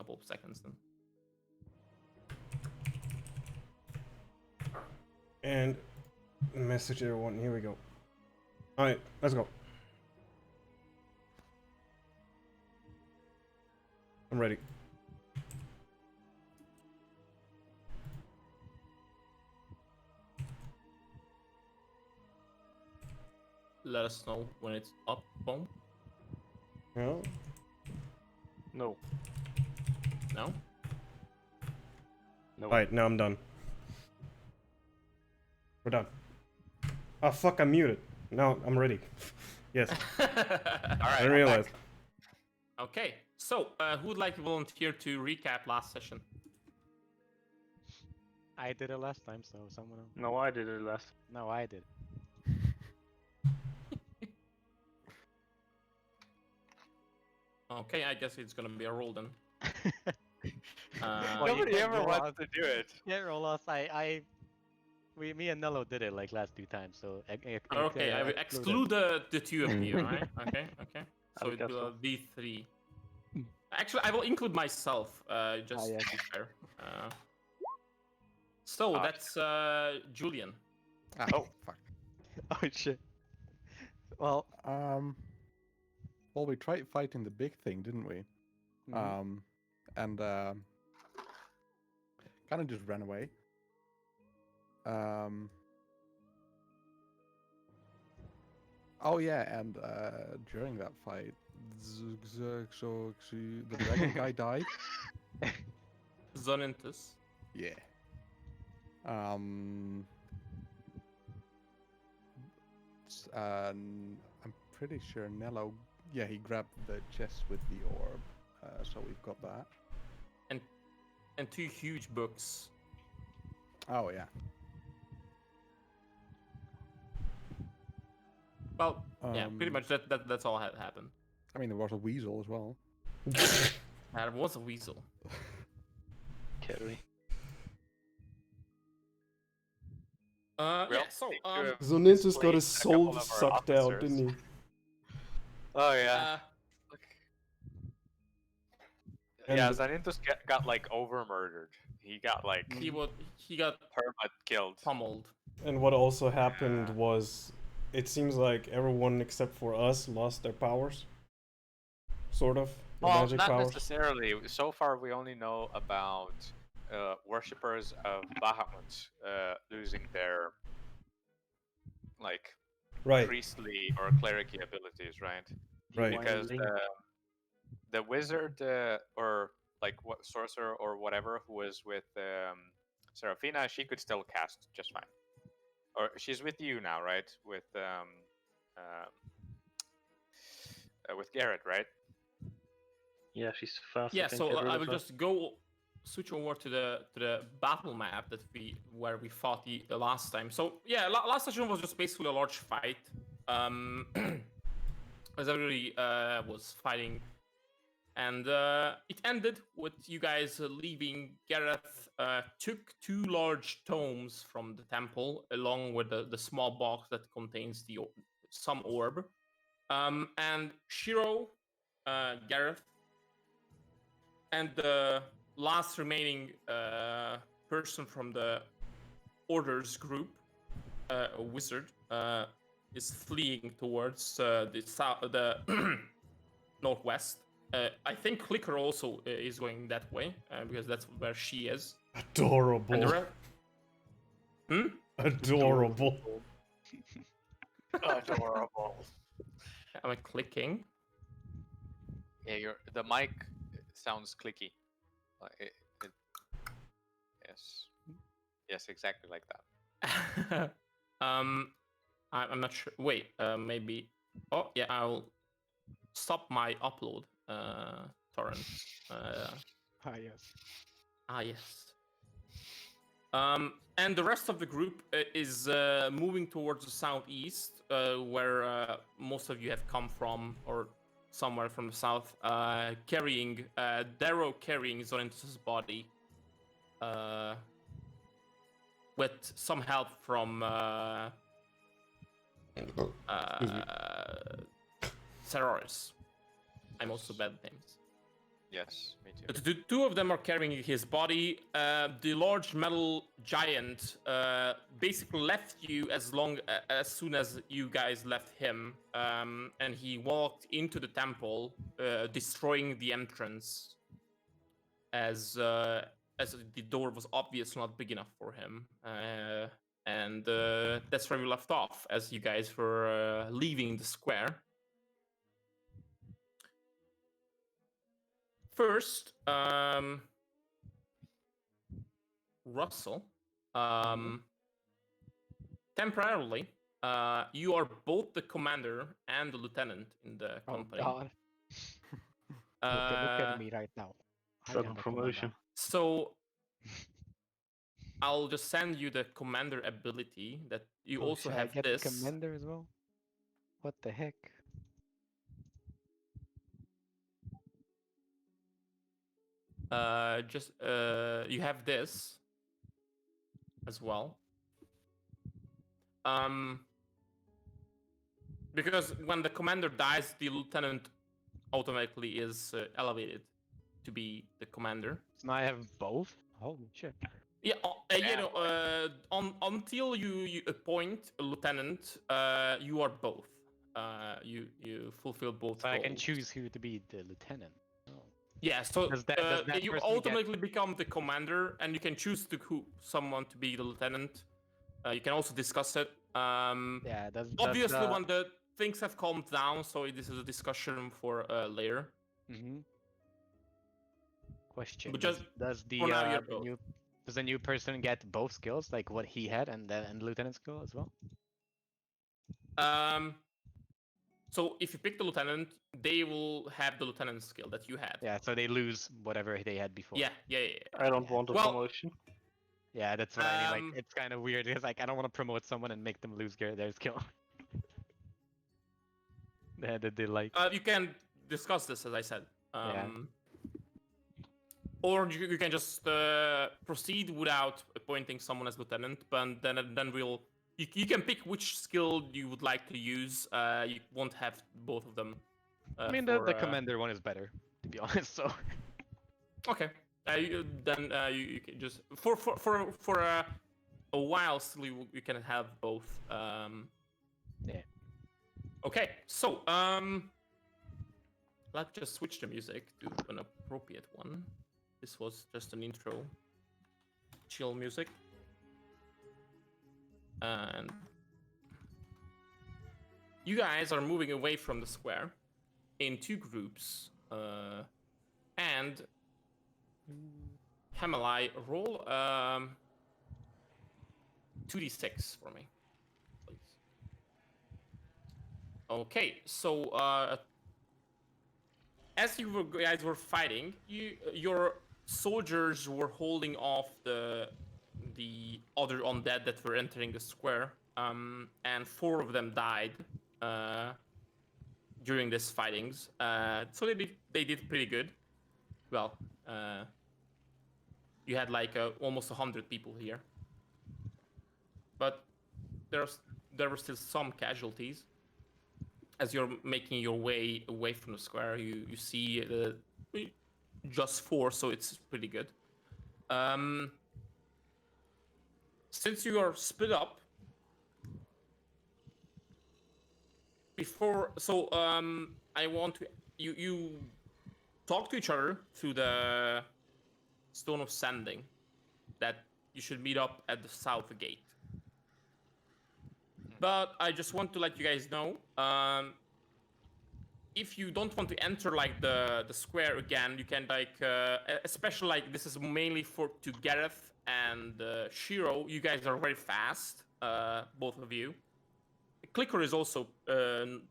couple of seconds then. And message everyone. Here we go. All right, let's go. I'm ready. Let us know when it's up. Boom. No. No. No? No. All right, now I'm done. We're done. Oh fuck! I'm muted. Now I'm ready. Yes. All I right. didn't realize. Okay. So, who would like to volunteer to recap last session? I did it last time, so someone else. No, I did it last. No, I did. Okay, I guess it's gonna be a roll then. Well, you Nobody can ever roll wants out. to do it. Yeah, Rolos, me and Nello did it like last 2 times, so. Okay, I will exclude the two of you, right? Okay. So I it guess will so. be 3. Actually, I will include myself, just yeah. to be fair. So Ah. that's Julian. Ah, Oh. fuck. Oh shit. Well, Well, we tried fighting the big thing, didn't we? And kind of just ran away. Oh yeah, and during that fight, the dragon guy died. Zonintus. Yeah. I'm pretty sure Nello. Yeah, he grabbed the chest with the orb. So we've got that. And 2 huge books. Oh yeah. Well, yeah, pretty much that's all had happened. I mean, there was a weasel as well. There was a weasel. Carry. Yeah, Well, so, Zonintus got Played his a soul couple of our sucked out, officers. didn't he? Oh yeah. And Yeah, Zanintus got like over murdered. He got like he got perma killed. pummeled. And what also happened was, it seems like everyone except for us lost their powers. Sort of. Their Well, magic not powers. necessarily. So far, we only know about worshippers of Bahamut losing their like Right. priestly or clericy abilities, right? Right. Because the wizard or like what sorcerer or whatever who was with Seraphina, she could still cast just fine. Or she's with you now, right? With Garrett, right? Yeah, she's fast. Yeah, so I will just go switch over to the battle map where we fought the last time. So yeah, last session was just basically a large fight. As everybody was fighting, and it ended with you guys leaving. Gareth took 2 large tomes from the temple, along with the small box that contains some orb. And Shiro, Gareth, and the last remaining person from the Orders group, a wizard, is fleeing towards the northwest. I think Clicker also is going that way because that's where she is. Adorable. And the Adorable. Adorable. Am I clicking? Yeah, the mic sounds clicky. Yes, exactly like that. I'm not sure. Wait, maybe. Oh yeah, I'll stop my upload torrent. yes. Yes. And the rest of the group is moving towards the southeast, where most of you have come from, or somewhere from the south, carrying Darrow carrying Zorintus' body, with some help from Ceroris. I'm also bad at names. Yes, me too. The two of them are carrying his body. The large metal giant basically left you as soon as you guys left him, and he walked into the temple, destroying the entrance, as the door was obviously not big enough for him. And that's where we left off, as you guys were leaving the square. First, Russell, temporarily, you are both the commander and the lieutenant in the Oh company. God. Look at me right now. I Sudden am a promotion. So, I'll just send you the commander ability that you commander. Oh, also should have I get this. commander as well? What the heck? You have this as well. Because when the commander dies, the lieutenant automatically is elevated to be the commander. So now I have both? Holy shit. Yeah, until you appoint a lieutenant, you are both. You fulfill both So I can roles. choose who to be the lieutenant. Oh. Yeah, so Does that you person automatically become the commander, and you can choose someone to be the lieutenant. You can also discuss it. Yeah, does Obviously, when the things have calmed down, so this is a discussion for later. Question. But just does the for now, you're both. does the new person get both skills, like what he had and the lieutenant skill as well? So if you pick the lieutenant, they will have the lieutenant skill that you had. Yeah, so they lose whatever they had before. Yeah. I don't want a Well- promotion. Yeah, that's what I mean. Um, Like, it's kind of weird because like I don't want to promote someone and make them lose their skill. that they like. You can discuss this, as I said. Yeah. Or you can just proceed without appointing someone as lieutenant, but then you can pick which skill you would like to use. You won't have both of them. I mean, the commander one is better, to be honest. So. Okay. You can just for a while still you can have both. Yeah. Okay, so let's just switch the music to an appropriate one. This was just an intro, chill music, and you guys are moving away from the square in two groups, and Hamalai, roll 2d6 for me, please. Okay, so as you guys were fighting, your soldiers were holding off the other undead that were entering the square, and 4 of them died during these fightings. So they did pretty good. Well, you had like almost 100 people here, but there were still some casualties. As you're making your way away from the square, you see just 4, so it's pretty good. Since you are split up, I want to you talk to each other through the Stone of Sanding that you should meet up at the south gate. But I just want to let you guys know, if you don't want to enter like the square again, you can like, especially like this is mainly to Gareth and Shiro. You guys are very fast, both of you. Clicker is also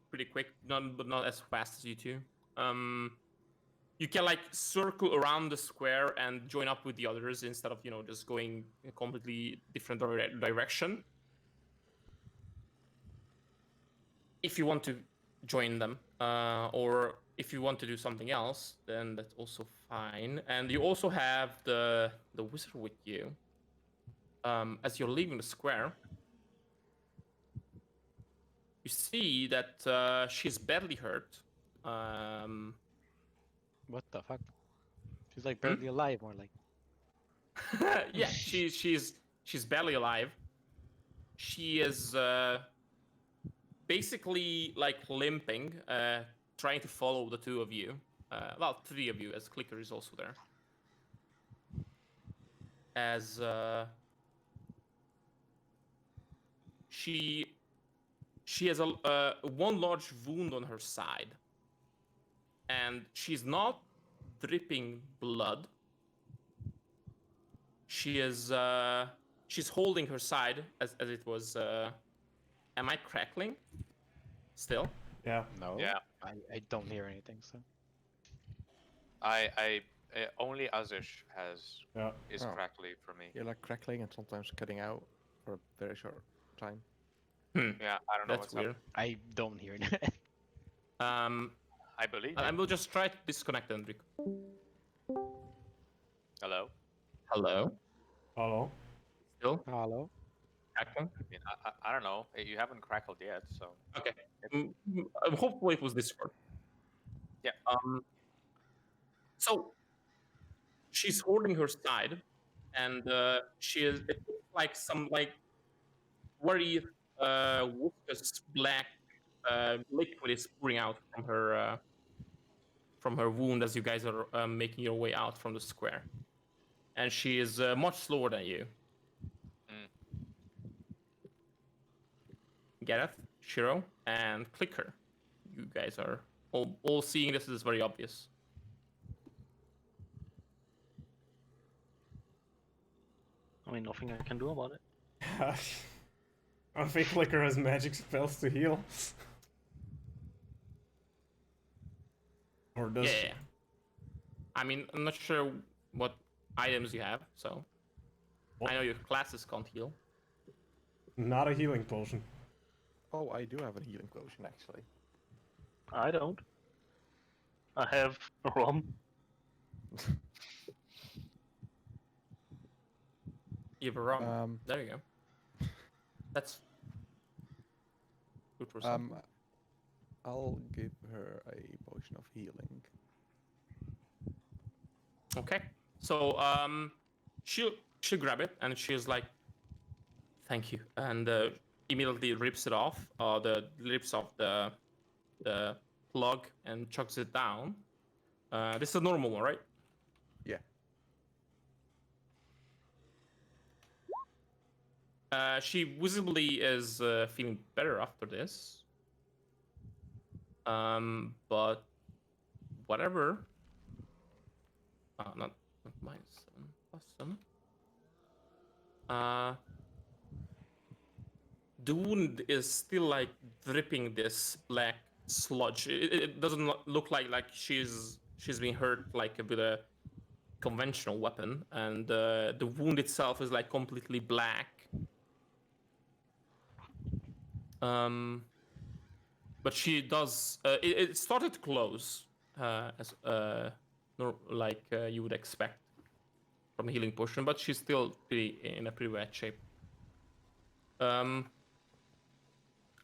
pretty quick, but not as fast as you two. You can like circle around the square and join up with the others instead of just going a completely different direction. If you want to join them, or if you want to do something else, then that's also fine. And you also have the wizard with you. As you're leaving the square, you see that she's badly hurt. What the fuck? She's like barely alive, more like. Yeah, she's barely alive. She is basically like limping, trying to follow the two of you. Well, three of you, as Clicker is also there. As she has a one large wound on her side, and she's not dripping blood. She is she's holding her side as it was. Am I crackling? Still? Yeah. No. Yeah. I don't hear anything. So. I only Azish Yeah. is Oh. crackly for me. You're like crackling and sometimes cutting out for a very short time. Yeah, I don't know That's what's weird. up. I don't hear it. I believe I you. will just try to disconnect Enrico. Hello. Hello? Hello. Still Hello. crackling? I mean, I don't know. You haven't crackled yet, so. Okay. Hopefully it was Discord. Yeah. So she's holding her side, and she is it looks like some like very viscous black liquid is pouring out from her wound as you guys are making your way out from the square, and she is much slower than you. Gareth, Shiro, and Clicker. You guys are all seeing this. Is very obvious. I mean, nothing I can do about it. I think Clicker has magic spells to heal. Or does Yeah. I mean, I'm not sure what items you have, so What? I know your classes can't heal. not a healing potion. Oh, I do have a healing potion actually. I don't. I have rum. You have a rum. There you go. That's good for some. I'll give her a potion of healing. Okay. So she'll grab it and she's like, "Thank you," and immediately rips it off. The rips off the plug and chucks it down. This is a normal one, right? Yeah. She visibly is feeling better after this. But whatever. Not -7 +7. The wound is still like dripping this black sludge. It doesn't look like she's being hurt like with a conventional weapon, and the wound itself is like completely black. But she does. It started to close, as like you would expect from a healing potion, but she's still in a pretty bad shape.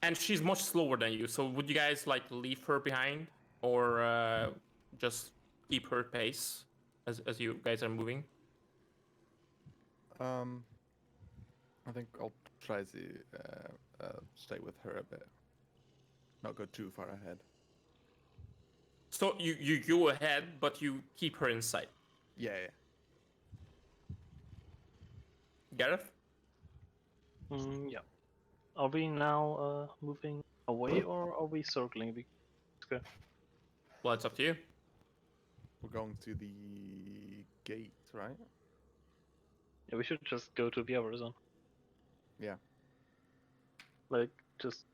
And she's much slower than you. So would you guys like leave her behind, or just keep her pace as you guys are moving? I think I'll try to stay with her a bit. Not go too far ahead. So you go ahead, but you keep her in sight. Yeah. Gareth? Yeah. Are we now moving away or are we circling the square? Well, it's up to you. We're going to the gate, right? Yeah, we should just go to the other zone. Yeah. Like, just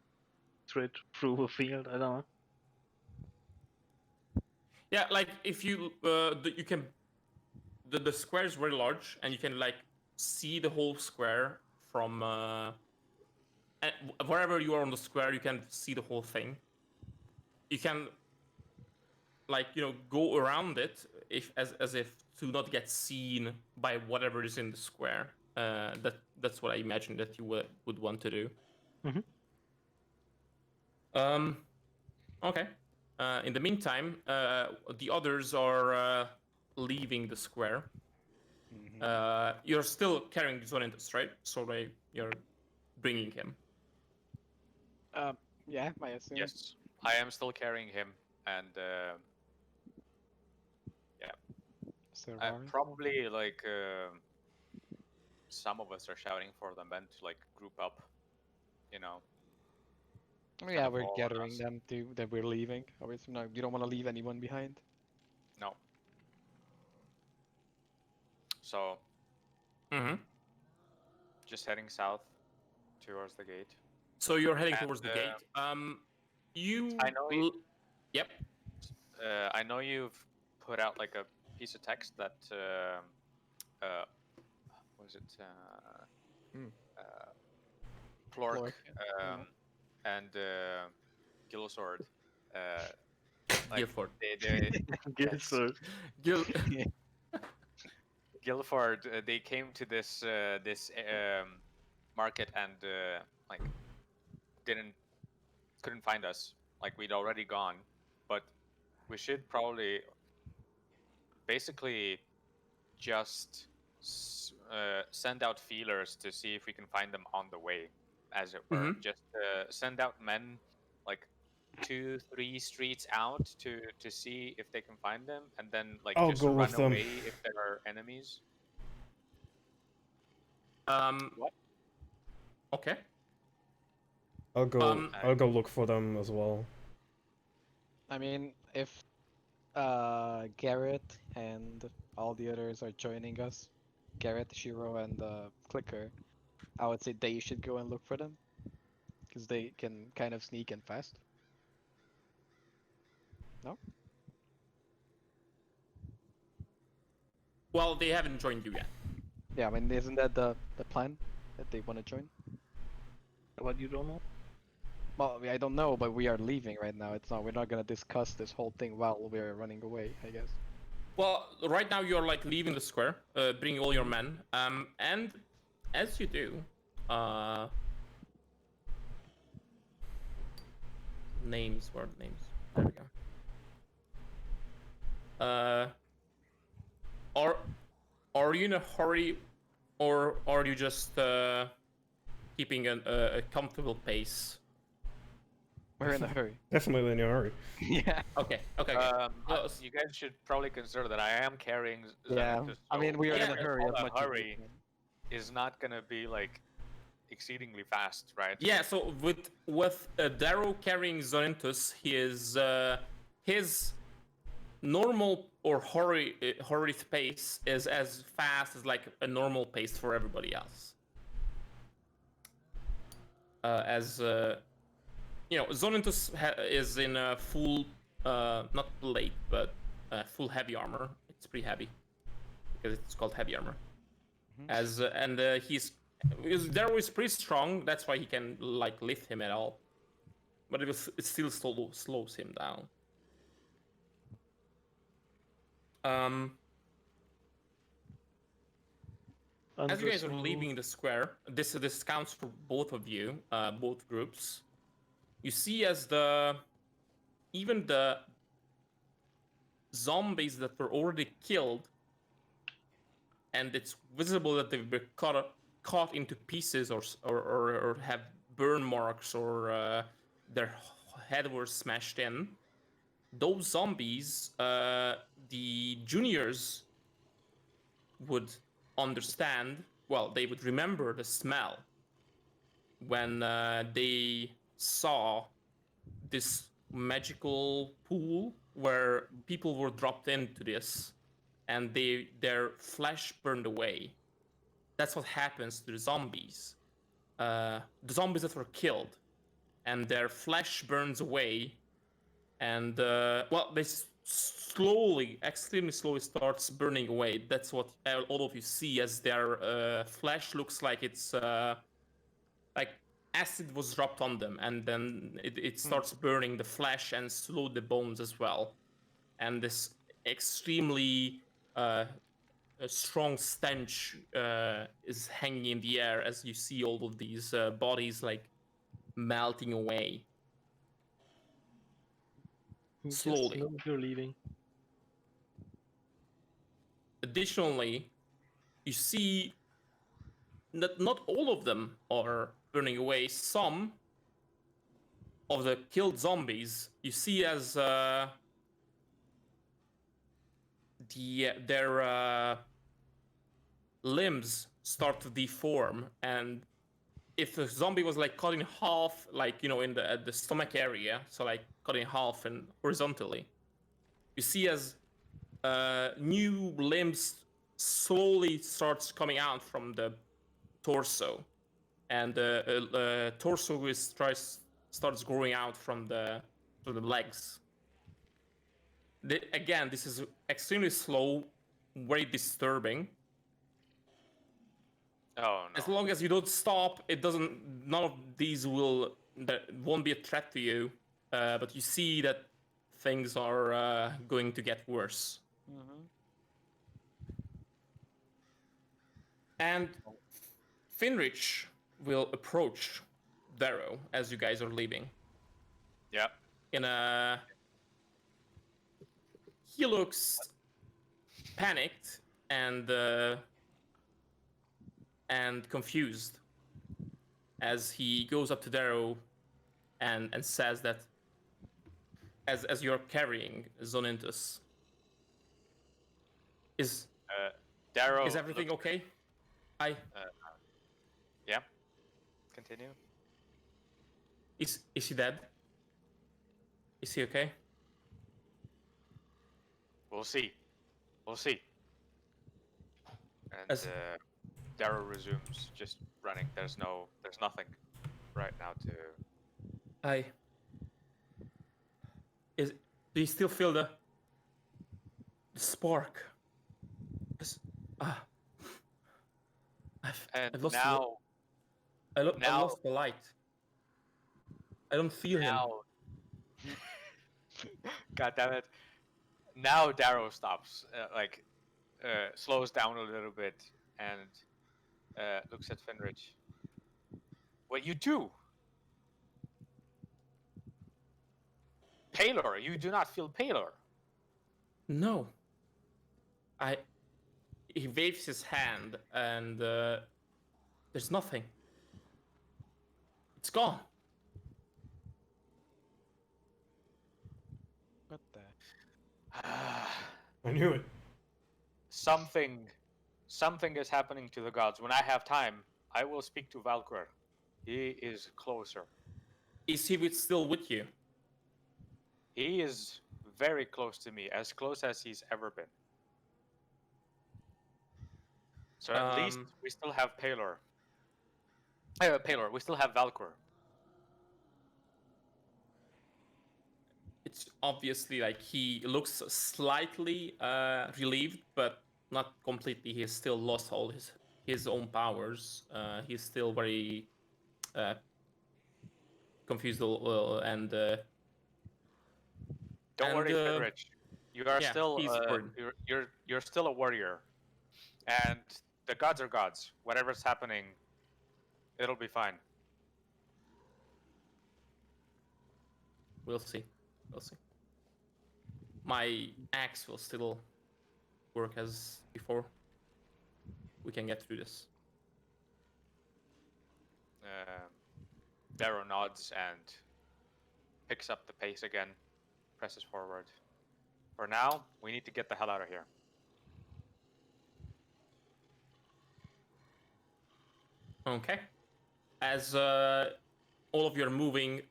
straight through a field, I don't know. Yeah, like if you you can, the square is very large, and you can like see the whole square from wherever you are on the square. You can see the whole thing. You can like go around it as if to not get seen by whatever is in the square. That's what I imagine that you would want to do. Okay. In the meantime, the others are leaving the square. Mhm. You're still carrying Zorintus, right? So you're bringing him. Yeah, I assume. Yes, I am still carrying him, and Survive. probably like some of us are shouting for them then to like group up, you know. Yeah, of we're all on gathering us. them too. That we're leaving. Obviously, no, you don't want to leave anyone behind. No. So Mm-hmm. just heading south towards the gate. So you're heading And, towards the gate. You. I know you. Yep. I know you've put out like a piece of text that what is it? Hmm. Plork, Plork, yeah. and Gilsword. Like Guilford. they Yes, yes. sir. Gil. Guilford, they came to this market and like couldn't find us. Like we'd already gone, but we should probably basically just send out feelers to see if we can find them on the way, as it were. Mhm. Just send out men like 2-3 streets out to see if they can find them, and then like I'll just go run with them. away if there are enemies. What? Okay. I'll go. Um, I'll go look for them as well. I mean, if Garrett and all the others are joining us, Garrett, Shiro, and Clicker, I would say they should go and look for them, because they can kind of sneak in fast. No? Well, they haven't joined you yet. Yeah, I mean, isn't that the plan that they want to join? What you don't know? Well, I don't know, but we are leaving right now. It's not. We're not gonna discuss this whole thing while we're running away, I guess. Well, right now you're like leaving the square, bringing all your men. And as you do, names. Where are the names? There we go. Are you in a hurry, or are you just keeping a comfortable pace? We're in a hurry. Definitely in a hurry. Yeah. Okay. You guys should probably consider that I am carrying Yeah. Xanatus, I mean, so we are Yeah, in a hurry all as that much as we hurry can. is not gonna be like exceedingly fast, right? Yeah. So with Darrow carrying Zorintus, his normal or hurried pace is as fast as like a normal pace for everybody else. Zorintus is in a full, not plate, but full heavy armor. It's pretty heavy because it's called heavy armor. Because Darrow is pretty strong. That's why he can like lift him at all. But it still slows him down. As you guys are leaving the square, this counts for both of you, both groups. You see as even the zombies that were already killed, and it's visible that they've been caught into pieces or have burn marks or their head were smashed in. Those zombies, the juniors would understand. Well, they would remember the smell when they saw this magical pool where people were dropped into this, and their flesh burned away. That's what happens to the zombies. The zombies that were killed, and their flesh burns away, and they slowly, extremely slowly starts burning away. That's what all of you see as their flesh looks like it's like acid was dropped on them, and then it starts burning the flesh and slow the bones as well. And this extremely a strong stench is hanging in the air as you see all of these bodies like melting away slowly. Yes, you're leaving. additionally, you see that not all of them are burning away. Some of the killed zombies you see as their limbs start to deform, and if the zombie was like cut in half, like in the at the stomach area, so like cut in half and horizontally, you see as new limbs slowly starts coming out from the torso, and the torso starts growing out from the legs. Again, this is extremely slow, very disturbing. Oh no. As long as you don't stop, none of these won't be a threat to you. But you see that things are going to get worse. Mm-hmm. And Finrich will approach Darrow as you guys are leaving. Yeah. He looks panicked and confused as he goes up to Darrow and says that as you're carrying Zonintus, is Darrow. everything looks- okay? Yeah. Continue. Is he dead? Is he okay? We'll see. We'll see. And As- Darrow resumes just running. There's nothing right now to. Do you still feel the spark? And I've lost now, I now- lost the light. I don't feel him. now. God damn it! Now Darrow stops, slows down a little bit, and looks at Finrich. What you do? Paler, you do not feel paler. No. He waves his hand and there's nothing. It's gone. What the? I knew it. Something is happening to the gods. When I have time, I will speak to Valkyr. He is closer. Is he still with you? He is very close to me, as close as he's ever been. So at least we still have Paler. Paler, we still have Valkyr. It's obviously like he looks slightly relieved, but not completely. He has still lost all his own powers. He's still very confused and. Don't worry, Finrich. You are yeah, still he's worried. you're still a warrior, and the gods are gods. Whatever's happening, it'll be fine. We'll see. We'll see. My axe will still work as before. We can get through this. Darrow nods and picks up the pace again, presses forward. For now, we need to get the hell out of here. Okay. As all of you are moving,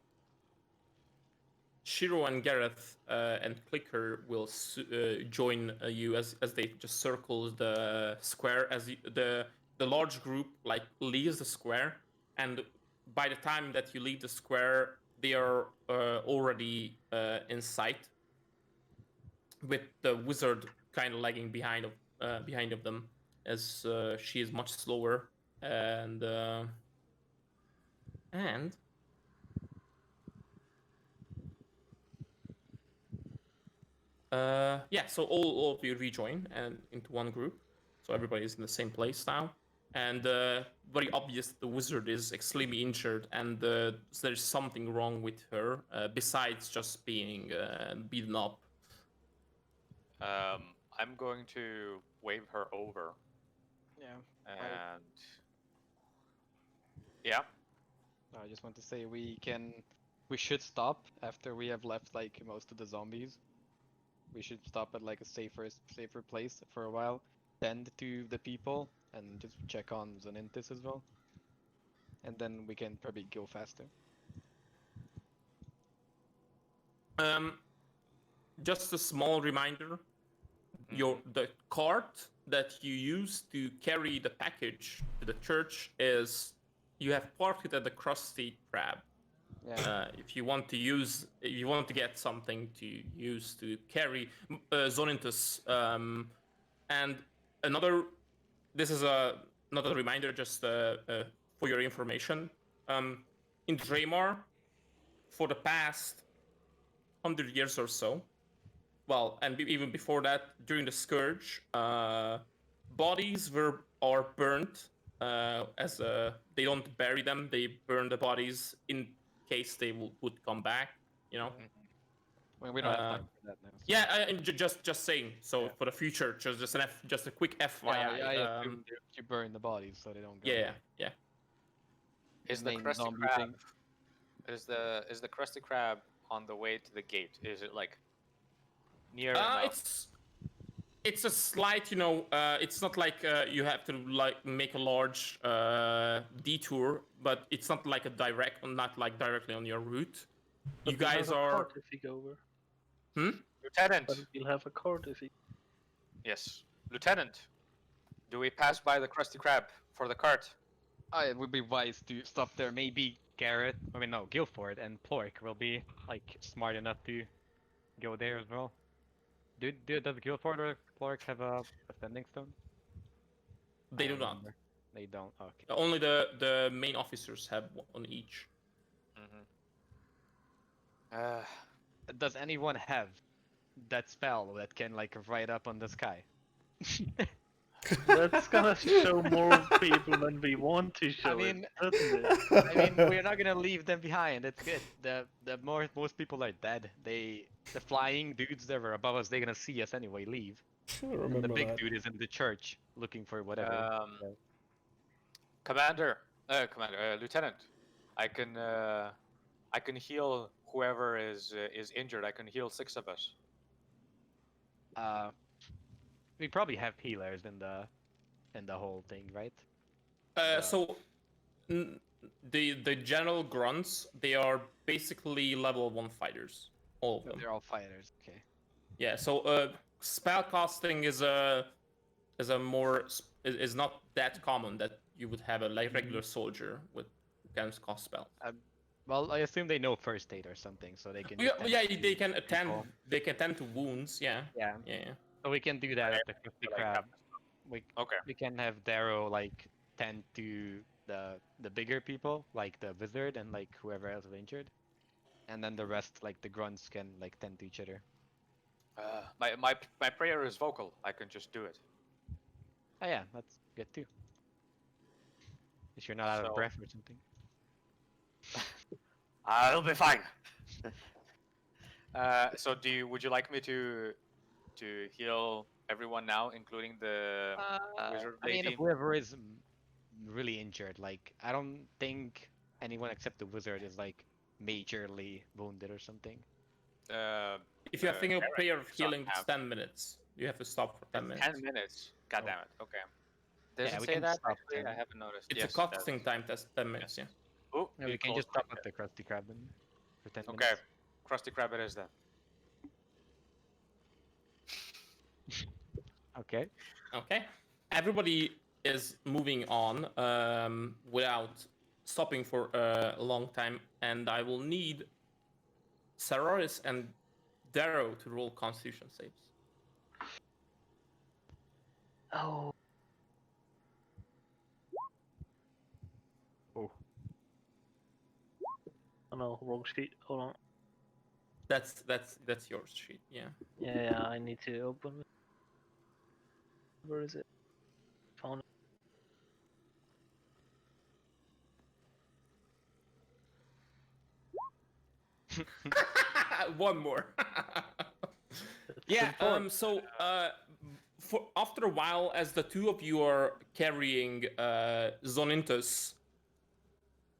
Shiro and Gareth and Clicker will join you as they just circle the square. As the large group leaves the square, and by the time that you leave the square, they are already in sight, with the wizard kind of lagging behind of them, as she is much slower and yeah, so all of you rejoin and into one group, so everybody's in the same place now, and very obvious the wizard is extremely injured, and there's something wrong with her besides just being beaten up. I'm going to wave her over, Yeah. and yeah, I just want to say we should stop after we have left like most of the zombies. We should stop at like a safer place for a while, tend to the people, and just check on Zonintis as well. And then we can probably go faster. Just a small reminder: the cart that you use to carry the package to the church is you have parked it at the Krusty Krab. Yeah. If you want to get something to use to carry Zonintus, and this is another reminder, just for your information. In Draymar, for the past 100 years or so, well, and even before that, during the Scourge, bodies are burnt as they don't bury them; they burn the bodies in case they would come back. You know. Well, we don't have time for that now. So. Yeah, just saying. So for the future, just a quick FYI. Yeah, I assume you burn the bodies so they don't go. Yeah. Is the main Krusty zombie Krab? thing. Is the Krusty Krab on the way to the gate? Is it like near enough? It's a slight, it's not like you have to like make a large detour, but it's not like not like directly on your route. But You we'll guys have a are. cart if you go over. Lieutenant. But you'll have a cart if you. Yes, Lieutenant. Do we pass by the Krusty Krab for the cart? It would be wise to stop there. Maybe Guilford and Plork will be like smart enough to go there as well. Does Guilford or Plork have a ascending stone? They I do don't not. remember. They don't. Okay. Only the main officers have one on each. Does anyone have that spell that can like ride up on the sky? That's gonna show more people than we want to show. mean- it, doesn't it? I mean, we're not gonna leave them behind. It's good. Most people are dead. The flying dudes that were above us, they're gonna see us anyway. Leave. I And the remember big that. dude is in the church looking for whatever. Lieutenant, I can heal whoever is injured. I can heal 6 of us. We probably have healers in the whole thing, right? So the general grunts, they are basically level 1 fighters, all of them. They're all fighters. Okay. Yeah. So spell casting is not that common that you would have a regular soldier with who can cast spells. Well, I assume they know first aid or something, so they can. Yeah, just yeah, tend they to can attend. people. They can tend to wounds. Yeah. Yeah. Yeah. So we can do that at the Krusty Krab. Okay. We can have Darrow like tend to the bigger people, like the wizard and like whoever else is injured, and then the rest, like the grunts, can like tend to each other. My prayer is vocal. I can just do it. Oh yeah, that's good too. If you're not out So- of breath or something. I'll be fine. So would you like me to heal everyone now, including the wizard I mean, lady? whoever is really injured, like I don't think anyone except the wizard is like majorly wounded or something. If you're thinking of Garrett prayer of does not healing, it's have- 10 minutes. You have to stop for 10 minutes. 10 minutes. God Oh. damn it. Okay. Does Yeah, it we say can that? stop Actually, I 10. haven't noticed. It's Yes, a casting time test, 10 minutes. Yeah. Oh, Yeah, we can just stop at the Krusty Krab then for 10 Okay, minutes. Krusty Krab it is then. Okay. Okay. Everybody is moving on without stopping for a long time, and I will need Saroris and Darrow to roll Constitution saves. Oh. Oh no, wrong sheet. Hold on. That's your sheet. Yeah. Yeah, I need to open it. Where is it? Found One more. it. Yeah. Important. So after a while, as the two of you are carrying Zonintus,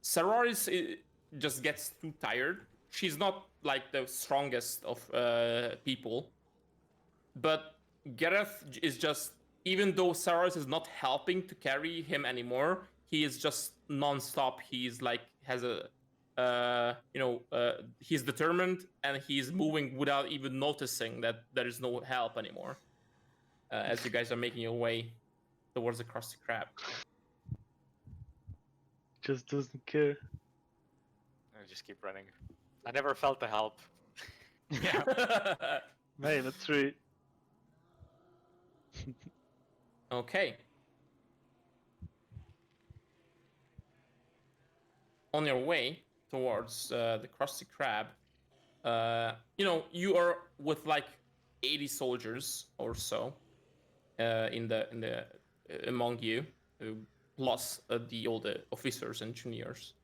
Sararis just gets too tired. She's not like the strongest of people, but Gareth is just, even though Sararis is not helping to carry him anymore, he is just non-stop. He's like has a he's determined and he's moving without even noticing that there is no help anymore. As you guys are making your way towards the Krusty Krab. Just doesn't care. I just keep running. I never felt the help. Yeah. Hey, that's right. Okay. On your way towards the Krusty Krab, you are with like 80 soldiers or so among you, plus all the officers and juniors.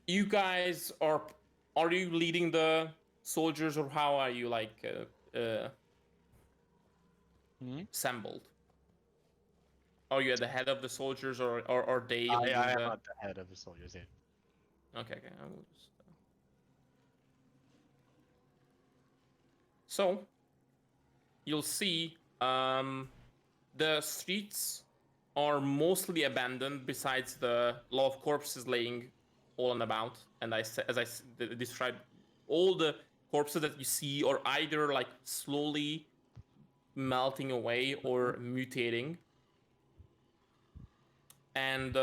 You guys are you leading the soldiers, or how are you like assembled? Are you at the head of the soldiers, or are they? I leading am the... at the head of the soldiers here. Okay. I will just, So, you'll see the streets are mostly abandoned, besides the lot of corpses laying all and about. And as I described, all the corpses that you see are either like slowly melting away or mutating. And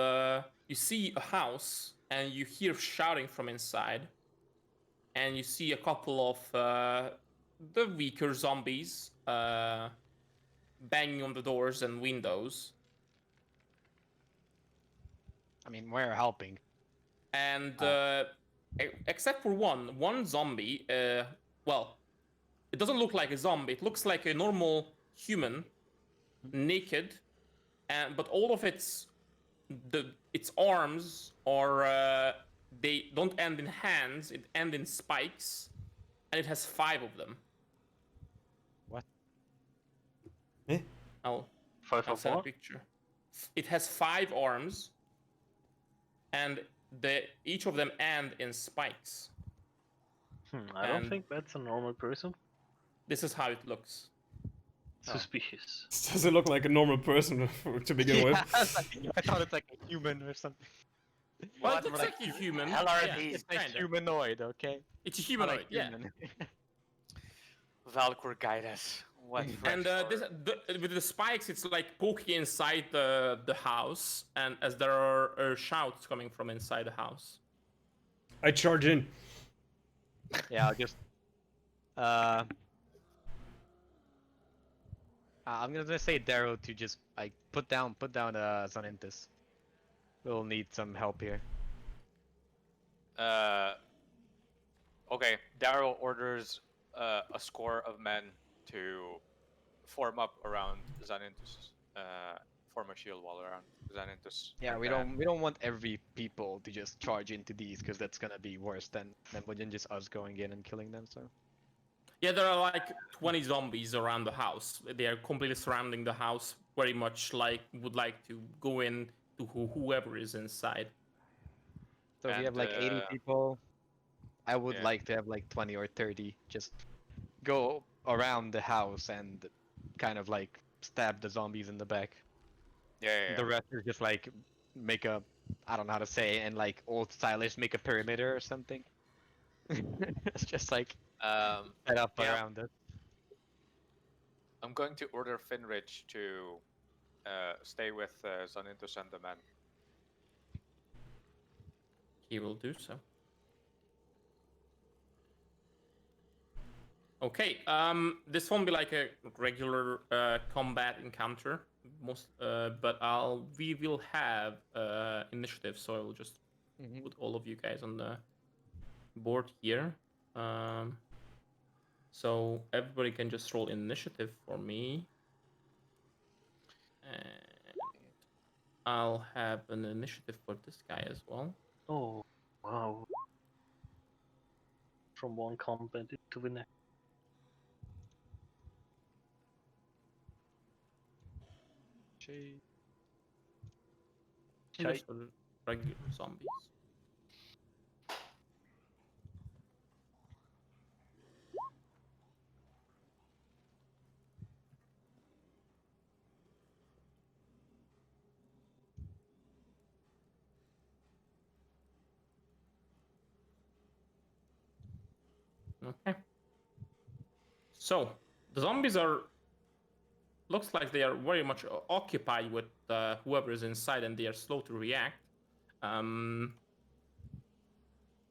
you see a house, and you hear shouting from inside. And you see a couple of the weaker zombies banging on the doors and windows. I mean, we're helping. And except for one zombie, well, it doesn't look like a zombie. It looks like a normal human, naked, but all of its arms are they don't end in hands. It end in spikes, and it has 5 of them. What? Eh? I'll 5 of send a what? picture. It has 5 arms, and each of them end in spikes. I don't And- think that's a normal person. This is how it looks. Suspicious. Does it look like a normal person to begin with? I thought it's like a human or something. Well, What it looks like a human. hell are Yeah, these? it's It's a kinda. humanoid, okay? It's a I humanoid, like yeah. human. Valkyr, guide us. What? And with the spikes, it's like poking inside the house, and as there are shouts coming from inside the house. I charge in. Yeah, I'll just. I'm gonna say Daryl to just like put down Zonintus. We'll need some help here. Okay. Daryl orders a score of men to form up around Xanintus. Form a shield wall around Xanintus. Yeah, and we then- don't want every people to just charge into these, because that's gonna be worse than just us going in and killing them. So. Yeah, there are like 20 zombies around the house. They are completely surrounding the house, very much like would like to go in to whoever is inside. So if we have And, like 80 people, I would yeah. like to have like 20 or 30 just go around the house and kind of like stab the zombies in the back. Yeah. The rest is just like make a, I don't know how to say, and like old stylish, make a perimeter or something. It's just like set up yeah. around it. I'm going to order Finrich to stay with Xanintus and the men. He will do so. Okay, this won't be like a regular combat encounter, but we will have initiative, so I will just put all of you guys on the board here. So everybody can just roll initiative for me. And I'll have an initiative for this guy as well. Oh, wow. From one combat to the next. Chase. Just regular zombies. Okay. So the zombies are looks like they are very much occupied with whoever is inside, and they are slow to react.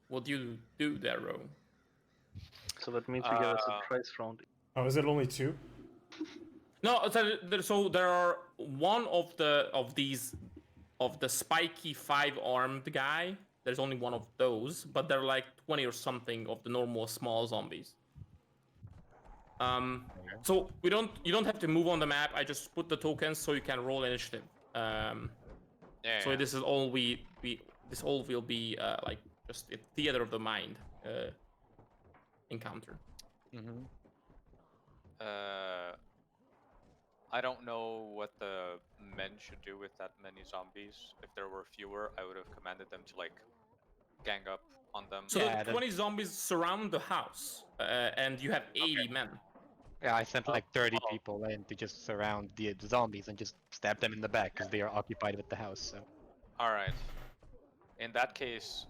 What do you do there, Ro? So that means we get a surprise round. Oh, is it only 2? No, so there are one of the spiky 5-armed guy. There's only one of those, but there are like 20 or something of the normal small zombies. So you don't have to move on the map. I just put the tokens so you can roll initiative. So this is all this all will be like just a theater of the mind encounter. Mm-hmm. I don't know what the men should do with that many zombies. If there were fewer, I would have commanded them to like gang up on them. So Yeah, the 20 zombies surround the house, and you have 80 men. Yeah, I sent like 30 people in to just surround the zombies and just stab them in the back because they are occupied with the house. So. All right. In that case,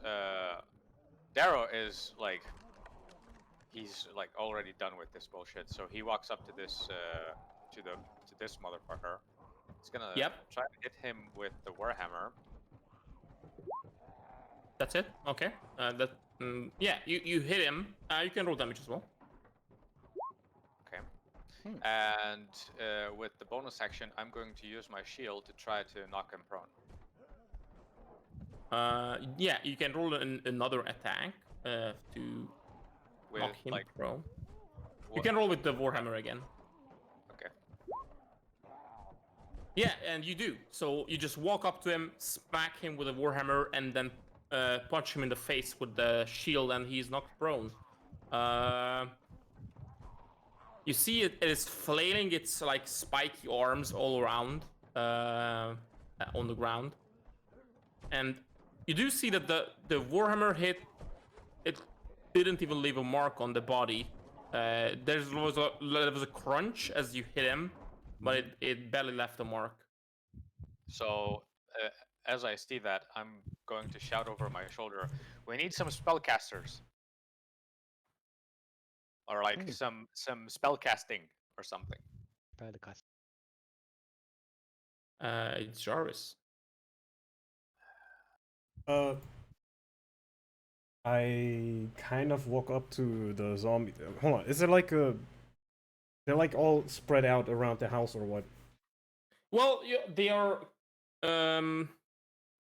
Darrow is like, he's like already done with this bullshit. So he walks up to this to this motherfucker. He's gonna try to hit him with the warhammer. That's it. Okay. Yeah, you hit him. You can roll damage as well. Okay. And with the bonus action, I'm going to use my shield to try to knock him prone. Yeah, you can roll another attack to knock him prone. You can roll with the warhammer again. Okay. Yeah, and you do. So you just walk up to him, smack him with a warhammer, and then punch him in the face with the shield, and he's knocked prone. You see it is flailing its like spiky arms all around on the ground, and you do see that the warhammer hit. It didn't even leave a mark on the body. There was a crunch as you hit him, but it barely left a mark. So as I see that, I'm going to shout over my shoulder, "We need some spellcasters." Or like some spell casting or something. It's Jarvis. I kind of walk up to the zombie. Hold on, is there like a? They're like all spread out around the house or what? Well, they are.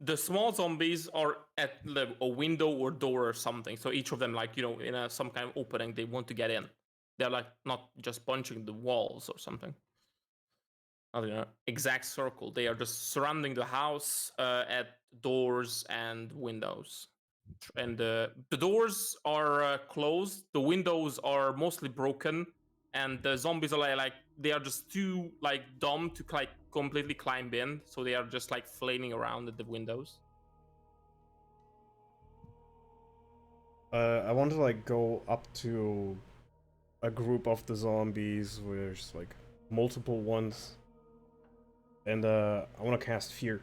The small zombies are at a window or door or something. So each of them, like in some kind of opening, they want to get in. They're like not just punching the walls or something. Not in an exact circle. They are just surrounding the house at doors and windows. And the doors are closed. The windows are mostly broken, and the zombies are like they are just too like dumb to like completely climb in, so they are just like flailing around at the windows. I want to like go up to a group of the zombies where there's like multiple ones, and I want to cast fear.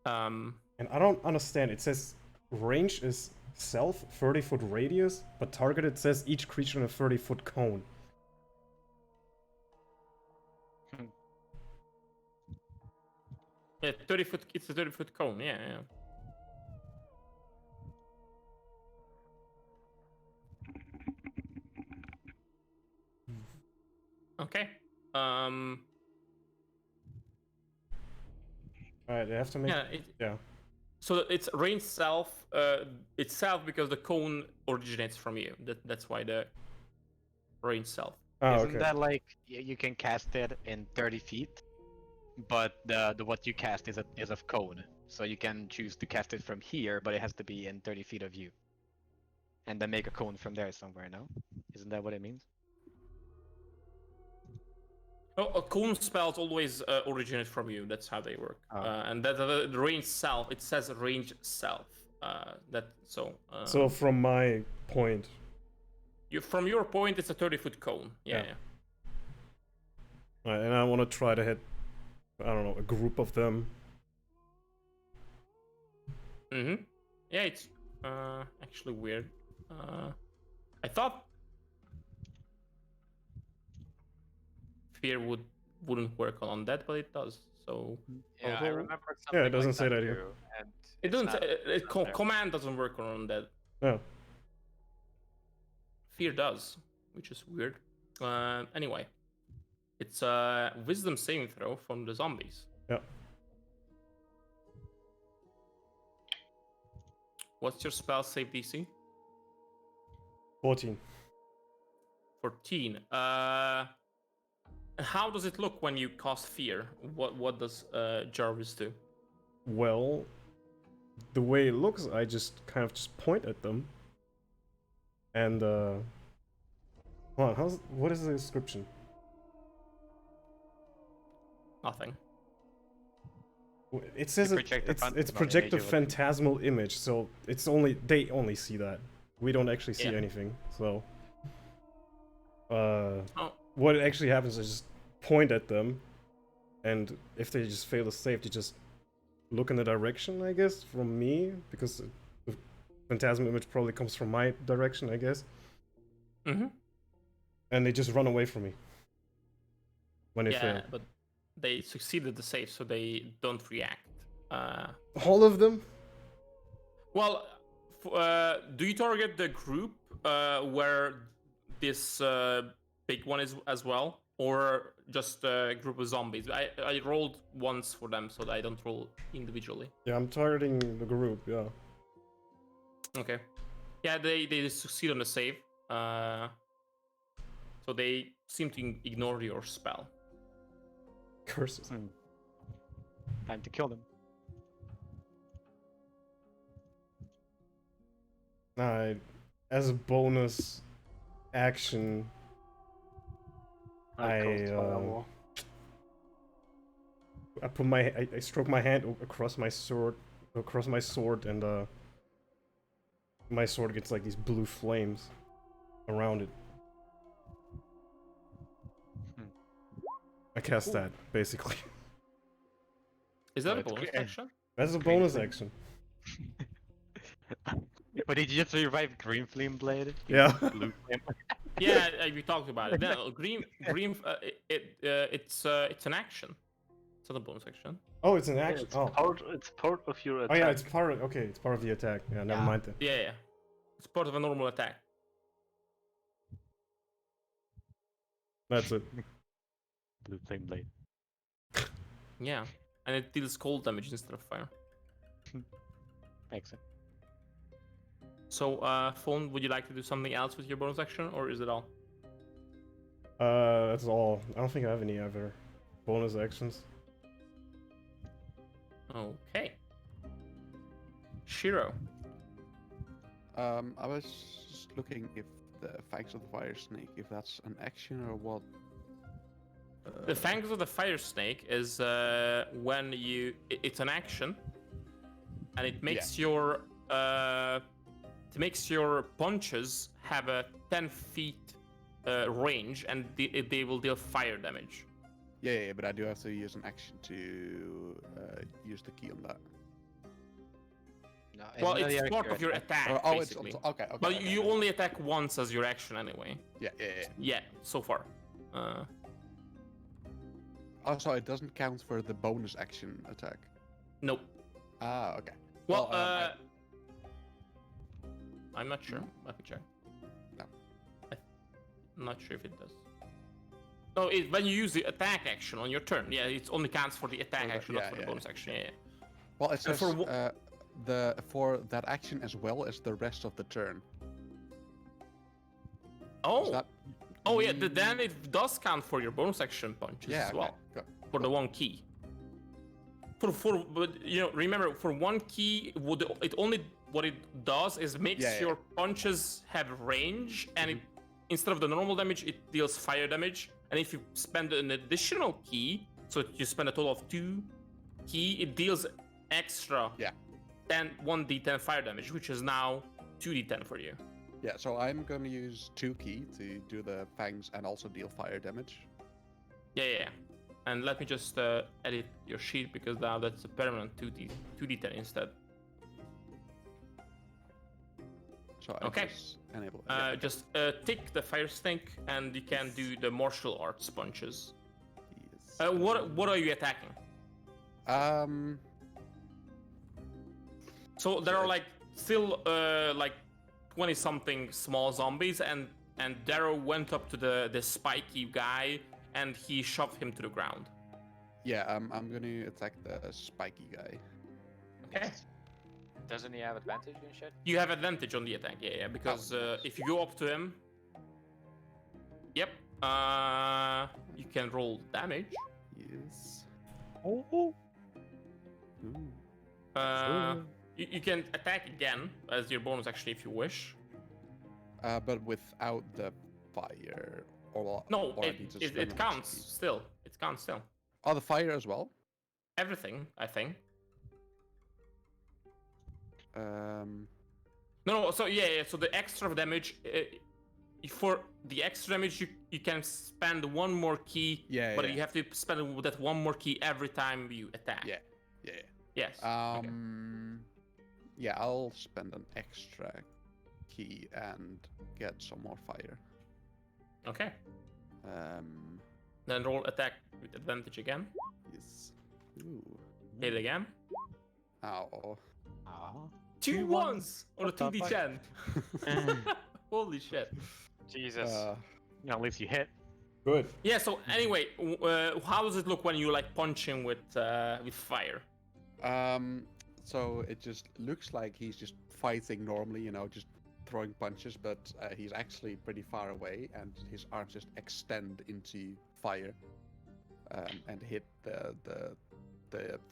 And I don't understand. It says range is self 30-foot radius, but targeted says each creature in a 30-foot cone. Yeah, 30-foot. It's a 30-foot cone. Yeah. Okay. Alright, they have to make. Yeah. So it's range self itself because the cone originates from you. That's why the range self. Oh, Isn't that like you can cast it in 30 feet, but the what you cast is of cone, so you can choose to cast it from here, but it has to be in 30 feet of you, and then make a cone from there somewhere. No, isn't that what it means? Cone spells always originate from you. That's how they work. Oh. And that the range self, it says range self. So from my point, from your point, it's a 30-foot cone. Yeah. and I want to try to hit, I don't know, a group of them. Mm-hmm. Yeah, it's actually weird. I thought fear wouldn't work on that, but it does. So Yeah, I remember something Yeah, it doesn't like say that here. too, and it it's doesn't. not- it's not there. Command doesn't work on that. Yeah. Fear does, which is weird. Anyway, it's a wisdom saving throw from the zombies. Yeah. What's your spell save DC? 14. 14. How does it look when you cast fear? What does Jarvis do? Well, the way it looks, I just kind of just point at them. And hold on, what is the description? Nothing. It says project a it's phantasmal project a image of it. phantasmal image, so they only see that. We don't actually see Yeah. anything. So Oh. what actually happens is just point at them, and if they just fail to save, they just look in the direction, I guess, from me, because the phantasmal image probably comes from my direction, I guess. Mm-hmm. And they just run away from me when they Yeah, fail. but they succeeded the save, so they don't react. All of them? Well, do you target the group where this big one is as well, or just a group of zombies? I rolled once for them, so that I don't roll individually. Yeah, I'm targeting the group. Yeah. Okay. Yeah, they succeed on the save. So they seem to ignore your spell. Curses. Time to kill them. As a bonus action, I stroke my hand across my sword, and my sword gets like these blue flames around it. I cast that basically. Is that a That's bonus great. action? That's a bonus action. But did you just revive Green Flame Blade? Yeah. Blue Flame. Yeah, we talked about it. No, green. It's an action. It's not a bonus action. Oh, it's an action. It's Oh. part of your attack. Oh yeah, it's part of. Okay, it's part of the attack. Yeah, never Yeah. mind then. Yeah. It's part of a normal attack. That's it. Blue Flame Blade. Yeah, and it deals cold damage instead of fire. Makes sense. So, Phone, would you like to do something else with your bonus action, or is it all? That's all. I don't think I have any other bonus actions. Okay. Shiro. I was just looking if the Fangs of the Fire Snake, if that's an action or what. The Fangs of the Fire Snake is when it's an action, and it makes your punches have a 10 feet range, and they will deal fire damage. Yeah, but I do have to use an action to use the key on that. No, Well, not it's the part of accurate your attack. attack, Oh, it's basically. okay. But okay, you okay. only attack once as your action anyway. Yeah. Yeah, so far. Also, it doesn't count for the bonus action attack. Nope. Ah, okay. Well, I- I'm not sure. Let me check. No. I'm not sure if it does. No, when you use the attack action on your turn, yeah, it only counts for the attack Okay, action, not yeah, for the yeah, bonus action. Yeah. Well, it says for for that action as well as the rest of the turn. Oh, Is that... oh yeah. Then it does count for your bonus action punches Yeah. as Okay. well Good. for the one key. But remember, for one key, it only what it does is makes Yeah, yeah. your punches have range, and it instead of the normal damage, it deals fire damage. and if you spend an additional key, so you spend a total of 2 key, it deals extra Yeah. 1d10 fire damage, which is now 2d10 for you. Yeah, so I'm gonna use 2 key to do the fangs and also deal fire damage. Yeah. And let me just edit your sheet because now that's a permanent 2d10 instead. So I Okay. just enable. Yeah, Just tick the fire stink, and you can do the martial arts punches. yes. What are you attacking? So there are like still like 20 something small zombies, and Darrow went up to the spiky guy and he shoved him to the ground. Yeah, I'm gonna attack the spiky guy. Okay. Doesn't he have advantage and shit? You have advantage on the attack, yeah, because if you go up to him, yep, you can roll damage. Yes. Oh, Ooh. You can attack again as your bonus actually if you wish. But without the fire. Or No, or I need to spend it an counts XP. still. It counts still. Oh, the fire as well. Everything, I think. No. So yeah. So the extra damage, for the extra damage, you can spend 1 more key. Yeah, But yeah. you have to spend that 1 more key every time you attack. Yeah. Yes. Okay. Yeah, I'll spend an extra key and get some more fire. Okay. Then Then roll attack with advantage again. yes. Ooh. Hit again. Ow. Ah. 2 ones on a What the 2d10. Holy shit. Jesus. At least you hit. Good. Yeah. So anyway, how does it look when you like punch him with fire? So it just looks like he's just fighting normally, just throwing punches, but he's actually pretty far away, and his arms just extend into fire, and hit the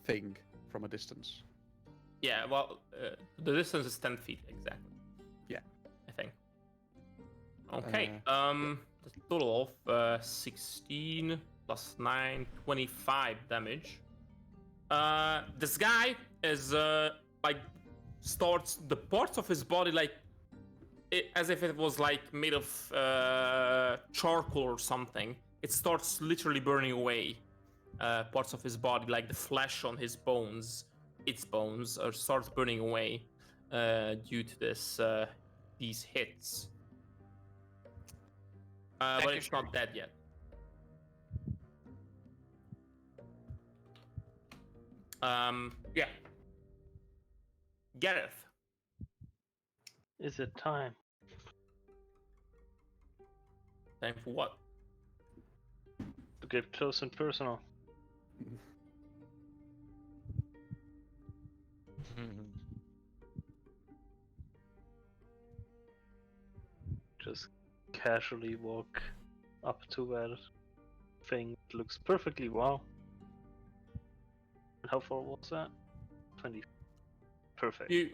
thing from a distance. Yeah. Well, the distance is 10 feet exactly. Yeah. I think. Okay. The total of 16 plus 9, 25 damage. This guy is starts the parts of his body as if it was like made of charcoal or something. It starts literally burning away parts of his body, like the flesh on his bones. Its bones starts burning away due to these hits. But it's not dead yet. Yeah. Gareth. is it time? Time for what? To get close and personal. Just casually walk up to where thing looks perfectly well. How far was that? 20. Perfect. You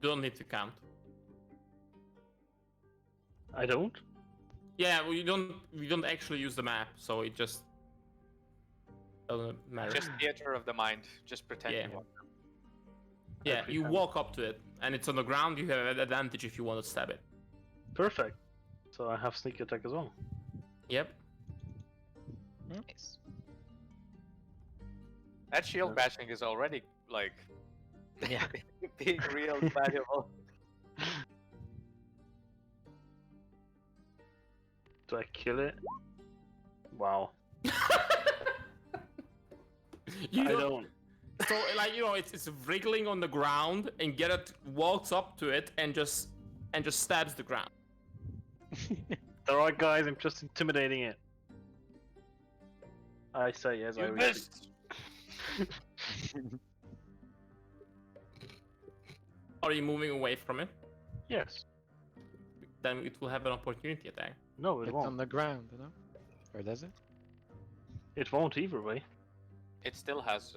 don't need to count. I don't? Yeah, well, you don't actually use the map, so it just doesn't matter. Just theater of the mind. Just pretend Yeah. you want. Yeah, you walk up to it, and it's on the ground. You have an advantage if you want to stab it. Perfect. So I have sneak attack as well. Yep. Nice. That shield bashing is already like Yeah. being real valuable. Do I kill it? Wow. You I don't. don't. So it's wriggling on the ground, and Garrett walks up to it and just stabs the ground. Alright guys, I'm just intimidating it. I say as I You retreat. missed. Are you moving away from it? Yes. Then it will have an opportunity attack. No, it It's won't. on the ground, Or does it? It won't either way. It still has.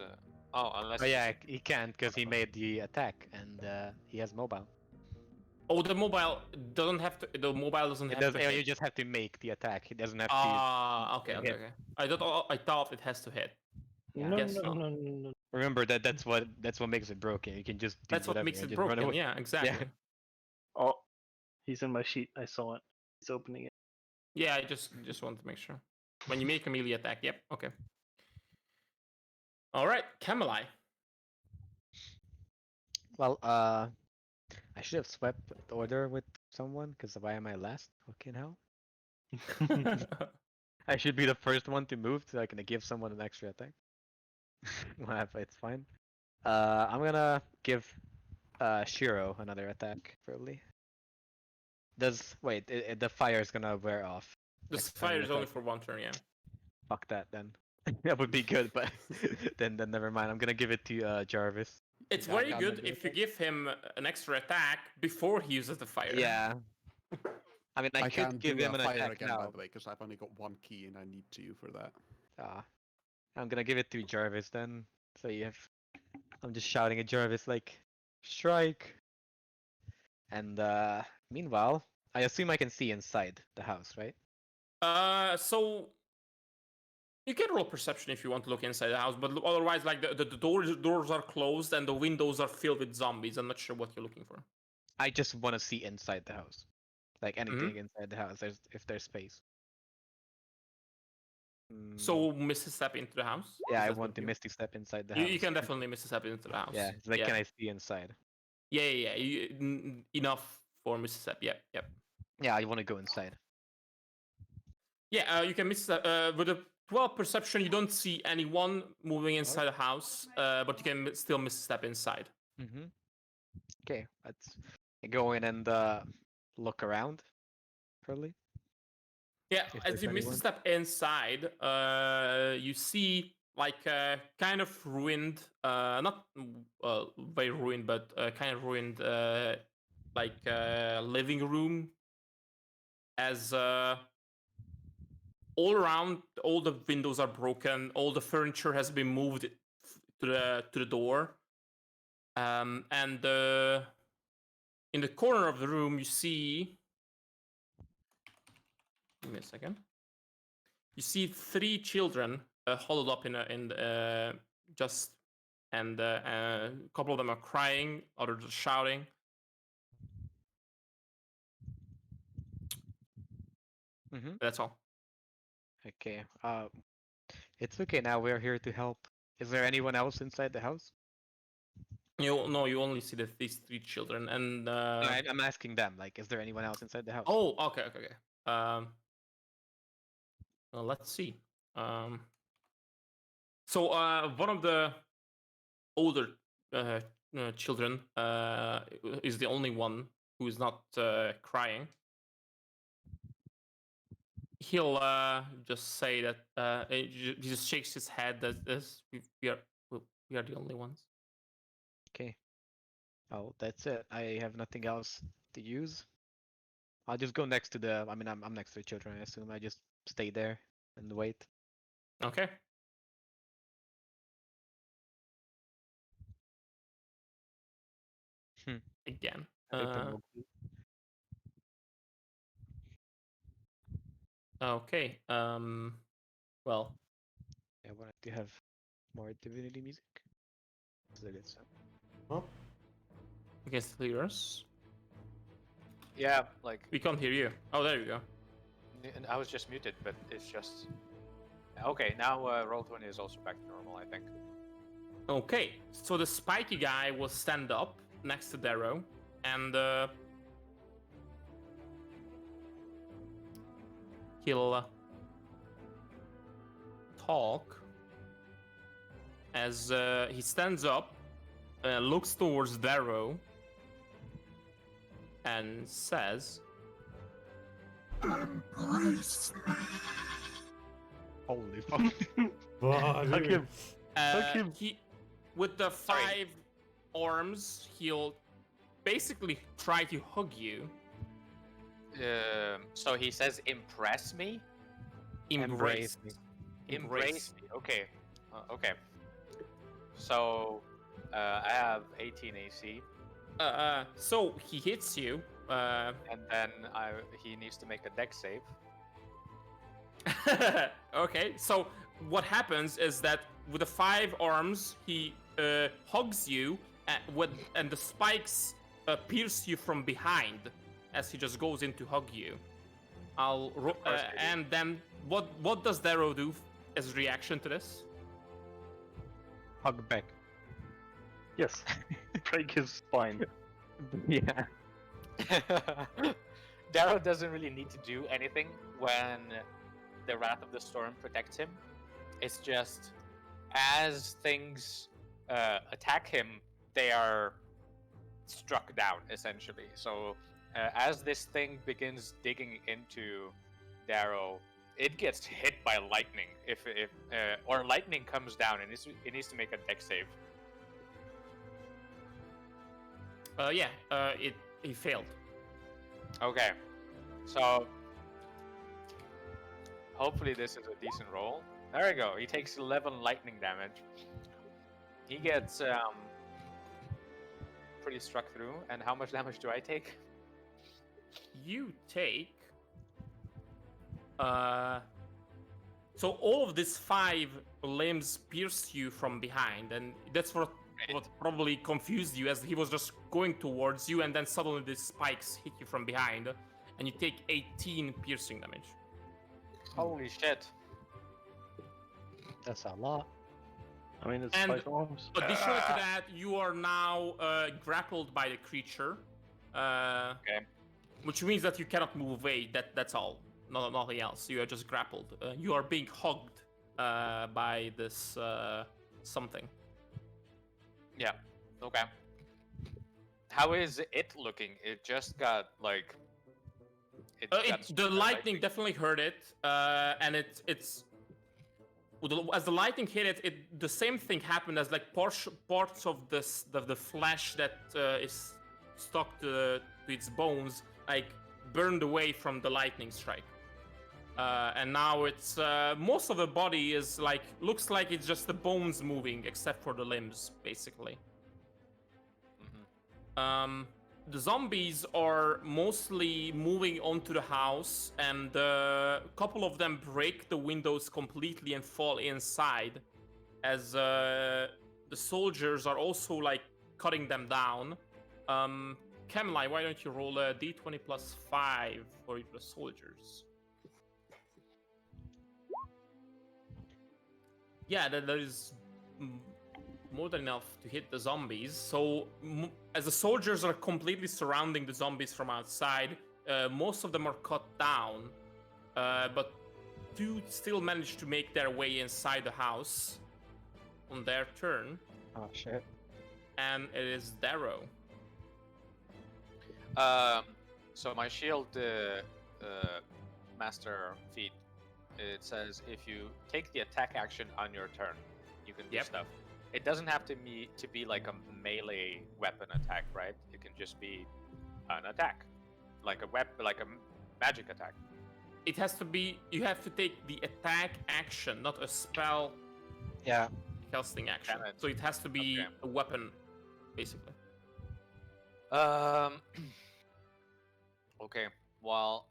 Unless. Oh yeah, he can't because he made the attack and he has mobile. Oh, the mobile doesn't have to. The mobile doesn't It have does. to You hit. just have to make the attack. It doesn't have to. Ah, okay, to okay, hit. okay. I thought it has to hit. No, Guess no, not. no, no, no. Remember that's what makes it broken. You can just do That's what whatever makes and it just run broken. away. Yeah, exactly. Oh, he's in my sheet. I saw it. He's opening it. Yeah, I just wanted to make sure. When you make a melee attack, yep, okay. All right, Camelai. Well, I should have swept the order with someone, because why am I last? Fucking hell. I should be the first one to move so I can give someone an extra attack. Whatever, it's fine. I'm gonna give Shiro another attack, probably. Wait, the fire is gonna wear off. The next time fire I is only attack. for 1 turn, yeah. Fuck that then. That would be good, but then never mind. I'm gonna give it to Jarvis. It's Yeah, very yeah, good maybe if you give him an extra attack before he uses the fire. Yeah. I mean, I could can't give do him a an fire attack again, now. by the way, because I've only got 1 key and I need 2 for that. I'm gonna give it to Jarvis then. So you have. I'm just shouting at Jarvis like, strike. And meanwhile, I assume I can see inside the house, right? So you can roll perception if you want to look inside the house, but otherwise, like the doors are closed and the windows are filled with zombies. I'm not sure what you're looking for. I just want to see inside the house, like anything inside the house. If there's space. So misty step into the house. Yeah, Is I that want what to you- misty step inside the You, house. you can definitely misty step into the house. Yeah, it's like can I see inside? Yeah. Enough for misty step. Yep. Yeah, I want to go inside. Yeah, you can miss with a 12 perception. You don't see anyone moving inside the house, but you can still misstep inside. Mm-hmm. Okay, let's go in and look around. Probably. Yeah, If as there's you anyone. misstep inside, you see like kind of ruined, not very ruined, but kind of ruined, like living room. As all around, all the windows are broken, all the furniture has been moved to the door, and in the corner of the room you see. Give me a second. You see 3 children huddled up in just, and a couple of them are crying, others are shouting. Mm-hmm. That's all. Okay. It's okay now. We're here to help. Is there anyone else inside the house? You only see these 3 children, and No, I'm asking them. Like, is there anyone else inside the house? oh, okay. Well, let's see. So one of the older children is the only one who is not crying. He'll just say that he just shakes his head that we are the only ones. Okay. Oh, that's it. I have nothing else to use. I'll just go next to the. I mean, I'm next to the children. I assume I just stay there and wait. Okay. Again. Okay. Well. I wanted to have more divinity music. So that's You can still hear us. Yeah, like We can't hear you. Oh, there you go. and I was just muted, but it's just okay. Now Roll20 is also back to normal, I think. Okay, so the spiky guy will stand up next to Darrow, and he'll talk as he stands up, looks towards Darrow, and says, holy fuck. Hug him. him. He, with the 5 arms, he'll basically try to hug you. So he says, "Impress me." Embrace me. Embrace me. Okay. Okay. So I have 18 AC. So he hits you And then he needs to make a dex save. Okay, so what happens is that with the 5 arms, he hugs you, and the spikes pierce you from behind as he just goes in to hug you. course they do. And then what does Darrow do as a reaction to this? Hug back. Yes. Break his spine. Yeah. Darrow doesn't really need to do anything when the Wrath of the Storm protects him. It's just as things attack him, they are struck down essentially. So as this thing begins digging into Darrow, it gets hit by lightning. Or lightning comes down and it needs to make a dex save. He failed. Okay, so hopefully this is a decent roll. There we go. He takes 11 lightning damage. He gets pretty struck through. And how much damage do I take? You take so all of these 5 limbs pierce you from behind, and that's what probably confused you, as he was just going towards you, and then suddenly these spikes hit you from behind, and you take 18 piercing damage. Holy shit. That's a lot. I mean, it's And 5 arms. Additionally to that, you are now grappled by the creature. Okay. Which means that you cannot move away. That's all. Nothing else. You are just grappled. You are being hugged by this something. Yeah. Okay. How is it looking? It just got like. The lightning definitely hurt it, and it's. As the lightning hit it, the same thing happened as like parts of the flesh that is stuck to its bones, like burned away from the lightning strike. And now it's most of the body is like looks like it's just the bones moving, except for the limbs, basically. The zombies are mostly moving onto the house, and a couple of them break the windows completely and fall inside, as the soldiers are also like cutting them down. Cameli, why don't you roll a d20 plus 5 for the soldiers? Yeah, that is more than enough to hit the zombies. So as the soldiers are completely surrounding the zombies from outside, most of them are cut down, but 2 still manage to make their way inside the house on their turn. Oh shit. And it is Darrow. So my shield master feat, it says if you take the attack action on your turn, you can do Yep. stuff. It doesn't have to be like a melee weapon attack, right? It can just be an attack, like a magic attack. It has to be, you have to take the attack action, not a spell Yeah. casting action. Damn it. So it has to be Okay. a weapon, basically. Okay. Well.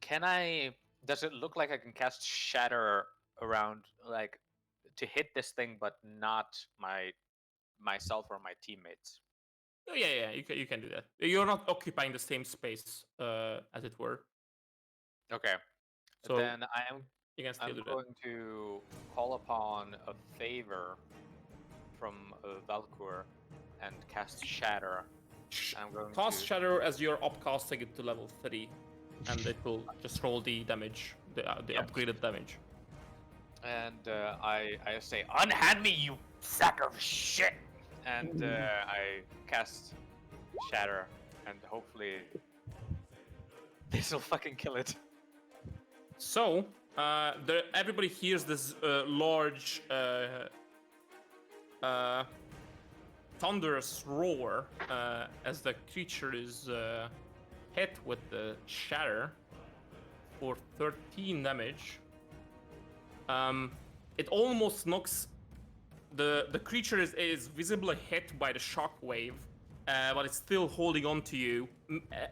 Can I? Does it look like I can cast Shatter around, like, to hit this thing, but not myself or my teammates? Oh, yeah, you can do that. You're not occupying the same space, as it were. Okay. So Then you can still I'm do that. going to call upon a favor from Valkur and cast Shatter. I'm going Cast to Shatter as you're upcasting it to level 3, and it will just roll the damage, the Yeah. upgraded damage. And I say, "Unhand me, you sack of shit!" And I cast Shatter, and hopefully this will fucking kill it. So, everybody hears this large, thunderous roar as the creature is hit with the Shatter for 13 damage. It almost knocks the creature is visibly hit by the shockwave, but it's still holding on to you,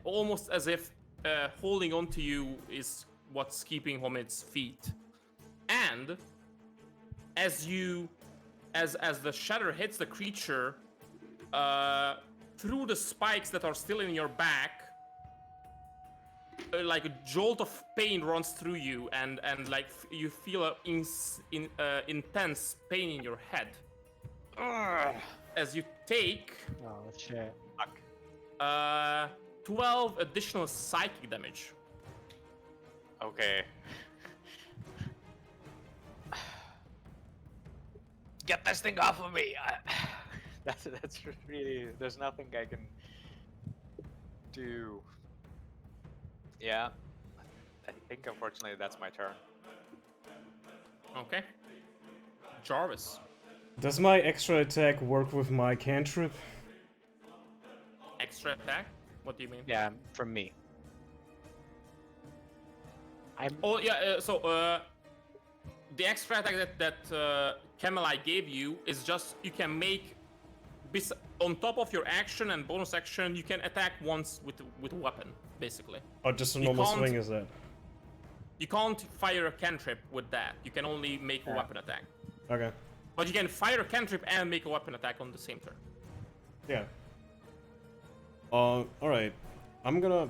almost as if holding on to you is what's keeping him its feet. And as the shatter hits the creature, through the spikes that are still in your back, like a jolt of pain runs through you, and like you feel a intense pain in your head. As you take Oh shit. 12 additional psychic damage. Okay. Get this thing off of me! That's really. There's nothing I can do. Yeah. I think unfortunately that's my turn. Okay. Jarvis. Does my extra attack work with my cantrip? Extra attack? What do you mean? Yeah, from me. I'm Oh yeah. The extra attack that Camelite gave you is just you can make on top of your action and bonus action, you can attack once with a weapon, basically. Oh, just a You normal can't- swing, is that? You can't fire a cantrip with that. You can only make a weapon attack. Okay. But you can fire a cantrip and make a weapon attack on the same turn. Yeah. Alright. I'm gonna...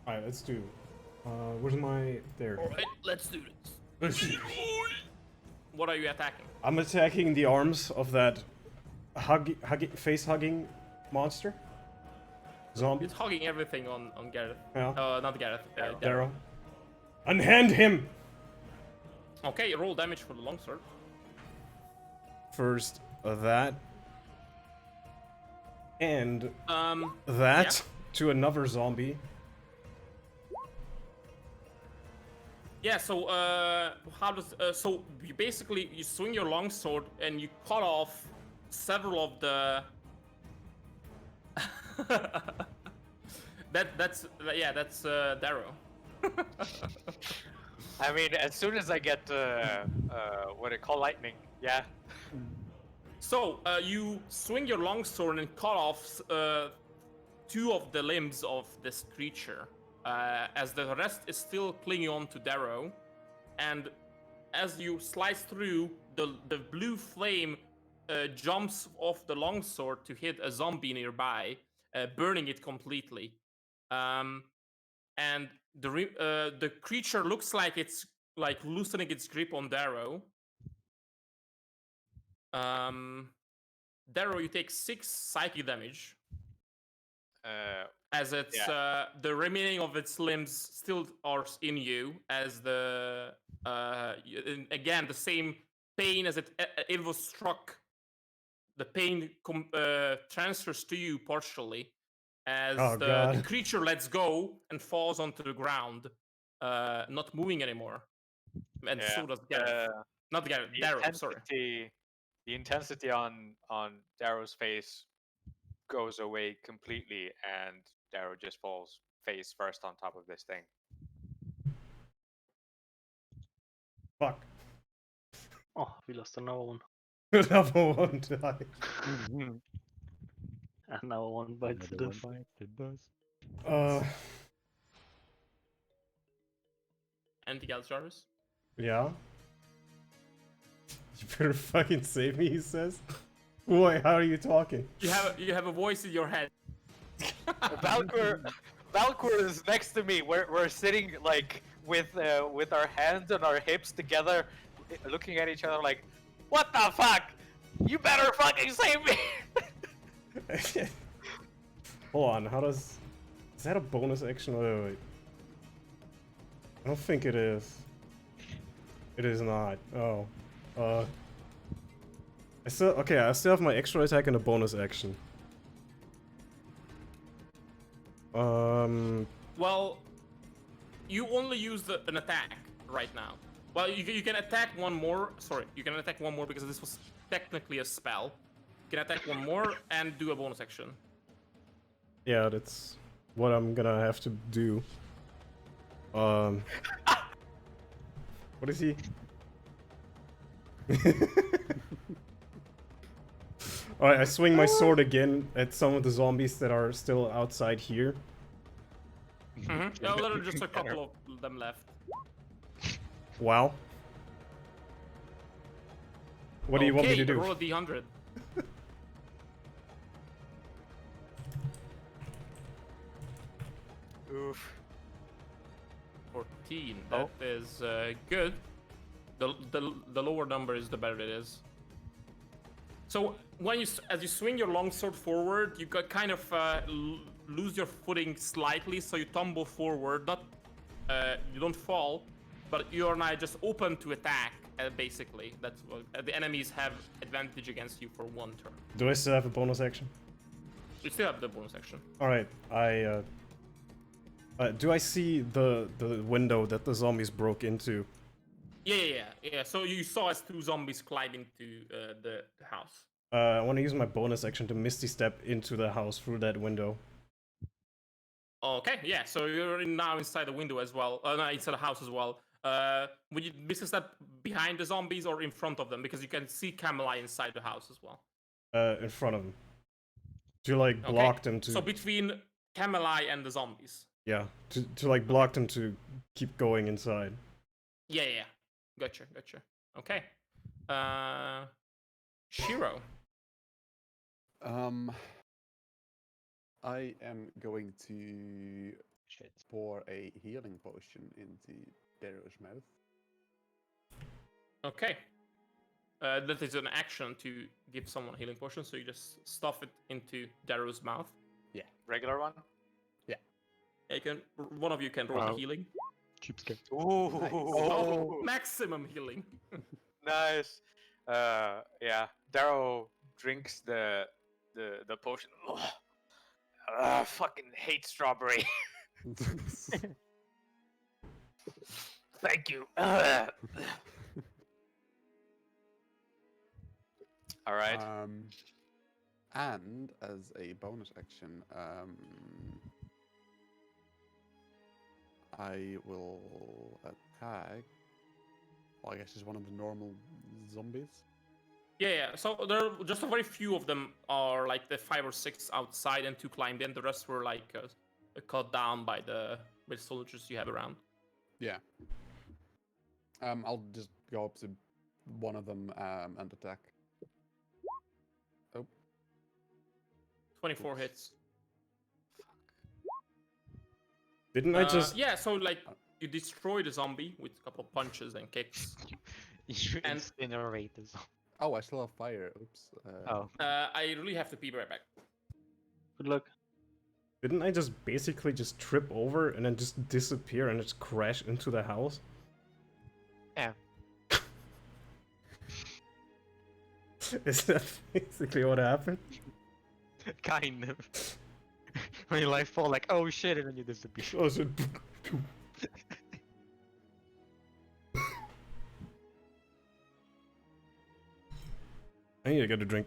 Alright, let's do... where's my... There. Alright, let's do this. What are you attacking? I'm attacking the arms of that face-hugging monster. Zombie. It's hugging everything on Gareth. Yeah. Not Gareth. Darrow. Darrow. Unhand him! Okay, roll damage for the longsword. First, that. And Um, that to another zombie. yeah. So, how does so you basically you swing your longsword and you cut off several of the. that's Darrow. I mean, as soon as I get what it call lightning, yeah. So you swing your longsword and cut off two of the limbs of this creature, as the rest is still clinging on to Darrow, and as you slice through, the blue flame jumps off the longsword to hit a zombie nearby, burning it completely. And the creature looks like it's like loosening its grip on Darrow. Darrow, you take 6 psychic damage as it's the remaining of its limbs still are in you. As the again the same pain as it was struck. The pain transfers to you partially as the creature lets go and falls onto the ground, not moving anymore. And so does Gareth. Not Gareth, Darrow, sorry. The intensity on Darrow's face goes away completely, and Darrow just falls face first on top of this thing. Fuck. Oh, we lost another one. Another one died. Another one bites the dust. Anything else, Jarvis? Yeah. You better fucking save me, he says. Boy, how are you talking? You have a voice in your head. Valkyr is next to me. We're sitting like with our hands on our hips together, looking at each other like, what the fuck? You better fucking save me! Hold on, how does... Is that a bonus action? Wait. I don't think it is. It is not. Oh. I still have my extra attack and a bonus action. Well, you only used an attack right now. Well, you can attack one more. Sorry, you can attack one more because this was technically a spell. You can attack one more and do a bonus action. Yeah, that's what I'm gonna have to do. What is he? Alright, I swing my sword again at some of the zombies that are still outside here. Yeah, there are just a couple of them left. Wow. What do you want me to do? Roll a d100. Oof. 14. That is good. The lower number is the better it is. So when as you swing your longsword forward, you got kind of lose your footing slightly, so you tumble forward. Not you don't fall, but you are now just open to attack. Basically, that's what the enemies have advantage against you for 1 turn. Do I still have a bonus action? You still have the bonus action. Alright, do I see the window that the zombies broke into? Yeah. So you saw as 2 zombies climb into the house. I want to use my bonus action to Misty Step into the house through that window. Okay, yeah. So you're now inside the window as well. No, inside the house as well. Would you Misty Step behind the zombies or in front of them? Because you can see Camelai inside the house as well. In front of them. To like block them to. So between Camelai and the zombies. Yeah, to like block them to keep going inside. Yeah. Gotcha. Okay. Shiro. I am going to pour a healing potion into Darrow's mouth. Okay. That is an action to give someone a healing potion, so you just stuff it into Darrow's mouth. Yeah. Regular one? Yeah. One of you can roll healing. Cheapskate. Ooh. Nice. Oh, maximum healing. Nice. Yeah. Darrow drinks the potion. Fucking hate strawberry. Thank you. All right. And as a bonus action, I will attack. Well, I guess it's one of the normal zombies. Yeah. So there are just a very few of them are like the 5 or 6 outside and 2 climbed in. The rest were like cut down by the soldiers you have around. Yeah. I'll just go up to one of them and attack. Oh. 24 hits. Didn't I just? Yeah. So like you destroy the zombie with a couple of punches and kicks. You And- incinerate the zombie. Oh, I still have fire. Oops. Oh. I really have to be right back. Good luck. Didn't I just basically just trip over and then just disappear and just crash into the house? Yeah. Is that basically what happened? Kind of. When your life fall like, oh shit, and then you disappear. Oh, so... I need to get a drink.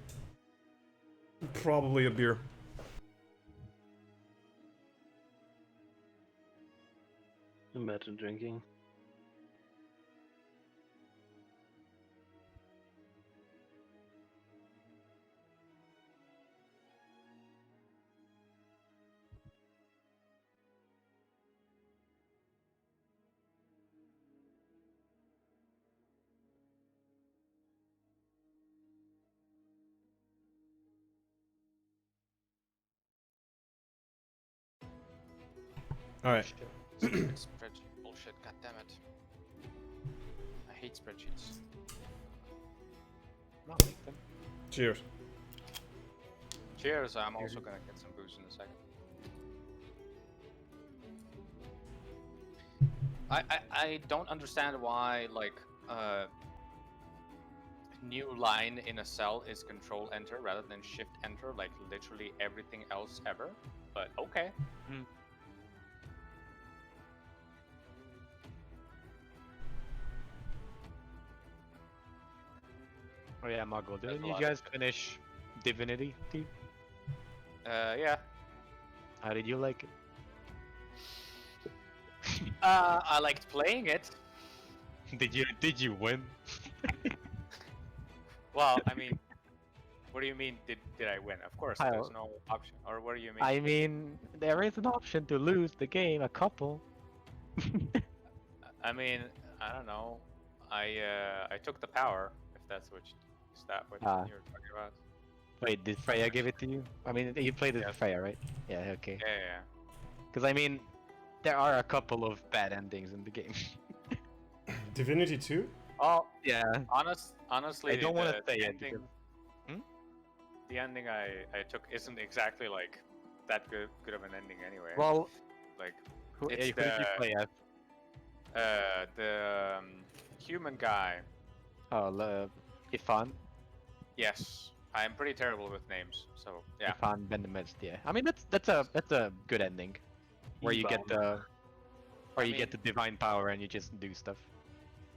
Probably a beer. Imagine drinking. Alright. Stupid spreadsheet bullshit, goddammit. I hate spreadsheets. Not make them. Cheers. Cheers, I'm also gonna get some booze in a second. I don't understand why, like, new line in a cell is control enter rather than shift enter, like literally everything else ever, but okay. Oh yeah, Muggle. There's Didn't a you lot guys finish Divinity 2? Yeah. How did you like it? I liked playing it. Did you win? Well, I mean, What do you mean? Did I win? Of course, Kyle. there's no option. Or what do you mean? I mean, there is an option to lose the game, a couple. I mean, I don't know. I took the power. If that's what is that what Ah. you're talking about? Wait, did Freya give it to you? I mean, you played it Yeah. with Freya, right? Yeah, okay. Yeah. Because I mean, there are a couple of bad endings in the game. Divinity 2? Oh, Yeah. honestly, I don't want to the say it ending, because the ending I took isn't exactly like that good of an ending anyway. well, like who it's did you play as? the human guy. Oh, Ifan. Yes, I'm pretty terrible with names. So yeah. Ifan Ben the Mist, yeah. I mean, that's a good ending, where you get the, where you mean- get the divine power and you just do stuff.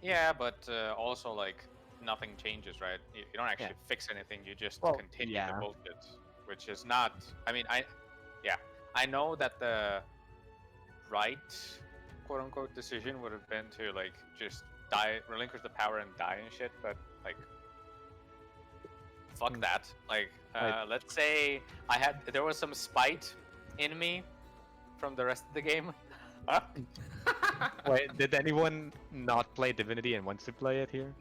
Yeah, but also like nothing changes, right? You don't actually fix anything. You just Well, continue yeah. the bullshit, which is not. I mean, I know that the right quote unquote decision would have been to like just die, relinquish the power and die and shit, but like. Fuck Hmm. that. Like, Right. let's say there was some spite in me from the rest of the game. Wait, did anyone not play Divinity and wants to play it here?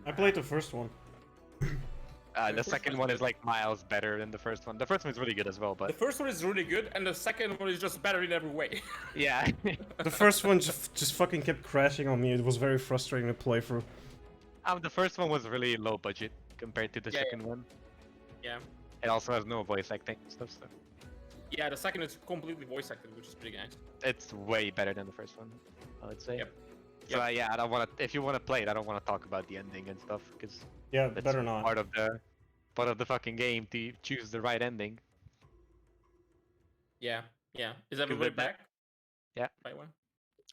I played the first one. The second one is like miles better than the first one. The first one's really good as well, The but first one is really good, and the second one is just better in every way. yeah. The first one just fucking kept crashing on me. It was very frustrating to play through. The first one was really low budget compared to the Yeah, second one. Yeah. It also has no voice acting and stuff, so Yeah, the second is completely voice acted, which is pretty nice. it's way better than the first one, I would say. Yep. So yeah, I don't want to. If you want to play it, I don't want to talk about the ending and stuff because Yeah, that's better not. part of the fucking game to choose the right ending. Yeah. Is everybody with that- back? Yeah. By the way.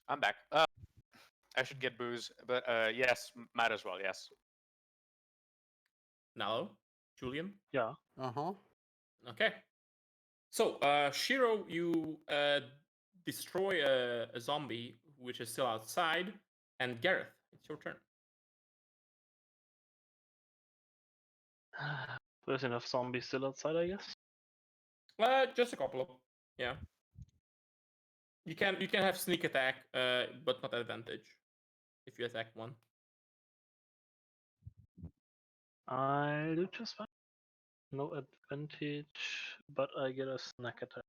I'm back. I should get booze, but yes, Matt as well. Yes. Nalo? Julian? Yeah. Uh-huh. Okay. So, Shiro, you destroy a zombie which is still outside, and Gareth, it's your turn. There's enough zombies still outside, I guess. Just a couple of, yeah. You can have sneak attack, but not advantage if you attack one. I do just fine. No advantage, but I get a snack attack.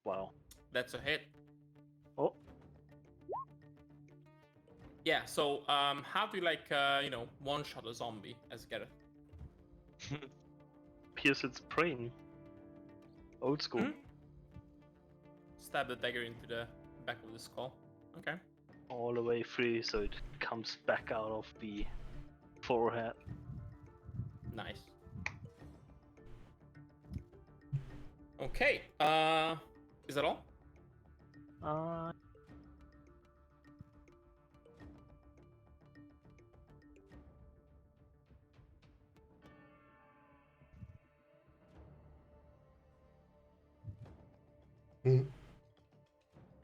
Wow. That's a hit. Oh, Yeah. So, how do you like one shot a zombie as Gareth? pierce its brain. Old school. Hmm? Stab the dagger into the back of the skull. Okay. All the way through, so it comes back out of the forehead. Nice. Okay. Is that all?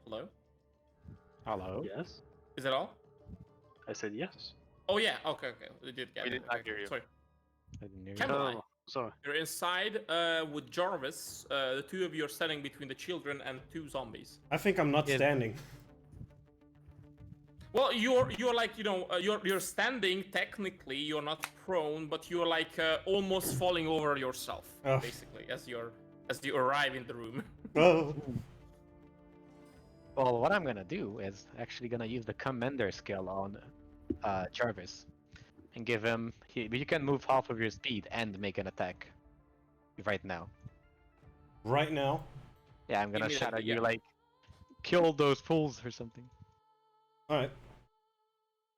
Hello? Hello. Yes. Is that all? I said yes. Oh yeah. Okay. We did get We it. did not Okay, hear you. Sorry. I didn't hear you. Cameline, Oh, sorry. you're inside with Jarvis. The two of you are standing between the children and two zombies. I think I'm not Yes. standing. Well, you're like you're standing technically. You're not prone, but you're like almost falling over yourself, Oh. basically, as you arrive in the room. Oh. Well, what I'm gonna do is actually gonna use the Commander skill on Jarvis, and give him. You can move half of your speed and make an attack. Right now. Right now. Yeah, I'm gonna shout at Immediately, you yeah. like, kill those fools or something. Alright.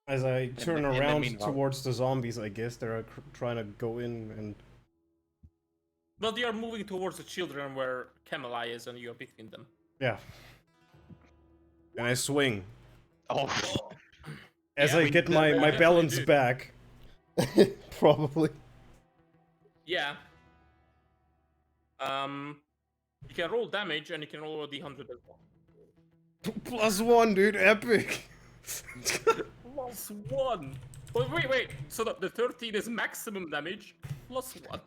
As I turn in the around meanwhile- towards the zombies, I guess they're trying to go in and. But you are moving towards the children where Camelai is, and you're between them. Yeah. And I swing. Oh, As Yeah, I we get my definitely balance do. back. Probably. Yeah. You can roll damage, and you can roll a d100 as well. +1, dude, epic. +1. Oh, wait. So the 13 is maximum damage plus 1.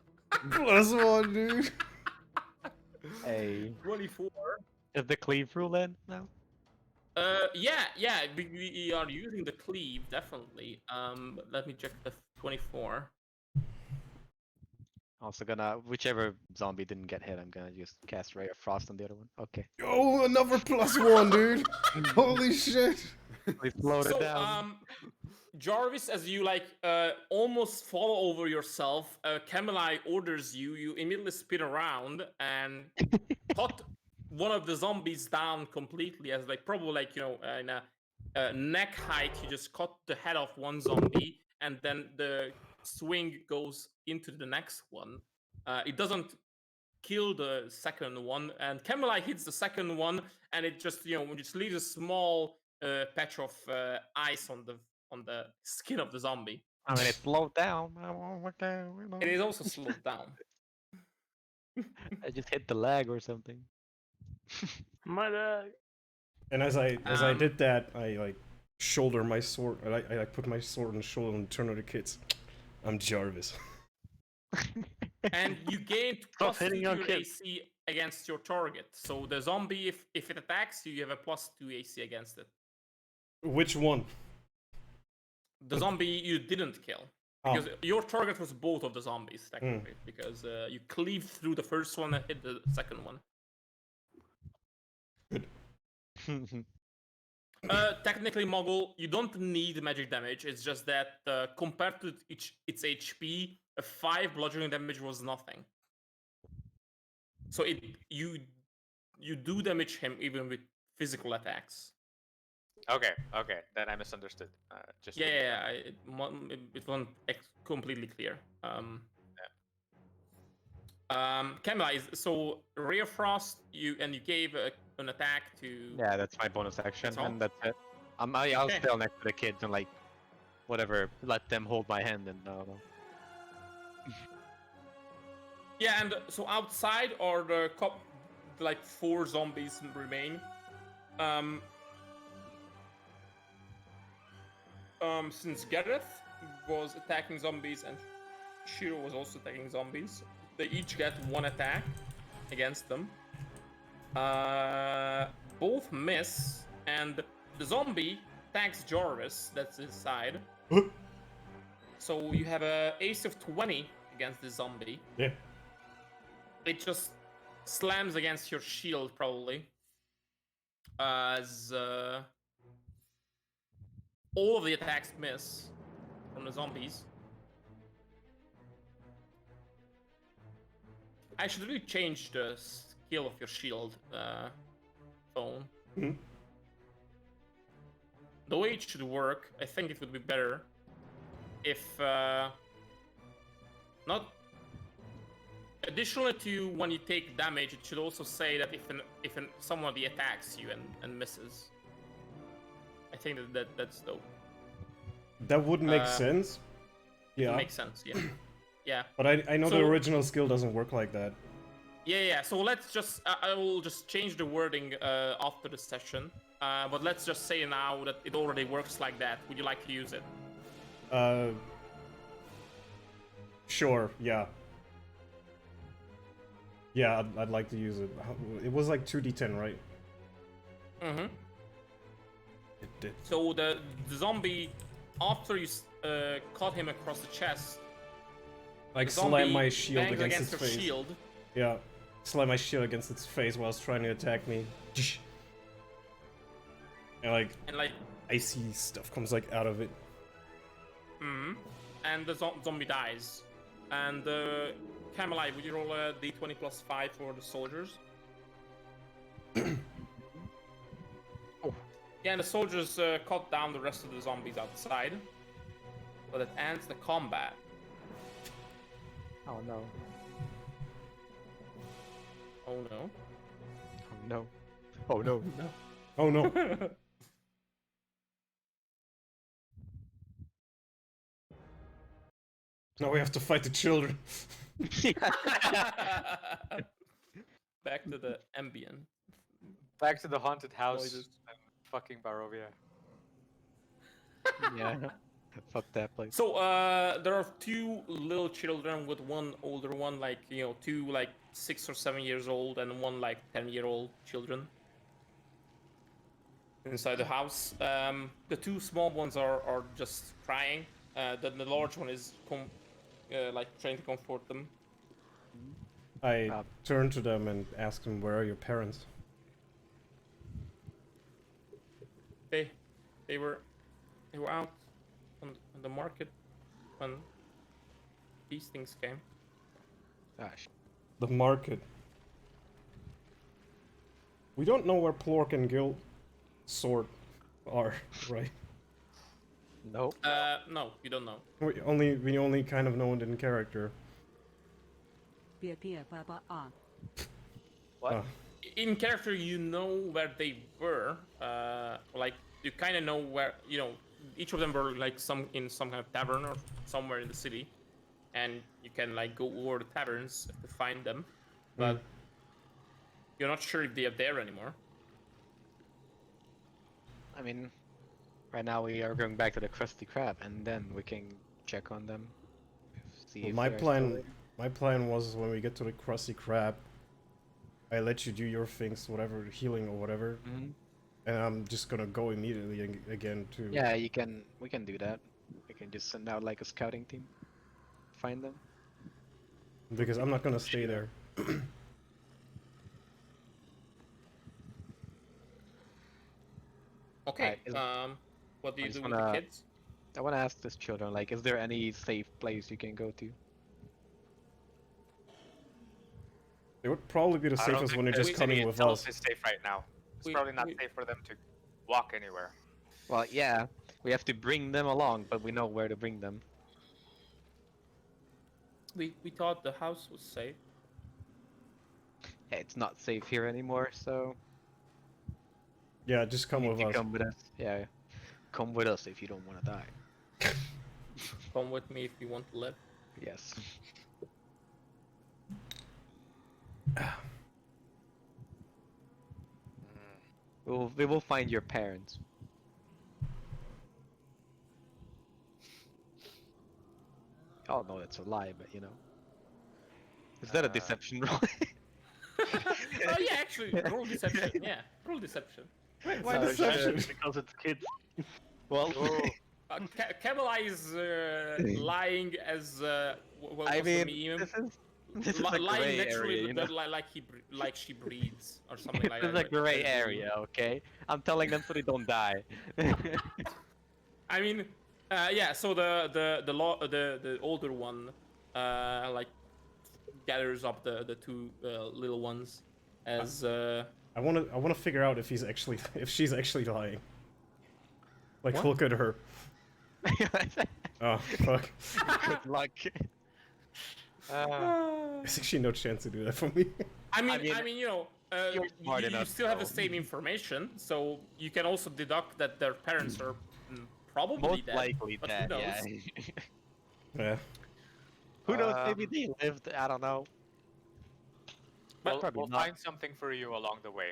+1, dude. Hey, 24. is the cleave rule in now? Yeah. We are using the cleave definitely. Let me check the 24. Also gonna whichever zombie didn't get hit, I'm gonna just cast Ray of Frost on the other one. Okay. Oh, another +1, dude. Holy shit. We slowed So it down. Jarvis, as you like almost fall over yourself, Camelai orders you. You immediately spin around and cut one of the zombies down completely, as like probably like in a neck height. You just cut the head off one zombie, and then the swing goes into the next one. It doesn't kill the second one, and Camelai hits the second one, and it just just leaves a small patch of ice on the skin of the zombie. I mean, it slowed down. It is also slowed down. I just hit the lag or something. My leg. And as I Um, did that, I like shoulder my sword. I like put my sword on the shoulder and turn to the kids. I'm Jarvis. And you gain Stop plus 2 hitting to your your kids. AC against your target. So the zombie, if it attacks you, you have a +2 AC against it. Which one? The zombie you didn't kill. Oh. Because your target was both of the zombies, technically. Because you cleaved through the first one and hit the second one. Technically, Mogul, you don't need magic damage. It's just that compared to its HP, a 5 bludgeoning damage was nothing. So you do damage him even with physical attacks. Okay, then I misunderstood. Just to be clear. It wasn't completely clear. Camelai, so Ray of Frost, you gave an attack to. Yeah, that's my bonus action, That's all? and that's it. I'll Okay. stay next to the kids and like, whatever, let them hold my hand and Yeah, and so outside are the like 4 zombies remain. Since Gareth was attacking zombies and Shiro was also attacking zombies, they each get 1 attack against them. Both miss, and the zombie attacks Jarvis, that's his side. So you have a AC of 20 against the zombie. Yeah. It just slams against your shield, probably. As all of the attacks miss from the zombies. I should really change the skill of your shield, phone. Mhm. The way it should work, I think it would be better if not. Additionally to when you take damage, it should also say that if somebody attacks you and misses. I think that's dope. That would make Uh, sense. It Yeah. makes sense, yeah. Yeah. But I know the So- original skill doesn't work like that. Yeah. So let's just I will just change the wording after the session. But let's just say now that it already works like that. Would you like to use it? Sure, yeah. Yeah, I'd like to use it. It was like 2d10, right? Mm-hmm. It did. So the zombie, after you cut him across the chest, Like the zombie slam my shield bangs against its your face. shield. Yeah. Slam my shield against its face while it's trying to attack me. And like And like, icy stuff comes like out of it. and the zombie dies. And Camelai, would you roll a d20 plus 5 for the soldiers? Yeah, and the soldiers cut down the rest of the zombies outside. But it ends the combat. oh no, Oh no. oh no, oh no. Oh no. Now we have to fight the children. Back to the ambient. Back to the haunted house Noises. and fucking Barovia. Yeah. Fuck that place. So there are two little children with one older one, like two like 6 or 7 years old, and one like 10-year-old children inside the house. The two small ones are just crying. The large one is like trying to comfort them. I turn to them and ask them, "Where are your parents?" They were out on the market when these things came. Gosh. The market. We don't know where Plork and Gil Sword are, right? Nope. No, you don't know. We only kind of know it in character. What? In character, you know where they were. Like you kind of know where each of them were like in some kind of tavern or somewhere in the city, and you can like go over the taverns to find them, but you're not sure if they are there anymore. I mean, right now we are going back to the Krusty Krab, and then we can check on them. See Well, if my they're still there. my plan was when we get to the Krusty Krab, I let you do your things, whatever, healing or whatever, Mhm. and I'm just gonna go immediately again to... Yeah, we can do that. We can just send out like a scouting team. Find them. Because I'm not gonna stay there. Okay. Alright, What do I you just do with the wanna- kids? I want to ask these children, like, is there any safe place you can go to? It would probably be the I don't safest think when they're the just city coming with itself us. is safe right now. It's We- probably not we- safe for them to walk anywhere. Well, yeah, we have to bring them along, but we know where to bring them. We thought the house was safe. Yeah, it's not safe here anymore, so Yeah, just come you with need to us. come with us. Yeah, come with us if you don't want to die. Come with me if you want to live. Yes. We will find your parents. Oh no, it's a lie, but you know. Is that a deception roll? Oh yeah, actually, roll deception. Yeah, roll deception. Why No, deception? Because it's kids. Well, Kamala is lying as what I was mean, the meme? this is a Lying gray naturally, area, you know? like she breathes or something like This is that. a gray area, okay? I'm telling them so they don't die. I mean, yeah. So the older one, like gathers up the two little ones as I wanna figure out if she's actually lying. Like, What? look at her. Oh, fuck. Good luck. There's actually no chance to do that for me. I mean, mean, you you're smart you enough, still have the though. same information, so you can also deduct that their parents are probably Most dead. likely but dead, who yeah. knows? Yeah. Who knows? Maybe they lived. I don't know. But probably We'll not. find something for you along the way.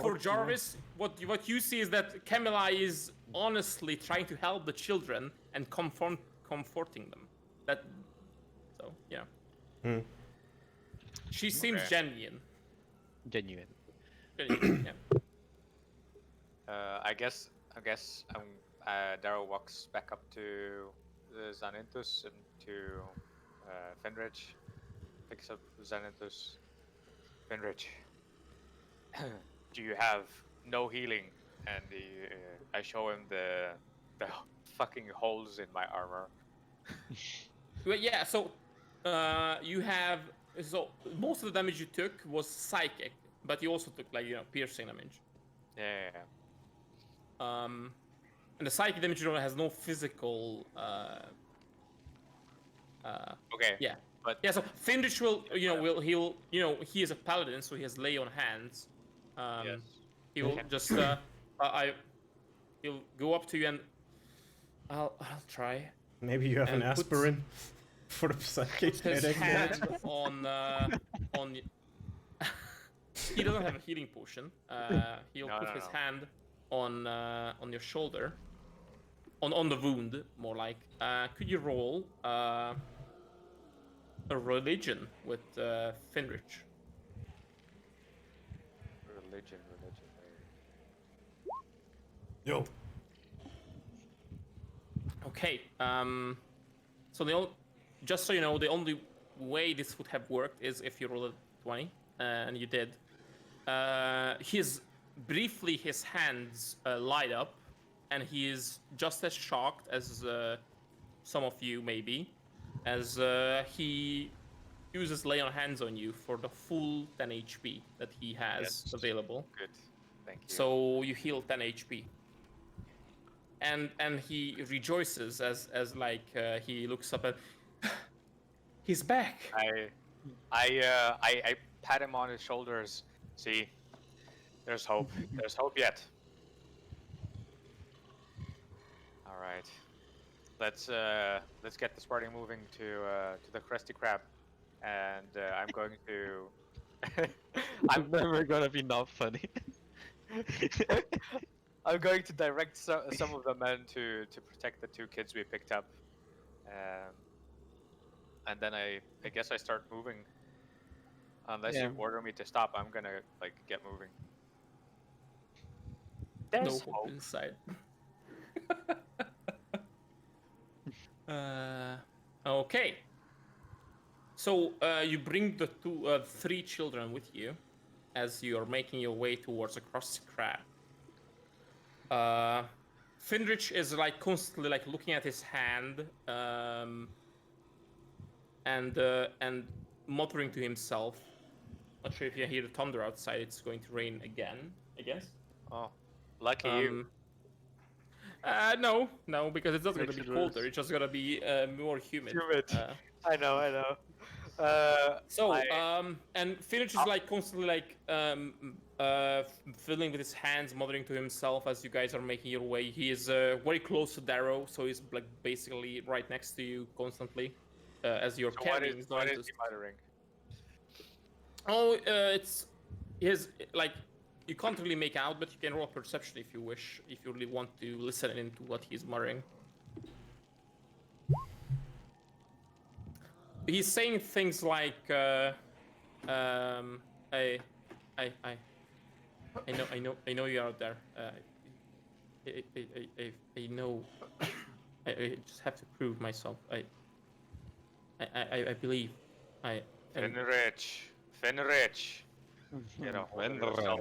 For Jarvis, what you see is that Camilla is honestly trying to help the children and comforting them. Yeah. Hmm. She seems Okay. genuine. Genuine. Yeah. I guess Daryl walks back up to the Xanthus and to Fenrich. Picks up Xanthus. Fenrich, do you have no healing? And I show him the fucking holes in my armor. But yeah, so most of the damage you took was psychic, but you also took piercing damage. Yeah. And the psychic damage has no physical. Okay. Yeah. But Yeah, so Findrich he is a paladin, so he has lay on hands. yes. He'll Okay. just he'll go up to you and I'll try. Maybe you have an And puts- aspirin for the psychic His headache. hand on. He doesn't have a healing potion. He'll No, put no, his no. hand on your shoulder, on the wound, more like. Could you roll a religion with Finrich? Religion. Yo. Okay. So just so you know, the only way this would have worked is if you rolled a 20, and you did. His hands light up, and he is just as shocked as some of you maybe, as he uses lay on hands on you for the full 10 HP that he has Yes. available. Good. Thank you. So you heal 10 HP. And he rejoices as like he looks up and he's back. I pat him on his shoulders. See, there's hope. There's hope yet. All right, let's get this party moving to the Krusty Krab, and I'm going to. I'm never gonna be not funny. I'm going to direct some of the men to protect the 2 kids we picked up, and then I guess I start moving. Unless Yeah. you order me to stop, I'm gonna like get moving. No There's hope hope. inside. Okay. So you bring the 3 children with you as you are making your way towards the Krusty Krab. Finrich is like constantly like looking at his hand and muttering to himself. Not sure if you hear the thunder outside. It's going to rain again, I guess. Oh, lucky you. No, because it's not going to Makes be it colder. worse. It's just going to be more humid. Humid. I know. And Finrich is like constantly like fiddling with his hands, muttering to himself as you guys are making your way. He is very close to Darrow, so he's like basically right next to you constantly as you're So what carrying. is going he to- muttering? Oh, it's his like you can't really make out, but you can roll perception if you wish, if you really want to listen into what he's muttering. He's saying things like, I know you're out there. I know. I just have to prove myself. I believe. Finrich. Get a hold of yourself.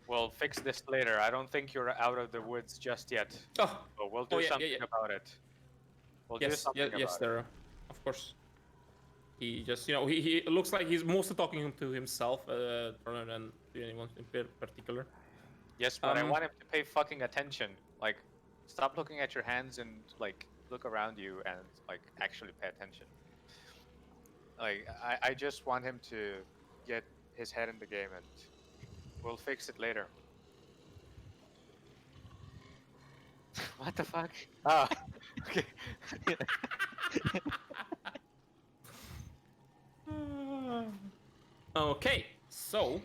We'll fix this later. I don't think you're out of the woods just yet. Oh, But we'll do yeah, something yeah. about it. We'll do yes, something yes, about it. there. Of course. He just, he looks like he's mostly talking to himself rather than to anyone in particular. Yes, but I Um, want him to pay fucking attention. Like, stop looking at your hands and like look around you and like actually pay attention. Like, I just want him to get his head in the game, and we'll fix it later. What the fuck? Ah, okay. Okay, so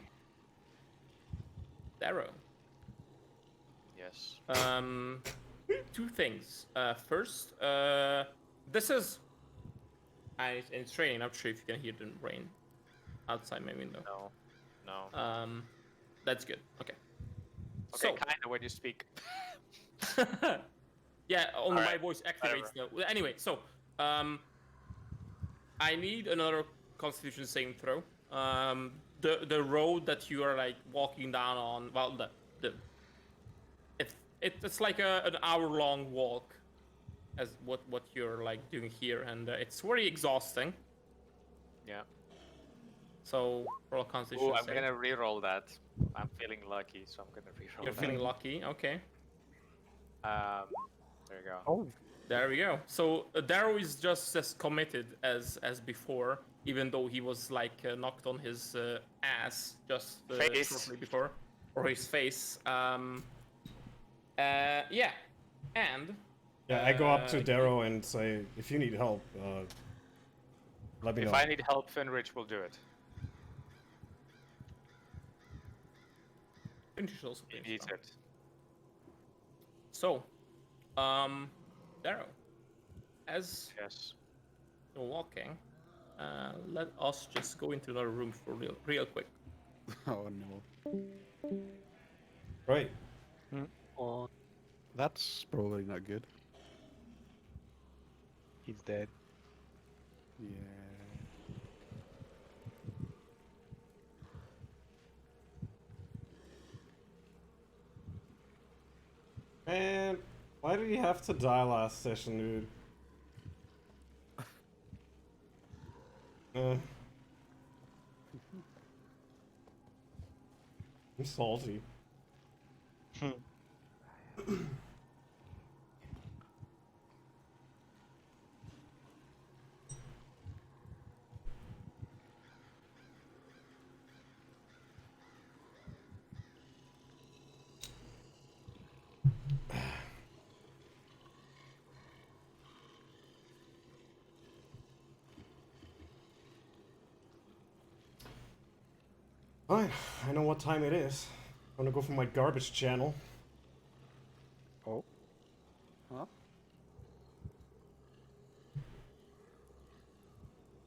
Darrow. Yes. 2 things. First, this is. It's raining. I'm not sure if you can hear the rain outside my window. No. That's good. Okay. Okay, So, kind of when you speak. yeah, only my Alright, voice activates the. Anyway, so I need another Constitution saving throw. The road that you are like walking down on. Well, it's like an hour-long walk, as what you're like doing here, and it's very exhausting. Yeah. So roll a Constitution Oh, I'm save. gonna re-roll that. I'm feeling lucky, so I'm gonna re-roll You're that. feeling lucky. Okay. There you go. Oh, There we go. So Darrow is just as committed as before, even though he was like knocked on his ass just Face. shortly before, or his face. Yeah, and Yeah, I go up to Uh, Darrow and say, if you need help, let me If know. I need help, Finrich will do it. Finch is also He pretty needs strong. it. So, Darrow, as Yes. you're walking, let us just go into another room for real quick. Oh no. Right. Or That's probably not good. He's dead. Yeah. Man, why did he have to die last session, dude? I'm salty. Fine, I know what time it is. I'm gonna go for my garbage channel. Oh. Huh?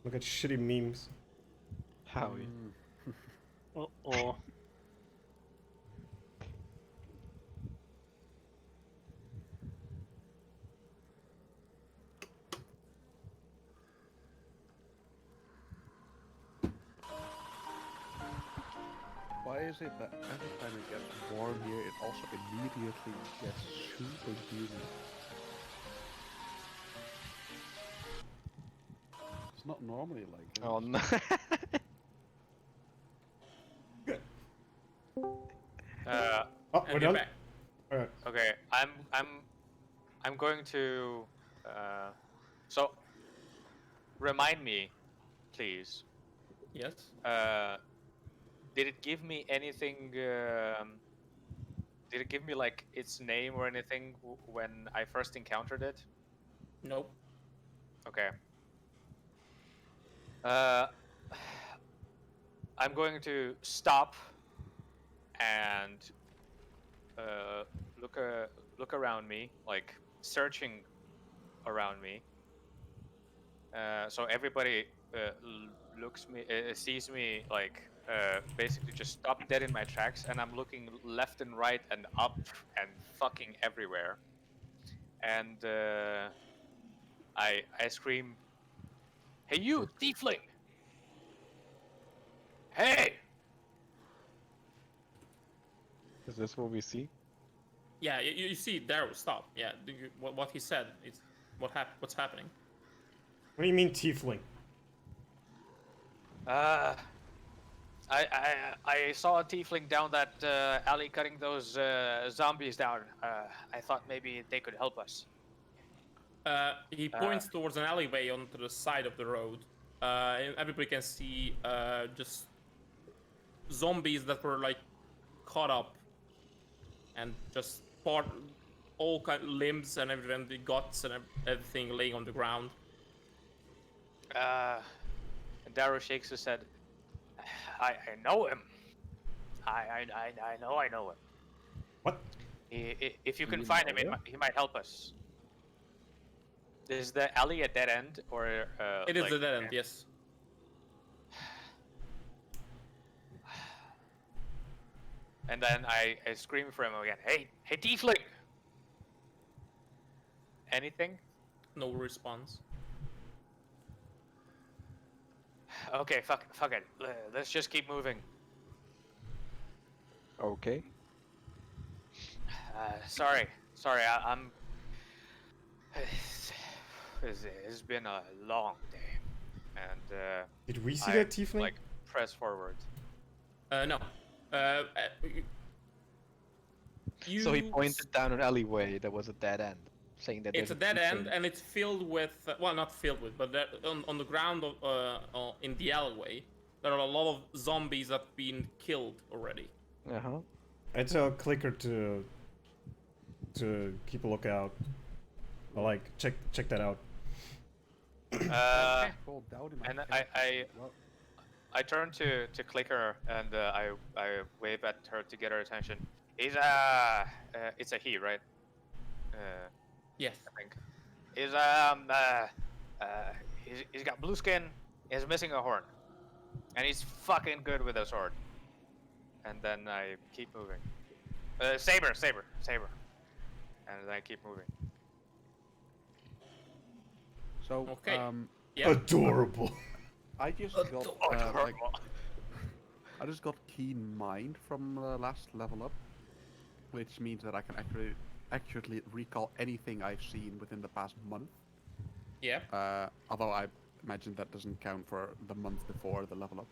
Look at shitty memes. Howie. or Why is it that every time it gets warm here, it also immediately gets super humid? It's not normally like this. Oh no. Oh, And we're you're done? back. Alright. Okay, I'm going to so remind me, please. Yes. Did it give me anything? Did it give me like its name or anything when I first encountered it? Nope. Okay. I'm going to stop and look around me, like searching around me. So everybody sees me, like basically just stop dead in my tracks, and I'm looking left and right and up and fucking everywhere. And I scream, "Hey you, tiefling! Hey!" Is this what we see? Yeah, you see Darrow stop. Yeah, what he said. It's what's happening. What do you mean, tiefling? I saw a tiefling down that alley cutting those zombies down. I thought maybe they could help us. He points towards an alleyway onto the side of the road. And everybody can see just zombies that were like caught up and just all kind of limbs and everything, the guts and everything laying on the ground. And Darrow shakes his head. I know him. I know him. What? If you Do can you find know him, him? he might help us. Is the alley a dead end or? It is like, the dead end, yes. And then I scream for him again. Hey tiefling! Anything? No response. Okay, fuck it. Let's just keep moving. Okay. Sorry. I'm. It's been a long day, and Did we see I, that tiefling? like press forward. No. You. So he pointed down an alleyway that was a dead end, saying that It's a there's dead end, tiefling. and it's filled with well, not filled with, but on the ground in the alleyway, there are a lot of zombies that've been killed already. Uh-huh. I tell Clicker to keep a lookout. I like check that out. Fall down in my And pants. Well, I turn to Clicker and I wave at her to get her attention. It's a he, right? Yes. I think. He's he's got blue skin. He's missing a horn, and he's fucking good with a sword. And then I keep moving. Saber, and then I keep moving. So, Okay. Yeah. Adorable. I just got I just got Keen Mind from the last level up, which means that I can accurately recall anything I've seen within the past month. Yeah. Although I imagine that doesn't count for the month before the level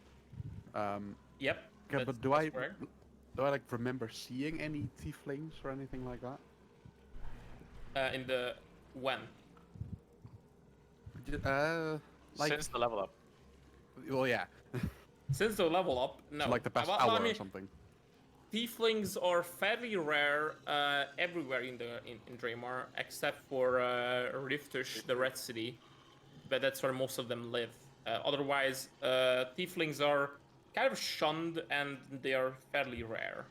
up. Yep. Okay, but do that's I correct. like remember seeing any tieflings or anything like that? In the when? Like, Since the level up. well, yeah, Since the level up, no. so like the past Well, hour I mean, or something. tieflings are fairly rare everywhere in Draymar, except for Riftush, the Red City, but that's where most of them live. Otherwise, tieflings are kind of shunned and they are fairly rare.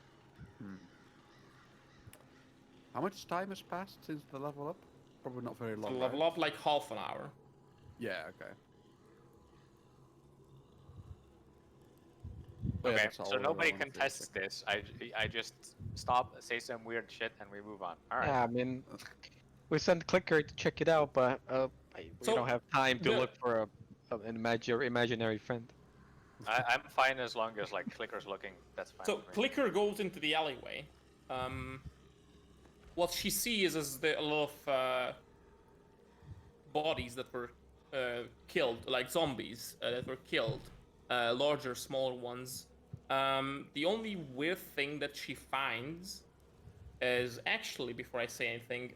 How much time has passed since the level up? Probably not very To long. level right? up like half an hour. Yeah. Okay. Well, yeah, Okay, that's all so that I nobody wanted to contests check. this. I just stop, say some weird shit, and we move on. All right. Yeah, I mean, we sent Clicker to check it out, but we So, don't have time to the- look for an imaginary friend. I'm fine as long as like Clicker's looking. That's fine. So with me. Clicker goes into the alleyway. What she sees is a lot of bodies that were killed, like zombies that were killed, larger, smaller ones. The only weird thing that she finds is actually, before I say anything,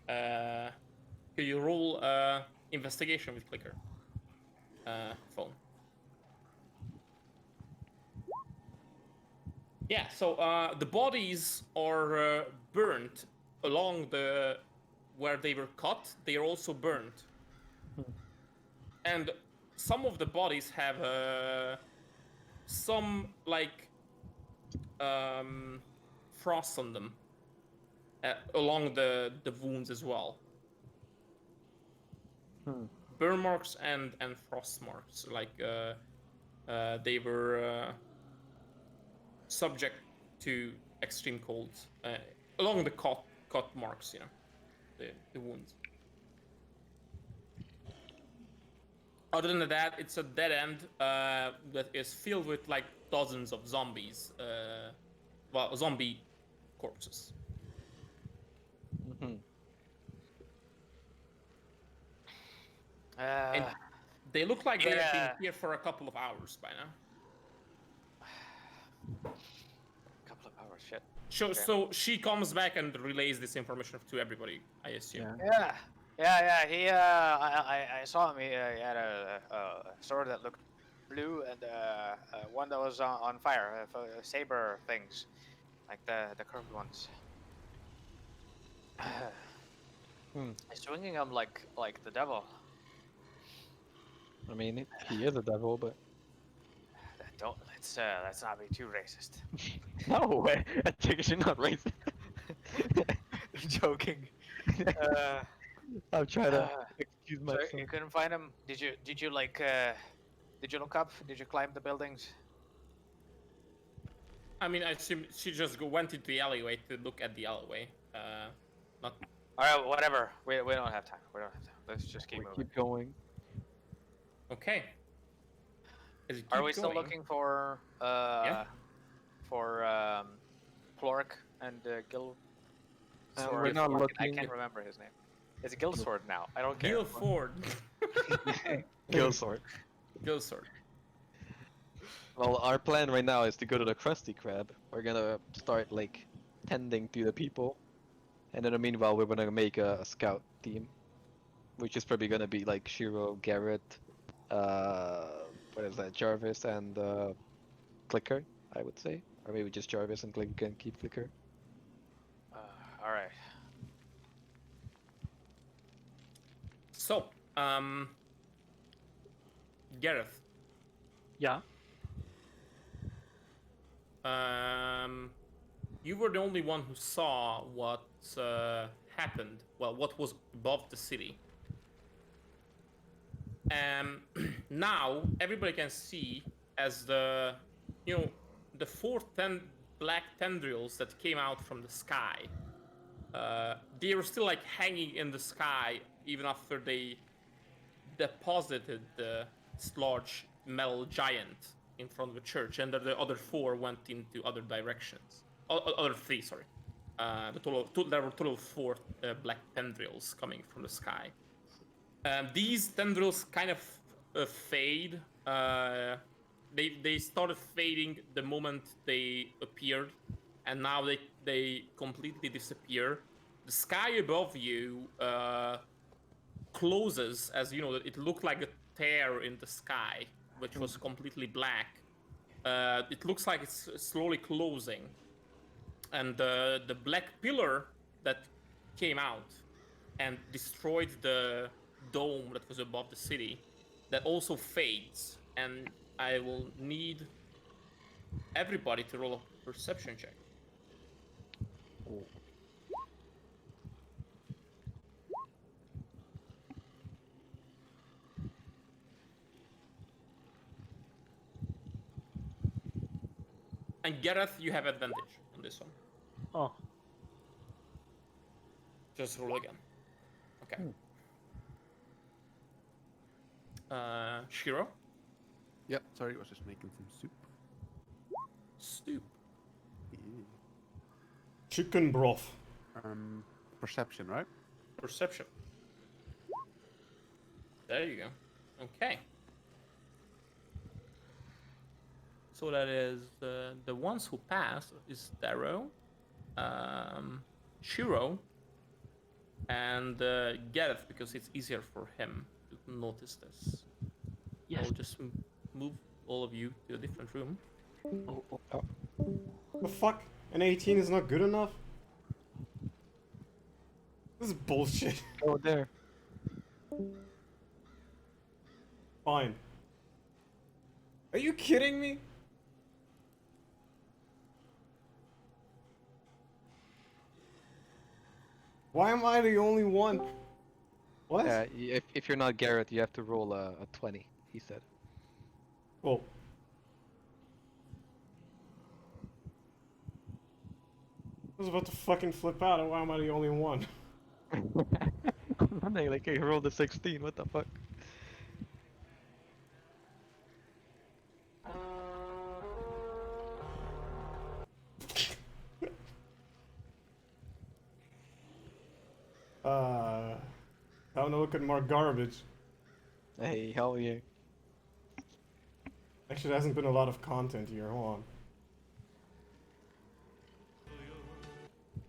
could you roll investigation with Clicker? Phone. Yeah, so the bodies are burnt along the where they were cut. They are also burnt, and some of the bodies have some like frost on them along the wounds as well. Burn marks and frost marks, like they were subject to extreme cold along the cut marks, you know, the wounds. Other than that, it's a dead end that is filled with like dozens of zombies, well, zombie corpses. And they look like they've been Yeah. here for a couple of hours by now. Couple of hours, shit. So she comes back and relays this information to everybody, I assume. Yeah. He I saw him. He had a sword that looked blue and one that was on fire. Saber things, like the curved ones. He's swinging them like the devil. I mean, he is a devil, but Let's not be too racist. no way. I think you're not racist. Joking. I'm trying to Uh, excuse So myself. you couldn't find him? Did you like did you look up? Did you climb the buildings? I mean, I assume she just went into the alleyway to look at the alleyway. Not. All right, whatever. We don't have time. We don't have time. Let's just keep We moving. keep going. Okay. As you Are keep we still going- looking for Plork and Gil? we're not I looking- can't remember his name. It's Gilsword now. I don't care. Gil Ford. Gilsword. Gilsword. Well, our plan right now is to go to the Krusty Krab. We're gonna start like tending to the people, and in the meanwhile, we're gonna make a scout team, which is probably gonna be like Shiro, Garrett, what is that, Jarvis, and Clicker, I would say, or maybe just Jarvis and Clicker can keep Clicker. All right. So, Gareth. Yeah. You were the only one who saw what happened. Well, what was above the city. Now everybody can see as the the four black tendrils that came out from the sky. They were still like hanging in the sky even after they deposited this large metal giant in front of the church, and the other four went into other directions. Other three, sorry. There were total four black tendrils coming from the sky. These tendrils kind of fade. They started fading the moment they appeared, and now they completely disappear. The sky above you closes, as you know. It looked like a tear in the sky, which was completely black. It looks like it's slowly closing, and the black pillar that came out and destroyed the dome that was above the city, that also fades. And I will need everybody to roll a perception check. And Gareth, you have advantage on this one. Oh, Just roll again. Okay. Shiro? Yep, sorry, I was just making some soup. Soup. Chicken broth. Perception, right? Perception. There you go. Okay. So that is the ones who pass is Darrow, Shiro, and Gareth, because it's easier for him to notice this. yes. I'll just move all of you to a different room. The fuck? An 18 is not good enough? This is bullshit. Oh, there. Fine. Are you kidding me? Why am I the only one? What? Yeah, if you're not Garrett, you have to roll a 20, he said. Well. I was about to fucking flip out, and why am I the only one? Like, he rolled a 16, what the fuck? Having a look at more garbage. Hey, hell yeah. Actually, there hasn't been a lot of content here, hold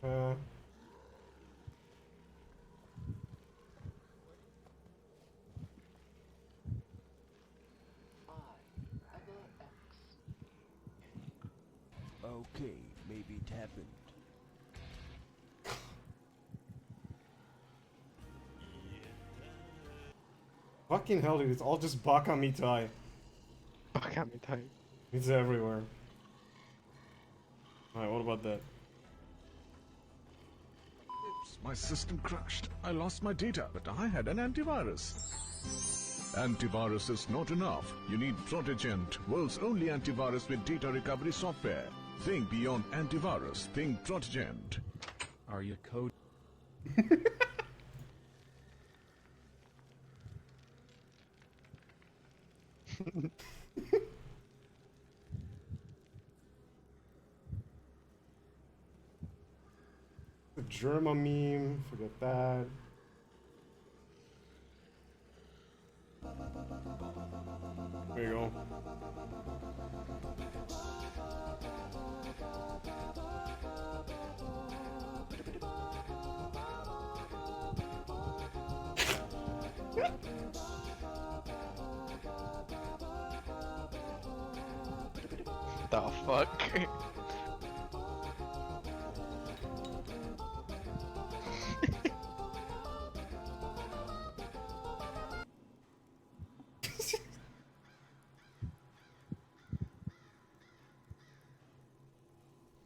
on. Okay, maybe it happened. Fucking hell, dude, it's all just Baka Mitai. Fuck, got me tight. It's everywhere. Alright, what about that? Oops, my system crashed. I lost my data, but I had an antivirus. Antivirus is not enough. You need Protegent, world's only antivirus with data recovery software. Think beyond antivirus. Think Protegent. Are you code? The Germa meme, forget that. There you go. The fuck?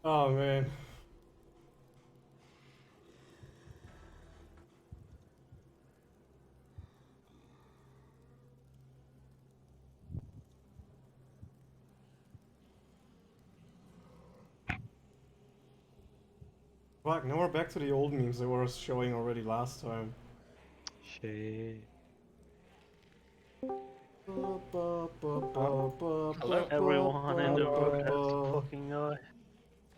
Oh man. Fuck, now we're back to the old memes they were showing already last time. Shit. Hello? Everyone in the world has fucking eye.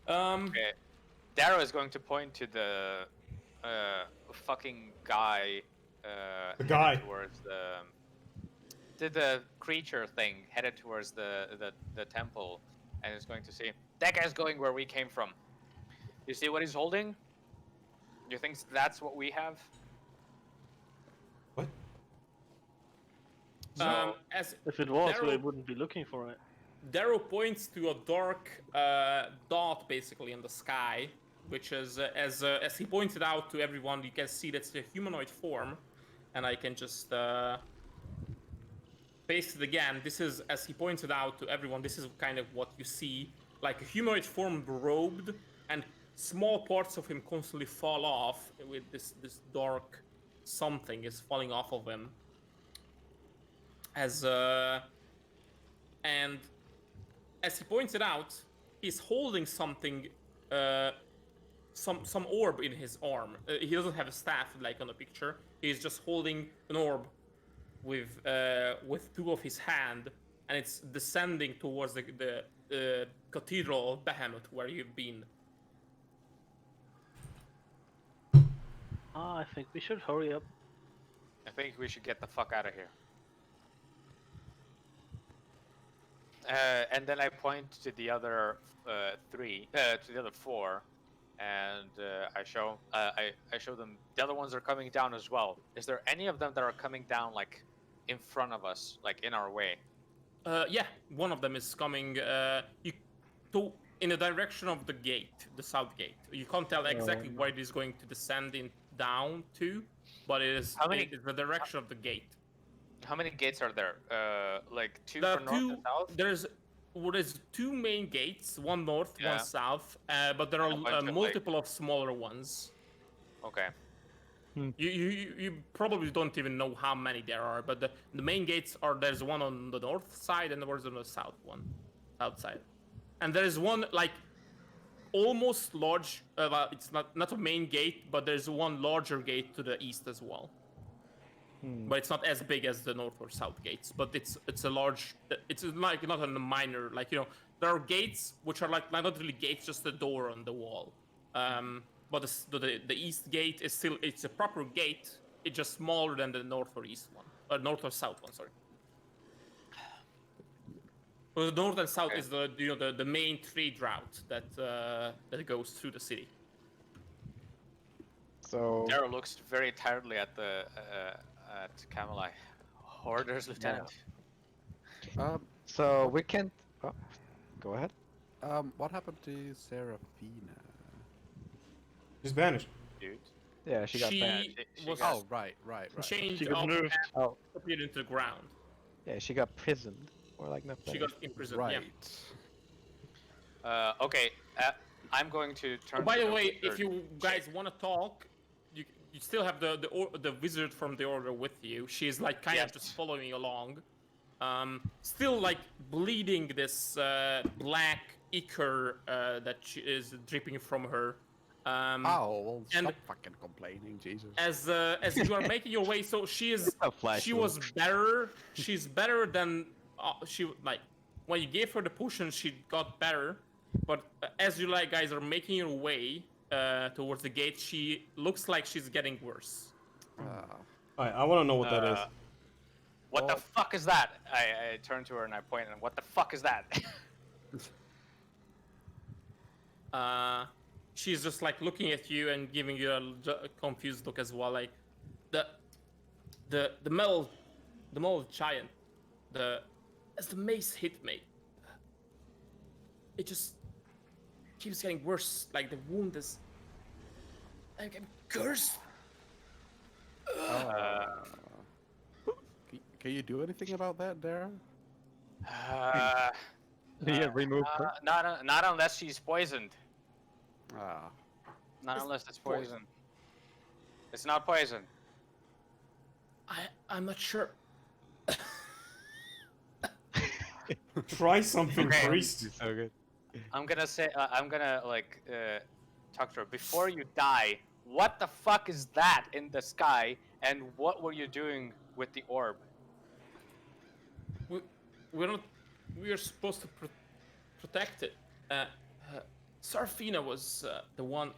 Okay. Darrow is going to point to the fucking guy. The headed guy. towards the creature thing headed towards the temple, and is going to say, "That guy's going where we came from. You see what he's holding? You think that's what we have?" What? So, As If it was, we Daryl- wouldn't be looking for it. Darrow points to a dark dot basically in the sky, which is as he pointed out to everyone, you can see that's a humanoid form, and I can just paste it again. This is, as he pointed out to everyone, this is kind of what you see, like a humanoid form robed, and small parts of him constantly fall off with this dark something is falling off of him. And as he pointed out, he's holding something, some orb in his arm. He doesn't have a staff like on the picture. He's just holding an orb with two of his hand, and it's descending towards the Cathedral of Behemoth, where you've been. I think we should hurry up. I think we should get the fuck out of here. And then I point to the other to the other four, and I show them the other ones are coming down as well. Is there any of them that are coming down like in front of us, like in our way? Yeah, one of them is coming in the direction of the gate, the south gate. You can't tell exactly where it is going to descend down to, but it is the direction of the gate. How many gates are there? Like two There for are north and south? There's two main gates, one north, Yeah. one south, but there And a bunch are of, like- multiple of smaller ones. Okay. You probably don't even know how many there are, but the main gates there's one on the north side and there's on the south side, and there's one like almost large. Well, it's not a main gate, but there's one larger gate to the east as well. But it's not as big as the north or south gates. But it's a large. It's like not a minor. Like, you know, there are gates which are like not really gates, just a door on the wall. But the east gate is it's a proper gate. It's just smaller than the north or east one, or north or south one. Sorry. Well, the north and south is the main trade route that goes through the city. So Darrow looks very tiredly at Camelai. Orders, Lieutenant. so we can't. Oh, go ahead. What happened to Seraphina? She's banished. Dude. Yeah, she got banned. She was got- Oh, right. changed She got up nerfed. and Oh, disappeared into the ground. yeah, she got prisoned, or like not. She got imprisoned. Right. Yeah. Okay. I'm going to turn. Oh, by to the way, if third you guys chick. want to talk, you still have the wizard from the order with you. She's like kind Yes. of just following along, still like bleeding this black ichor that is dripping from her. Oh, well, and- stop fucking complaining, Jesus. As you are making your way, so she flash was better. She's better than like when you gave her the potion, she got better. But as you guys are making your way towards the gate, she looks like she's getting worse. Alright, I want to know what that is. What the fuck is that? I turn to her and I point and what the fuck is that? She's just like looking at you and giving you a confused look as well, like the metal giant, as the mace hit me, it just keeps getting worse. Like the wound is like I'm cursed. Can you do anything about that, Darren? Yeah, remove her. Not unless she's poisoned. Ah. Not unless it's poison. It's not poison. I'm not sure. Try something, Okay. priest. So good. I'm gonna say I'm gonna like talk to her. Before you die, what the fuck is that in the sky, and what were you doing with the orb? We're not. We are supposed to protect it. Sarafina was the one.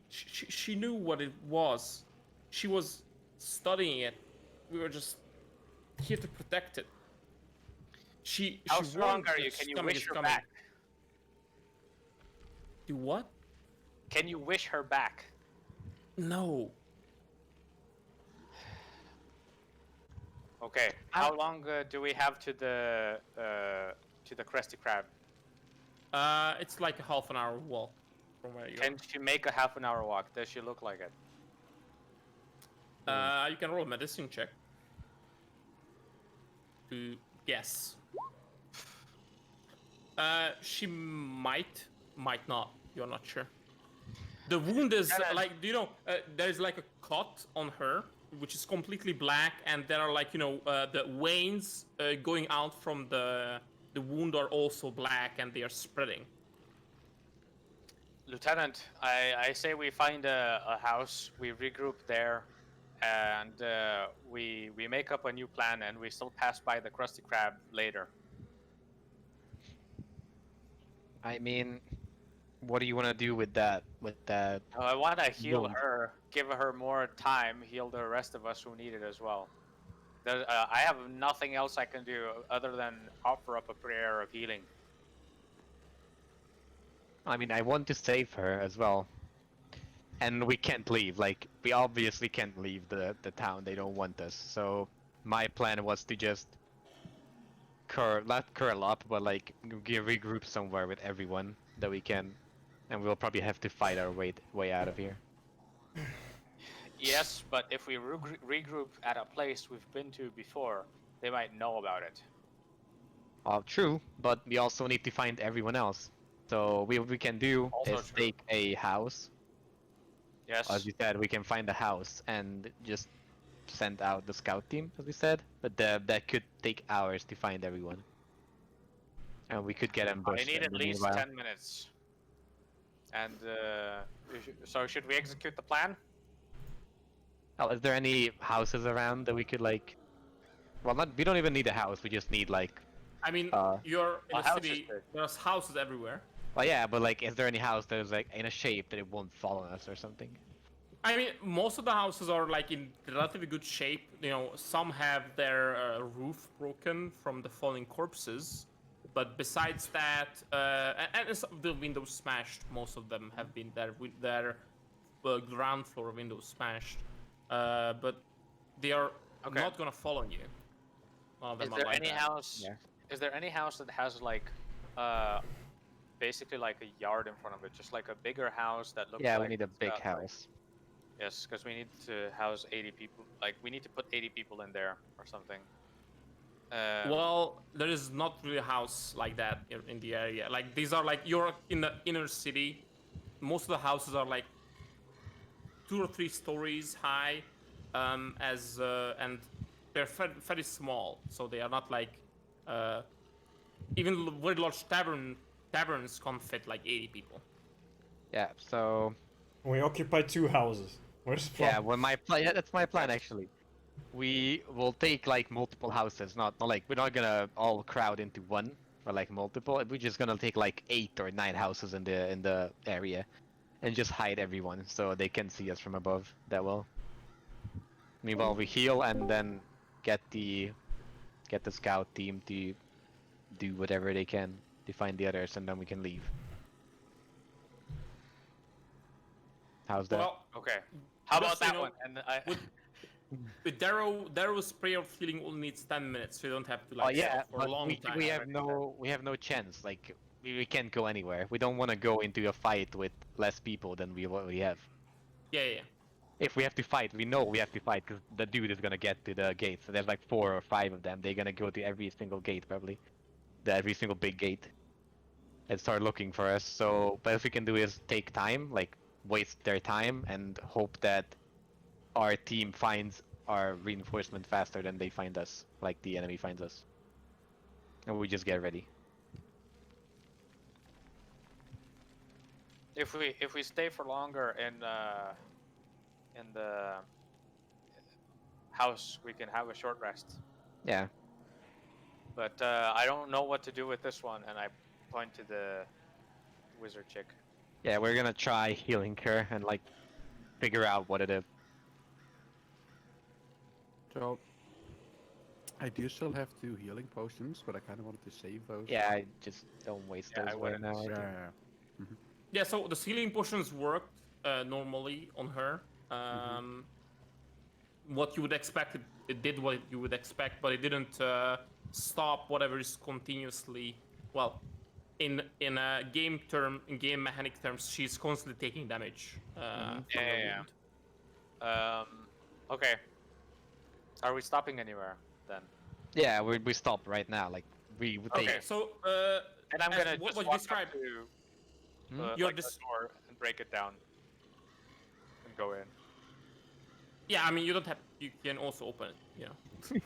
She knew what it was. She was studying it. We were just here to protect it. How she strong warned are that you? Can you coming wish is her coming. back? Do what? Can you wish her back? No. Okay. How long do we have to the Krusty Krab? It's like a half an hour walk from where you Can she make a half an hour walk? Does she look like it? are. You can roll a medicine check to guess. She might not. You're not sure. The wound is like, do you know? There's like a cut on her, which is completely black, and there are like, you know, the veins going out from the wound are also black, and they are spreading. Lieutenant, I say we find a house, we regroup there, and we make up a new plan, and we still pass by the Krusty Krab later. I mean, what do you want to do with that? I want to heal wound? her, give her more time, heal the rest of us who need it as well. I have nothing else I can do other than offer up a prayer of healing. I mean, I want to save her as well. And we can't leave. Like, we obviously can't leave the town. They don't want us. So my plan was to just not curl up, but like regroup somewhere with everyone that we can, and we'll probably have to fight our way out of here. Yes, but if we regroup at a place we've been to before, they might know about it. True, but we also need to find everyone else. So what we can do Also is true. take a house. Yes. As you said, we can find a house and just send out the scout team, as we said. But that could take hours to find everyone. And we could get ambushed. I need in at the least meanwhile. 10 minutes. And so should we execute the plan? Oh, is there any houses around that we could like? Well, not. We don't even need a house. We just need like. I mean, Uh, you're in a a house city. is good. There's houses everywhere. Well, yeah, but like, is there any house that is like in a shape that it won't fall on us or something? I mean, most of the houses are like in relatively good shape. You know, some have their roof broken from the falling corpses, but besides that, and some of the windows smashed. Most of them have been with their ground floor windows smashed, but they are not gonna fall on you. None of them Is are there like any that. house? Yeah. Is there any house that has like, basically like a yard in front of it, just like a bigger house that looks Yeah, like we need a it's big got, like- house. Yes, because we need to house 80 people. Like we need to put 80 people in there or something. Well, there is not really a house like that in the area. Like these are like you're in the inner city. Most of the houses are like 2 or 3 stories high, and they're very small. So they are not like even very large taverns can't fit like 80 people. Yeah. So We occupy 2 houses. Where's the yeah, problem? well, my plan. Yeah, that's my plan actually. We will take like multiple houses. Not like we're not gonna all crowd into one or like multiple. We're just gonna take like 8 or 9 houses in the area, and just hide everyone so they can see us from above that well. Meanwhile, we heal and then get the scout team to do whatever they can to find the others, and then we can leave. How's that? Well, Okay. How about Just so you that know, one? And with Darrow's prayer of healing only needs 10 minutes, so you don't have to Oh like yeah, stop for a but long we, time. we have no chance. Like we can't go anywhere. We don't want to go into a fight with less people than we already have. Yeah. If we have to fight, we know we have to fight because the dude is gonna get to the gate. So there's like 4 or 5 of them. They're gonna go to every single gate probably, every single big gate, and start looking for us. So best we can do is take time, like waste their time, and hope that our team finds our reinforcement faster than they find us, like the enemy finds us. And we just get ready. if we stay for longer in the house, we can have a short rest. Yeah. But I don't know what to do with this one, and I point to the wizard chick. Yeah, we're gonna try healing her and like figure out what it is. So I do still have 2 healing potions, but I kind of wanted to save those. Yeah, I just don't waste Yeah, I those right wouldn't. now. I Yeah, think. yeah. Yeah, so the healing potions worked normally on her. What you would expect, it did what you would expect, but it didn't stop whatever is continuously. Well, in a game mechanic terms, she's constantly taking damage. From the Yeah. wound. Okay. Are we stopping anywhere then? Yeah, we stop right now. Like we would take. Okay, so And I'm as gonna what just you walk described. up to You're like the door and break it down and go in. Yeah, I mean you don't have. You can also open it. You know.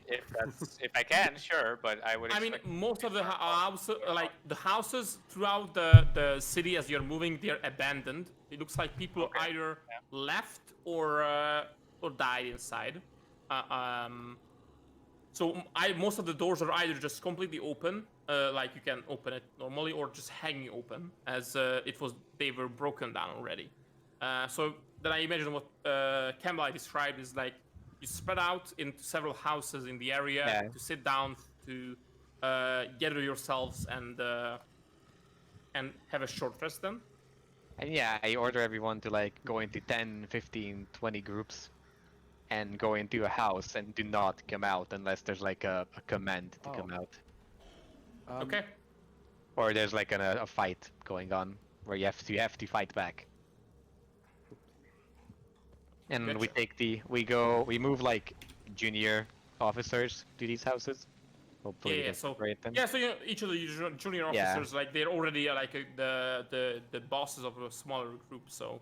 If I can, sure, but I would. I mean, expect most of the houses, like the houses throughout the city as you're moving, they're abandoned. It looks like people either left or died inside. So most of the doors are either just completely open, like you can open it normally, or just hanging open, as they were broken down already. So then I imagine what Campbell described is like you spread out into several houses in the area to sit down to gather yourselves and have a short rest then. And yeah, I order everyone to like go into 10, 15, 20 groups and go into a house and do not come out unless there's like a command to come out. Okay. Or there's like a fight going on where you have to fight back. And we Gotcha. we move like junior officers to these houses. Hopefully we Yeah, can so separate them. yeah, so you know, each of the junior Yeah. officers, like they're already the bosses of a smaller group, so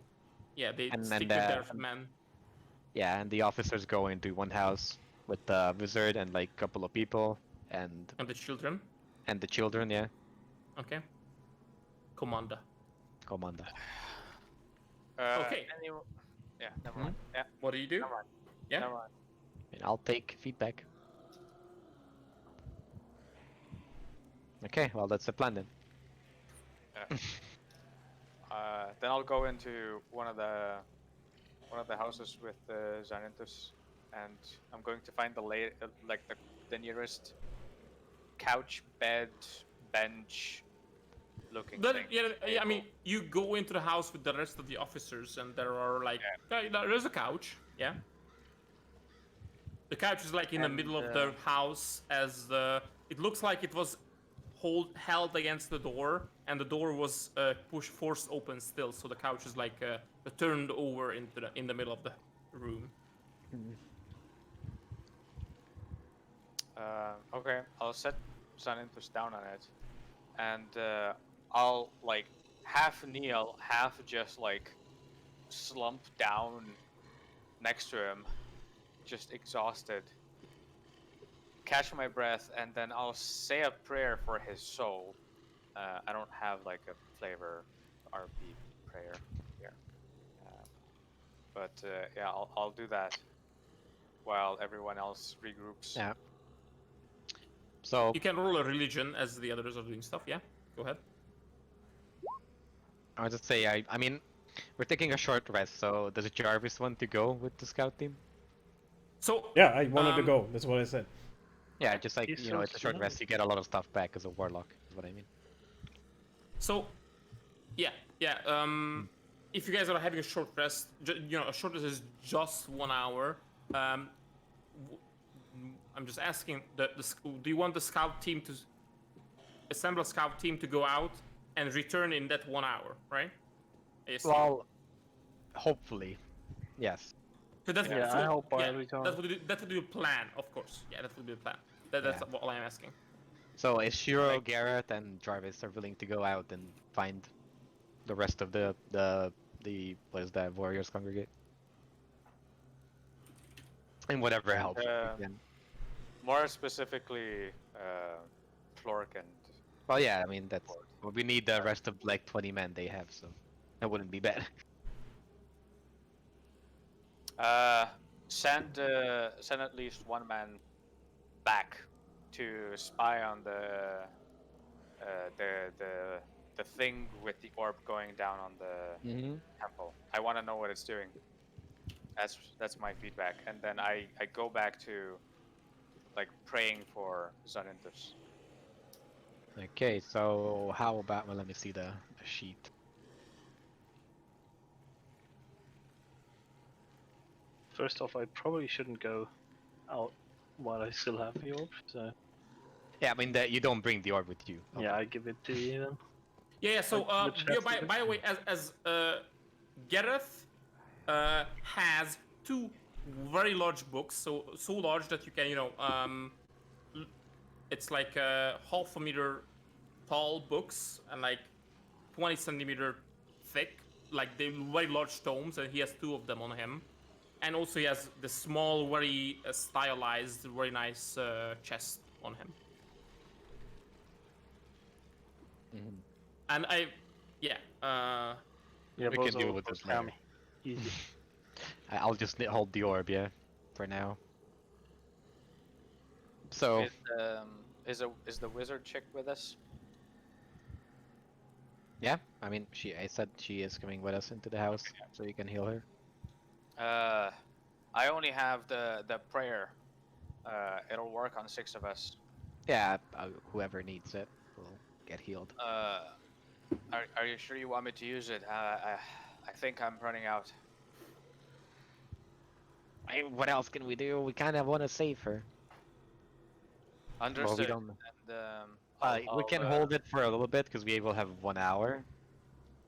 yeah, they And stick then with their men. Yeah, and the officers go into one house with the wizard and like a couple of people and And the children. the children, yeah. Okay. Commander. Commander. Okay. Yeah, never mind. Yeah, What do you do? never mind. Yeah. Never mind. And I'll take feedback. Okay, well that's the plan then. Then I'll go into one of the houses with Xanthus, and I'm going to find the nearest couch, bed, bench looking Then, thing. yeah, I mean, you go into the house with the rest of the officers, and there are like, there's a couch. Yeah. The couch is like in the middle of the house, as it looks like it was held against the door, and the door was forced open still, so the couch is like turned over in the middle of the room. Okay, I'll set Xanthus down on it, and I'll like half kneel, half just like slump down next to him, just exhausted. Catch my breath, and then I'll say a prayer for his soul. I don't have like a flavor RP prayer here, but yeah, I'll do that while everyone else regroups. Yeah. So You can roll a religion as the others are doing stuff. Yeah. Go ahead. I would just say I mean we're taking a short rest, so does Jarvis want to go with the scout team? So Yeah, I wanted to go. That's what I said. Yeah, just like He's you know, so it's a short slow. rest, you get a lot of stuff back as a warlock, is what I mean. So, yeah. If you guys are having a short rest, a short rest is just 1 hour. I'm just asking, do you want the scout team to assemble a scout team to go out and return in that 1 hour, right? Well, hopefully, yes. So that's, Yeah, so, I hope I yeah, return. that would be the plan, of course. Yeah, that would be the plan. That's Yeah. all I'm asking. So is Shiro, Garrett, and Jarvis are willing to go out and find the rest of the what is that, warriors congregate? And whatever helps. Again. More specifically, Flork and Well, yeah, I mean that's well, we need the rest of like 20 men they have, so That wouldn't be bad. Send at least one man back to spy on the thing with the orb going down on the Mm-hmm. temple. I want to know what it's doing. That's my feedback, and then I go back to like praying for Xanthus. Okay, so how about, well, let me see the sheet. First off, I probably shouldn't go out while I still have the orb. So Yeah, I mean that you don't bring the orb with you. yeah, I give it to you then. Yeah. So Like, which yeah, has to by the way, as Gareth has two very large books, so large that you can it's like half a meter tall books and like 20 centimeter thick, like they very large tomes, and he has two of them on him. And also he has the small, very stylized, very nice chest on him. Mhm. And yeah, Yeah, We can deal with this later. Easy. I'll just hold the orb, yeah, for now. So Is the wizard chick with us? yeah, I mean I said she is coming with us into the house, so you can heal her. I only have the prayer. It'll work on 6 of us. Yeah, whoever needs it will get healed. Are you sure you want me to use it? I think I'm running out. What else can we do? We kind of want to save her. Understood. Well, we don't. And We can hold it for a little bit because we will have 1 hour,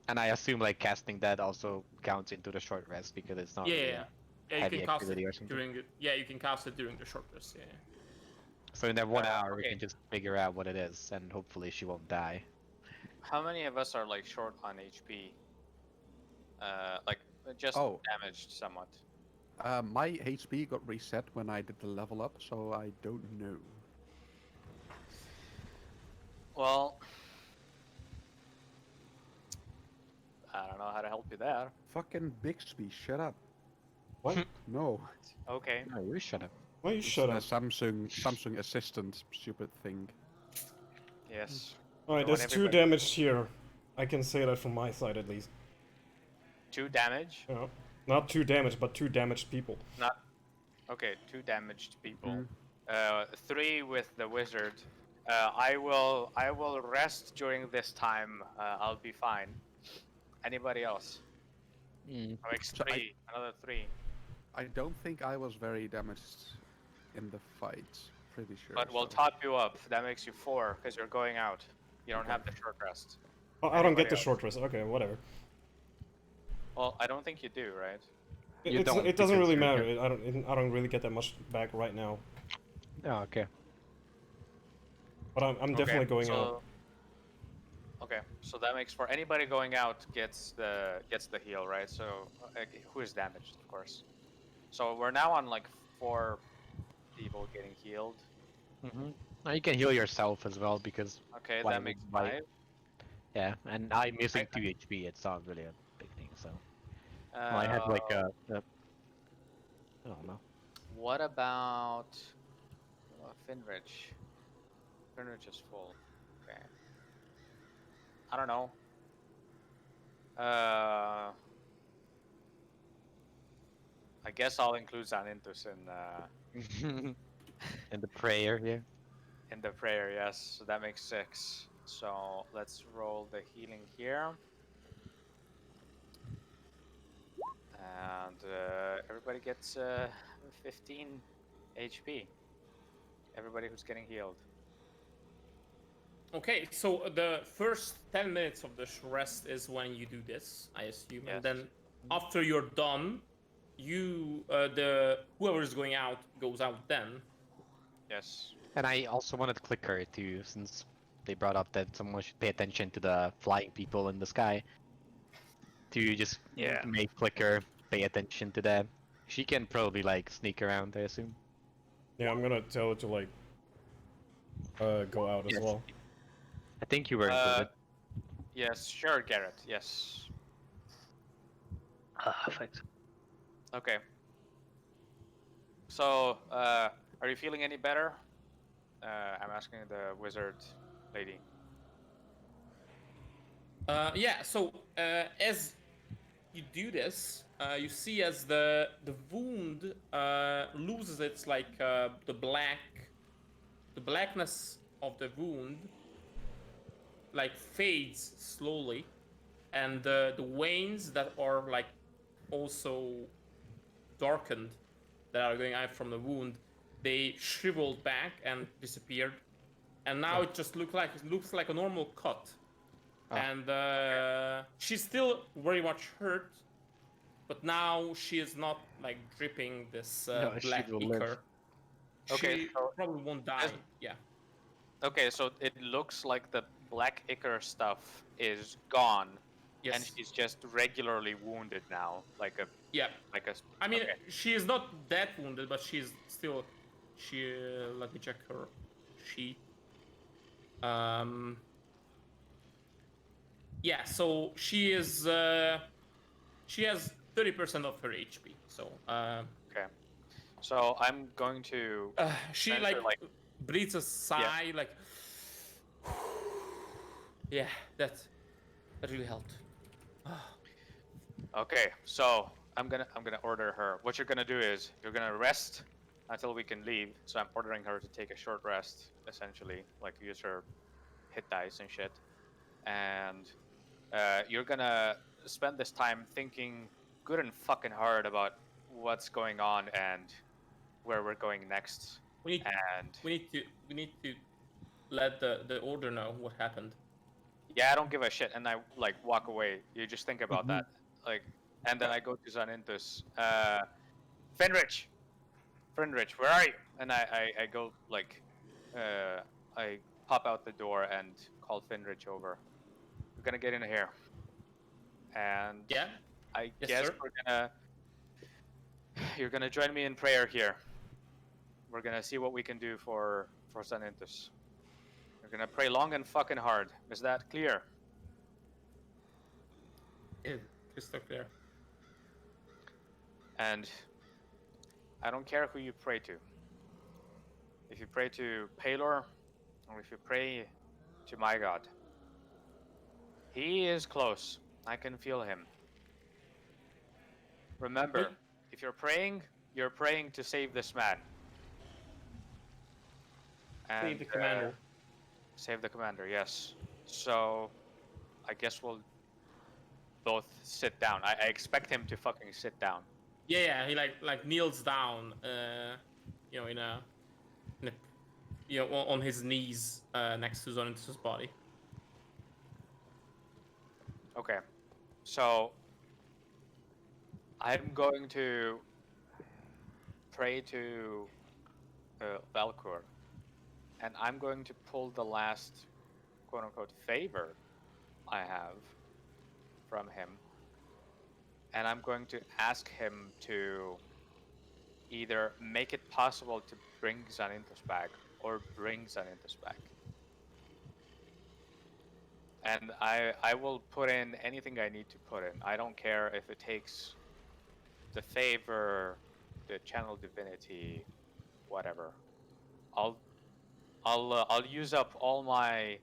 and I assume like casting that also counts into the short rest because it's not. Really yeah, you heavy can cast it activity or something. during you can cast it during the short rest. Yeah. So in that 1 hour, we okay. can just figure out what it is, and hopefully she won't die. How many of us are like short on HP? Like just Oh. damaged somewhat. My HP got reset when I did the level up, so I don't know. Well, I don't know how to help you there. Fucking Bixby, shut up. What? No. Okay. No, you shut up. Why you It's shut a up? Samsung Assistant stupid thing. Yes. Alright, I want there's 2 everybody- damaged here. I can say that from my side at least. 2 damage. Yeah. Not 2 damage, but 2 damaged people. Not. Okay, 2 damaged people. Mm. 3 with the wizard. I will rest during this time. I'll be fine. Anybody else? Mm. That makes So 3. Another 3. I don't think I was very damaged in the fight. Pretty sure. But we'll so- top you up. That makes you 4 because you're going out. You don't have the short rest. Oh, I don't get Anybody the else? short rest. Okay, whatever. Well, I don't think you do, right? You don't, It doesn't because really you're matter. I don't really get that much back right now. Oh, okay. But I'm definitely going out. so, Okay, so that makes for anybody going out gets the heal, right? So who is damaged, of course. So we're now on like 4 people getting healed. Mm-hmm. Now you can heal yourself as well because Okay, Why that would makes I- 5. yeah, and I'm missing 2 HP. It's not really a big thing, so well, I had like I don't know. What about Finrich? Finrich is full. Okay. I don't know. I guess I'll include Xanthus And the prayer here. in the prayer. Yes, so that makes 6. So let's roll the healing here. And everybody gets 15 HP. Everybody who's getting healed. Okay, so the first 10 minutes of the rest is when you do this, I assume, Yes. and then after you're done, you whoever is going out goes out then. Yes. And I also wanted Clicker too, since they brought up that someone should pay attention to the flying people in the sky. To just Yeah. make Clicker pay attention to them. She can probably like sneak around, I assume. Yeah, I'm gonna tell it to like go out as Yes. well. I think you were included. Yes, sure, Garrett. Yes. Perfect. Okay. So, are you feeling any better? I'm asking the wizard lady. Yeah. So as you do this, you see as the wound loses its like the blackness of the wound like fades slowly, and the veins that are like also darkened that are going out from the wound, they shriveled back and disappeared, and now it just looks like a normal cut. And she's still very much hurt, but now she is not like dripping this No, she black will live. ichor. Okay, She so probably won't die. Yeah. Okay, so it looks like the black ichor stuff is gone, Yes. and she's just regularly wounded now, like a Yeah. like a. I mean, okay. she is not that wounded, but she's still. She. Let me check her sheet. Yeah. So she is. She has 30% of her HP. So. Okay. So I'm going to. She Send her, like breathes a sigh, like. Yeah, that really helped. Okay, so I'm gonna order her. What you're gonna do is you're gonna rest until we can leave. So I'm ordering her to take a short rest, essentially, like use her hit dice and shit. And you're gonna spend this time thinking good and fucking hard about what's going on and where we're going next. We need to let the order know what happened. Yeah, I don't give a shit, and I like walk away. You just think about that, like, and then I go to Xaninthus. Fenrich, where are you? And I go like, I pop out the door and call Fenrich over. We're gonna get in here, and Yeah. I Yes, guess sir. you're gonna join me in prayer here. We're gonna see what we can do for Xaninthus. We're gonna pray long and fucking hard. Is that clear? Yeah, crystal clear. And I don't care who you pray to. If you pray to Palor, or if you pray to my god, he is close. I can feel him. Remember, if you're praying to save this man. And, Save the commander. Save the commander, yes. So, I guess we'll both sit down. I expect him to fucking sit down. Yeah, he like kneels down, you know, on his knees next to Xaninthus' body. Okay, so I'm going to pray to Valkor, and I'm going to pull the last quote-unquote favor I have from him, and I'm going to ask him to either make it possible to bring Xaninthus back or bring Xaninthus back. And I will put in anything I need to put in. I don't care if it takes the favor, the channel divinity, whatever. I'll use up all my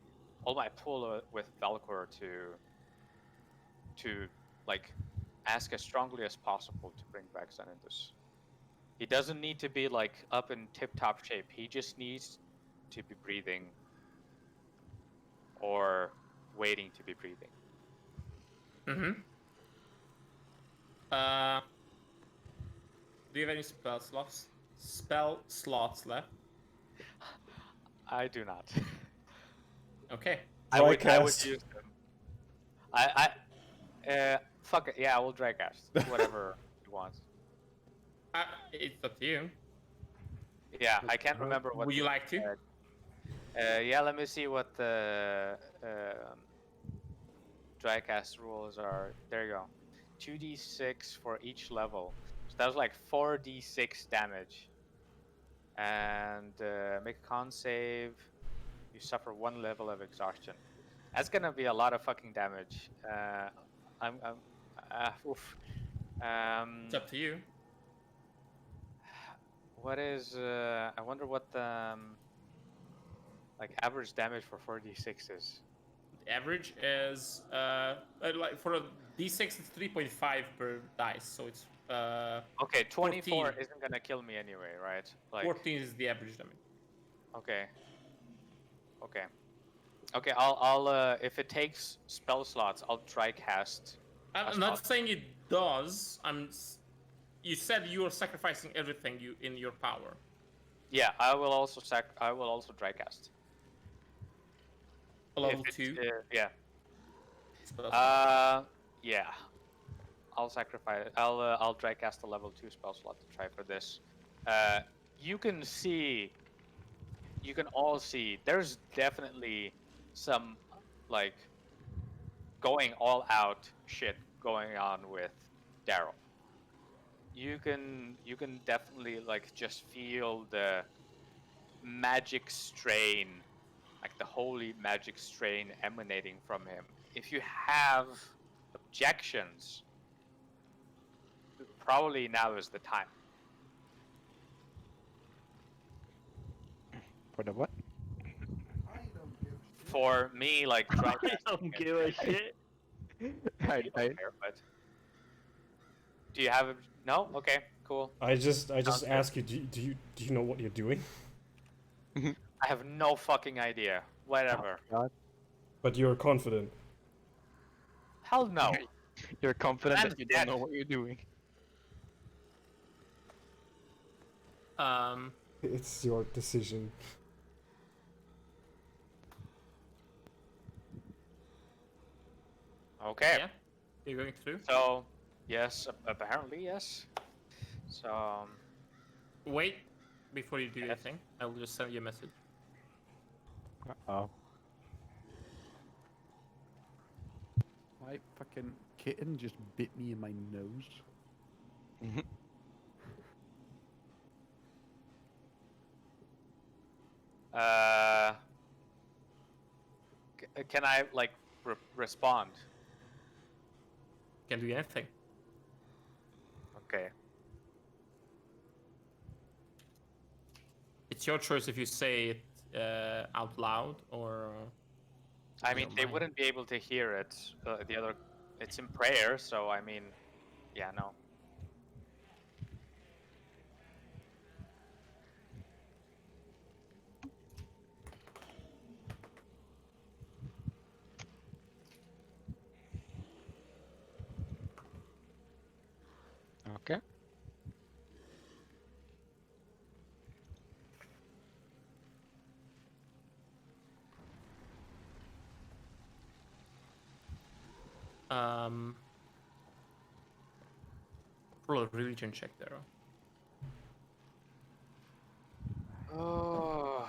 pull with Valkor to like ask as strongly as possible to bring back Xaninthus. He doesn't need to be like up in tip-top shape. He just needs to be breathing or waiting to be breathing. Mm-hmm. Do you have any spell slots left? I do not. Okay. I would Drycast. use them. Fuck it. Yeah, I will dry cast whatever he wants. It's up to you. Yeah, I can't remember what. Would you like to? Yeah, let me see what the dry cast rules are. There you go. 2d6 for each level. So that was like 4d6 damage. And make a con save. You suffer 1 level of exhaustion. That's gonna be a lot of fucking damage. Oof. It's up to you. What is? I wonder what the like average damage for 4d6 is. The average is like for a d6 it's 3.5 per dice, so it's Okay, 24 14. isn't gonna kill me anyway, right? Like 14 is the average damage. okay. Okay. Okay, I'll if it takes spell slots, I'll try cast. I'm not saying it does. You said you are sacrificing everything in your power. Yeah, I will also try cast. A level If 2. Yeah. spell slot. Yeah. I'll sacrifice. I'll try cast a level 2 spell slot to try for this. You can see. You can all see. There's definitely some like going all out shit going on with Daryl. You can definitely like just feel the magic strain, like the holy magic strain emanating from him. If you have objections, probably now is the time. For the what? For me, like try I don't give a shit. I, but do you have no? Okay, cool. I just Sounds good. ask you, do you know what you're doing? I have no fucking idea. Whatever. God. But you're confident. Hell no. You're confident Man's that you dead. don't know what you're doing. It's your decision. Okay. Yeah, you're going through. So, yes, apparently yes. So, Wait before you do Yes. anything. I will just send you a message. Oh. My fucking kitten just bit me in my nose. can I like respond? Can do anything. Okay. It's your choice if you say it out loud or. I You mean, don't they mind. wouldn't be able to hear it. The other, it's in prayer, so I mean, yeah, no. Okay. Roll a religion check there. Oh.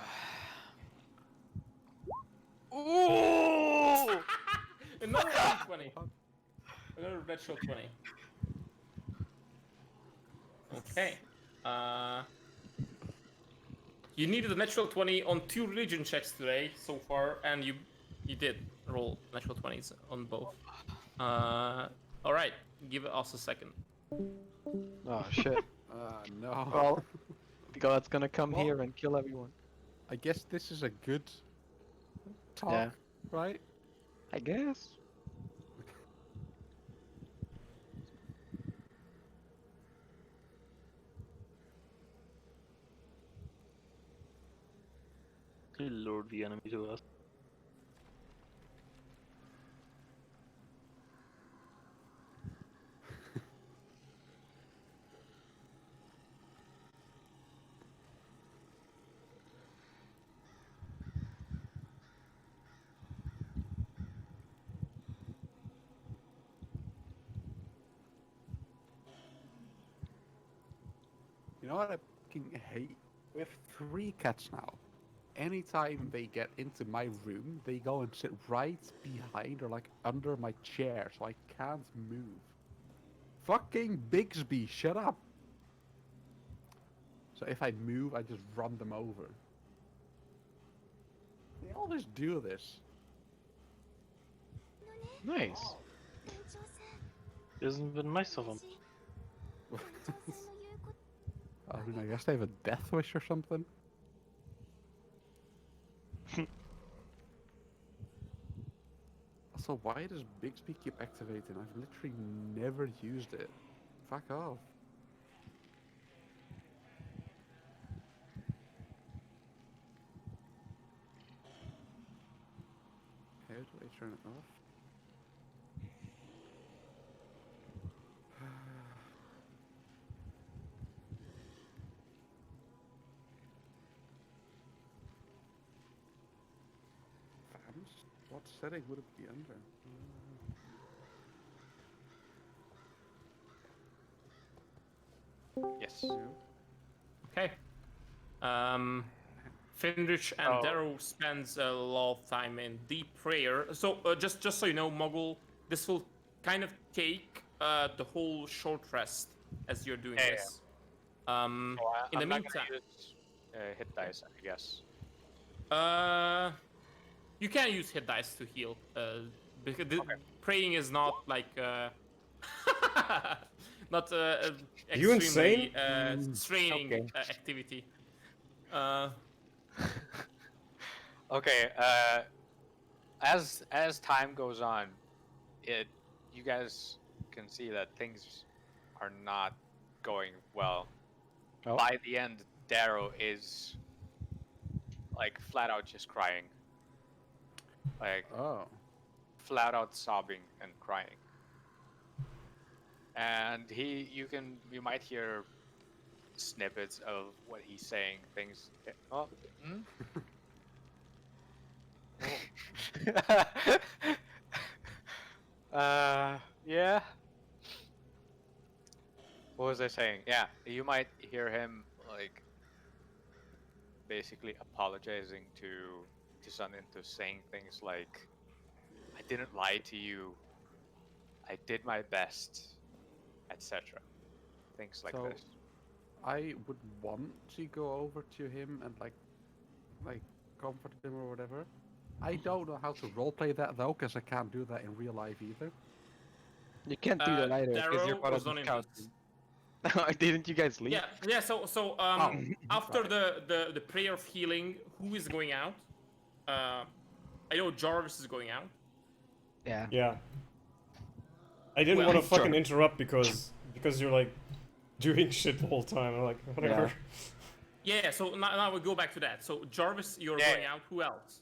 Ooh! Another natural 20. Another natural 20. Okay. You needed a natural 20 on 2 religion checks today so far, and you did roll natural 20s on both. All right. Give us a second. Oh shit. No. Well, God's gonna come Well- here and kill everyone. I guess this is a good talk, Yeah. right? I guess. He lured the enemy to us. You know what I fucking hate? We have 3 cats now. Anytime they get into my room, they go and sit right behind or like under my chair, so I can't move. Fucking Bigsby, shut up! So if I move, I just run them over. They always do this. Nice. Isn't been nice of him. I mean, I guess they have a death wish or something. Also, why does Bixby keep activating? I've literally never used it. Fuck off. How do I turn it off? Fans? What setting would it be under? Yes. Okay. Finrich and Oh. Darrow spends a lot of time in deep prayer. So just so you know, Muggle, this will kind of take the whole short rest as you're doing Yeah, yeah. this. So In the I'm not meantime, gonna use hit dice, I guess. you can use hit dice to heal. Because praying is not like not You extremely insane? straining Okay. activity. Okay. As time goes on, you guys can see that things are not going well. Oh. By the end, Darrow is like flat out just crying, like Oh. flat out sobbing and crying. And you might hear snippets of what he's saying. Things. Oh. Hmm? Yeah. What was I saying? Yeah, you might hear him like basically apologizing to Suninto, saying things like, "I didn't lie to you. I did my best," etc. Things like So- this. I would want to go over to him and like comfort him or whatever. I don't know how to roleplay that though, because I can't do that in real life either. You can't do that either because you're Darrow part was of not the in scout. this. Didn't you guys leave? Yeah. So after the prayer of healing, who is going out? I know Jarvis is going out. Yeah. Yeah. I didn't Well, want to fucking sure. interrupt because you're like doing shit the whole time. I'm like, whatever. Yeah. So now we go back to that. So Jarvis, you're Yeah. going out. Who else?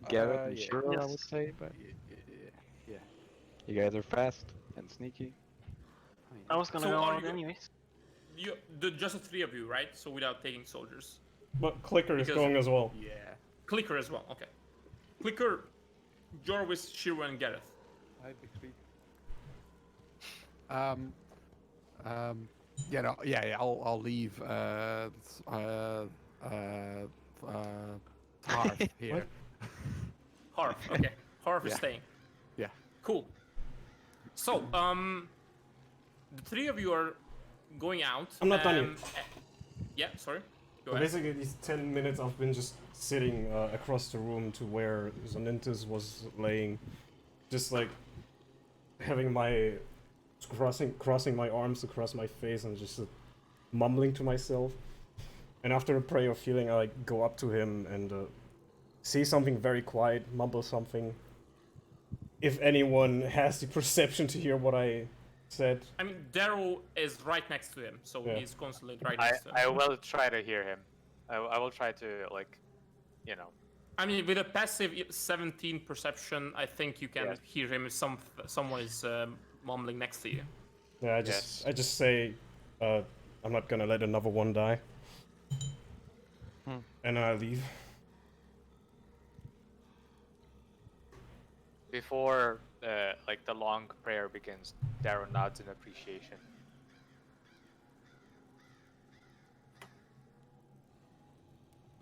Garrett and Yeah. Shiro, I Yes. would say, but Yeah. you guys are fast and sneaky. I was gonna So go are out you- anyways. Just the three of you, right? So without taking soldiers. But Clicker is Because- going as well. Yeah. Clicker as well. Okay. Clicker, Jarvis, Shiro, and Gareth. Hi, Bixby. Yeah, no, yeah. I'll leave. Harv here. Harv. Okay. Harv is Yeah. staying. Yeah. Cool. So, the three of you are going out. I'm not done yet. Yeah, sorry. Go So ahead. basically, these 10 minutes I've been just sitting across the room to where Zonintus was laying, just like having my crossing my arms across my face and just mumbling to myself. And after a prayer of healing, I like go up to him and say something very quiet, mumble something. If anyone has the perception to hear what I said, I mean, Daryl is right next to him, so Yeah. he's constantly right I next to him. I will try to hear him. I will try to like, you know. I mean, with a passive 17 perception, I think you can Yeah. hear him if someone is mumbling next to you. yeah, Yes. I just say, I'm not gonna let another one die, and I leave. Before like the long prayer begins, Darrow nods in appreciation.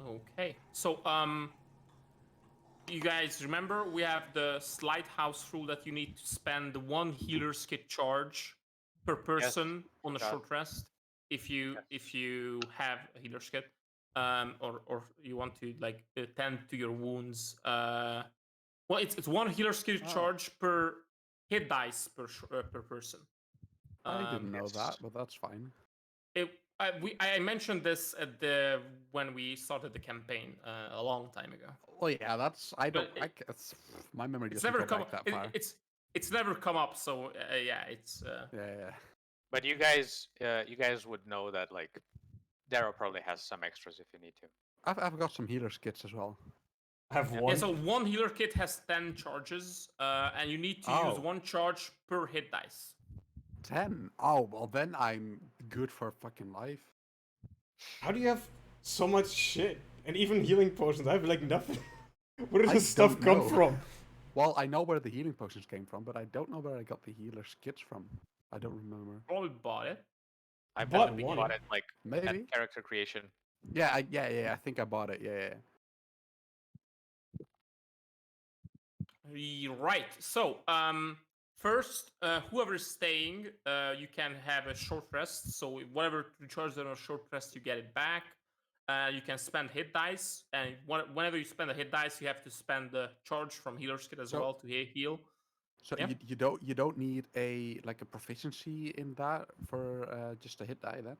Okay. So, you guys remember we have the slight house rule that you need to spend one healer's kit charge per person on a got it. short rest if you have a healer's kit, or you want to like tend to your wounds. Well, it's one healer's kit Oh. charge per hit dice per person. I didn't know yes. that, but that's fine. I mentioned this at the when we started the campaign a long time ago. Well, yeah, that's I don't. But My memory It's doesn't never go come. back that far. It's never come up. So yeah, it's. Yeah. But you guys would know that like Daryl probably has some extras if you need to. I've got some healer kits as well. I have Yeah, one. so one healer kit has 10 charges, and you need to use Oh. one charge per hit dice. 10. Oh well, then I'm good for fucking life. How do you have so much shit? And even healing potions, I have like nothing. Where does I this stuff don't come know. from? Well, I know where the healing potions came from, but I don't know where I got the healer's kits from. I don't remember. Probably bought it. I bought bought one. it like Maybe. at character creation. Yeah, I think I bought it. Yeah. Right. So, first, whoever is staying, you can have a short rest. So whatever recharges on a short rest, you get it back. You can spend hit dice, and whenever you spend a hit dice, you have to spend the charge from healer's kit as So- well to heal. So Yeah. you don't need a proficiency in that for just a hit die then.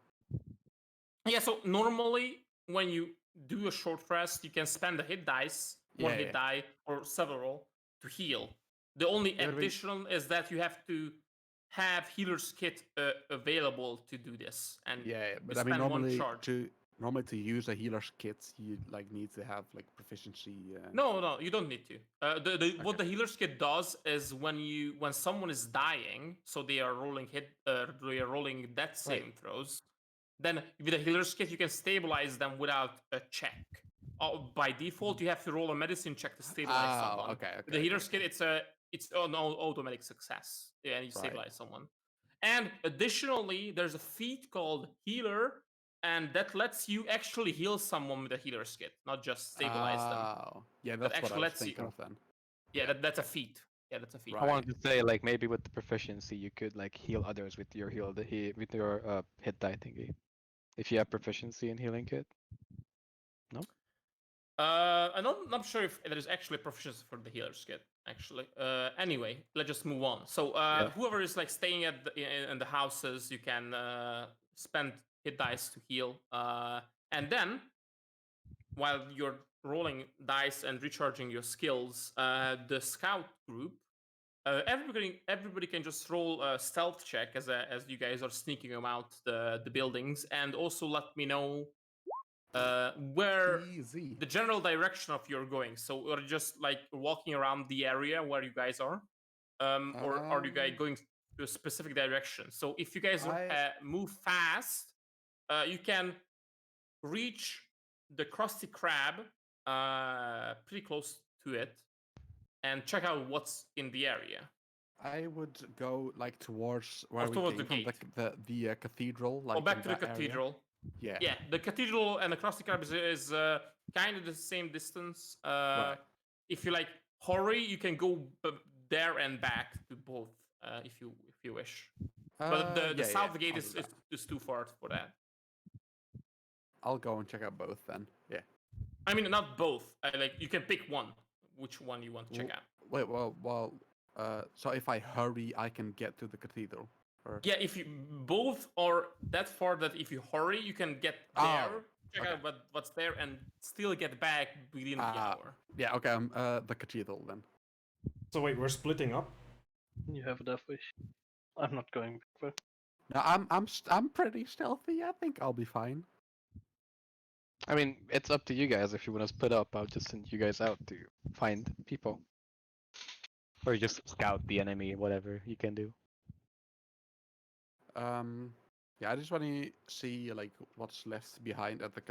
Yeah. So normally, when you do a short rest, you can spend a hit dice, one Yeah, hit die, or several to heal. The only Yeah, but we- additional is that you have to have healer's kit available to do this, and Yeah, you but I mean spend one normally charge. to use a healer's kit, you like need to have like proficiency. No, you don't need to. What the healer's kit does is when someone is dying, so they are rolling they are rolling death saving throws. Then with the healer's kit, you can stabilize them without a check. By default, you have to roll a medicine check to stabilize someone. Okay. With the healer's kit, it's an automatic success, and you stabilize someone. And additionally, there's a feat called healer, and that lets you actually heal someone with a healer's kit, not just stabilize them. Oh, yeah, that's what I actually was lets you- thinking of then. Yeah, that's a feat. Yeah, that's a feat. Right. I wanted to say like maybe with the proficiency you could like heal others with your with your hit die thingy. If you have proficiency in healing kit. I'm not sure if there's actually proficiency for the healer's kit. Actually, anyway, let's just move on. So, whoever is like staying in the houses, you can spend hit dice to heal, and then while you're rolling dice and recharging your skills, the scout group, everybody can just roll a stealth check as you guys are sneaking about the buildings, and also let me know where Easy. the general direction of you're going. So we're just like walking around the area where you guys are, or are you guys going to a specific direction? So if you guys move fast, you can reach the Krusty Krab pretty close to it and check out what's in the area. I would go like towards where we towards came the from, gate. the cathedral. Like back in to the that area. cathedral. Yeah. Yeah, the cathedral and the Krusty Krab is kind of the same distance. If you like hurry, you can go there and back to both if you wish. But the south gate is too far for that. I'll go and check out both then. Yeah. I mean, not both. Like you can pick one. Which one you want to check out? Wait. Well. So if I hurry, I can get to the cathedral. Or... Yeah, if you both are that far that if you hurry, you can get there, check out what's there, and still get back within the hour. Yeah. Okay. The cathedral then. So wait, we're splitting up. You have a death wish. I'm not going back. No, I'm pretty stealthy. I think I'll be fine. I mean, it's up to you guys if you want to split up. I'll just send you guys out to find people. Or just scout the enemy, whatever you can do. Yeah, I just want to see like what's left behind at the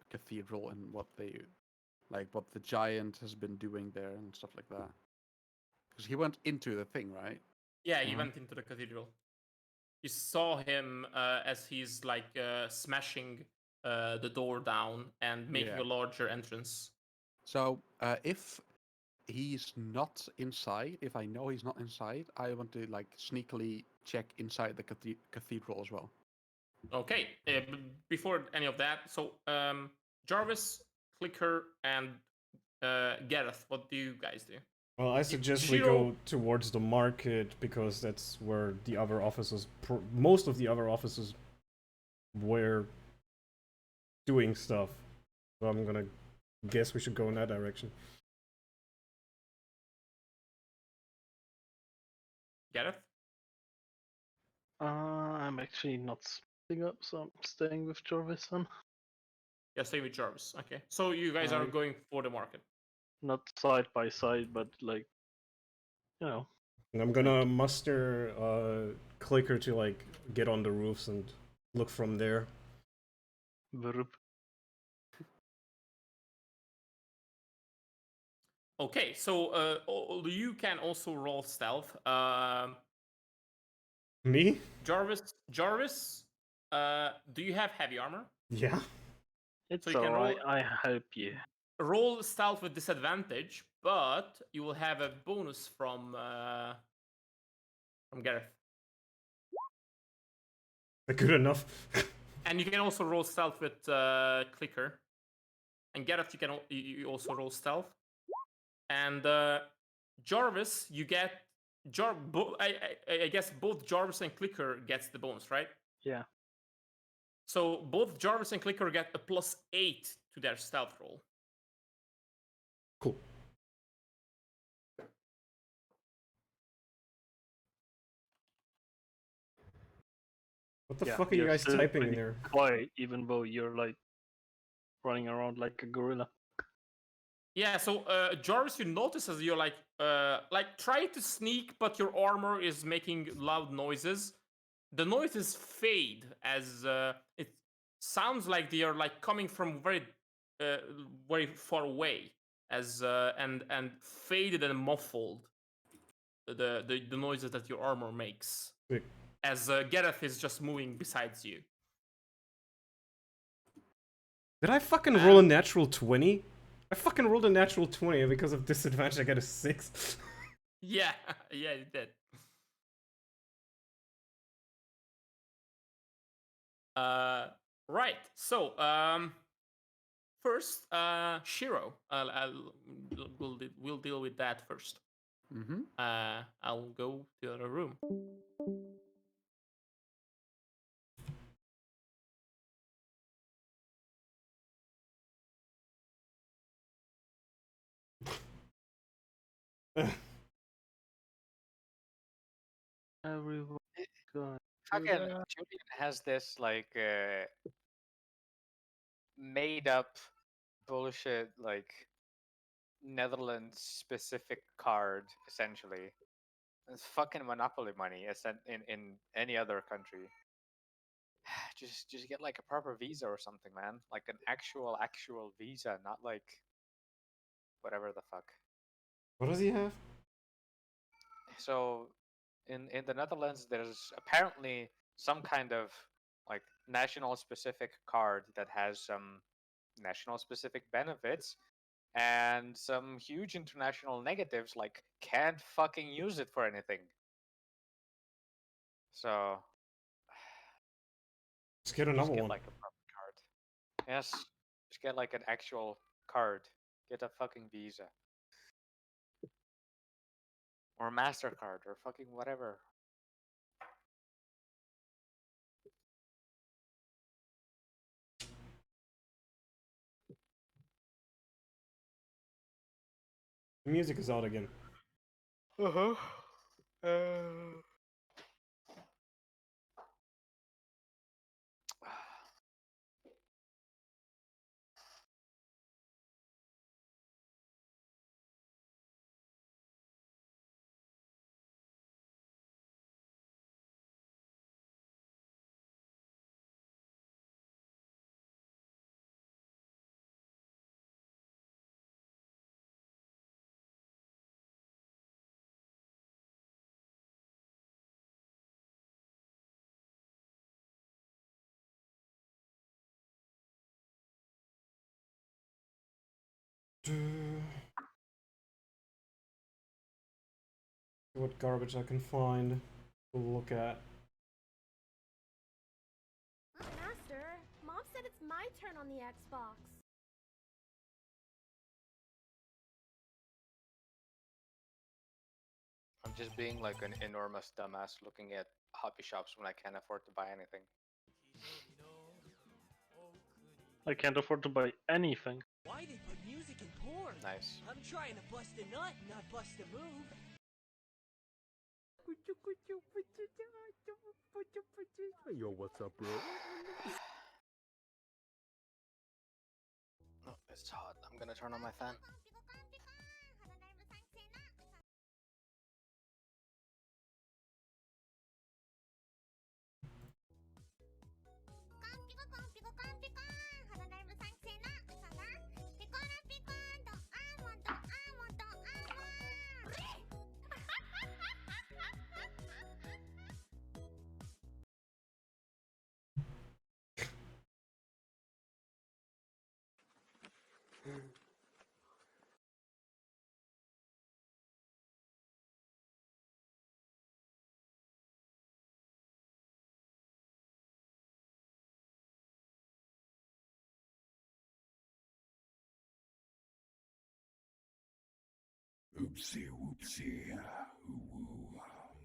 cathedral and what the giant has been doing there and stuff like that. Because he went into the thing, right? Yeah, he went into the cathedral. You saw him as he's like smashing the door down and making a larger entrance. So if he's not inside, if I know he's not inside, I want to like sneakily check inside the cathedral as well. Okay, before any of that, so Jarvis, Clicker, and Gareth, what do you guys do? Well, I suggest we Shiro- go towards the market because that's where the other officers, most of the other officers, were doing stuff. So I'm gonna guess we should go in that direction. Gareth? I'm actually not splitting up, so I'm staying with Jarvis then. Yeah, stay with Jarvis. Okay. So you guys are Alright. going for the market. Not side by side, but like, you know. And I'm gonna muster Clicker to like get on the roofs and look from there. Vroom. Okay, so you can also roll stealth. Me? Jarvis, do you have heavy armor? Yeah. It's So you can alright, roll- I help you. Roll stealth with disadvantage, but you will have a bonus from Gareth. Good enough. And you can also roll stealth with Clicker. And Gareth, you also roll stealth. And Jarvis, you get I guess both Jarvis and Clicker gets the bonus, right? Yeah. So both Jarvis and Clicker get a +8 to their stealth roll. Cool. What the Yeah, fuck are you you're guys still typing in pretty there? quiet, even though you're like running around like a gorilla. Yeah, so Jarvis, you notice as you're like try to sneak, but your armor is making loud noises. The noises fade as it sounds like they are like coming from very far away, as and faded and muffled. The noises that your armor makes, Sick. as Gareth is just moving besides you. Did I fucking roll a natural 20? I fucking rolled a natural 20 and because of disadvantage I get a 6. Yeah, yeah, you did. Right. So, first, Shiro. We'll deal with that first. Mm-hmm. I'll go to the other room. Everyone got Fucking Julian has this like made up bullshit like Netherlands specific card essentially. It's fucking monopoly money as in any other country. Just get like a proper visa or something, man. Like an actual visa, not like whatever the fuck. What does he have? So in the Netherlands there's apparently some kind of like national specific card that has some national specific benefits and some huge international negatives, like can't fucking use it for anything. So Let's get just another get one. like a proper card. Yes, just get like an actual card. Get a fucking visa. Or MasterCard or fucking whatever. The music is out again. Uh-huh. What garbage I can find to look at. Master, Mom said it's my turn on the Xbox. just being like an enormous dumbass looking at hobby shops when I can't afford to buy anything. I can't afford to buy anything. Why they put music in porn? Nice. I'm trying to bust a nut, not bust a move. Yo, what's up, bro? Oh, it's hot. I'm gonna turn on my fan. Oopsie whoopsie. Ooh,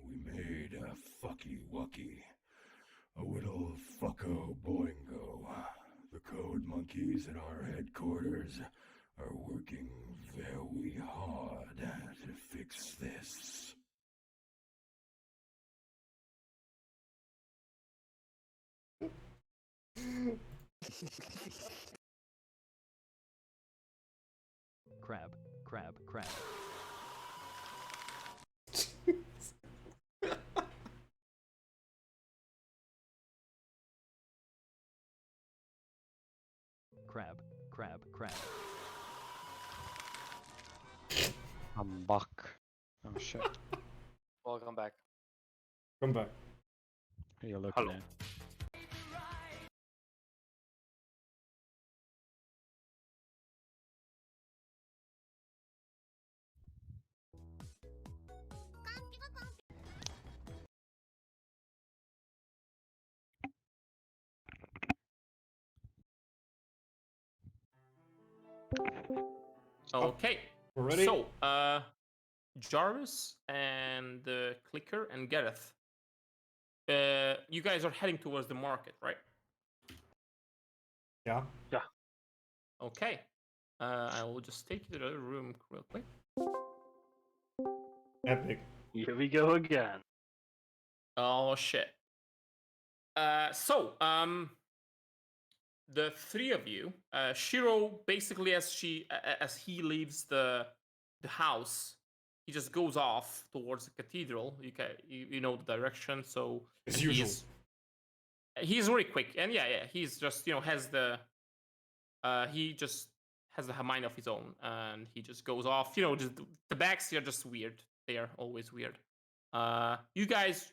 we made a fucky wucky. A little fucko boingo. The code monkeys at our headquarters are working very hard to fix this. Crab, crab, crab. Crab, crab, crab. I'm back. Oh shit. Welcome back. Come back. Who you looking Hello. at? Okay. We're ready? So, Jarvis and Clicker and Gareth. You guys are heading towards the market, right? Yeah. Yeah. Okay. I will just take you to the other room real quick. Epic. Here we go again. Oh shit. The three of you, Shiro basically as he leaves the house, he just goes off towards the cathedral. You know the direction, so As and usual. He's very quick, and yeah, he's just has the he just has a mind of his own, and he just goes off. Just the backs are just weird. They are always weird. You guys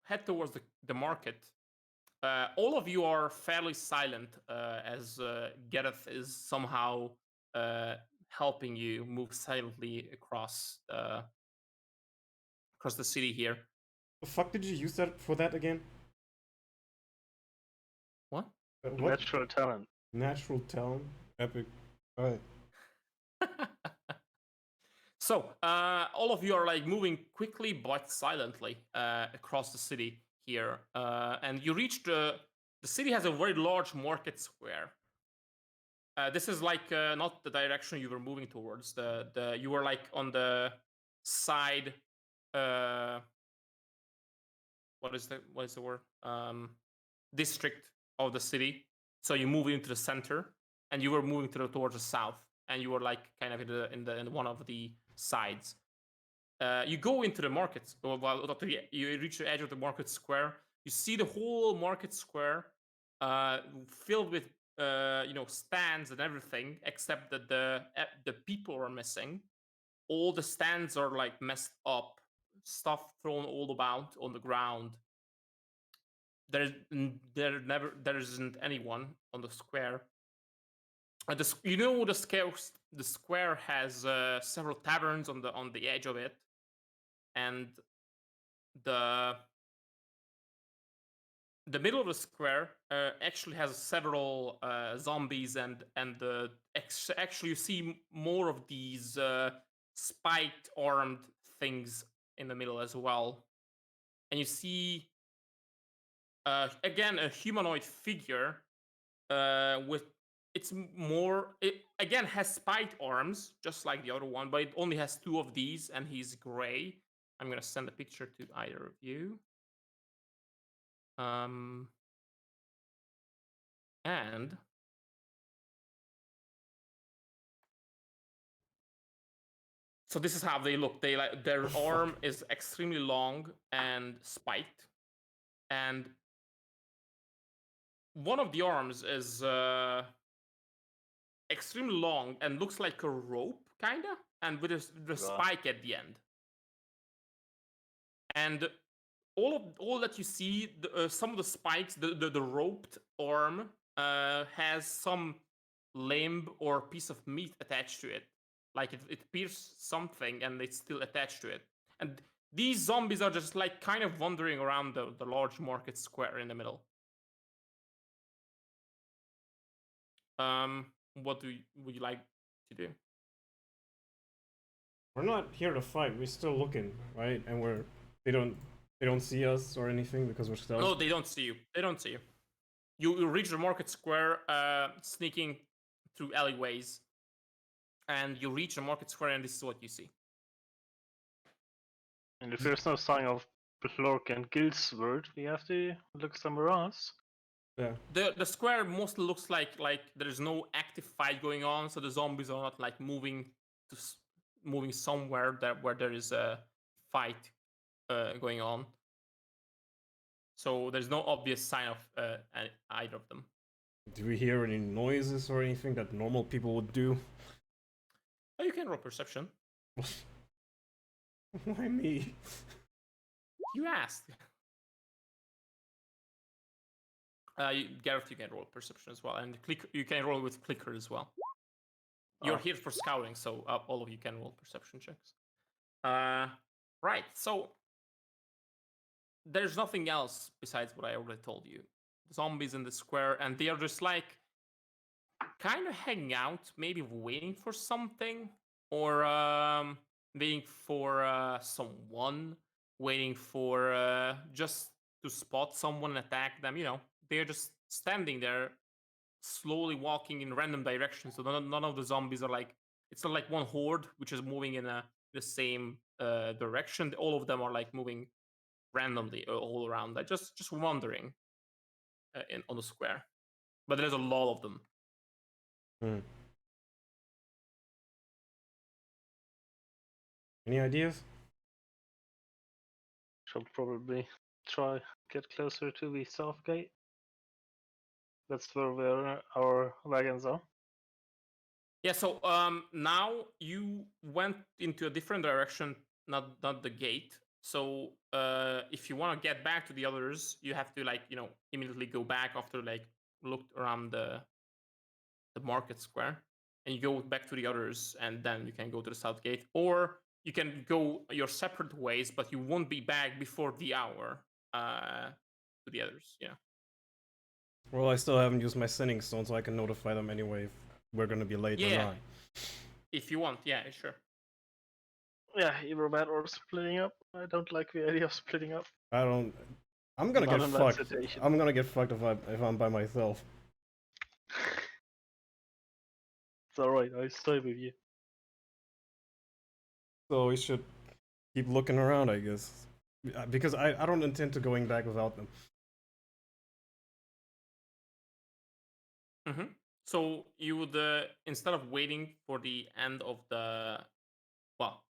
head towards the market. All of you are fairly silent as Gareth is somehow helping you move silently across the city here. The fuck did you use that for that again? What? What? Natural talent. Natural talent? Epic. Alright. So, all of you are like moving quickly but silently across the city here, and you reach the city has a very large market square. This is like not the direction you were moving towards. You were like on the side. What is the word? District of the city. So you move into the center, and you were moving towards the south, and you were like kind of in one of the sides. You go into the market. Well, you reach the edge of the market square. You see the whole market square filled with stands and everything, except that the people are missing. All the stands are like messed up, stuff thrown all about on the ground. There isn't anyone on the square. The square has several taverns on the edge of it, and the middle of the square actually has several zombies, and actually you see more of these spiked armed things in the middle as well. And you see, again, a humanoid figure with it again has spiked arms, just like the other one, but it only has 2 of these, and he's gray. I'm gonna send a picture to either of you. And so this is how they look. They like their arm is extremely long and spiked, and one of the arms is extremely long and looks like a rope, kinda, and with the spike at the end. And all that you see, some of the spikes, the roped arm has some limb or piece of meat attached to it. Like it pierced something and it's still attached to it. And these zombies are just like kind of wandering around the large market square in the middle. What would you like to do? We're not here to fight. We're still looking, right? And they don't see us or anything because we're stealth. No, they don't see you. They don't see you. You reach the market square, sneaking through alleyways, and you reach the market square, and this is what you see. And if there's no sign of Plork and Gilsword, we have to look somewhere else. Yeah. The square mostly looks like there's no active fight going on, so the zombies are not like moving somewhere where there is a fight going on. So there's no obvious sign of either of them. Do we hear any noises or anything that normal people would do? Oh, you can roll perception. Why me? You asked. Gareth, you can roll perception as well, and you can roll with clicker as well. You're here for scouting, so all of you can roll perception checks. Right, so there's nothing else besides what I already told you. Zombies in the square, and they are just like kind of hanging out, maybe waiting for something, or waiting for someone, waiting for just to spot someone and attack them. You know, they're just standing there, slowly walking in random directions. So none of the zombies are like, it's not like one horde which is moving in the same direction. All of them are like moving randomly all around, like just wandering on the square. But there's a lot of them. Any ideas? Shall probably try get closer to the south gate. That's where our wagons are. Yeah, so now you went into a different direction, not the gate. So if you want to get back to the others, you have to immediately go back after looked around the market square, and you go back to the others, and then you can go to the south gate, or you can go your separate ways, but you won't be back before the hour to the others. Yeah. Well, I still haven't used my sending stone, so I can notify them anyway if we're gonna be late or not. If you want, yeah, sure. Yeah, either that or splitting up. I don't like the idea of splitting up. I'm gonna get fucked. I'm gonna get fucked if I'm by myself. It's alright, I stay with you. So we should keep looking around, I guess. Because I don't intend to going back without them. So you would, instead of waiting for the end of the... Well,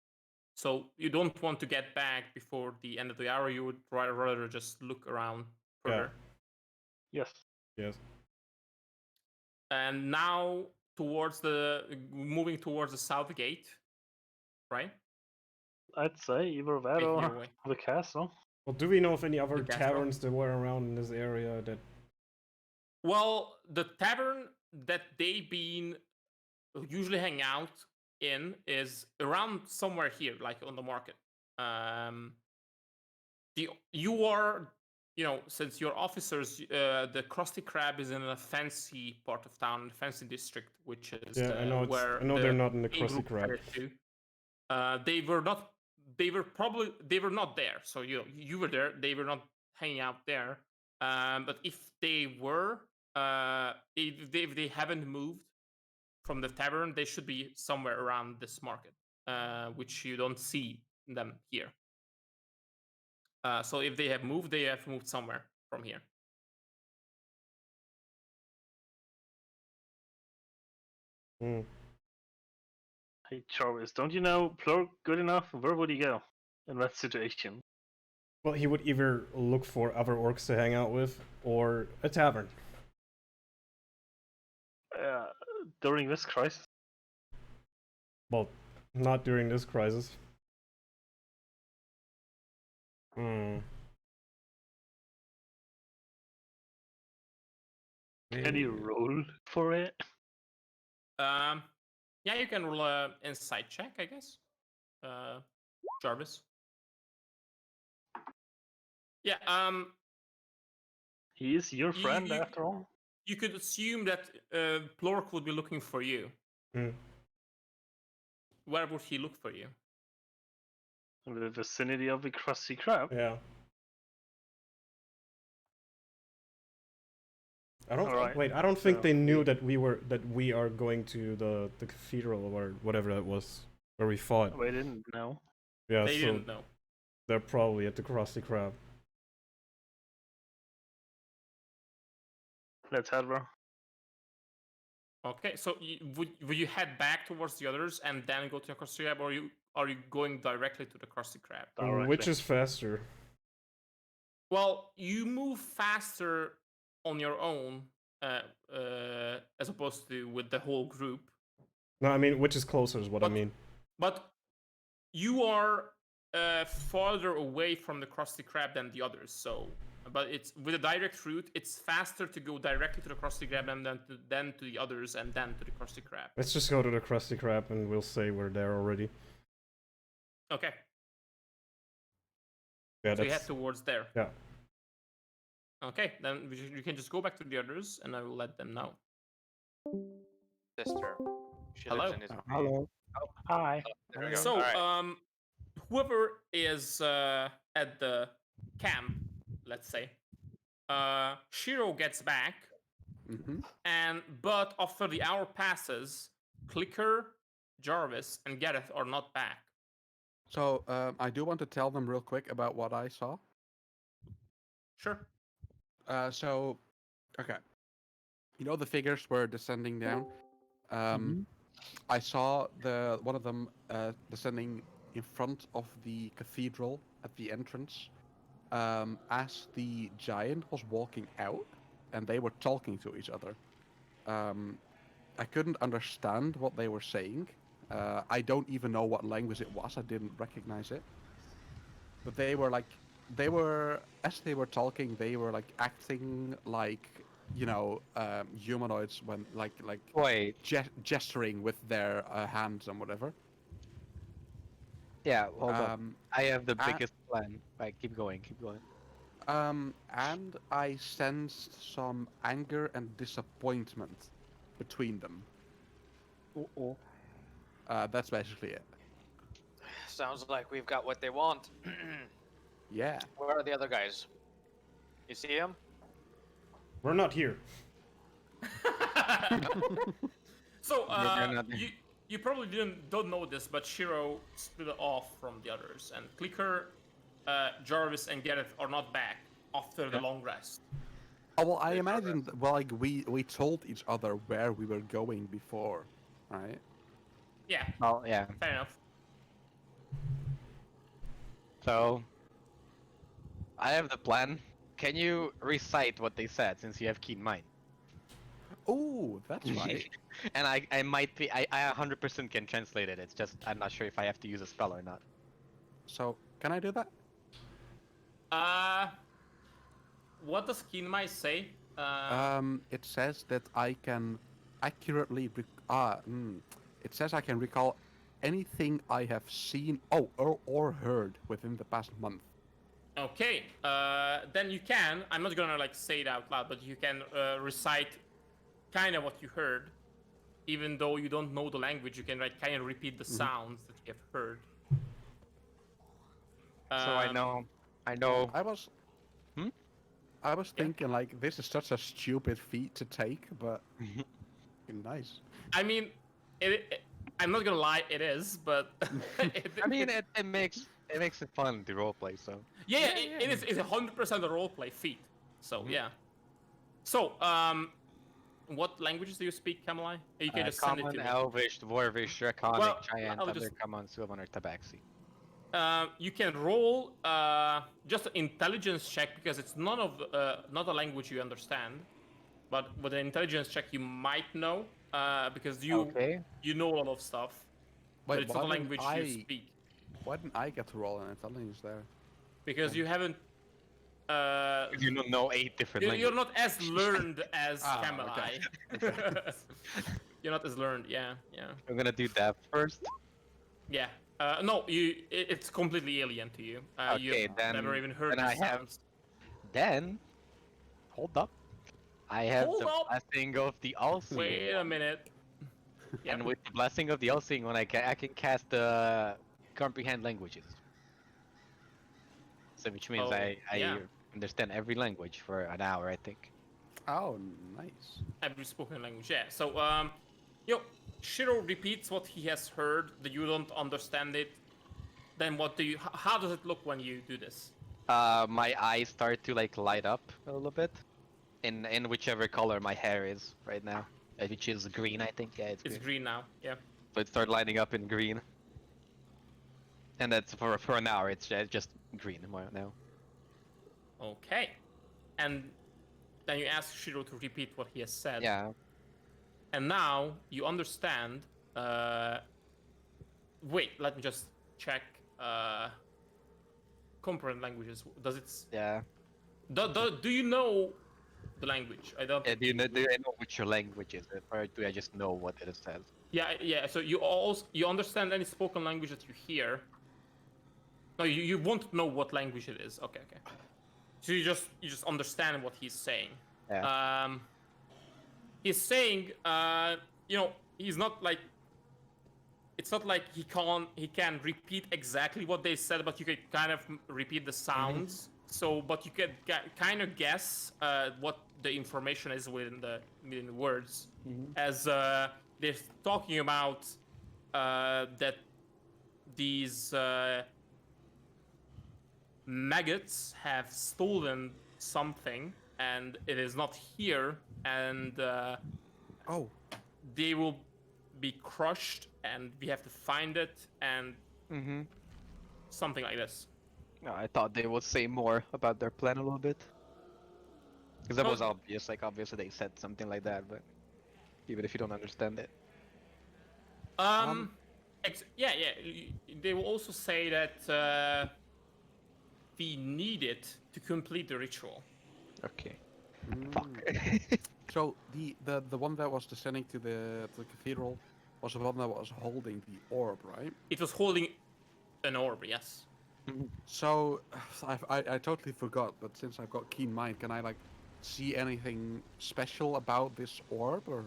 so you don't want to get back before the end of the hour, you would rather just look around further. Yeah. Yes. And now moving towards the south gate, right? I'd say either that or the castle. Well, do we know of any other taverns that were around in this area that... Well, the tavern that they usually hang out in is around somewhere here, like on the market. You are, since you're officers, the Krusty Krab is in a fancy part of town, fancy district, which is I know where they're not in the Krusty Krab. They were not they were not there. So you were there. They were not hanging out there. But if they were, if they haven't moved from the tavern, they should be somewhere around this market, which you don't see them here. So if they have moved somewhere from here. Hey Jarvis, don't you know Plurk good enough? Where would he go in that situation? Well, he would either look for other orcs to hang out with or a tavern. During this crisis? Well, not during this crisis. Can you roll for it? Yeah, you can roll a insight check, I guess. Jarvis. Yeah. He is your friend after all. You could assume that Plork would be looking for you. Where would he look for you? In the vicinity of the Krusty Krab. Yeah. I don't Alright, wait. I don't think they knew that we are going to the cathedral or whatever that was where we fought. They didn't know. Yeah, They so didn't know. they're probably at the Krusty Krab. Let's head, bro. Okay, so would you head back towards the others and then go to the Krusty Krab, or are you going directly to the Krusty Krab? Which is faster? Well, you move faster on your own as opposed to with the whole group. No, I mean which is closer is what I mean. But you are farther away from the Krusty Krab than the others, so. But it's with a direct route, it's faster to go directly to the Krusty Krab than to the others and then to the Krusty Krab. Let's just go to the Krusty Krab and we'll say we're there already. Okay. Yeah, so you head towards there. Yeah. Okay, then you can just go back to the others, and I will let them know. Sister. She Hello. lives in his Hello. Oh, hi. There we go. So, Alright. whoever is at the camp, let's say, Shiro gets back, but after the hour passes, Clicker, Jarvis, and Gareth are not back. So I do want to tell them real quick about what I saw. Sure. So, okay. You know the figures were descending down. I saw one of them descending in front of the cathedral at the entrance. As the giant was walking out, and they were talking to each other. I couldn't understand what they were saying. I don't even know what language it was. I didn't recognize it. But as they were talking, they were like acting like, humanoids when gesturing with their hands and whatever. Yeah, hold on. I have the biggest plan. Right, keep going. And I sensed some anger and disappointment between them. That's basically it. Sounds like we've got what they want. Yeah. Where are the other guys? You see them? We're not here. So, you probably don't know this, but Shiro split off from the others, and Clicker, Jarvis, and Gareth are not back after the long rest. Oh well, I imagined we told each other where we were going before, right? Yeah. Oh yeah. Fair enough. So, I have the plan. Can you recite what they said, since you have keen mind? Oh, that's right. And I might be, I 100% can translate it. It's just, I'm not sure if I have to use a spell or not. So, can I do that? What does Kinmai say? It says that I can accurately it says I can recall anything I have seen or heard within the past month. Okay, then you can. I'm not gonna say it out loud, but you can recite kind of what you heard, even though you don't know the language. You can kind of repeat the sounds that you have heard. So I Um, know. I know. I was. Hmm? I was Yeah. thinking like this is such a stupid feat to take, but nice. I mean, I'm not gonna lie, it is, but I mean, it makes it fun to roleplay. So yeah, it is. It's 100% a roleplay feat. So Mhm. yeah. So what languages do you speak, Kamalai? You can just send it common, to me. Elvish, Dwarvish, Draconic, Well, Giant, I'll just- Undercommon, Sylvan, or Tabaxi. You can roll just an intelligence check because it's not a language you understand, but with an intelligence check you might know because you know a lot of stuff, but Wait, it's not a why didn't language you I- speak Why didn't I get to roll an intelligence there? because you haven't. You don't know 8 different You're languages. not as learned as Ah, Kamalai. okay. You're not as learned. Yeah. I'm gonna do that first. Yeah. No, it's completely alien to you. Okay, You've then- never even heard then the I have- sounds. Then, hold up. I have Hold the up! blessing of the All-Seeing. Wait a minute. And with the blessing of the All-Seeing, when I can cast comprehend languages. So which means Oh, I yeah. understand every language for an hour, I think. Oh, nice. Every spoken language, yeah. So, Shiro repeats what he has heard, that you don't understand it. Then what do you, how does it look when you do this? My eyes start to like light up a little bit, in whichever color my hair is right now, which is green, I think. Yeah, it's It's green. green now, yeah. So it started lighting up in green, and that's for an hour. It's just green now. Okay. And then you ask Shiro to repeat what he has said. Yeah. And now you understand. Wait, let me just check. Comprehend languages. Does it? Yeah. Do you know the language? I don't. Yeah, do I know which your language is, or do I just know what it says? Yeah. So you understand any spoken language that you hear. No, you won't know what language it is. Okay. So you just understand what he's saying. Yeah. He's saying, he's not like. It's not like he can repeat exactly what they said, but you can kind of repeat the sounds. So, but you can kind of guess what the information is within the words, as they're talking about that these maggots have stolen something, and it is not here, and they will be crushed, and we have to find it, and something like this. No, I thought they would say more about their plan a little bit. Because that Well- was obvious, like obviously they said something like that, but even if you don't understand it. Yeah. They will also say that we need it to complete the ritual. Okay. So the one that was descending to the cathedral was the one that was holding the orb, right? It was holding an orb, yes. So I totally forgot, but since I've got keen mind, can I like see anything special about this orb or?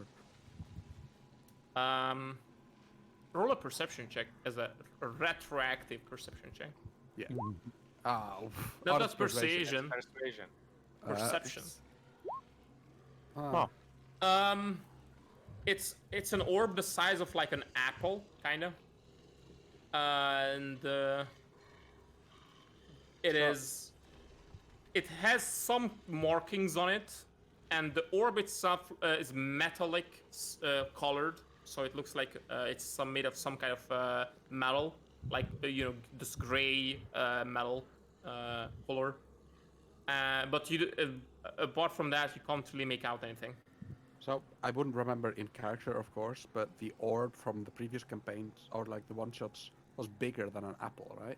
Roll a perception check as a retroactive perception check. Yeah. No, Oh, that's persuasion. Persuasion. Perception. Ah. It's an orb the size of like an apple, kind of, and it has some markings on it, and the orb itself is metallic colored, so it looks like it's made of some kind of metal, like this gray metal color. But apart from that, you can't really make out anything. So I wouldn't remember in character, of course, but the orb from the previous campaigns or like the one shots was bigger than an apple, right?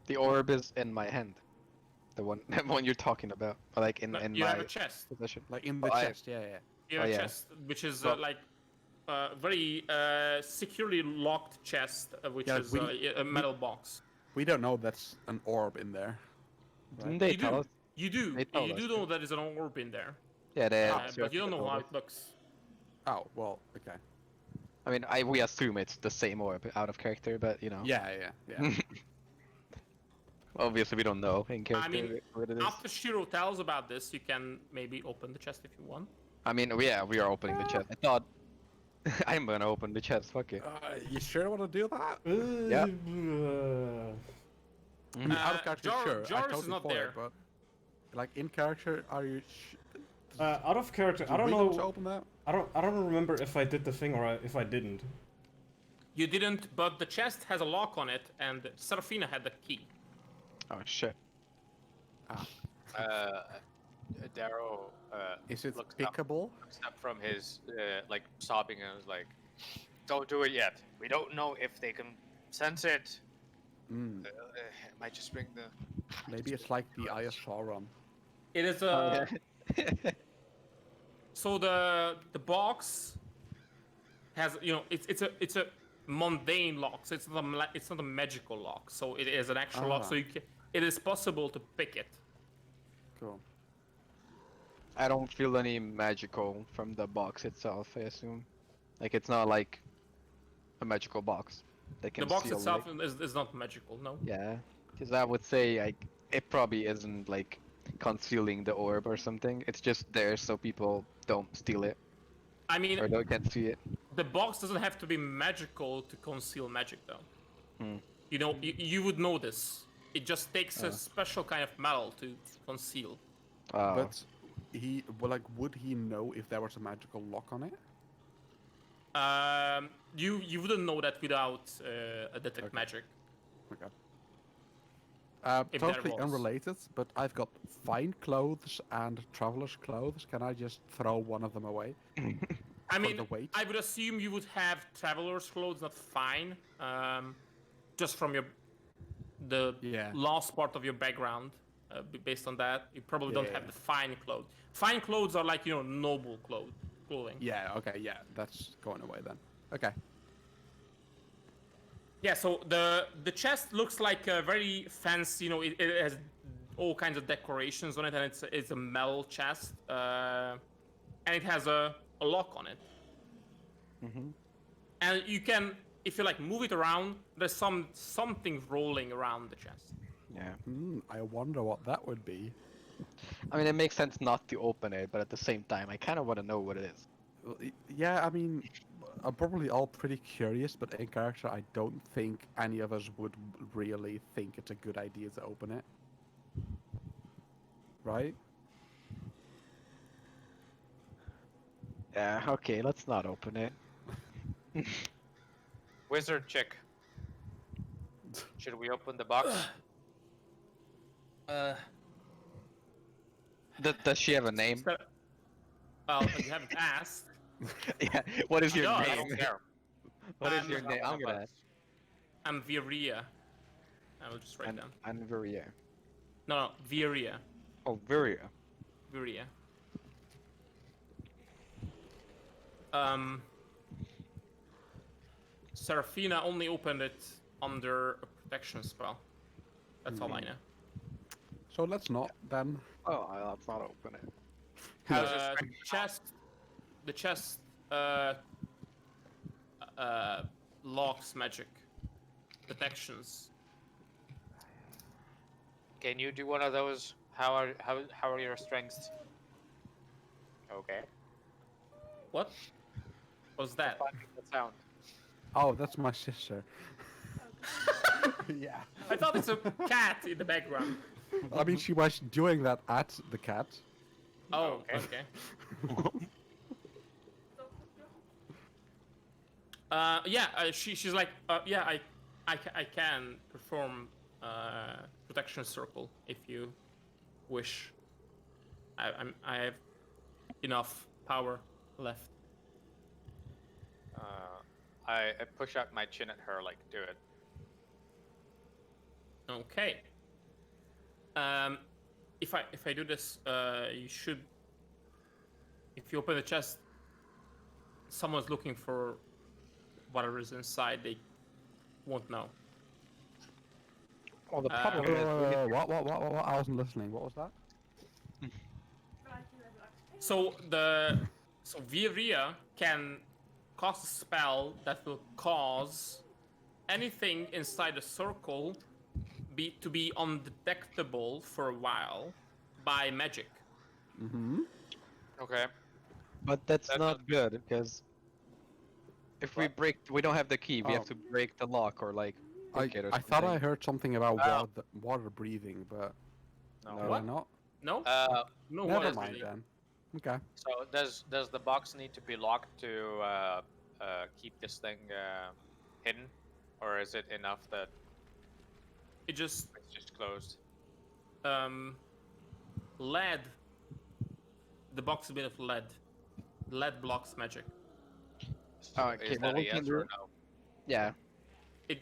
The orb is in my hand. The one you're talking about. Like in You my have a chest. possession. Like in the Oh, chest, yeah. You have Oh, a yeah. chest, which is So- like very securely locked chest, which Yeah, is a metal box. We don't know that's an orb in there. Didn't they You tell do. us? You do. They told You us, do yeah. know that is an orb in there, Yeah, they. but you don't know how it looks. Oh well, okay. I mean, we assume it's the same orb out of character, but you know. Yeah. Obviously, we don't know in character mean, what it is. After Shiro tells about this, you can maybe open the chest if you want. I mean, yeah, we are opening the chest. I thought I'm gonna open the chest. Fuck it. You sure want to do that? Yeah. I mean, out of character, sure. Jarvis I is totally not follow there. it, but like in character, are you? Out of character, Do I don't we want to know. open that? I don't remember if I did the thing or if I didn't. You didn't, but the chest has a lock on it, and Serafina had the key. Oh shit. Darrow Is it looks pickable? looks up from his like sobbing and was like, "Don't do it yet. We don't know if they can sense it. Mm, It might just bring the." maybe it's like the Eye of Sauron. It is Oh, a. So the box has, you know, it's a mundane lock, so it's not a magical lock. So it is an actual lock. Ah. So it is possible to pick it. Cool. I don't feel any magical from the box itself. I assume, like it's not like a magical box. That can The box seal, itself like- is not magical, no. Yeah, because I would say like it probably isn't like concealing the orb or something. It's just there so people don't steal it I mean, or don't get see it. the box doesn't have to be magical to conceal magic, though. Hmm. You know, you would know this. It just takes a special kind of metal to conceal. But would he know if there was a magical lock on it? You wouldn't know that without a detect magic. Okay. If there Totally was. unrelated, but I've got fine clothes and traveler's clothes. Can I just throw one of them away? I for mean, the weight? I would assume you would have traveler's clothes, not fine. Just from the Yeah. last part of your background. Based on that, you probably don't have Yeah. the fine clothes. Fine clothes are like, you know, noble clothing. Yeah. Okay. Yeah. That's going away then. Okay. Yeah, so the chest looks like a very fancy, you know, it has all kinds of decorations on it, and it's a metal chest, and it has a lock on it. Mm-hmm. And you can, if you like, move it around. There's something rolling around the chest. Yeah. I wonder what that would be. I mean, it makes sense not to open it, but at the same time, I kind of want to know what it is. Well, yeah, I mean, I'm probably all pretty curious, but in character, I don't think any of us would really think it's a good idea to open it. Right? Yeah. Okay. Let's not open it. Wizard chick. Should we open the box? Does she have a name? Well, you haven't asked. Yeah. What is your does. I name? don't care. What is I'm your not name? I'm gonna ask. I'm Viria. I will just write down. Anvaria. No, Viria. Oh, Viria. Viria. Serafina only opened it under a protection spell. That's all I know. So let's not then. Oh, let's not open it. How's your The strength? chest locks magic detections. Can you do one of those? How are your strengths? Okay. What was that? That sound. Oh, that's my sister. Yeah. I thought it's a cat in the background. I mean, she was doing that at the cat. Oh, Okay. okay. Yeah, she's like, yeah, I can perform protection circle if you wish. I have enough power left. I push out my chin at her, like, do it. Okay. If I do this, you should. If you open the chest, someone's looking for whatever is inside. They won't know. Well, the Uh, problem is we can- What? I wasn't listening. What was that? So Viria can cast a spell that will cause anything inside the circle to be undetectable for a while by magic. Mm-hmm. Okay. But that's That not good because if we don't have the key. We have Oh. to break the lock or like pick it or I thought I something. heard something about Oh. water breathing, but No. did I What? not? No? No Never water mind breathing. then. Okay. So does the box need to be locked to keep this thing hidden, or is it enough that It just it's just closed? lead. The box is made of lead. Lead blocks magic. Okay, Is well, that we a can yes do or it. no? Yeah. It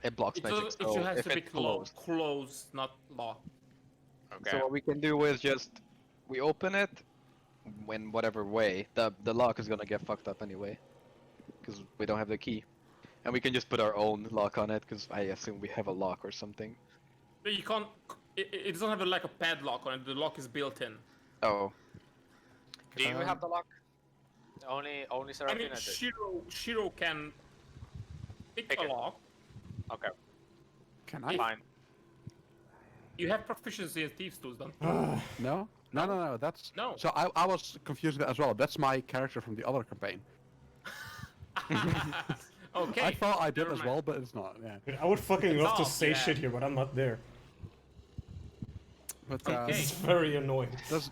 It blocks it magic. just, So has if to be it's closed. closed, not locked. Okay. So what we can do is just we open it in whatever way. The lock is gonna get fucked up anyway because we don't have the key, and we can just put our own lock on it because I assume we have a lock or something. But you can't. It doesn't have like a padlock on it. The lock is built in. Oh, Do you have the lock? Only I mean, Serafina did. Shiro can pick Pick a it. lock. Okay. Can I? Fine. You have proficiency in thieves tools, don't No. No. That's No. So I was confused with that as well. That's my character from the other campaign. Okay. I thought I did never as mind. well, but it's not. Yeah. Dude, I would fucking It's love to off, say yeah. shit here, but I'm not there. But Okay. This is very annoying. does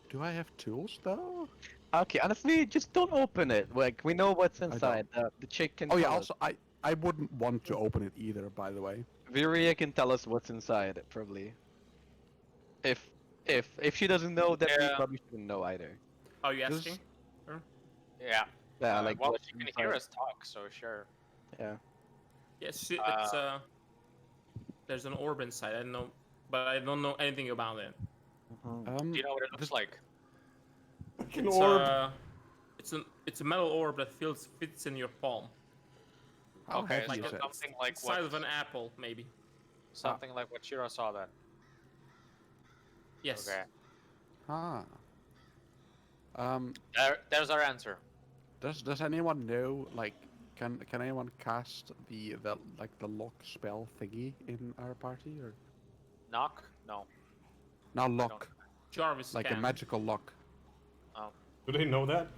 do I have tools though? okay. Honestly, just don't open it. Like we know what's don't. inside. The chick can. Oh yeah. tell us. Also, I wouldn't want to open it either. By the way. Viria can tell us what's inside probably. If she doesn't know, then we Yeah. probably shouldn't know either. Are you This- asking? Yeah. Yeah, like well, what's she can inside. hear us talk, so sure. Yeah. Yes, it's there's an orb inside. I know, but I don't know anything about it. Do you know what it looks like? Fucking It's orb. it's a metal orb that fits in your palm. How Okay, heavy like is so it? something like Size what? of an apple, maybe. Something like what Shiro saw then. Yes. Okay. Ah. There's our answer. Does anyone know, like, can anyone cast the like the lock spell thingy in our party, or Knock? No. not lock, Jarvis like can. a magical lock? Do they know that?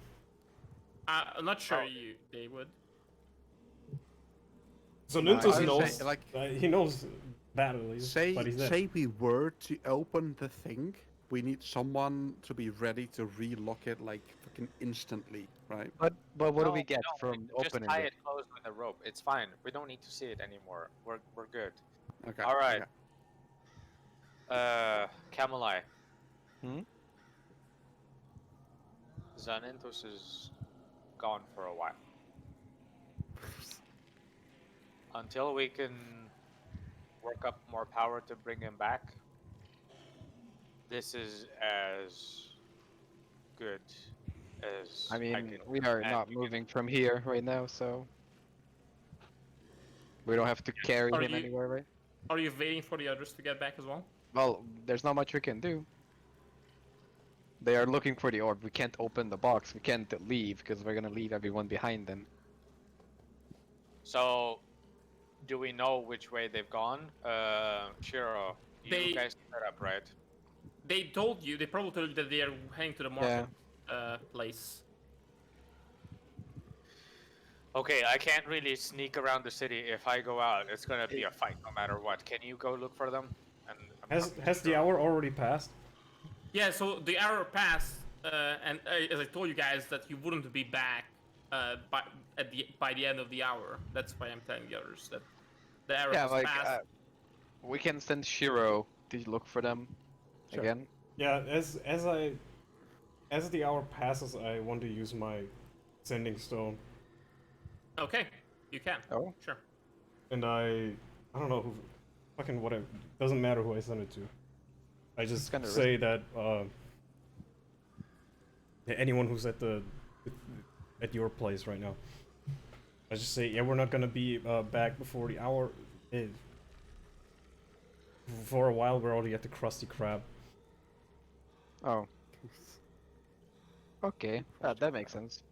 I'm not sure Oh. they would. So No, I Nuntus would knows. say, like, he knows that at least. but he's dead. Say we were to open the thing, we need someone to be ready to relock it like fucking instantly, right? But what do No, we get no, from just opening tie it? it closed with a rope. It's fine. We don't need to see it anymore. We're good. Okay. All right. okay. Camelai. Hmm? Xanthus is gone for a while. Until we can work up more power to bring him back, this is as good as I mean, can we are imagine. not moving from here right now, so we don't have to carry Are him you- anywhere, right? Are you waiting for the others to get back as well? Well, there's not much we can do. They are looking for the orb. We can't open the box. We can't leave because we're gonna leave everyone behind then. So, do we know which way they've gone? Shiro, you They- guys set up, right? They told you. They probably told you that they are heading to the market place. Okay, I can't really sneak around the city. If I go out, it's gonna be a fight no matter what. Can you go look for them? And Has the hour already passed? Yeah. So the hour passed, and as I told you guys that you wouldn't be back by the end of the hour. That's why I'm telling the others that the hour Yeah, has like passed. we can send Shiro to look for them Sure. again. Yeah, as the hour passes, I want to use my sending stone, Okay, you can. Oh. Sure. and I don't know who, fucking whatever. Doesn't matter who I send it to. I just kinda say that yeah, anyone who's at your place right now. I just say, yeah, we're not gonna be back before the hour is. For a while, we're already at the Krusty Krab. Oh. Okay, that makes sense.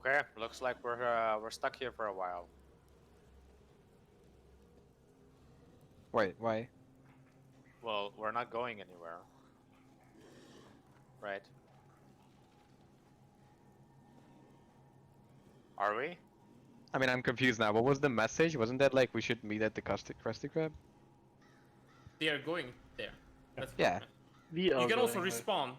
Okay, looks like we're stuck here for a while. Wait, why? Well, we're not going anywhere. Right? Are we? I mean, I'm confused now. What was the message? Wasn't that like we should meet at the Krusty Krab? They are going there. That's the Yeah. point. We are You can also going there. respond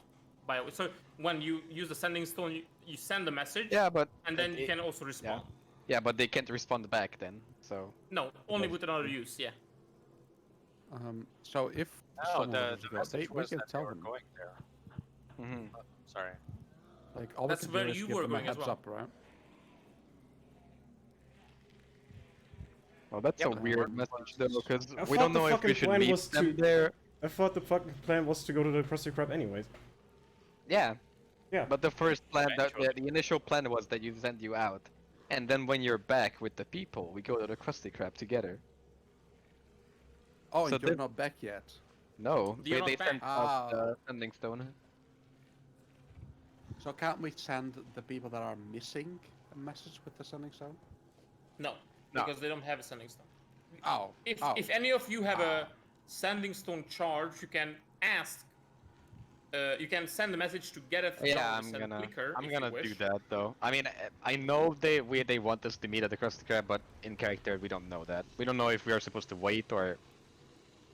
by so when you use the sending stone, you send a message. Yeah, but and then you it- can also respond. yeah, but they can't respond back then. So No, only with another use. Yeah. So if No, someone the wants to go, message we was can that they tell were them. going there. Mhm. Sorry. Like all That's we can where do is you give were them a going as heads well. up, right? well, that's Yeah, a but weird we're- message though, because I we thought don't the know if we fucking should plan meet was them to- there. I thought the fucking plan was to go to the Krusty Krab anyways. Yeah. Yeah. But the first plan, Eventually. the initial plan was that you send you out, and then when you're back with the people, we go to the Krusty Krab together. Oh, So you're the- not back yet. No, You're not they back. sent us the sending stone. So can't we send the people that are missing a message with the sending stone? No, No. because they don't have a sending stone. Oh. If any of you have a sending stone charge, you can ask. You can send a message to Gareth, Yeah, Jarvis, I'm and gonna Clicker if you do wish. that though. I mean, I know they want us to meet at the Krusty Krab, but in character we don't know that. We don't know if we are supposed to wait or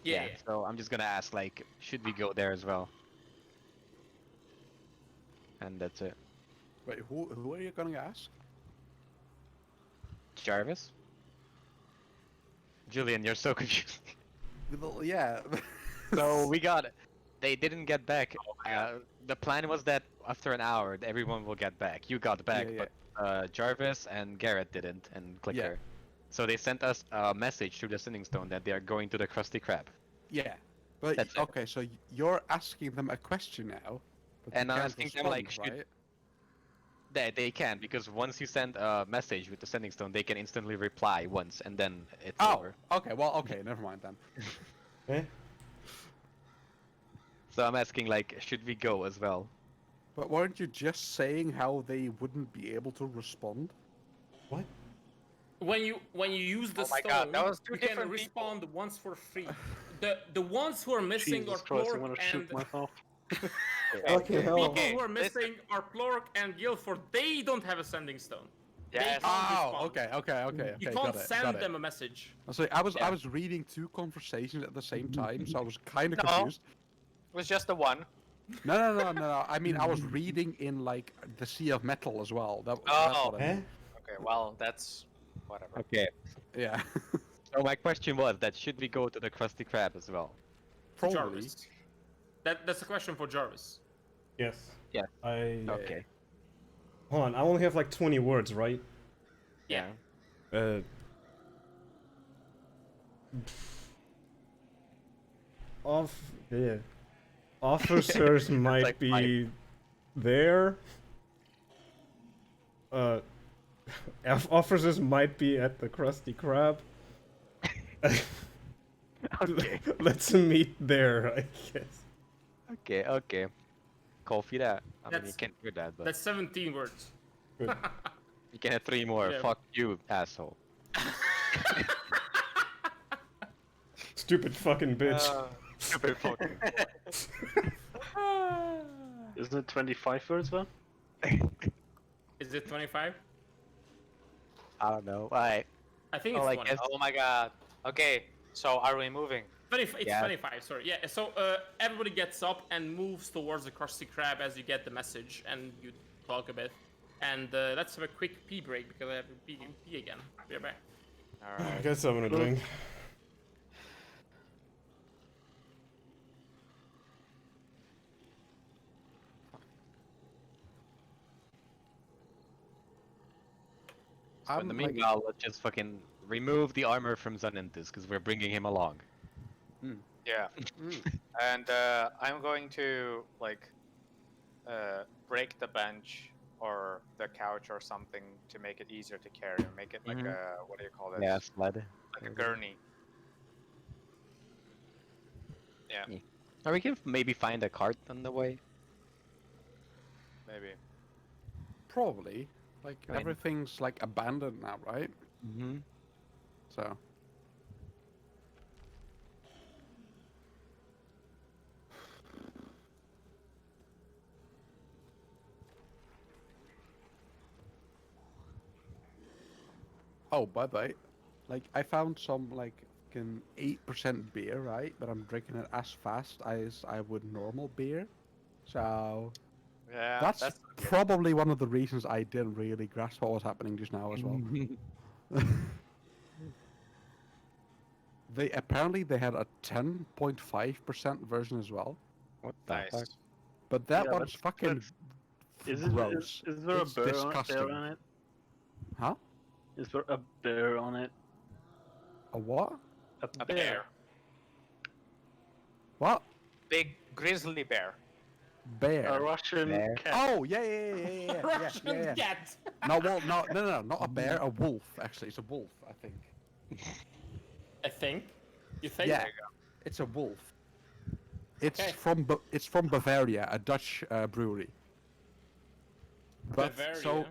Yeah. So I'm just gonna ask like, should we go there as well? And that's it. Wait, who are you gonna ask? Jarvis? Julian, you're so confused. Well, yeah. So we got it. They didn't get back. The plan was that after an hour, everyone will get back. You got back, Yeah, but Jarvis and Garrett didn't, and Clicker. So they sent us a message through the Sending Stone that they are going to the Krusty Krab. Yeah. But That's it. okay, so you're asking them a question now. But And you I'm can't asking them, like, respond, should- right? They can, because once you send a message with the Sending Stone, they can instantly reply once, and then it's Oh, over. okay. Well, okay. Never mind then. Eh? So I'm asking, like, should we go as well? But weren't you just saying how they wouldn't be able to respond? What? When you use the Oh my stone, God, that was two you can different people. respond once for free. The ones who are missing Jesus are Christ, I Plork want to and shoot myself. Okay, hell. people who are missing are Plork and Guilford. They don't have a sending stone. Yes. They can't Oh, respond. okay. You got can't it, send got it. them a message. So I was reading two conversations at the same time, so I was kind of No. confused. It was just the one. No. I mean, I was reading in like the Sea of Metal as well. That's Oh. what I Eh? meant. Okay, well, that's whatever. Okay. Yeah. So my question was that should we go to the Krusty Krab as well? Probably. Jarvis. That's a question for Jarvis. Yes. Yeah. Okay. Hold on, I only have like 20 words, right? Yeah. Yeah. Officers might like be there. Officers might be at the Krusty Krab. Okay. Let's meet there, I guess. Okay. Copy that. I mean, you That's- can't do that, but That's 17 words. Good. you can have 3 more. Yeah. Fuck you, asshole. Stupid fucking bitch. Stupid fucking. Isn't it 25 words, then? Is it 25? I don't know. Alright. I think Oh, it's I 20. guess- Oh my God. Okay, so are we moving? It's Yeah. 25, sorry. Yeah, so everybody gets up and moves towards the Krusty Krab as you get the message and you talk a bit. And let's have a quick pee break because I have to pee again. Be right back. All I right. guess I'm gonna drink. So in the I'm, like- meanwhile, let's just fucking remove the armor from Zanentis, because we're bringing him along. Yeah. Mm. And I'm going to like break the bench or the couch or something to make it easier to carry. Make it like Mhm. a what do you call this? Yeah, sled. Like a gurney. Yeah, Or we can maybe find a cart on the way. maybe. Probably. Like I mean- everything's like abandoned now, right? Mm-hmm. So Oh, by the way, like I found some like fucking 8% beer, right? But I'm drinking it as fast as I would normal beer. So Yeah, that's that's not good. probably one of the reasons I didn't really grasp what was happening just now as well. They apparently they had a 10.5% version as well, What the nice. fuck? but that Yeah, one's fucking Is gross. Is there It's a bear disgusting. on it? Huh? Is there a bear on it? A what? A bear. What? Big grizzly bear. Bear. A Russian Bear. cat. Oh yeah. Russian cat. No, well, no, not a bear, a wolf. Actually, it's a wolf, I think. I think. You think? Yeah, it's a wolf. It's Okay. it's from Bavaria, a Dutch brewery. But Bavaria.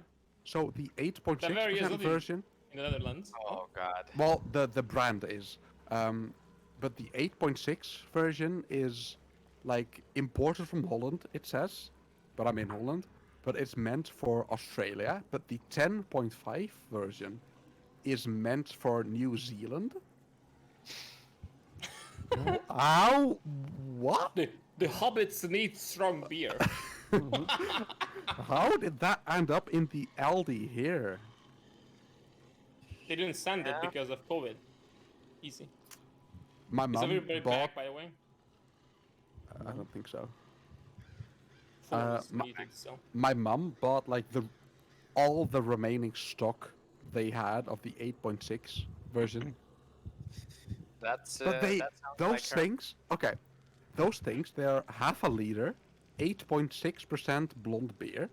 so the Bavaria is 8.6% not version. in the Netherlands. Oh god. Well, the brand is, but the 8.6 version is like imported from Holland. It says, but I'm in Holland. But it's meant for Australia. But the 10.5 version is meant for New Zealand. How? What? The hobbits need strong beer. How did that end up in the Aldi here? They didn't send it Yeah. because of COVID. Easy. My Is mom everybody bought. back, by the way? I don't think so. Phone is my- muted, so. My mom bought like all the remaining stock they had of the 8.6 version. That's But they that sounds those like her. things, okay, those things they're half a liter, 8.6% blonde beer.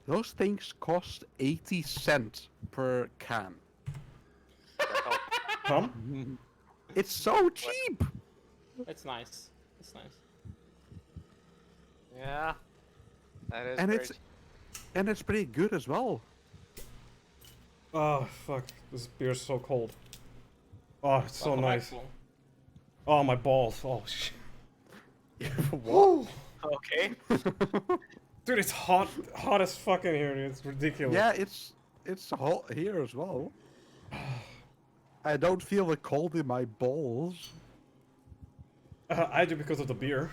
Those things cost 80 cents per can. Tom? It's so cheap. It's nice. It's nice. Yeah. That is And very and it's pretty good as well. Oh, fuck. This beer's so cold. Oh, it's so Welcome back, nice. Flo. Oh, my balls. Oh, shit. What? okay. Dude, it's hot. Hot as fuck in here, dude. It's ridiculous. Yeah, it's hot here as well. I don't feel the cold in my balls. I do because of the beer.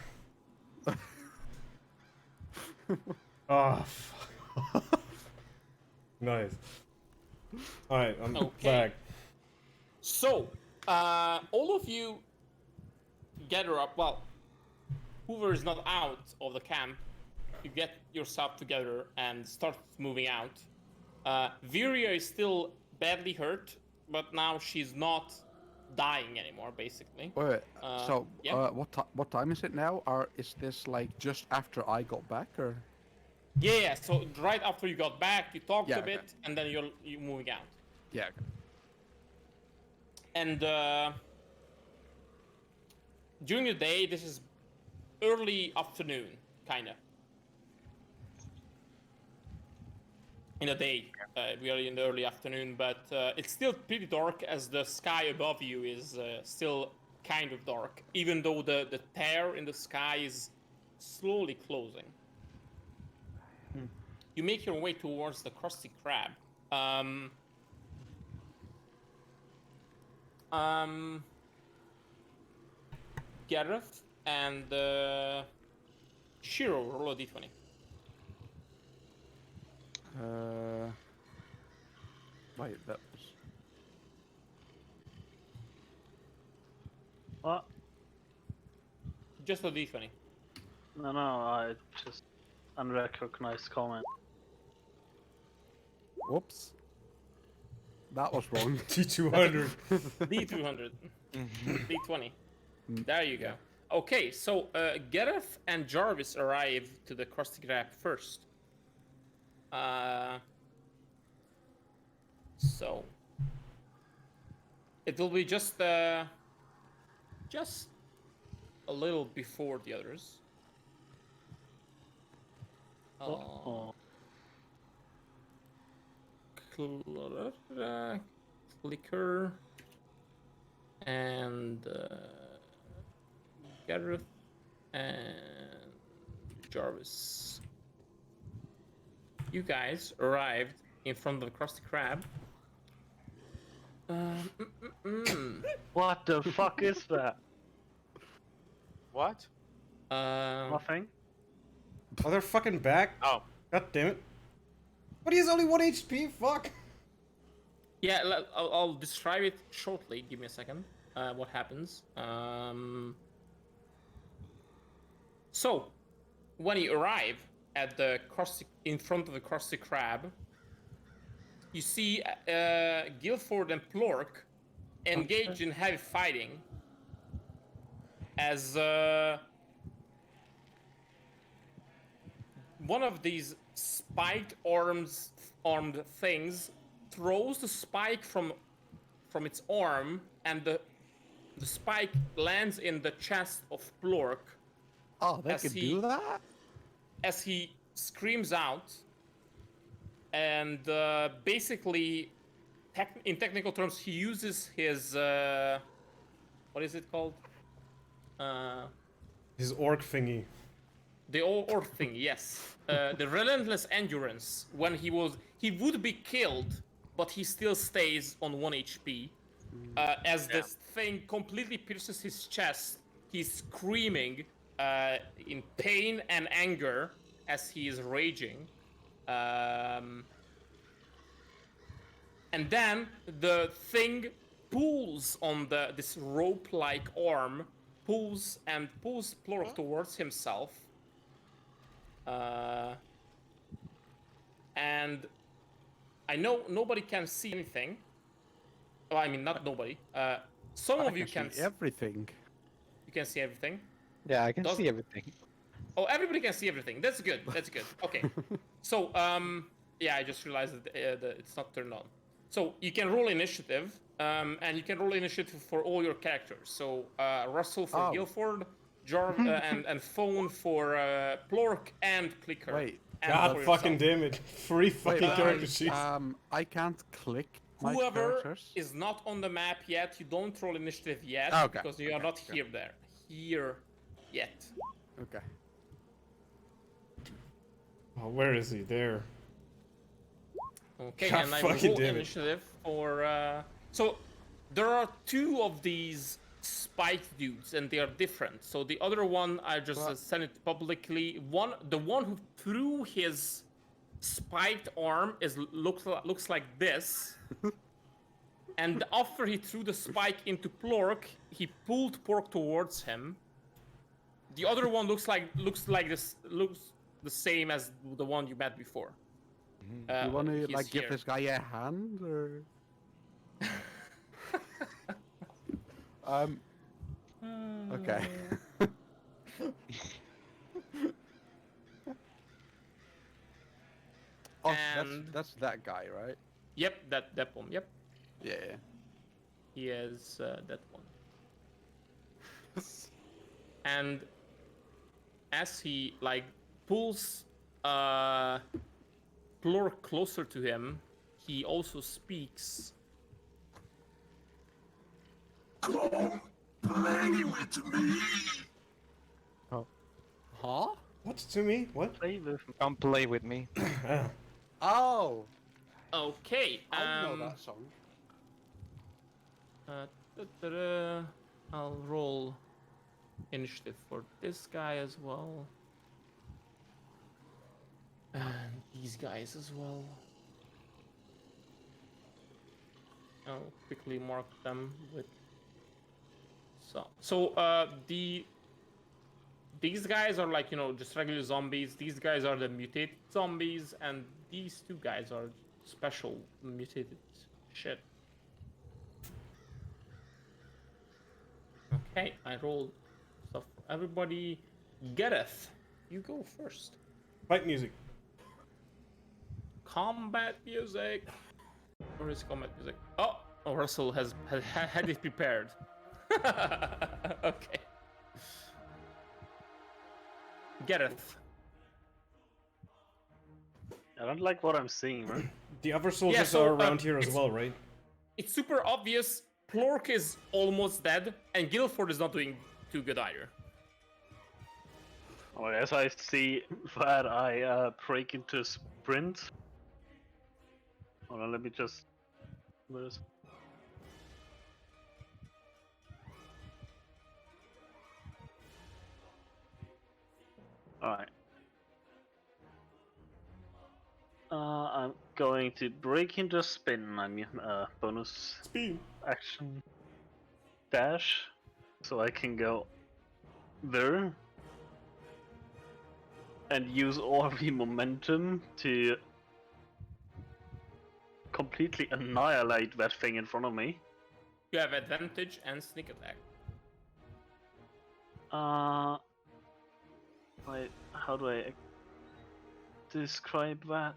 Ah, fuck. Nice. Alright, I'm Okay. back. So, all of you gather up. Well, Hoover is not out of the camp. You get yourself together and start moving out. Viria is still badly hurt, but now she's not dying anymore, basically. Wait, so yeah. what time is it now? Is this like just after I got back or? Yeah, so right after you got back, you talked Yeah, a okay. bit, and then you're moving out. Yeah. Okay. And during the day, this is early afternoon, kinda. In the day, we are in the early afternoon, but it's still pretty dark as the sky above you is still kind of dark, even though the tear in the sky is slowly closing. You make your way towards the Krusty Krab. Gareth and Shiro, roll a d20. Wait, that was. What? Just a d20. No, I just unrecognized comment. Whoops. That was wrong. T200. D200. D20. There you go. Okay, so Gareth and Jarvis arrive to the Krusty Krab first. So it will be just a little before the others. Oh. Clicker and Gareth and Jarvis. You guys arrived in front of the Krusty Krab, What the fuck is that? What? Nothing. Oh, they're fucking back? Oh. God damn it. But he's only 1 HP, fuck! Yeah, I'll describe it shortly. Give me a second. What happens? So, when you arrive at the in front of the Krusty Krab, you see Guilford and Plork engaged in heavy fighting as one of these spiked armed things throws the spike from its arm, and the spike lands in the chest of Plork. Oh, they can do that? As he screams out, and basically, in technical terms, he uses his what is it called? His orc thingy. The orc thing, yes. The relentless endurance. When he would be killed, but he still stays on 1 HP. As this thing completely pierces his chest, he's screaming in pain and anger as he is raging. And then the thing pulls on this rope-like arm, pulls Plork towards himself. And I know nobody can see anything. Well, I mean, not nobody. Some of you can see everything. You can see everything? Yeah, I can see everything. Oh, everybody can see everything. That's good. That's good. Okay. So, yeah, I just realized that it's not turned on. So you can roll initiative, and you can roll initiative for all your characters. So Russell for Guilford, and Phone for Plork and Clicker. Wait. God fucking damn it. 3 fucking character sheets. I can't click my Whoever characters. is not on the map yet, you don't roll initiative yet, because you are not here yet. Okay. Oh, where is he? There. Okay, God and I fucking roll damn it. initiative for... So, there are 2 of these spiked dudes, and they are different. So the other one, I just sent it publicly. The one who threw his spiked arm looks like this. And after he threw the spike into Plork, he pulled Plork towards him. The other one looks the same as the one you met before. You want to he's give here. this guy a hand, or? Okay. Oh, that's that guy, right? Yep, that one. Yep. Yeah. He is that one. And as he pulls Plork closer to him, he also speaks. Come play with me. Oh. Huh? What to me? What? Come play with me. Oh. Okay. I know that song. I'll roll initiative for this guy as well. And these guys as well. I'll quickly mark them with these guys are just regular zombies. These guys are the mutated zombies, and these 2 guys are special mutated shit. Okay, I rolled stuff for everybody. Gareth, you go first. Fight music. Combat music. Where is combat music? Oh, Russell has had it prepared. Okay. Gareth. I don't like what I'm seeing, man. The other soldiers are around here as well, right? It's super obvious. Plork is almost dead, and Guilford is not doing too good either. Oh, as I see that, I break into sprint. Hold on, let me just... Alright. I'm going to break into spin. I mean, bonus Speed. action dash, so I can go there and use all the momentum to completely annihilate that thing in front of me. You have advantage and sneak attack. Wait, how do I describe that?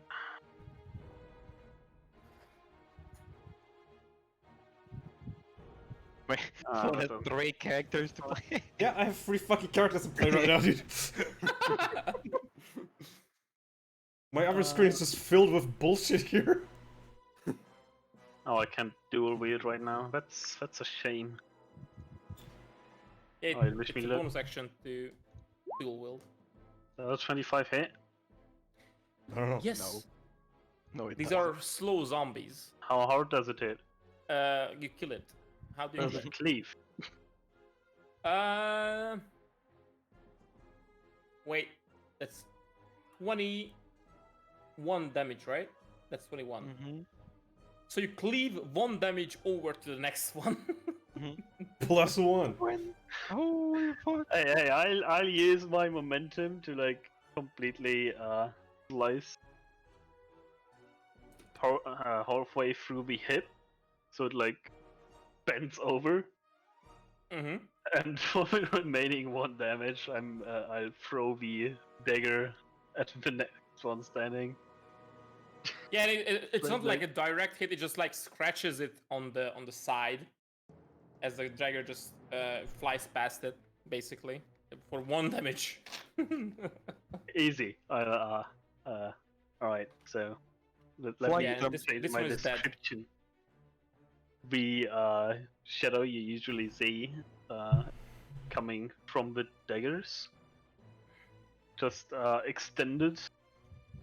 Wait, Ah, what, so- 3 characters to play? Yeah, I have 3 fucking characters to play right now, dude. My other screen is just filled with bullshit here. Oh, I can't dual wield right now. That's a shame. It, Alright, wish it's me a luck. bonus action to dual wield. 25 hit. I don't know. Yes. No, it These doesn't. are slow zombies. How hard does it hit? You kill it. How do you Does kill it it? cleave? Wait, that's 21 damage, right? That's 21. Mm-hmm. So you cleave 1 damage over to the next one. +1. Holy fuck. Hey, I'll use my momentum to like completely slice halfway through the hip, so it like bends over, Mm-hmm. and for the remaining 1 damage, I'll throw the dagger at the next one standing. Yeah, it's not like Like- a direct hit. It just like scratches it on the side, as the dagger just flies past it, basically, for 1 damage. Easy. Alright, so let Flying me Yeah, jump this- straight this to my one is dead. description. The shadow you usually see coming from the daggers just extended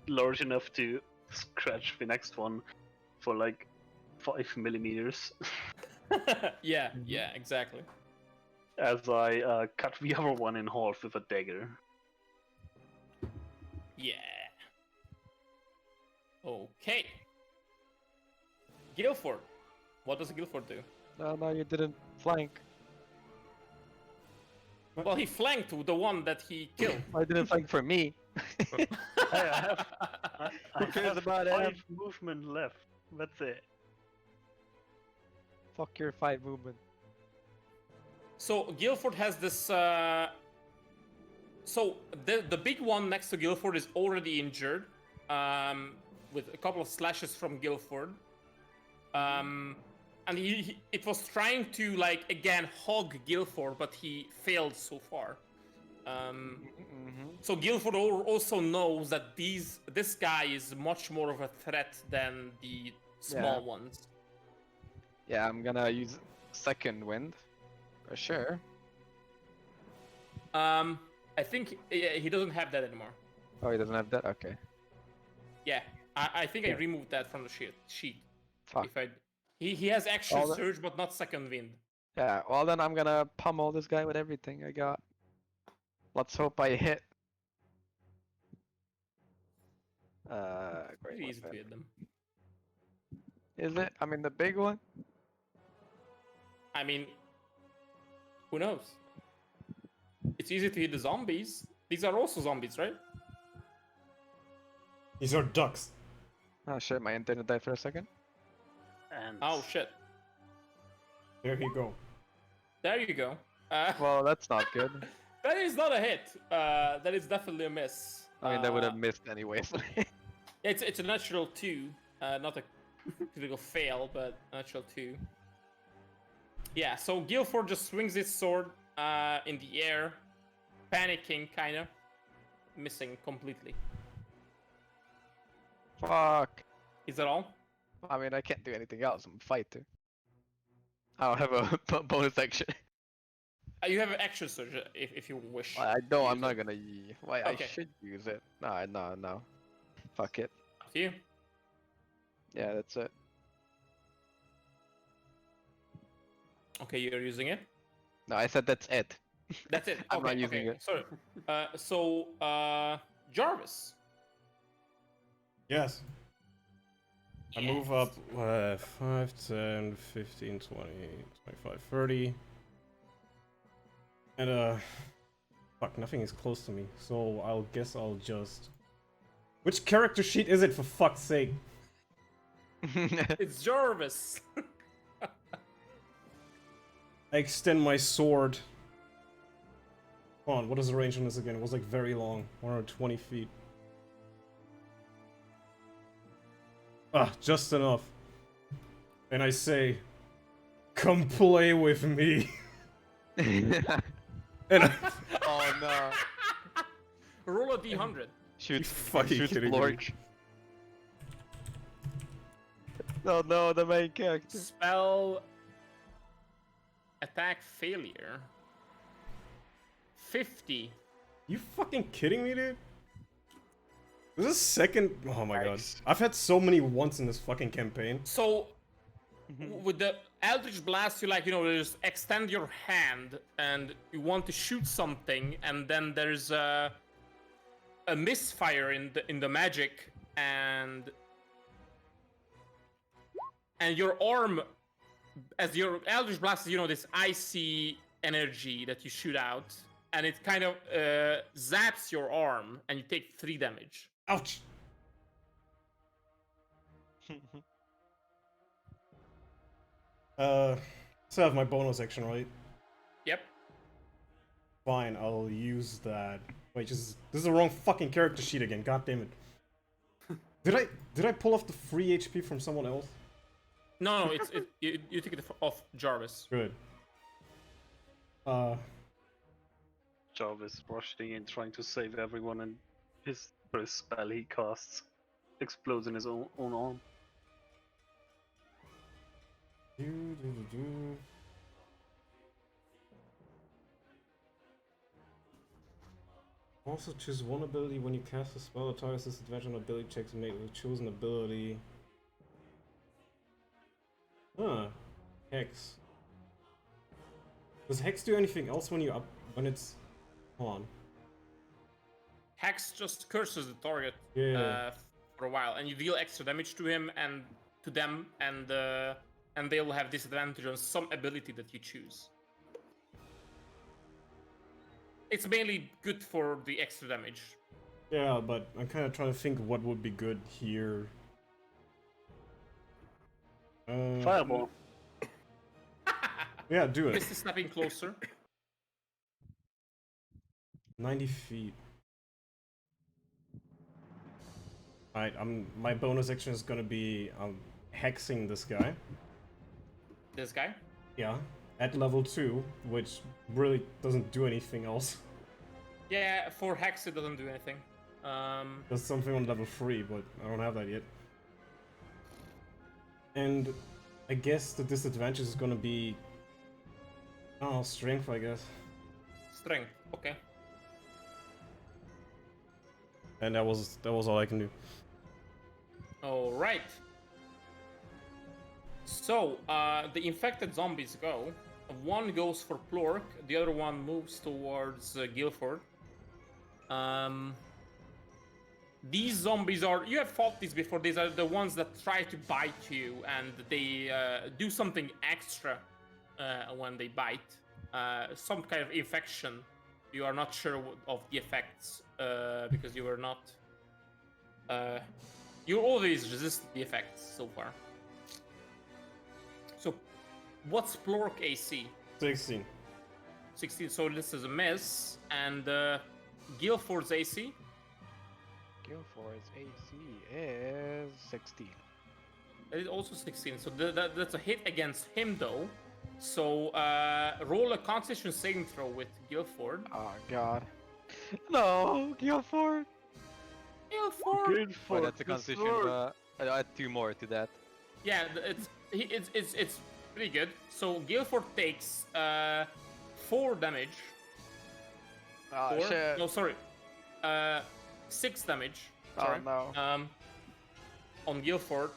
large enough to scratch the next one for like 5 millimeters Yeah, exactly. as I cut the other one in half with a dagger. Yeah. Okay. Guilford. What does Guilford do? No, you didn't flank. Well, he flanked the one that he killed. I didn't flank for me. Hey, I Who cares have about 5 him? movement left. That's it. Fuck your 5 movement. So Guilford has this. So the big one next to Guilford is already injured, with a couple of slashes from Guilford. And it was trying to like again hog Guilford, but he failed so far. So Guilford also knows that this guy is much more of a threat than the small ones. Yeah, I'm gonna use second wind. For sure. I think he doesn't have that anymore. Oh, he doesn't have that? Okay. Yeah, I think I removed that from the sheet. Fuck. If he has action All that- surge, but not second wind. Yeah, well then I'm gonna pummel this guy with everything I got. Let's hope I hit. Great Pretty easy to weapon. hit them. Is it? I mean the big one? I mean, who knows? It's easy to hit the zombies. These are also zombies, right? These are ducks. Oh shit, my internet died for a second. And Oh shit! There you go. There you go. Well, that's not good. That is not a hit. That is definitely a miss. I mean, that would have missed anyways. It's a natural 2, not a critical fail, but a natural 2. Yeah, so Guilford just swings his sword in the air, panicking, kinda, missing completely. Fuck. Is that all? I mean, I can't do anything else. I'm a fighter. I don't have a bonus action. You have an action surge if you wish. I to know use I'm not it. gonna. Why? Okay. I should use it. No. Fuck it. Up to you. Yeah, that's it. Okay, you're using it. No, I said that's it. That's it. I'm not Okay, using okay. it. Sorry. So Jarvis. Yes. I move up 5, 10, 15, 20, 25, 30. And fuck, nothing is close to me. So I'll guess I'll just... Which character sheet is it, for fuck's sake? It's Jarvis. I extend my sword. Come on, what is the range on this again? It was like very long, 120 feet. Ah, just enough. And I say, come play with me. And I... Oh no. Roll a d100. Shoot, fucking shoot kidding me? Lork. Oh no, the main character. Spell attack failure. 50. You fucking kidding me, dude? This is second. Oh my Nice. god. I've had so many once in this fucking campaign. So with the Eldritch Blast, you just extend your hand and you want to shoot something, and then there's a misfire in the magic, and your arm, as your Eldritch Blast is, this icy energy that you shoot out, and it kind of zaps your arm, and you take 3 damage. Ouch. So I have my bonus action, right? Yep. Fine, I'll use that. Wait, this is the wrong fucking character sheet again. God damn it. Did I pull off the free HP from someone else? No, you take it off Jarvis. Good. Jarvis rushing in, trying to save everyone, and his first spell he casts explodes in his own arm. Also choose one ability when you cast a spell or target disadvantage on ability checks made with a chosen ability. Huh. Hex. Does Hex do anything else when it's... Hold on. Hex just curses the target Yeah. for a while, and you deal extra damage to him and to them, and they will have disadvantage on some ability that you choose. It's mainly good for the extra damage. Yeah, but I'm kind of trying to think what would be good here. Fireball. Yeah, do it. Misty stepping closer. 90 feet. Alright, my bonus action is gonna be hexing this guy. This guy. Yeah, at level 2, which really doesn't do anything else. Yeah, for Hex it doesn't do anything. There's something on level 3, but I don't have that yet. And I guess the disadvantage is gonna be... Oh, strength, I guess. Strength, okay. And that was all I can do. All right. So, the infected zombies go. One goes for Plork, the other one moves towards Guilford. These zombies are... You have fought these before. These are the ones that try to bite you, and they do something extra when they bite. Some kind of infection. You are not sure of the effects because you are not... you always resist the effects so far. So, what's Plork AC? 16. 16, so this is a miss. And Guilford's AC? Guilford's AC is 16. That is also 16, so that's a hit against him though. So roll a Constitution saving throw with Guilford. Oh god. No, Guilford! Guilford! Oh, that's a Constitution, add 2 more to that. Yeah, it's pretty good. So Guilford takes 4 damage. Oh 4? shit. No, sorry. 6 damage. Oh Sorry. no. On Guilford.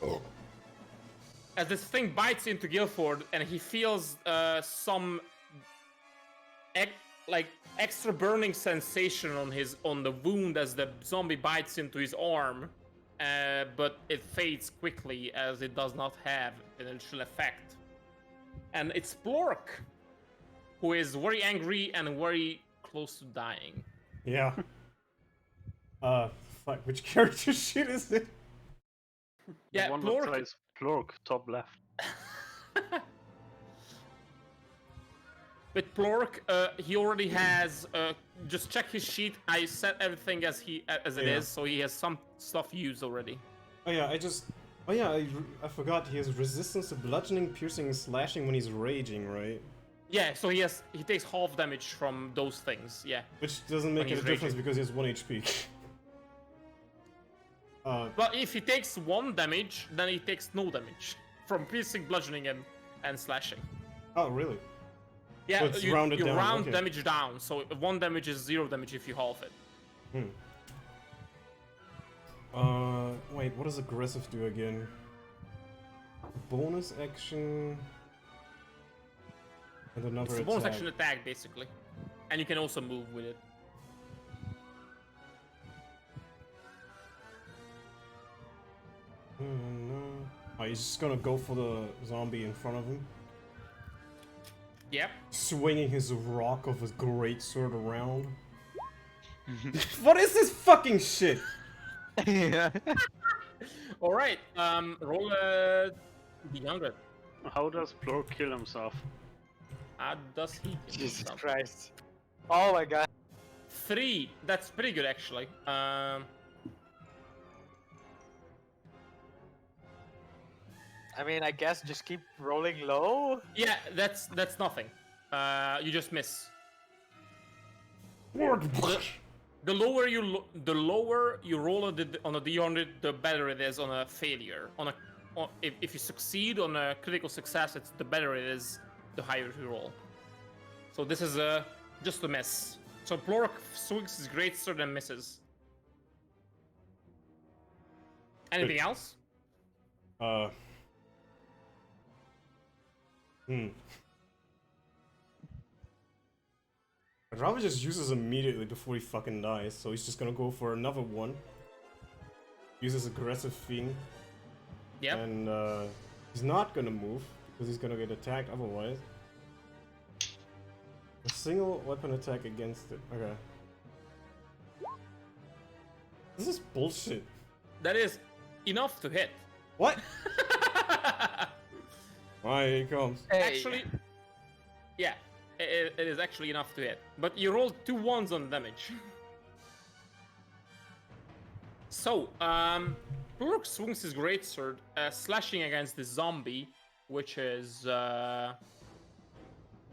As this thing bites into Guilford and he feels some like extra burning sensation on the wound as the zombie bites into his arm, but it fades quickly as it does not have an initial effect. And it's Plork, who is very angry and very close to dying. Yeah. Fuck, which character sheet is it? Yeah, The one Plork. that says Plork, top left. With Plork, he already has. Just check his sheet. I set everything as it is, so he has some stuff used already. Oh yeah, I forgot he has resistance to bludgeoning, piercing, and slashing when he's raging, right? Yeah, so he takes half damage from those things. Yeah. Which doesn't make When any he's difference raging. because he has 1 HP. But if he takes 1 damage, then he takes no damage from piercing, bludgeoning, and slashing. Oh really? Yeah, So it's you rounded down, round okay. damage down. So 1 damage is 0 damage if you halve it. Wait, what does aggressive do again? Bonus action. And another It's a attack. bonus action attack, basically. And you can also move with it. No. Oh, he's just gonna go for the zombie in front of him. Yep. Swinging his rock of his great sword around. What is this fucking shit? Yeah. All right. Roll a d100. How does Plork kill himself? Does he? Jesus Christ. Oh my god. 3. That's pretty good, actually. I mean, I guess just keep rolling low. Yeah, that's nothing. You just miss. The lower you roll on a d100, the better it is on a failure. If you succeed on a critical success, it's the better it is, the higher you roll. So this is just a miss. So Plork swings his greatsword and misses. Anything else? Rava just uses immediately before he fucking dies, so he's just gonna go for another one. Uses aggressive fiend. Yep. And he's not gonna move because he's gonna get attacked otherwise. A single weapon attack against it. Okay. This is bullshit. That is enough to hit. What? Why he comes? Actually, yeah, it is actually enough to hit. But you rolled 2 1s on damage. So, Plork swings his greatsword, slashing against the zombie, which is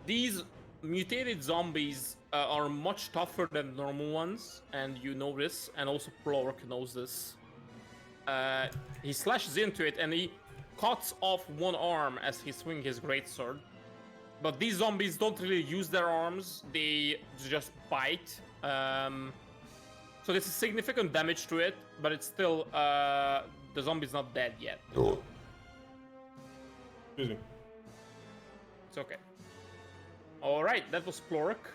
these mutated zombies are much tougher than normal ones, and you know this, and also Plork knows this. He slashes into it, and he cuts off one arm as he swings his greatsword. But these zombies don't really use their arms; they just bite. So this is significant damage to it, but it's still the zombie's not dead yet. Excuse me. It's okay. All right, that was Plork.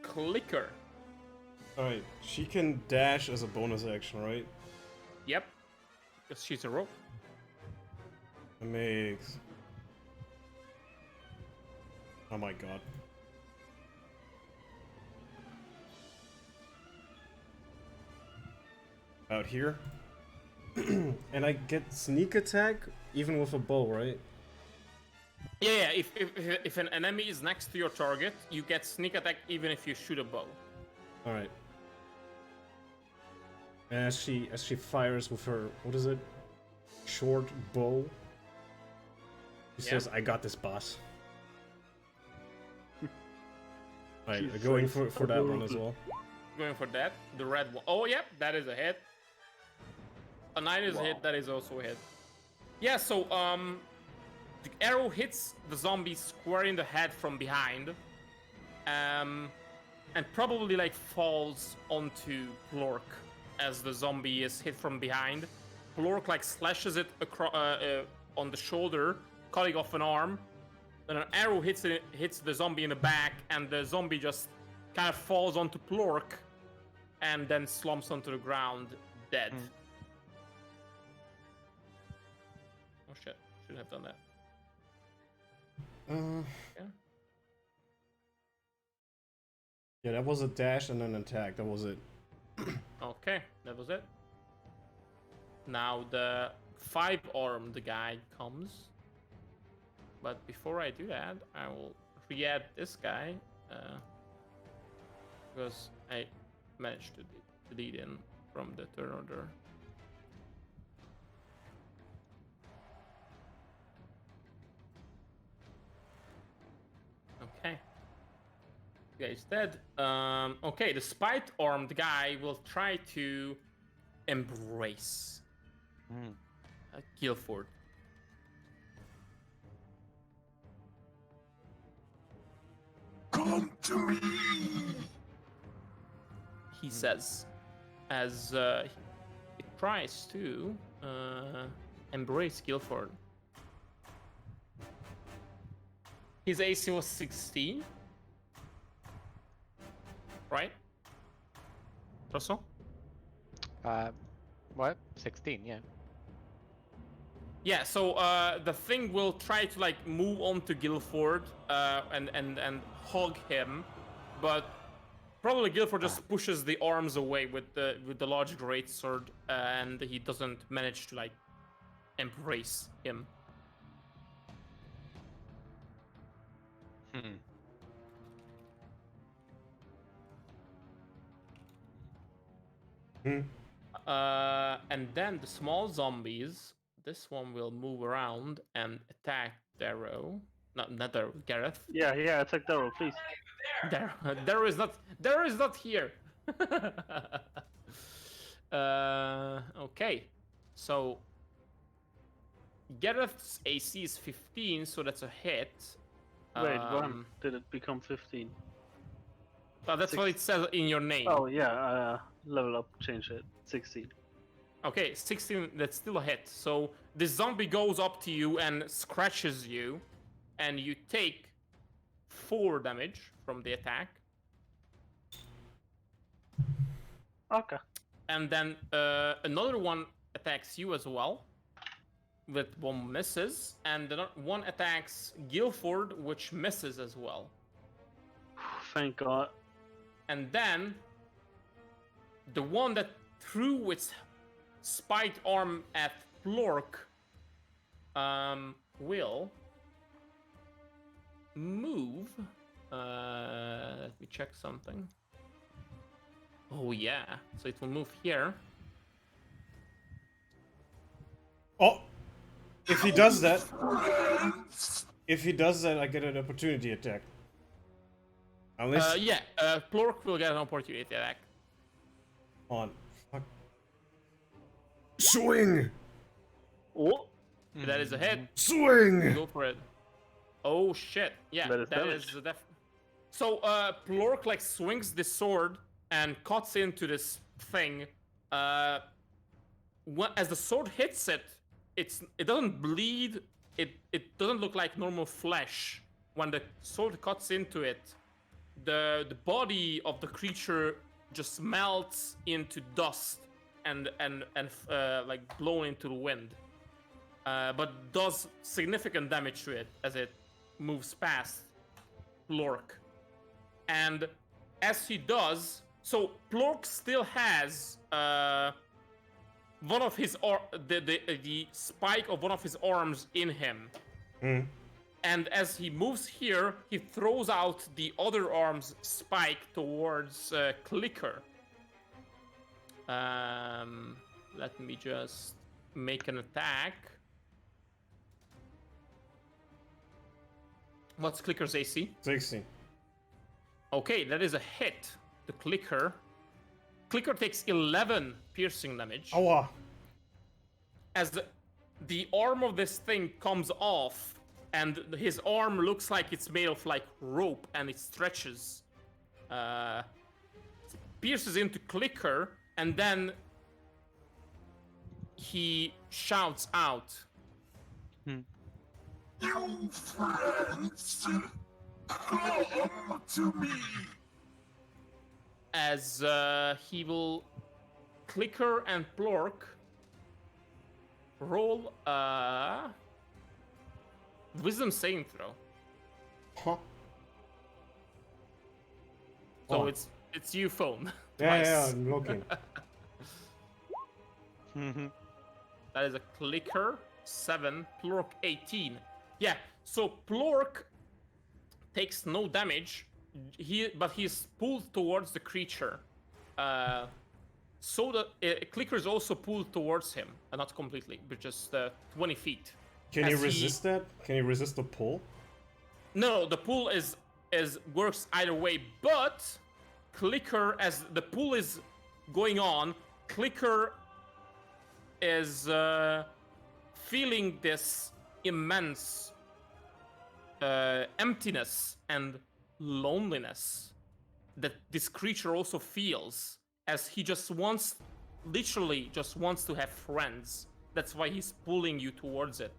Clicker. Alright, she can dash as a bonus action, right? Yep, because she's a rogue. That makes... Oh my god. Out here. And I get sneak attack even with a bow, right? Yeah. If an enemy is next to your target, you get sneak attack even if you shoot a bow. Alright. And as she fires with her, what is it? Short bow. She says, "I got this, boss." Alright, going for that one as well. Going for that, the red one. Oh, yep, that is a hit. A 9 is a hit, that is also a hit. Yeah, so, the arrow hits the zombie square in the head from behind. And probably, like, falls onto Plork as the zombie is hit from behind. Plork, like, slashes it on the shoulder, cutting off an arm. Then an arrow hits the zombie in the back, and the zombie just kind of falls onto Plork and then slumps onto the ground dead. Oh shit, shouldn't have done that. Yeah. Yeah, that was a dash and an attack. That was it. Okay, that was it. Now the 5-armed guy comes. But before I do that, I will re-add this guy. Because I managed to delete him from the turn order. Okay. Yeah, he's dead. Okay, the spite-armed guy will try to embrace Guilford. Come to me! He says, as he tries to embrace Guilford. His AC was 16. Right? Russell? What? 16, yeah. Yeah, so the thing will try to like move on to Guilford and hug him, but probably Guilford just pushes the arms away with the large greatsword, and he doesn't manage to like embrace him. And then the small zombies. This one will move around and attack Darrow. Not Darrow, Gareth. Yeah, attack Darrow, please. Darrow is not here. Okay, so Gareth's AC is 15, so that's a hit. Wait, when did it become 15? Oh, that's what it says in your name. Oh yeah, level up, change it, 16. Okay, 16, that's still a hit. So the zombie goes up to you and scratches you, and you take 4 damage from the attack. Okay. And then another one attacks you as well, with 1 misses, and the one attacks Guilford, which misses as well. Thank God. And then the one that threw its spiked arm at Plork will move. Let me check something. Oh yeah, so it will move here. Oh, if he does that, I get an opportunity attack. Unless Plork will get an opportunity attack. on. Fuck. Swing. Oh, that is a hit. Swing. Go for it. Oh shit! Yeah, that is def. So Plork like swings the sword and cuts into this thing. As the sword hits it, it doesn't bleed. It doesn't look like normal flesh. When the sword cuts into it, the body of the creature just melts into dust and like blown into the wind. But does significant damage to it as it moves past Plork. And as he does, so Plork still has one of his the spike of one of his arms in him. And as he moves here, he throws out the other arm's spike towards Clicker. Let me just make an attack. What's Clicker's AC? 16. Okay, that is a hit. The Clicker. Clicker takes 11 piercing damage. Aua. As the arm of this thing comes off, and his arm looks like it's made of like rope, and it stretches. Pierces into Clicker, and then he shouts out. You friends, come to me. as he will Clicker and Plork roll a wisdom saving throw. Huh? So Oh. it's you, phone. Yeah, I'm looking. That is a Clicker 7, Plork 18. Yeah, so Plork takes no damage, but he's pulled towards the creature. So the Clicker is also pulled towards him, not completely, but just 20 feet. Can you As he- resist that? Can you resist the pull? No, the pull is works either way, but Clicker, as the pull is going on, Clicker is feeling this immense emptiness and loneliness that this creature also feels, as he just literally just wants to have friends. That's why he's pulling you towards it.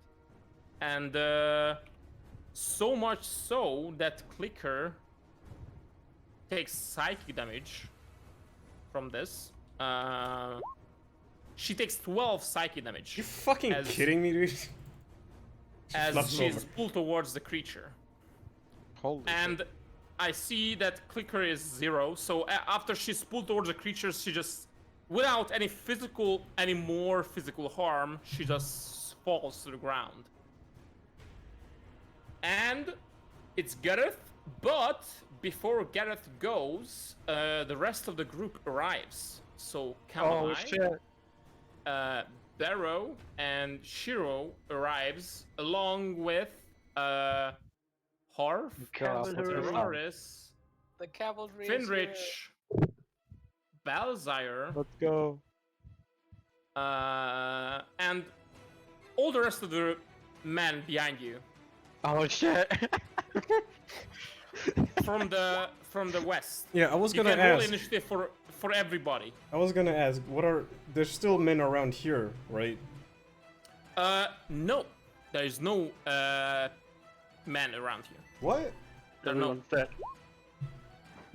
And so much so that Clicker takes psychic damage from this. She takes 12 psychic damage. You fucking as- kidding me, dude? As flops she's over. pulled towards the creature. Holy And I see that Clicker is 0, so after she's pulled towards the creature, she just, without any more physical harm, she just falls to the ground. And it's Gareth, but before Gareth goes, the rest of the group arrives. So Oh Kamalai, shit. Darrow, and Shiro arrives along with Harf, Cavalry. Terraris, The cavalry. Finrich, Balzire, Let's go. and all the rest of the men behind you Oh shit. from the west. Yeah, I was You gonna can roll ask. initiative for everybody. I was gonna ask. There's still men around here, right? No, there is no men around here. What? There are no, Everyone's dead.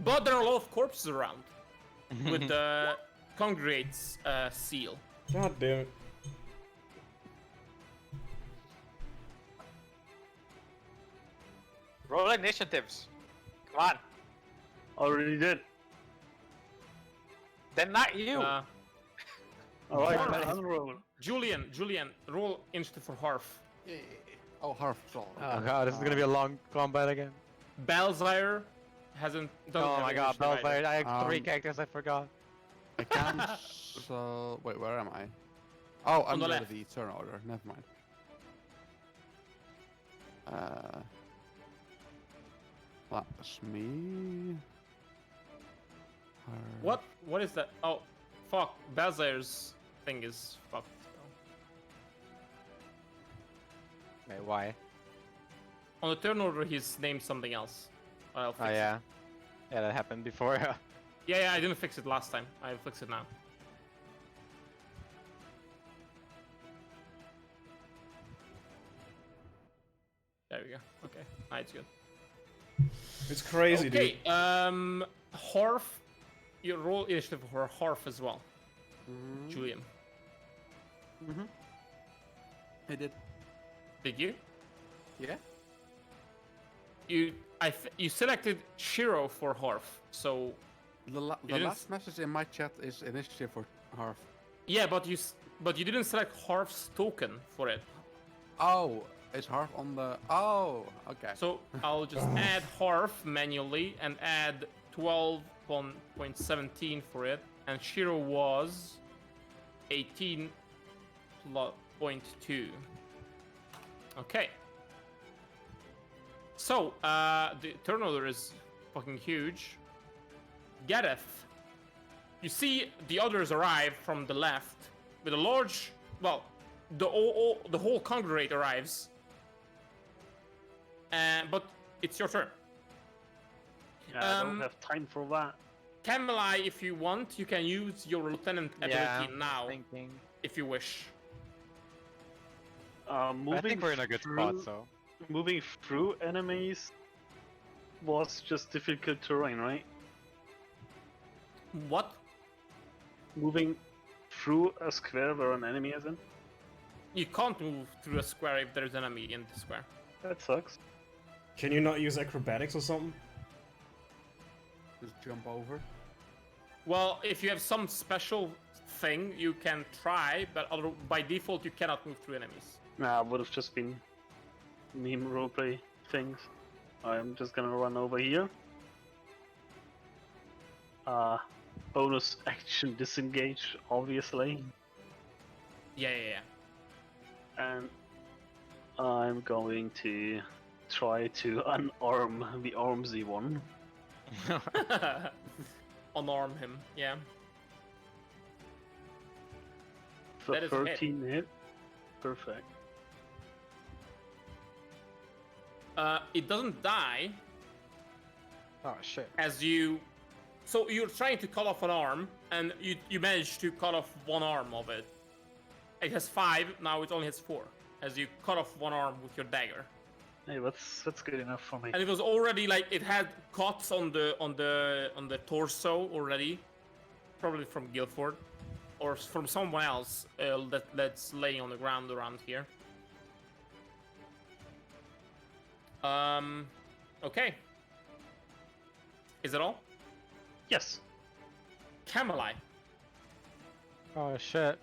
but there are a lot of corpses around with the Congregate's seal. God damn it. Roll initiatives. Come on. Already did. Then not you. Alright, Harf. I'm rolling. Julian, roll initiative for Harf. Oh, Harf. Oh, Oh god, this is gonna be a long combat again. Balzire doesn't Oh have my god, initiative either. Belfire, I have 3 Um, characters, I forgot. I can't. So wait, where am I? Oh, I'm the under left. the turn order. Never mind. That's me. Harf. What is that? Oh, fuck. Balzire's thing is fucked. Wait, why? On the turn order, he's named something else. I'll fix Oh yeah. Yeah, that happened before. it. Yeah, I didn't fix it last time. I'll fix it now. There we go. Okay, now it's good. It's crazy, dude. Okay, Harf, you roll initiative for Harf as well. Julian, I did. did you? Yeah. You selected Shiro for Harf, so The You didn't last message in my chat is initiative for Harf. yeah, but you didn't select Harf's token for it. Oh, is Harf on the? Oh, okay. So I'll just add Harf manually and add 12.17 for it, and Shiro was 18.2. Okay. So the turnover is fucking huge. Gareth, you see the others arrive from the left with a large, well, the whole congregate arrives. But it's your turn. Yeah, I don't have time for that. Kamalai, if you want, you can use your lieutenant ability Yeah, now, thinking. if you wish. Moving I think we're in a good through, spot, so. Moving through enemies was just difficult terrain, right? What? Moving through a square where an enemy is in? You can't move through a square if there's an enemy in the square. That sucks. Can you not use acrobatics or something? Just jump over. Well, if you have some special thing, you can try, but by default you cannot move through enemies. Nah, would have just been meme roleplay things. I'm just gonna run over here. Bonus action disengage, obviously. Yeah. And I'm going to try to unarm the armsy one. Unarm him, yeah. So That is a hit. 13 hit. Perfect. It doesn't die Oh shit. as you... So you're trying to cut off an arm, and you manage to cut off one arm of it. It has 5, now it only has 4. As you cut off one arm with your dagger. Hey, that's good enough for me. And it was already like it had cuts on the torso already, probably from Guilford, or from someone else that's laying on the ground around here. Okay. Is it all? Yes. Camelai. Oh shit.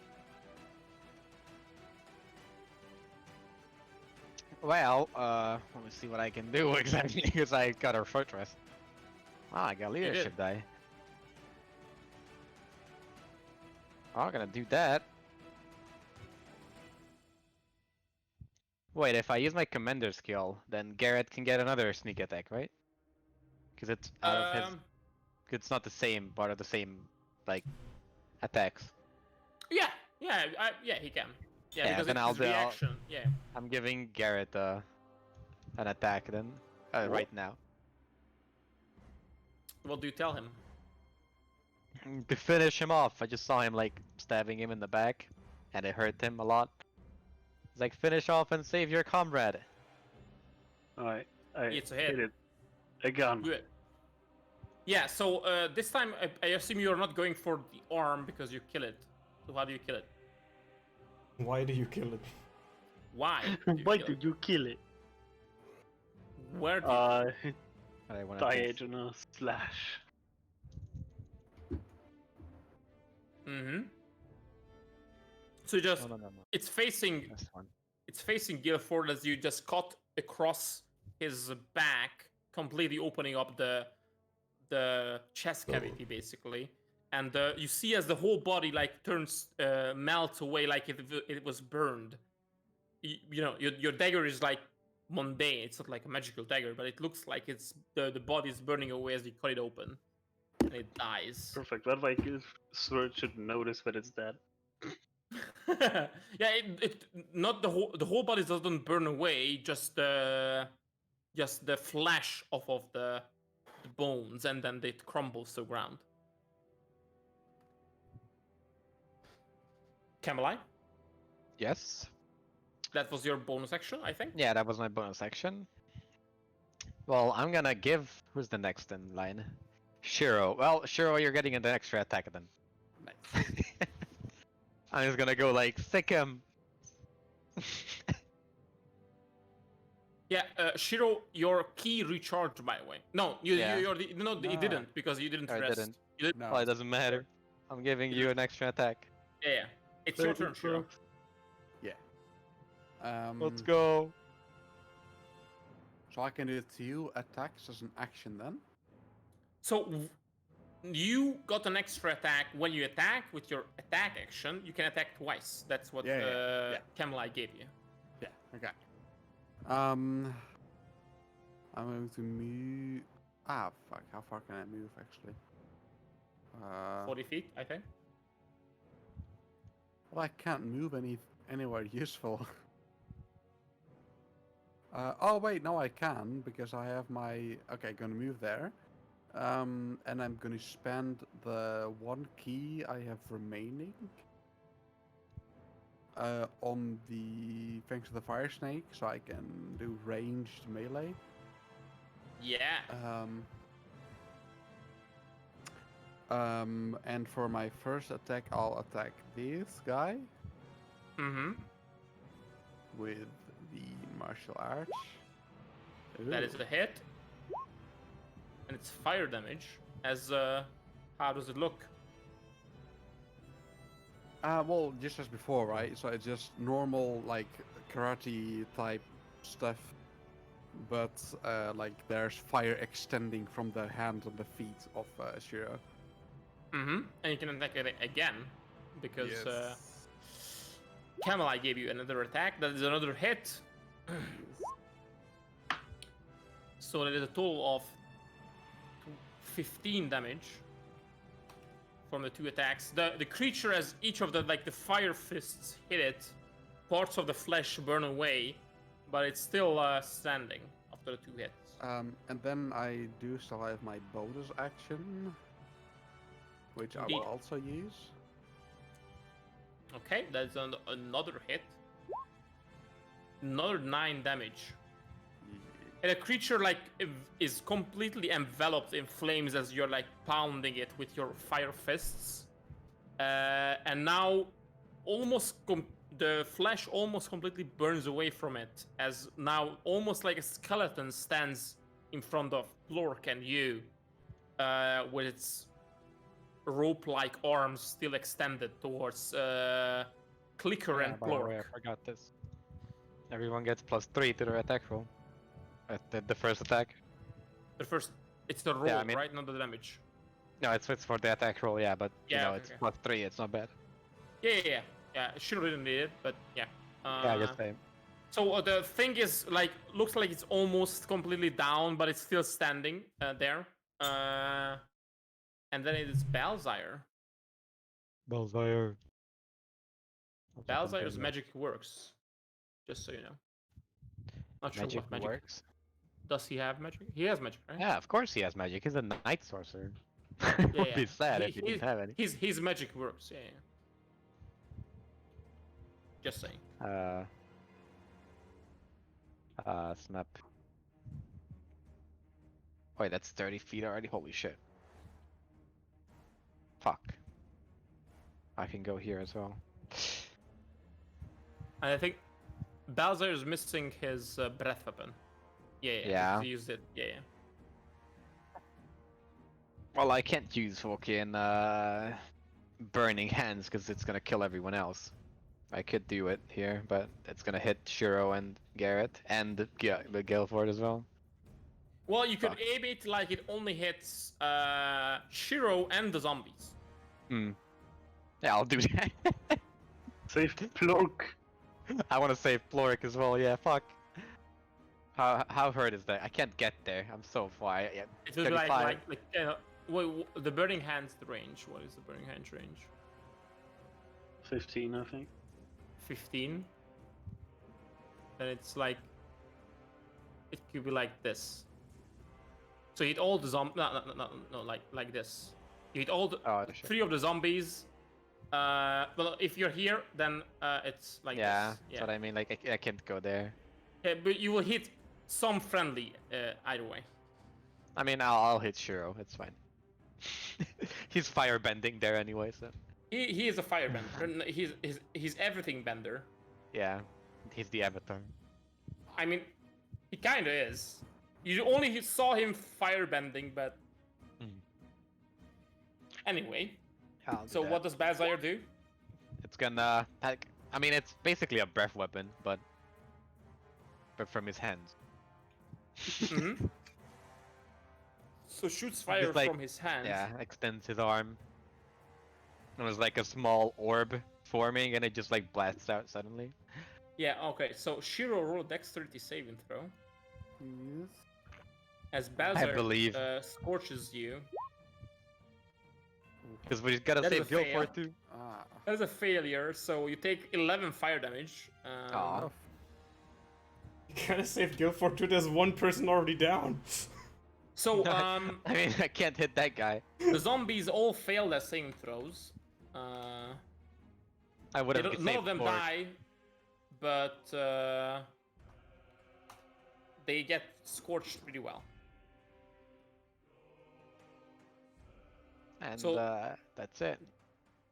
Well, let me see what I can do exactly, because I got a short rest. Ah, I got leadership die. I'm gonna do that. Wait, if I use my commander skill, then Garrett can get another sneak attack, right? Because it's out of his... It's not the same, part of the same, like, attacks. Yeah, he can. Yeah, because then it's I'll his do- reaction. Yeah. I'm giving Garrett an attack then, right now. What do you tell him? To finish him off, I just saw him like stabbing him in the back, and it hurt him a lot. It's like, finish off and save your comrade. Alright, I It's a hit. it. Again. Good. Yeah, so this time I assume you're not going for the arm because you kill it. So how do you kill it? Why do you kill it? Why? Why did you kill it? Where do you I wanna diagonal slash. So just No. it's facing This one. it's facing Guilford as you just cut across his back, completely opening up the chest cavity basically, and you see as the whole body like turns melts away like it was burned. You know your dagger is like mundane. It's not like a magical dagger, but it looks like it's the body is burning away as you cut it open, and it dies. Perfect. That way, sword should notice that it's dead. Yeah, it not the whole body doesn't burn away, just the flesh off of the bones, and then it crumbles to the ground. Camelai, Yes. that was your bonus action, I think. Yeah, that was my bonus action. Well, I'm gonna give... Who's the next in line? Shiro. Well, Shiro, you're getting an extra attack then. Nice. I'm just gonna go like, sick him! Yeah, Shiro, your key recharged by the way. No, you No. didn't because you didn't I rest. didn't. You didn't. No. Well, it doesn't matter. I'm giving you an extra attack. Yeah, it's your turn, Shiro. Let's go! So I can do 2 attacks as an action then? So you got an extra attack when you attack with your attack action. You can attack twice. That's what Yeah. Camelai gave you. Yeah, okay. I'm going to move... Ah, fuck, how far can I move actually? 40 feet, I think. Well, I can't move anywhere useful. Oh wait, no I can, because I have my... Okay, gonna move there. And I'm gonna spend the 1 key I have remaining on the Thanks to the Fire Snake, so I can do ranged melee. Yeah. And for my first attack, I'll attack this guy Mm-hmm. with the martial arts. That is Ooh. a hit. And it's fire damage. As how does it look? Well, just as before, right? So it's just normal, like, karate type stuff. But, like, there's fire extending from the hands and the feet of Shiro. Mm-hmm. And you can attack it again. Because Camel, I gave you another attack. That is another hit. So that is a total of 15 damage from the 2 attacks. The creature, as each of the fire fists hit it, parts of the flesh burn away, but it's still standing after the 2 hits. And then I do still have my bonus action, which I Indeed. will also use. Okay, that's another hit. Another 9 damage. And the creature is completely enveloped in flames as you're pounding it with your fire fists. And now the flesh almost completely burns away from it, as now almost like a skeleton stands in front of Plork and you, with its rope-like arms still extended towards Clicker and by the way, I Plork. forgot this. Everyone gets +3 to their attack roll. At the first attack. It's the roll, Yeah, I mean- right? Not the damage. No, it's for the attack roll, yeah, but you Yeah, know, okay, it's okay. +3, it's not bad. Yeah. Should have didn't need it, but yeah. Yeah, just saying. So the thing is, looks like it's almost completely down, but it's still standing there. And then it is Balzire. Balzire. Balzire's magic works. Just so you know. Not sure Magic what magic works. Does he have magic? He has magic, right? Yeah, of course he has magic. He's a night sorcerer. Yeah, Would be sad if he he- didn't have any. His magic works. Yeah. Just saying. Snap. Wait, that's 30 feet already? Holy shit. Fuck. I can go here as well. And I think Balzire is missing his breath weapon. Yeah. He used it. Yeah. Well, I can't use fucking Burning Hands because it's gonna kill everyone else. I could do it here, but it's gonna hit Shiro and Garrett and the Gelford as well. Well, you could aim it like it only hits Shiro and the zombies. Yeah, I'll do that. Save Plork. I want to save Ploric as well. Yeah, fuck. How hurt is that? I can't get there. I'm so far. Yeah, It would be the Burning Hands range. What is the Burning Hands range? 15, I think. 15. Then it's it could be like this. So you hit all the zombies. No, like this. You hit all the 3 of the zombies. Well, if you're here, then it's like this. Yeah, that's what I mean. Like I can't go there. Yeah, but you will hit some friendly either way. I mean, I'll hit Shiro. It's fine. He's firebending there anyway, so. He is a firebender. he's everything bender. Yeah, he's the avatar. I mean, he kind of is. You only saw him firebending, but anyway. So what does Balzire do? It's gonna. I mean, it's basically a breath weapon, but from his hands. Mm-hmm. So shoots fire Just, like, from his hands. Yeah, extends his arm. It was like a small orb forming, and it just like blasts out suddenly. Yeah. Okay. So Shiro roll a dexterity saving throw. Yes. As Balzire believe. Scorches you. Because we gotta That is save a fail. Guildford too. That is a failure. So you take 11 fire damage. Aw. You gotta save Guildford too. There's one person already down. So I mean, I can't hit that guy. the zombies all fail their saving throws. I would have None of them die, but they get scorched pretty well. And So- that's it.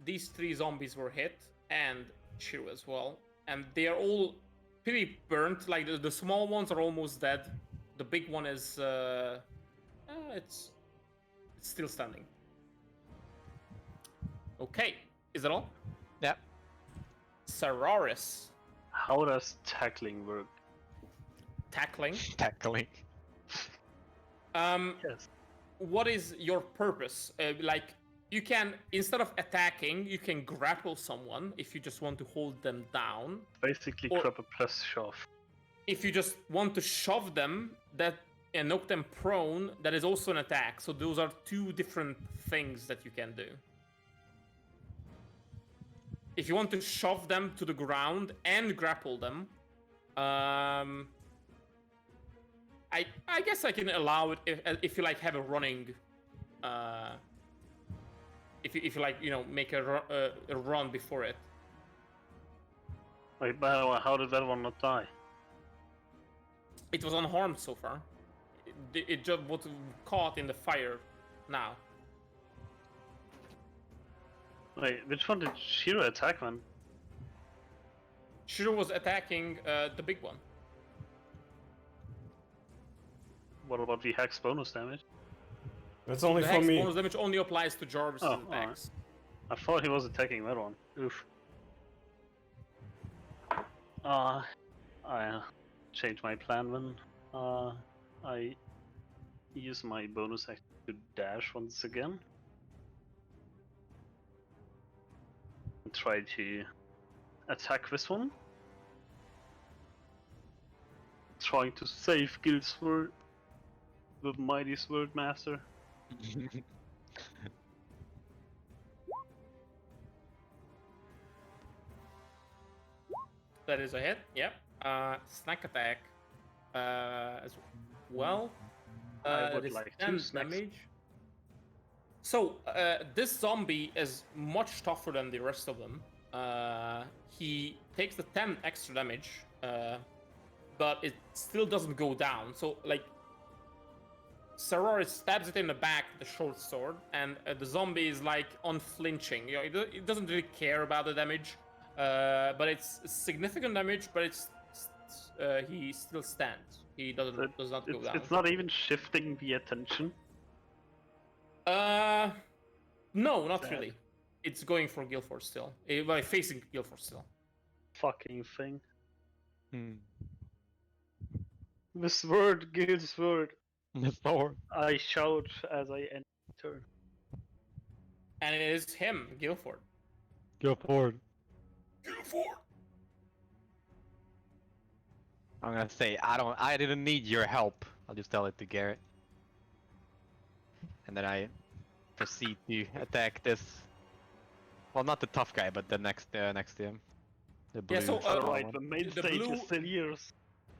These 3 zombies were hit, and Shiro as well, and they are all pretty burnt. Like the small ones are almost dead. The big one is it's still standing. Okay, is that all? Yep. Sararis How does tackling work? tackling. Tackling. Yes. What is your purpose? Like, you can, instead of attacking, you can grapple someone if you just want to hold them down. Basically, Or- grab a plus shove. If you just want to shove them and knock them prone, that is also an attack. So those are 2 different things that you can do. If you want to shove them to the ground and grapple them, I guess I can allow it if you like have a running, if you like, you know, make a run before it. Wait, but how did that one not die? It was unharmed so far. It just was caught in the fire now. Wait, which one did Shiro attack, man? Shiro was attacking the big one. What about the hex bonus damage? That's only The for hex me. bonus damage only applies to Jarvis' Oh, attacks. I thought he was attacking that one. Oof. I changed my plan then. I use my bonus action to dash once again. And try to attack this one. Trying to save Guildsword, the mighty sword master. That is a hit. Yep. Snack attack. As well. I would This like 10 2 snacks. damage. So this zombie is much tougher than the rest of them. He takes the 10 extra damage, but it still doesn't go down. So like, Sararis stabs it in the back with the short sword, and the zombie is like unflinching. You know, it doesn't really care about the damage, but it's significant damage. But he still stands. He does not go down. It's not even shifting the attention. No, not Sad. really. It's going for Guilford still. Well, facing Guilford still. Fucking thing. Hmm. The sword, good sword. The sword. I shout as I enter. And it is him, Guilford. Go forward. Guilford. I'm gonna say I didn't need your help. I'll just tell it to Garrett. And then I proceed to attack this. Well, not the tough guy, but the next to him. The blue. Yeah, so, small Alright, one. the main the stage blue- is still yours.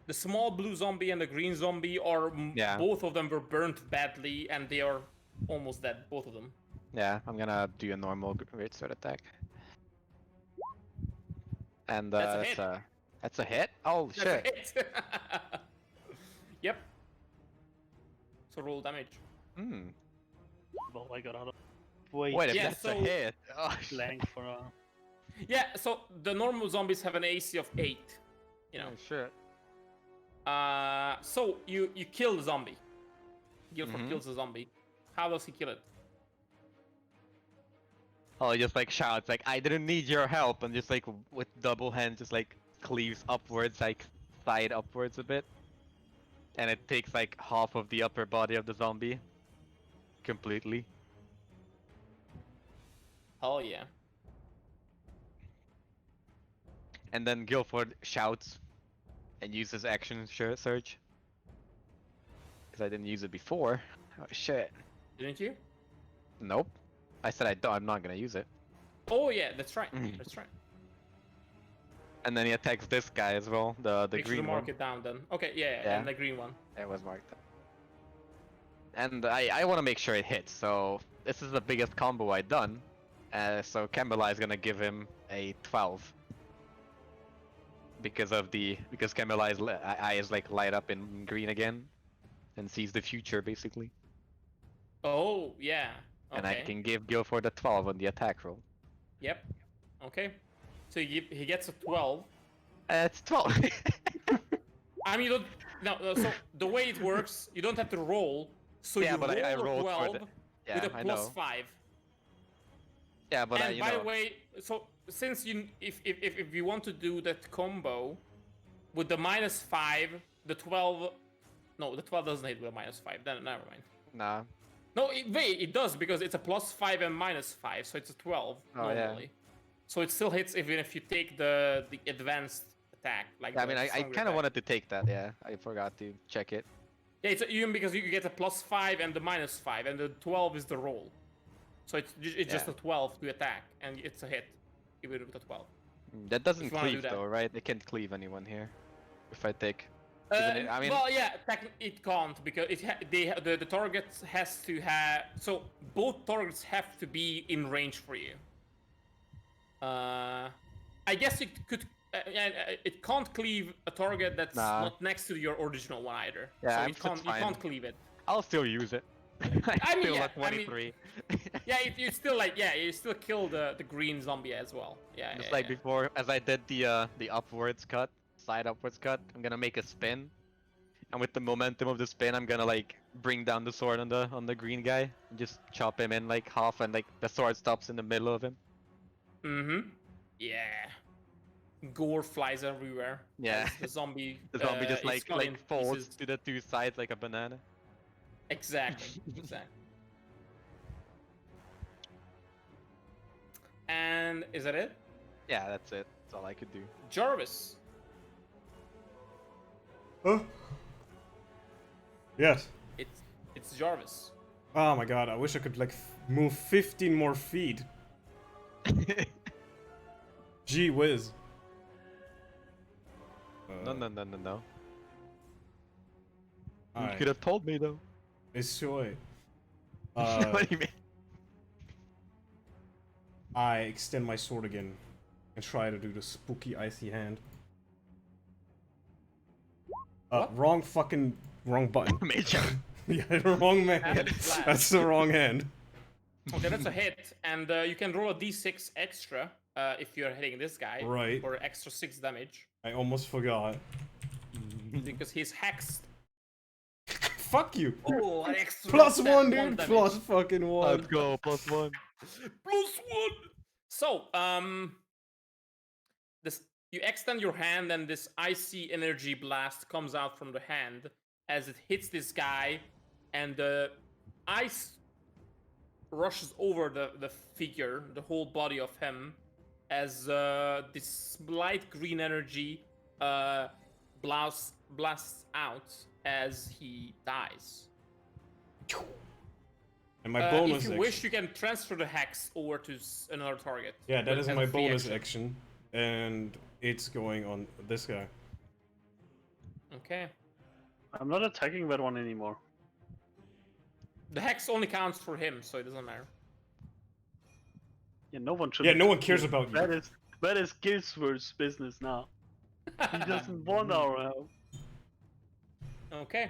The small blue zombie and the green zombie are Yeah. both of them were burnt badly, and they are almost dead, both of them. Yeah, I'm gonna do a normal great sword attack. And That's a hit. that's a hit. Oh That's shit! a hit. Yep. So roll damage. Hmm. Well, I got out of way. Wait, if Yeah, that's so- a hit. Oh, Blank for a. Yeah. So the normal zombies have an AC of 8. You know. Oh, shit. So you kill the zombie. Guilford Mhm. kills the zombie. How does he kill it? Oh, he just like shouts like, "I didn't need your help," and just like with double hand, just like cleaves upwards, like side upwards a bit, and it takes like half of the upper body of the zombie, completely. Oh yeah. And then Guilford shouts, and uses action surge. Because I didn't use it before. Oh shit. Didn't you? Nope. I said I'm not gonna use it. Oh yeah, that's right. Mhm. That's right. And then he attacks this guy as well, the Make sure to green mark one. it down then. Okay, yeah, Yeah. and the green one. It was marked up. And I want to make sure it hits, so this is the biggest combo I've done. So Kambala is gonna give him a 12. Because Kambala's eye is like light up in green again. And sees the future basically. Oh yeah. And I Okay. can give Guilford a 12 on the attack roll. Yep. Okay. So he gets a 12. It's 12. I mean, you don't. No, so the way it works, you don't have to roll. So Yeah, you but roll I a rolled for 12 the- with Yeah, a I plus know. 5. Yeah, but And you by know. the way, so since if you want to do that combo with the -5, the 12. No, the 12 doesn't hit with a -5. Then never mind. Nah. No, it does because it's a +5 and -5, so it's a 12 Oh, yeah. normally. So it still hits even if you take the advanced attack. Like Yeah, I the mean, I stronger kind of attack. wanted to take that, yeah. I forgot to check it. Yeah, it's even because you get a +5 and the -5, and the 12 is the roll. So it's just Yeah. a 12 to attack, and it's a hit, even with a 12. That doesn't If you wanna do cleave that. though, right? It can't cleave anyone here. If I take. Uh, Even I mean, well, yeah, it can't because the target has to have. So both targets have to be in range for you. I guess it could. It can't cleave a target that's Nah. not next to your original one either. Yeah, so I'm it can't. You fine. can't cleave it. I'll still use it. I mean, still yeah, at I mean- 23. Yeah, you still like. Yeah, you still kill the green zombie as well. Yeah, Just yeah, like yeah. before, as I did the upwards cut, side upwards cut, I'm gonna make a spin, and with the momentum of the spin, I'm gonna like bring down the sword on the green guy and just chop him in like half, and like the sword stops in the middle of him. Mm-hmm. Yeah. Gore flies everywhere. Yeah. as The zombie. The zombie just is cut in like folds pieces. to the two sides like a banana. Exactly. Exactly. And is that it? Yeah, that's it. That's all I could do. Jarvis. Huh? Yes. It's Jarvis. Oh my god, I wish I could like move 15 more feet. Gee whiz. No. You Alright. could have told me though. It's joy. What do you mean? I extend my sword again and try to do the spooky icy hand. Wrong button. Major. Yeah, the wrong man. And it's flat. That's the wrong hand. Okay, that's a hit, and you can roll a d6 extra if you're hitting this guy. Right. For extra 6 damage. I almost forgot. Because he's hexed. Fuck you. Oh, an extra Plus that one, one dude. damage. Plus fucking one. Let's go. +1. +1. So, this you extend your hand, and this icy energy blast comes out from the hand as it hits this guy, and the ice rushes over the figure, the whole body of him, as this light green energy blasts out as he dies. And my bonus If you action. wish, you can transfer the hex over to another target. Yeah, that with- is as my a free bonus action. And it's going on this guy. Okay. I'm not attacking that one anymore. The hex only counts for him, so it doesn't matter. Yeah, no one should. Yeah, no one attack cares you. about you. That is Gilsworth's business now. He doesn't want our help. Okay.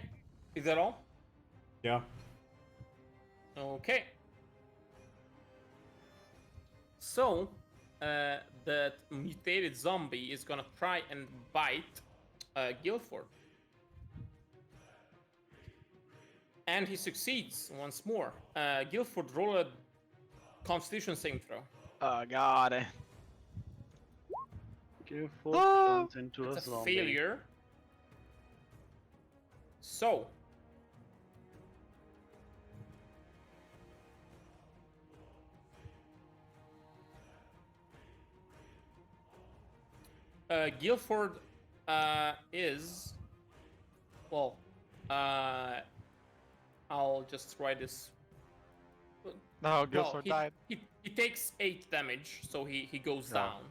Is that all? Yeah. Okay. So, that mutated zombie is gonna try and bite Guilford. And he succeeds once more. Guilford, roll a Constitution saving throw. Oh god. Guilford Oh! turns into a It's a zombie. failure. So, Guilford is well. I'll just write this. No, Guilford he, died. He takes 8 damage, so he goes Oh. down.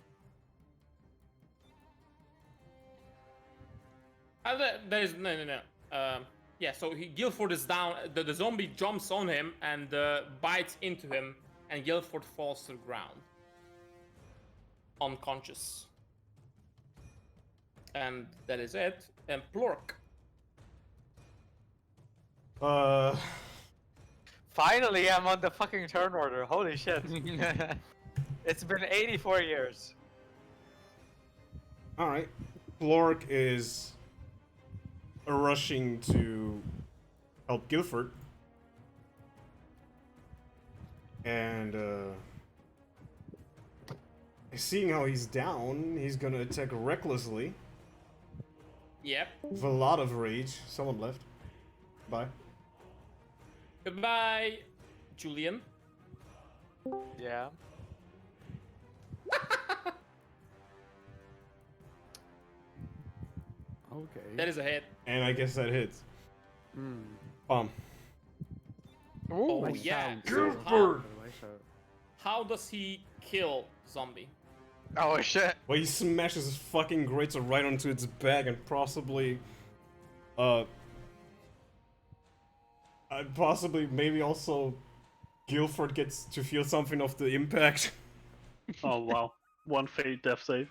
There's no. Yeah, so Guilford is down. The zombie jumps on him and bites into him, and Guilford falls to the ground, unconscious. And that is it. And Plork. Finally, I'm on the fucking turn order. Holy shit. It's been 84 years. Alright. Plork is rushing to help Guilford. And seeing how he's down, he's gonna attack recklessly. Yep. With a lot of rage. Someone left. Bye. Goodbye, Julian. Yeah. Okay. That is a hit. And I guess that hits. Hmm. Oh Nice yeah. sound. Guilford! By the way, so- How does he kill zombie? Oh shit! Well, he smashes his fucking greatsword right onto its back and possibly, possibly maybe also Guilford gets to feel something of the impact. Oh wow. One failed death save.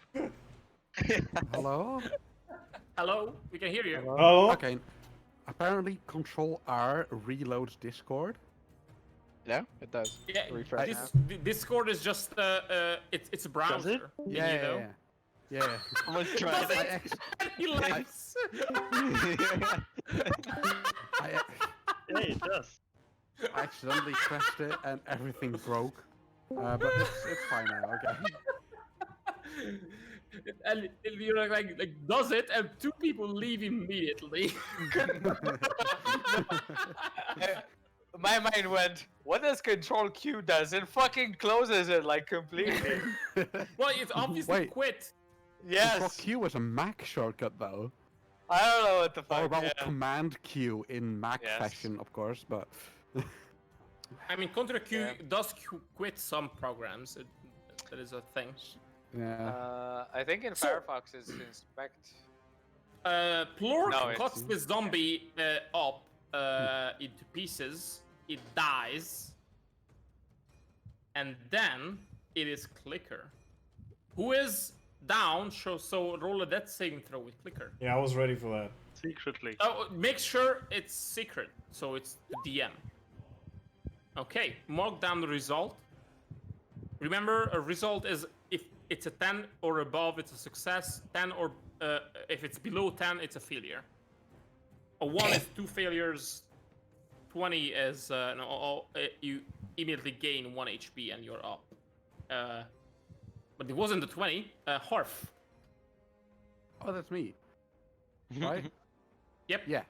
Hello? Hello, we can hear you. Oh, Okay. Apparently, Control R reloads Discord. Yeah, it does. Yeah, Refresh. Discord is just it's a browser. Can Yeah, you know? yeah. Someone tried Does it. it? He laughs. I Yeah, it does. accidentally pressed it and everything broke. But it's fine now, okay. And you're like does it, and two people leave immediately. My mind went, what does Control Q does? It fucking closes it like completely. Well, it's obviously Wait. quit. Control Yes. Q was a Mac shortcut though. I don't know what the Or fuck. about Yeah. Command Q in Mac Yes. fashion, of course, but I mean, Control Q Yeah. does quit some programs. That is a thing. yeah. I think in Firefox it's inspect. Plork No, it's- cuts the zombie up into pieces. It dies, and then it is Clicker, who is down. So roll a death saving throw with Clicker. yeah, I was ready for that. Secretly. Oh, make sure it's secret, so it's the DM. Okay, mark down the result. Remember, a result is if it's a 10 or above, it's a success. 10 or if it's below 10, it's a failure. A 1 is 2 failures. 20 is you immediately gain 1 HP and you're up. But it wasn't the 20. Harf. Oh, that's me. Right? Yep. Yeah.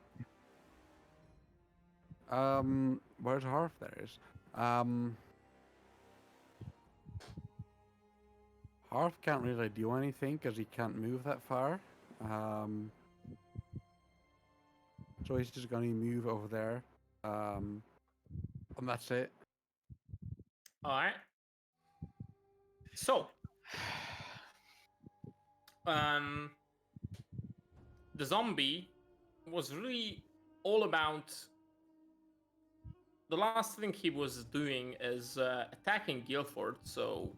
Where's Harf? There is. Harf can't really do anything because he can't move that far. So he's just gonna move over there. And that's it. All right. So, the zombie was really all about. The last thing he was doing is attacking Guilford. So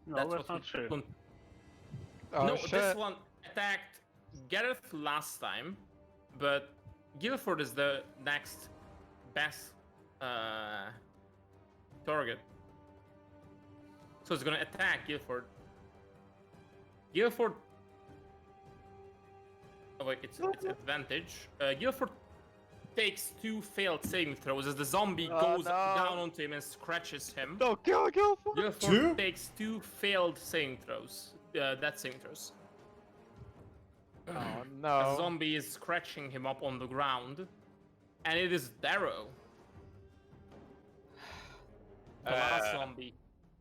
No, that's that's what not we true. Oh no, shit! this one attacked Gareth last time, but Guilford is the next best target. So it's gonna attack Guilford. Guilford. Oh wait, it's advantage. Guilford takes 2 failed saving throws as the zombie Oh, goes no. down onto him and scratches him. No, kill Guilford! Guilford 2? takes 2 failed saving throws. Death saving throws. Oh The no! zombie is scratching him up on the ground, and it is Darrow, the last zombie.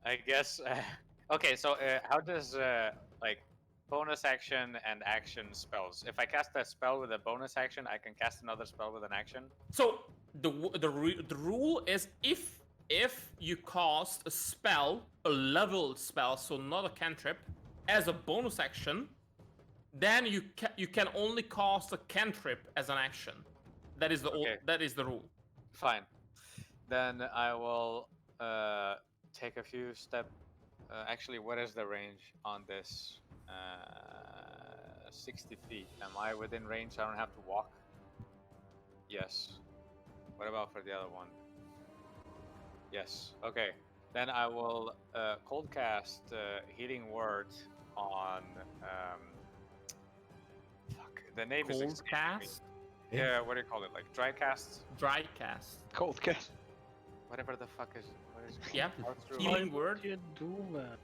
I guess. Okay, so how does like bonus action and action spells? If I cast a spell with a bonus action, I can cast another spell with an action. So the rule is if you cast a spell, a leveled spell, so not a cantrip, as a bonus action, then you can only cast a cantrip as an action. That is the Okay. that is the rule. Fine. Then I will take a few step. Actually, what is the range on this? 60 feet. Am I within range? I don't have to walk. Yes. What about for the other one? Yes. Okay. Then I will cold cast Healing Word on. Fuck. The name is Cold escaping me. cast, Yeah. What do you call it? Like dry cast? dry cast. Cold cast. Whatever the fuck is. What is it? Yeah. Power through- Healing word. You do that.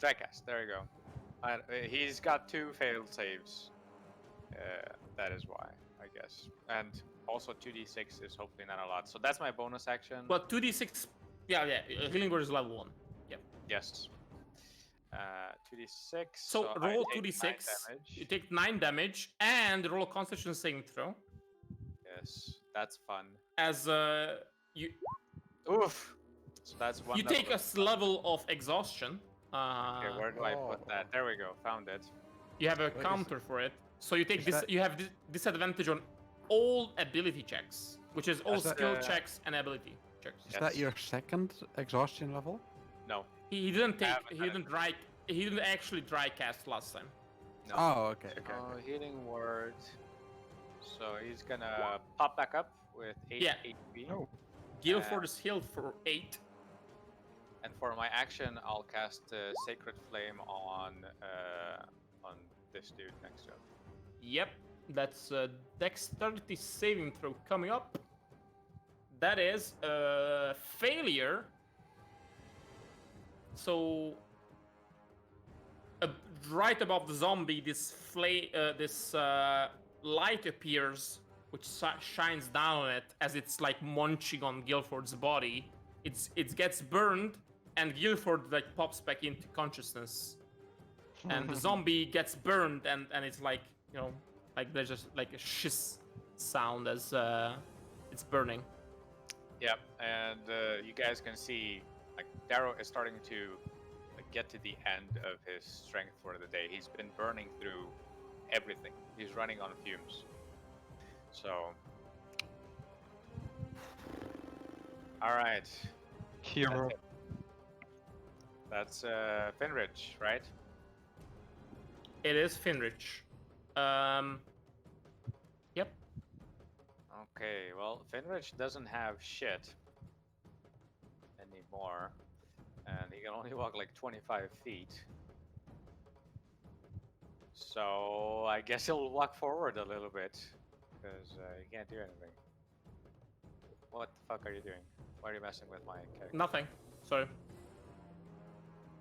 Dry cast. There you go. And he's got 2 failed saves. That is why, I guess. And also 2d6 is hopefully not a lot. So that's my bonus action. But 2d6. Yeah. Healing word is level 1. Yes. 2d6. So I roll take 9 2d6. damage. You take 9 damage and roll a Constitution saving throw. Yes, that's fun. As you Oof. So that's one. you level take a of- level of exhaustion. Okay, where do I put Oh. that? There we go. Found it. You have a is- counter for it, so you take is this. that- You have disadvantage on all ability checks, which is all Is that- skill checks and ability checks. Is that your second exhaustion level? No. He didn't take. haven't He had didn't dry. He didn't actually dry cast last time. No. Oh, okay. Oh, healing word. So he's gonna pop back up with 8 Yeah. HP. Oh. Guilford is healed for 8. And for my action, I'll cast Sacred Flame on this dude next to him. Yep, that's a dexterity saving throw coming up. That is a failure. So, right above the zombie, this light appears, which shines down on it as it's like munching on Guilford's body. It gets burned, and Guilford like pops back into consciousness, and the zombie gets burned, and it's like, you know, like there's just like a shiz sound as it's burning. Yep, and you guys can see like Darrow is starting to like, get to the end of his strength for the day. He's been burning through everything. He's running on fumes. So, all right. Hero. That's Finrich, right? It is Finrich. Yep. Okay, well, Finrich doesn't have shit anymore, and he can only walk like 25 feet. So I guess he'll walk forward a little bit, because he can't do anything. What the fuck are you doing? Why are you messing with my character? Nothing. Sorry.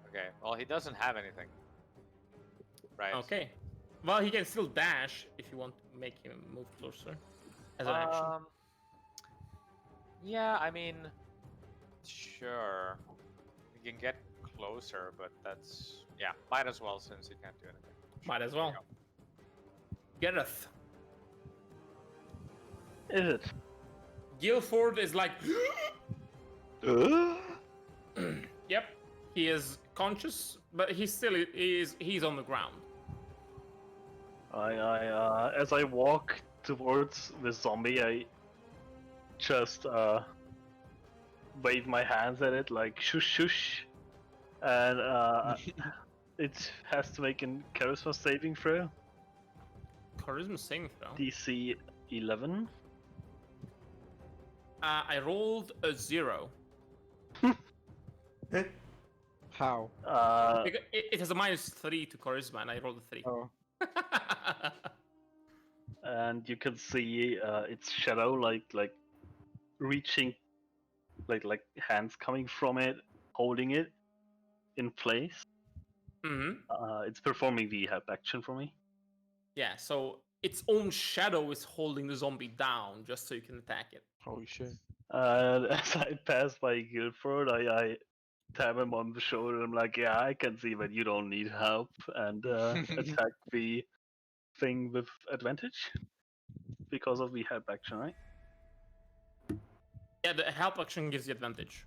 Okay, well, he doesn't have anything. Right. Okay. Well, he can still dash if you want to make him move closer as an action. Yeah, I mean, sure. We can get closer, but that's... Yeah, might as well since he can't do anything. Might as well. Gareth. Is it? Guilford is like. Yep. He is conscious, but he still is. He's on the ground. As I walk towards the zombie, I just wave my hands at it like shush shush, and it has to make a charisma saving throw. Charisma saving throw. DC 11. I rolled a 0. How? Because it has a -3 to charisma, and I rolled a 3. Oh. And you can see its shadow like reaching, like hands coming from it, holding it in place. It's performing the help action for me. Yeah, so its own shadow is holding the zombie down just so you can attack it. Holy shit. As I pass by Guilford, I tap him on the shoulder. I'm like, yeah, I can see that you don't need help, and attack the thing with advantage because of the help action, right? Yeah, the help action gives you advantage.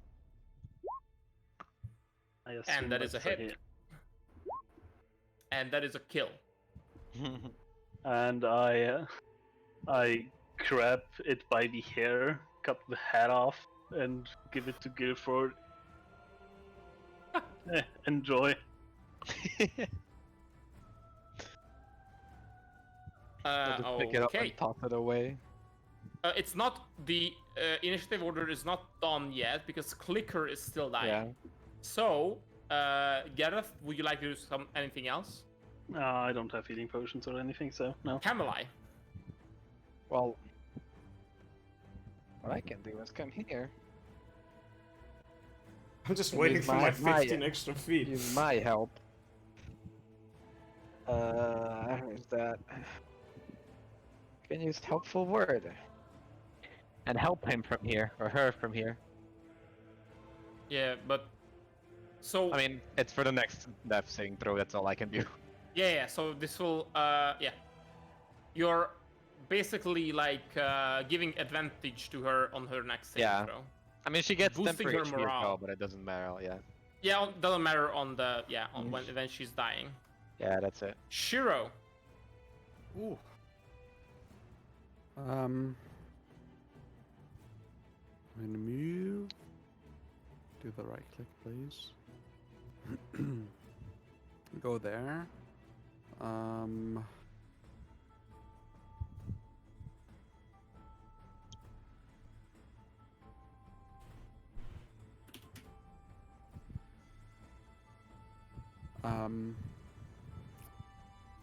I assume And that is a that's hit. And that is a kill. And I grab it by the hair, cut the head off, and give it to Guilford. Enjoy. I'll just pick it up Okay. and toss it away. It's not the initiative order is not done yet because Clicker is still dying. Yeah. So, Gareth, would you like to do anything else? I don't have healing potions or anything, so no. Camelai. Well, what I can do is come here. I'm just And waiting use for my 15 extra feet. Use my help. Is that? Can use helpful word. And help him from here, or her from here. Yeah, but so I mean, it's for the next death saving throw. That's all I can do. yeah. So this will yeah. You're basically like giving advantage to her on her next saving Yeah. throw. I mean, she gets Boosting temporary her HP as morale. well, but it doesn't matter. Yeah. Yeah, it doesn't matter on the on when she's dying. Yeah, that's it. Shiro. Ooh. I'm gonna move. Do the right click, please. Go there. And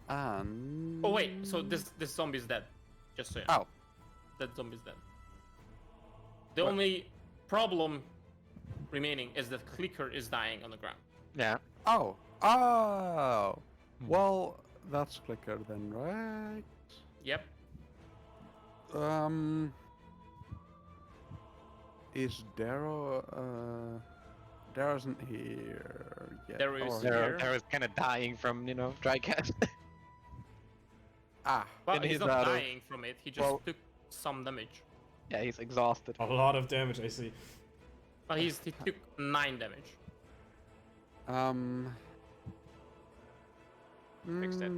Oh wait, so this zombie's dead. Just so you know. Oh. That zombie's dead. The What? only problem remaining is that Clicker is dying on the ground. Yeah. Oh. Oh. Well, that's Clicker then, right? Yep. Is Darrow? Darrow isn't here yet. Darrow is or- here. Darrow's kind of dying from, dry cast. Ah. Well, And he's he's not out of- dying from it. He just Well- took some damage. Yeah, he's exhausted. A lot of damage, I see. Well, he took 9 damage. Fixed it.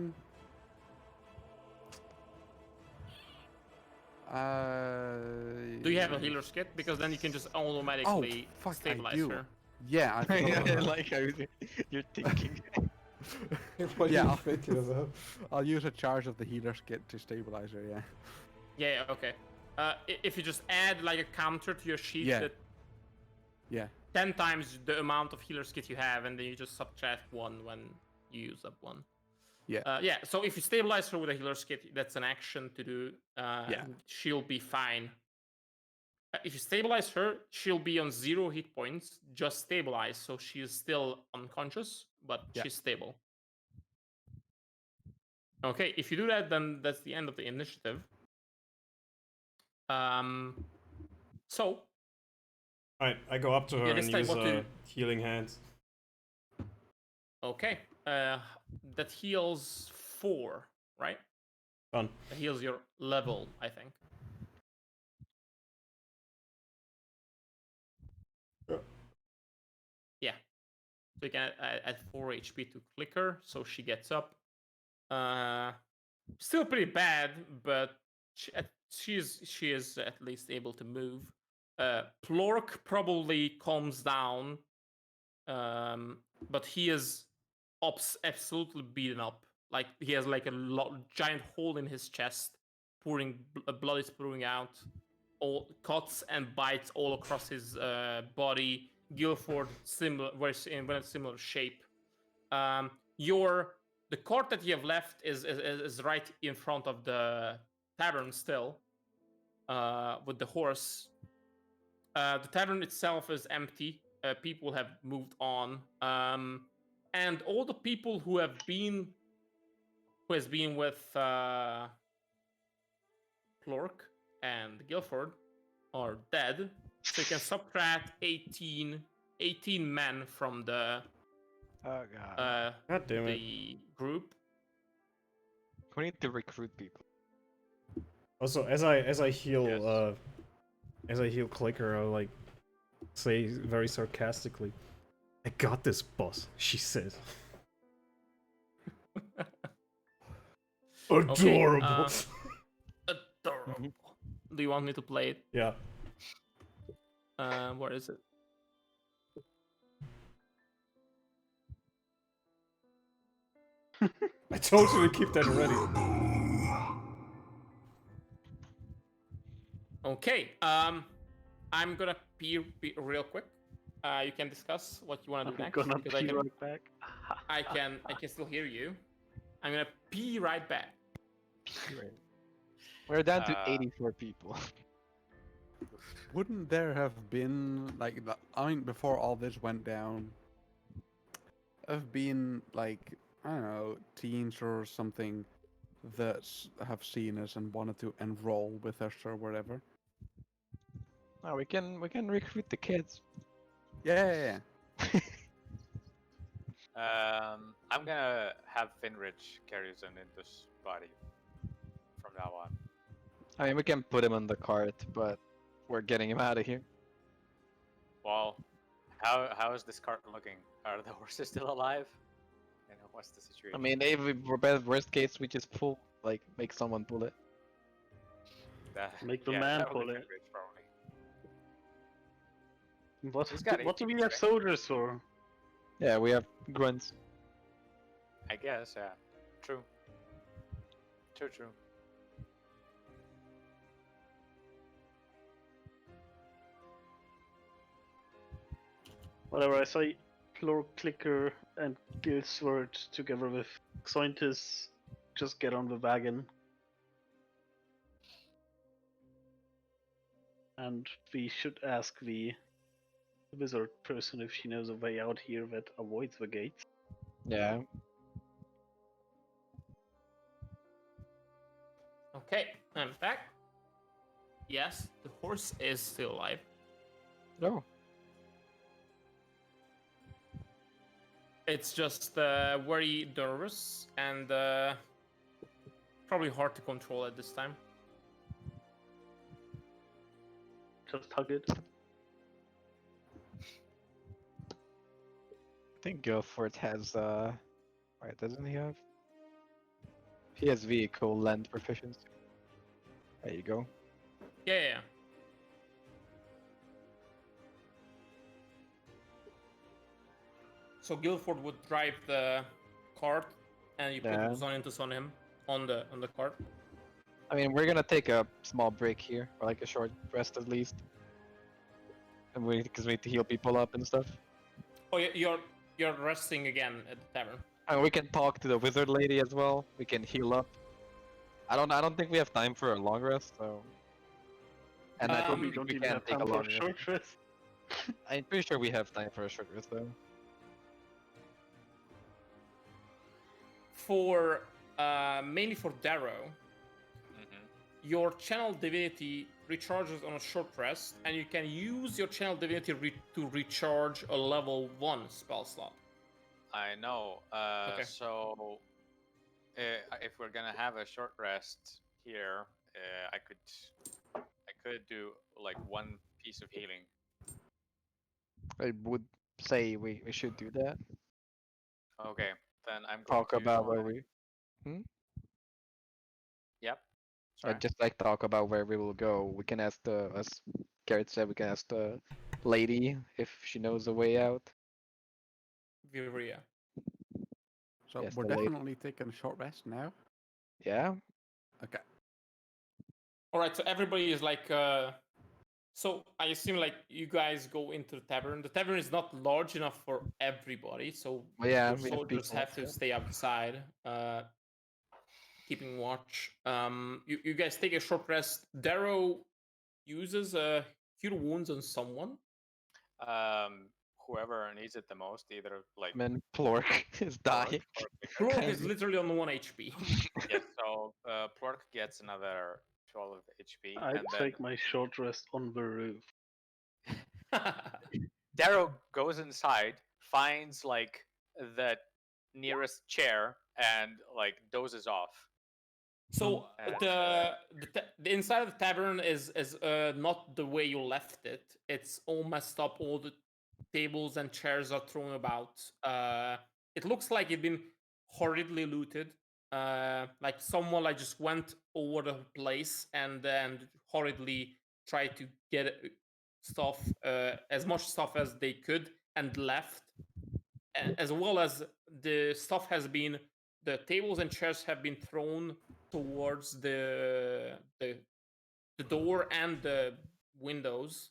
Do you have a healer's kit? Because then you can just automatically fuck, I stabilize do. her. Yeah, I forgot about like how you're thinking. What Yeah, do you I'll- think of that? I'll use a charge of the healer's kit to stabilize her, yeah. Yeah, okay. If you just add like a counter to your sheet Yeah. that Yeah. 10 times the amount of healer's kit you have, and then you just subtract 1 when you use up 1. Yeah. Yeah, so if you stabilize her with a healer's kit, that's an action to do. Yeah. She'll be fine. If you stabilize her, she'll be on 0 hit points, just stabilized, so she is still unconscious, but Yeah. she's stable. Okay, if you do that, then that's the end of the initiative. So Alright, I go up to her Yeah, this and time use what to- healing hands. okay, that heals 4, right? Done. That heals your level, I think. Yeah. So you can add 4 HP to Clicker, so she gets up. Still pretty bad, but she is at least able to move. Plork probably calms down, but he is absolutely beaten up. Like he has like a giant hole in his chest, blood is pouring out, all cuts and bites all across his body. Guilford in a similar shape. The court that you have left is right in front of the tavern still, with the horse. The tavern itself is empty. People have moved on, and all the people who has been with Plork and Guilford are dead. So you can subtract 18 men from the Oh god. God damn it. the group. We need to recruit people. Also, as I heal Clicker, I'll like say very sarcastically, "I got this, boss," she says. Adorable. Adorable. Do you want me to play it? Yeah. Where is it? I told you to keep that ready. Okay. I'm gonna pee real quick. You can discuss what you want to do I'm next. gonna because pee right back. I can still hear you. I'm gonna pee right back. We're down to Uh, 84 people. Wouldn't there have been like I mean, before all this went down, have been like I don't know teens or something that have seen us and wanted to enroll with us or whatever? Oh, we can recruit the kids. Yeah. I'm gonna have Finrich carry Zanindus' body from now on. I mean, we can put him on the cart, but we're getting him out of here. Well, how is this cart looking? Are the horses still alive? You know, what's the situation? I mean, if we're worst case, we just pull, like, make someone pull it. Make the yeah, man that would pull be it. Finrich, probably. What, He's got what do 80 we have soldiers for? Yeah, we have grunts. I guess, yeah. True. True. Whatever, I say Lord Clicker and Guildsword together with Xointus just get on the wagon. And we should ask the wizard person if she knows a way out here that avoids the gates. Yeah. Okay, I'm back. Yes, the horse is still alive. No. It's just very nervous and probably hard to control at this time. Just hug it. I think Guilford has, Wait, doesn't he have? He has vehicle land proficiency. There you go. Yeah. So Guilford would drive the cart, and you put Yeah. Zonintus on him on the cart. I mean, we're gonna take a small break here, or like a short rest at least. And because we need to heal people up and stuff. Oh, you're resting again at the tavern. And we can talk to the wizard lady as well. We can heal up. I don't think we have time for a long rest, so. And I Um, think We don't we even can have take a time for long a rest. short rest. I'm pretty sure we have time for a short rest though. For mainly for Darrow, your channel divinity recharges on a short rest, and you can use your channel divinity to recharge a level 1 spell slot. I know. Okay. So, if we're gonna have a short rest here, I could do like one piece of healing. I would say we should do that. Okay, then I'm going Talk to about where we. Yep. I'd just like talk about where we will go. We can ask as Garrett said, we can ask the lady if she knows the way out. Viria. So Yes, we're the lady. definitely taking a short rest now. Yeah. Okay. All right, so everybody is like. So I assume like you guys go into the tavern. The tavern is not large enough for everybody, so Well, yeah, your we have soldiers people, have to yeah. stay outside, keeping watch. You guys take a short rest. Darrow uses cure wounds on someone. Whoever needs it the most, either like. I mean, Plork is dying. Plork is literally on 1 HP. Yeah, so Plork gets another 12 HP. I and then take my short rest on the roof. Darrow goes inside, finds like the nearest chair, and like dozes off. So And, the inside of the tavern is not the way you left it. It's all messed up. All the tables and chairs are thrown about. It looks like it's been horridly looted. Like someone like just went over the place and then horridly tried to get stuff, as much stuff as they could, and left. As well as the stuff has been, the tables and chairs have been thrown towards the door and the windows.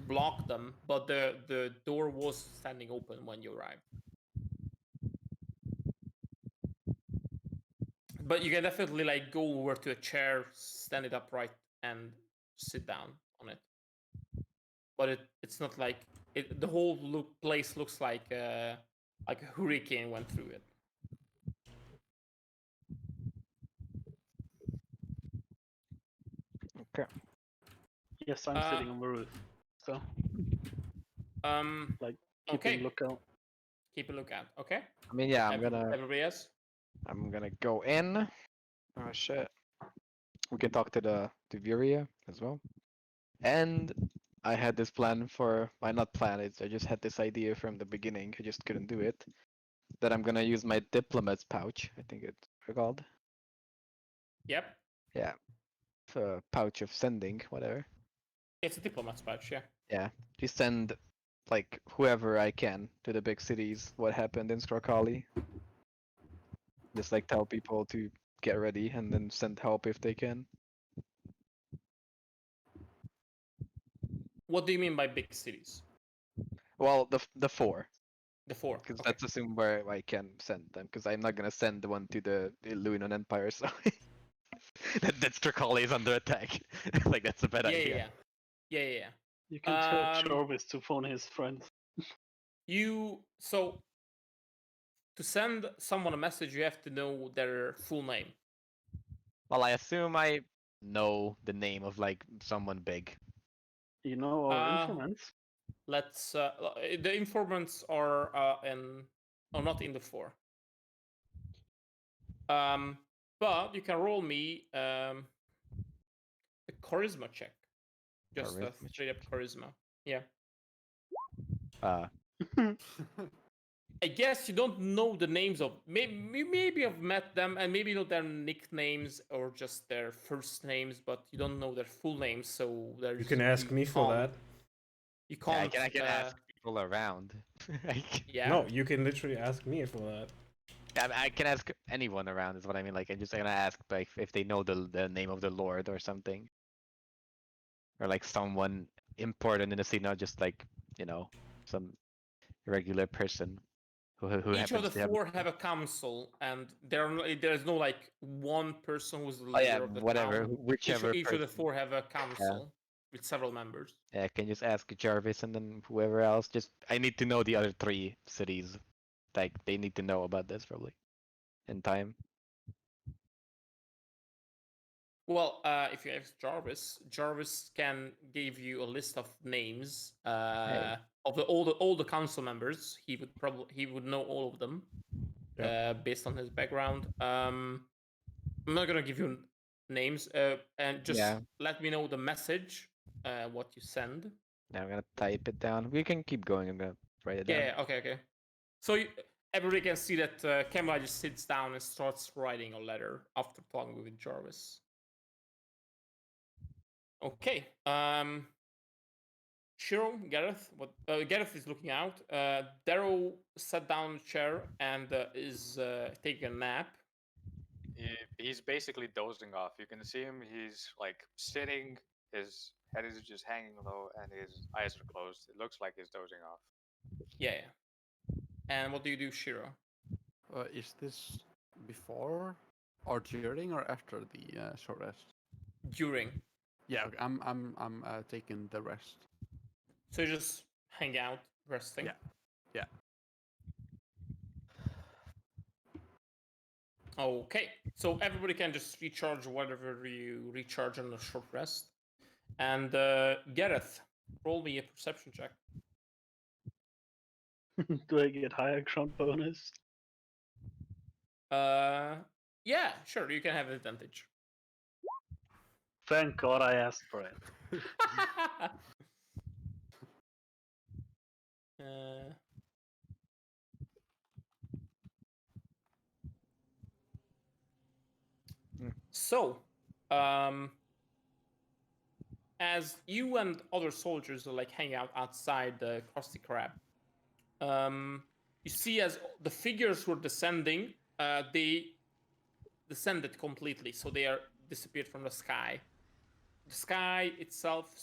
to block them, but the door was standing open when you arrived. But you can definitely like go over to a chair, stand it upright, and sit down on it. But it's not like the whole place looks like a hurricane went through it. Okay. Yes, I'm sitting on the roof. So, like, keeping okay. lookout. Keep a lookout. Okay. I mean, yeah, Everybody else. I'm gonna go in. Oh shit. We can talk to to Viria as well. And I had this plan for, why not plan it? I just had this idea from the beginning. I just couldn't do it. That I'm gonna use my diplomat's pouch. I think it's called. Yep. Yeah. Pouch of sending, whatever. It's a diplomat's pouch. Yeah. Yeah. Just send like whoever I can to the big cities. What happened in Strakali? Just like tell people to get ready and then send help if they can. What do you mean by big cities? Well, the four. The four. Because Okay. let's assume where I can send them. Because I'm not gonna send the one to the Luinon Empire, so that Strakali is under attack. Like that's a bad idea. Yeah. You can tell Jarvis to phone his friends. So to send someone a message, you have to know their full name. Well, I assume I know the name of like someone big. You know our informants. Let's. The informants are not in the four. But you can roll me a charisma check. Just a straight up charisma. Yeah. I guess you don't know the names of. Maybe you've met them and maybe know their nicknames or just their first names, but you don't know their full names. So there's. You can ask me for that. You can't. Yeah, I can ask people around. Yeah. No, you can literally ask me for that. I can ask anyone around. Is what I mean. Like I'm just gonna ask like if they know the name of the lord or something, or like someone important in the city, not just like some regular person who Each of the happens to four have a council, and there's no like one person who's the leader of the whatever, town. whichever. Each of the four have a council with several members. Yeah, I can just ask Jarvis and then whoever else. Just I need to know the other three cities. Like they need to know about this probably in time. Well, if you ask Jarvis can give you a list of names of all the council members. He would know all of them based on his background. I'm not gonna give you names, and just let me know the message, what you send. Now I'm gonna type it down. We can keep going. I'm gonna write it down. Yeah. Okay. So everybody can see that Kamala just sits down and starts writing a letter after talking with Jarvis. Okay. Shiro, Gareth. Gareth is looking out. Darrow sat down in a chair and is taking a nap. He's basically dozing off. You can see him. He's like sitting. His head is just hanging low, and his eyes are closed. It looks like he's dozing off. Yeah. And what do you do, Shiro? Is this before or during or after the short rest? During. Yeah, I'm taking the rest. So you just hang out, resting. Yeah. Okay, so everybody can just recharge whatever you recharge on a short rest. And Gareth, roll me a perception check. Do I get higher ground bonus? Yeah, sure, you can have advantage. Thank God I asked for it. So, as you and other soldiers are like hanging out outside the Krusty Krab, you see as the figures were descending, they descended completely, so they are disappeared from the sky. The sky itself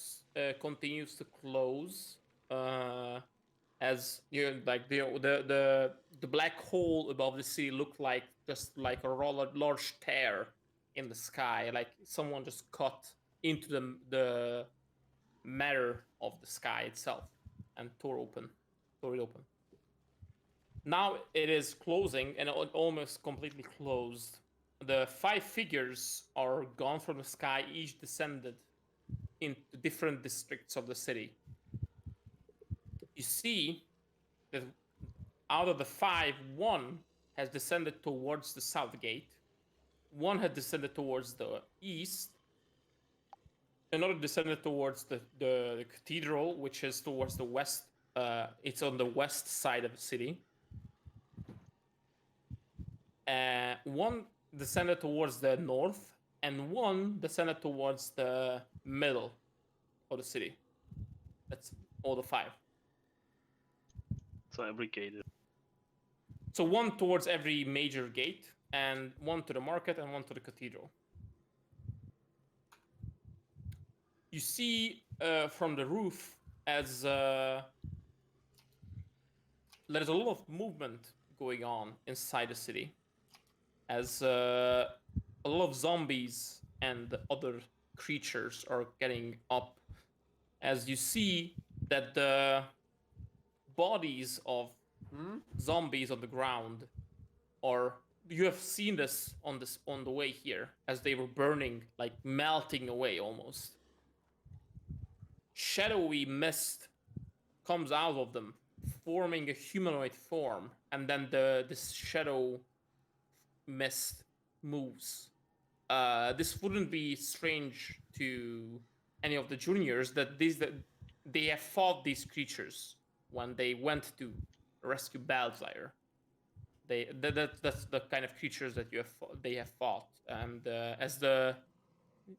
continues to close as you know, like the black hole above the city looked like just like a large tear in the sky, like someone just cut into the matter of the sky itself and tore it open. Now it is closing and almost completely closed. The 5 figures are gone from the sky, each descended into different districts of the city. You see that out of the 5, 1 has descended towards the south gate, 1 had descended towards the east, another descended towards the cathedral, which is towards the west. It's on the west side of the city. 1 descended towards the north, and 1 descended towards the middle of the city. That's all the 5. So every gate is. So 1 towards every major gate, and 1 to the market, and 1 to the cathedral. You see from the roof as there's a lot of movement going on inside the city, as a lot of zombies and other creatures are getting up, as you see that the bodies of zombies on the ground are, you have seen this on the way here, as they were burning, like melting away almost. Shadowy mist comes out of them, forming a humanoid form, and then this shadow mist moves. This wouldn't be strange to any of the juniors that they have fought these creatures when they went to rescue Balzire. That's the kind of creatures that they have fought, and as the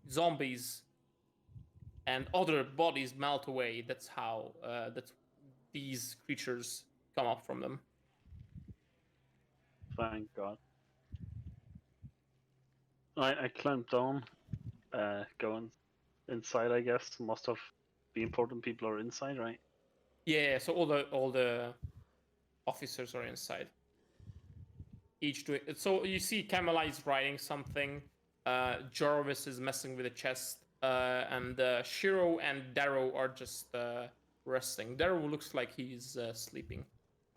zombies and other bodies melt away, that's how these creatures come up from them. Thank God. I climbed down, going inside. I guess most of the important people are inside, right? Yeah. So all the officers are inside. Each doing. So you see, Kamala is writing something. Jarvis is messing with the chest, and Shiro and Darrow are just resting. Darrow looks like he's sleeping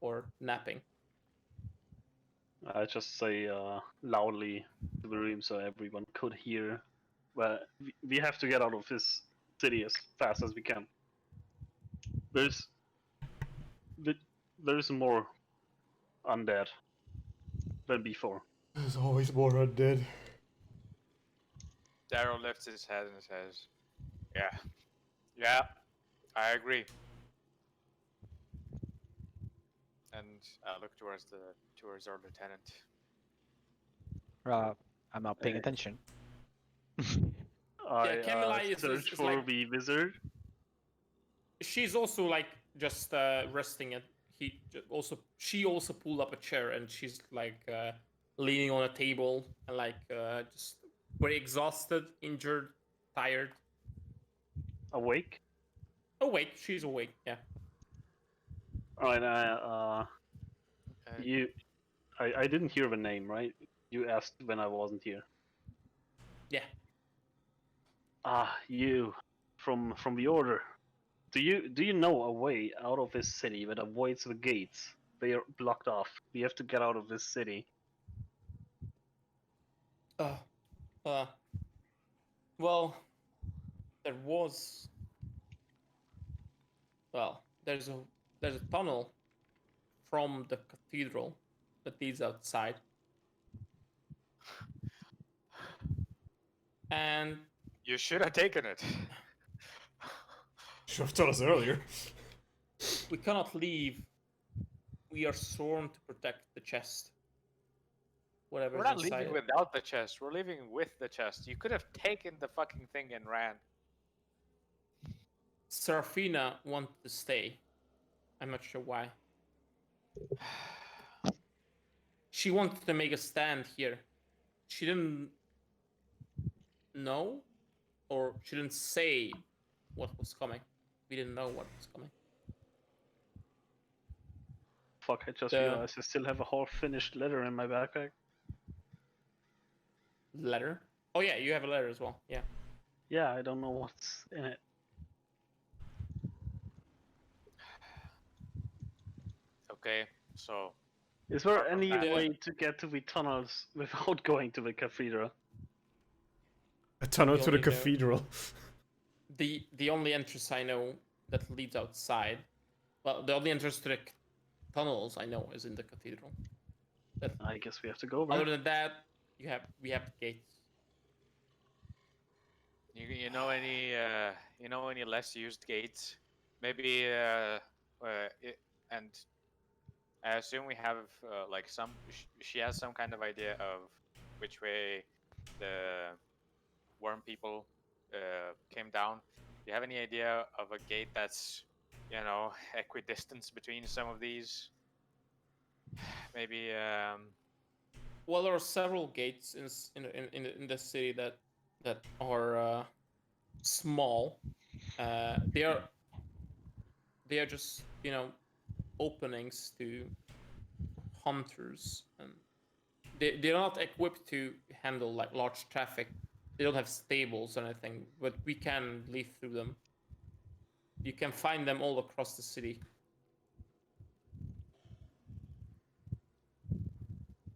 or napping. I just say loudly to the room so everyone could hear. But we have to get out of this city as fast as we can. There's more undead than before. There's always more undead. Darrow lifts his head and says, Yeah, I agree. And I look towards our lieutenant. I'm not paying attention. Kamala I search is for like, the wizard. she's also like just resting, and she also pulled up a chair, and she's like leaning on a table and like just very exhausted, injured, tired. Awake? Awake. She's awake. Yeah. Alright, I didn't hear the name, right? You asked when I wasn't here. Yeah. You from the order. Do you know a way out of this city that avoids the gates? They are blocked off. We have to get out of this city. Well, there was. Well, there's a tunnel from the cathedral that leads outside, and you should have taken it. Should have told us earlier. We cannot leave. We are sworn to protect the chest. Whatever's We're not inside leaving it. without the chest. We're leaving with the chest. You could have taken the fucking thing and ran. Serafina wanted to stay. I'm not sure why. She wanted to make a stand here. She didn't know, or she didn't say what was coming. We didn't know what was coming. Fuck, I just The- realized I still have a whole finished letter in my backpack. Letter? Oh yeah, you have a letter as well. Yeah. Yeah, I don't know what's in it. Okay, so Is there Apart from any that- way to get to the tunnels without going to the cathedral? A tunnel You to the only know- cathedral. The only entrance I know that leads outside, well, the only entrance to the tunnels I know is in the cathedral. I guess we have to go Other there. than that, we have gates. you know any less used gates? Maybe and I assume we have like she has some kind of idea of which way the worm people came down. Do you have any idea of a gate that's, you know, equidistant between some of these? Maybe Well, there are several gates in the city that are small. They are just, you know, openings to hunters, and they're not equipped to handle like large traffic. They don't have stables or anything, but we can leave through them. You can find them all across the city.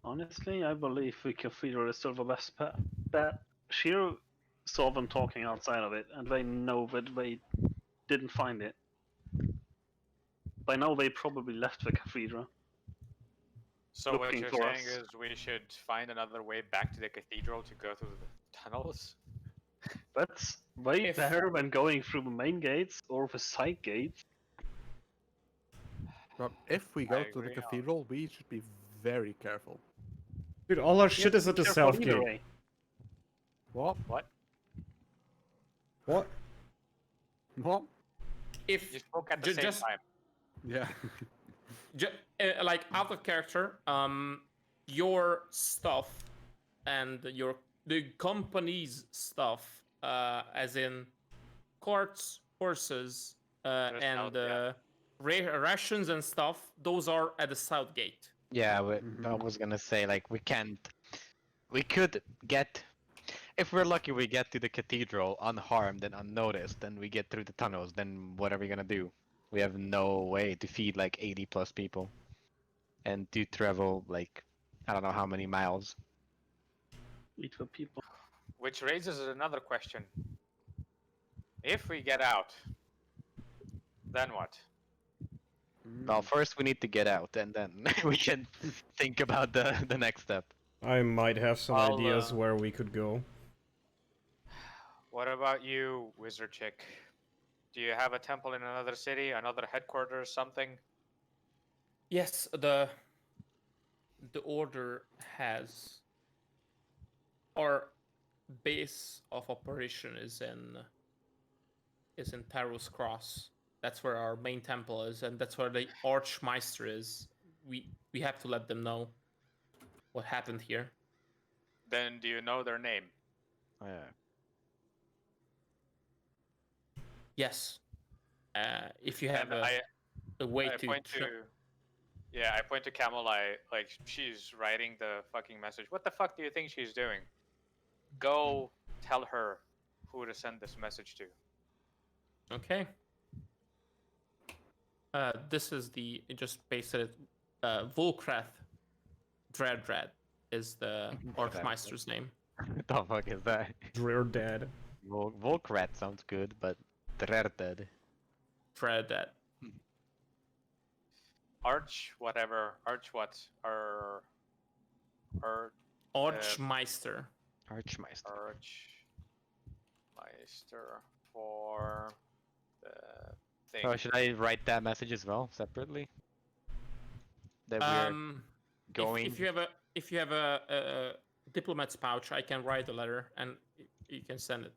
Honestly, I believe the cathedral is still the best bet. Shiro saw them talking outside of it, and they know that they didn't find it. By now, they probably left the cathedral. so what looking you're for saying us. is we should find another way back to the cathedral to go through the tunnels? That's way If- better than going through the main gates or the side gates. But if we go to the agree on- cathedral, we should be very careful. Dude, all our shit is at the Careful south either gate. way. What? What? What? What? If You spoke at the same just time. Yeah. like out of character, your stuff and the company's stuff, as in carts, horses, There's and out, yeah. rations and stuff, those are at the south gate. Yeah, I Mhm. was gonna say like we could get, if we're lucky, we get to the cathedral unharmed and unnoticed, then we get through the tunnels. Then what are we gonna do? We have no way to feed like 80 plus people, and to travel like I don't know how many miles. Eat the people. Which raises another question. If we get out, then what? Well, first we need to get out, and then we can think about the next step. I might have some I'll, ideas where we could go. What about you, wizard chick? Do you have a temple in another city, another headquarters, something? Yes, the order has our base of operation is in Taros Cross. That's where our main temple is, and that's where the Archmeister is. We have to let them know what happened here. Then do you know their name? Yeah. Yes. If you have And a way I to, point to I point to Camel. Like she's writing the fucking message. What the fuck do you think she's doing? Go tell her who to send this message to. Okay. This is it just pasted it. Volkrath Dread is the Archmeister's name. What the fuck is that? Drear Dad. Volkrat sounds good, but Drerded. Dread. Arch whatever. Arch what? Archmeister. Archmeister. Archmeister for the thing. Oh, should I write that message as well separately? That we're going. If you have a diplomat's pouch, I can write a letter and you can send it.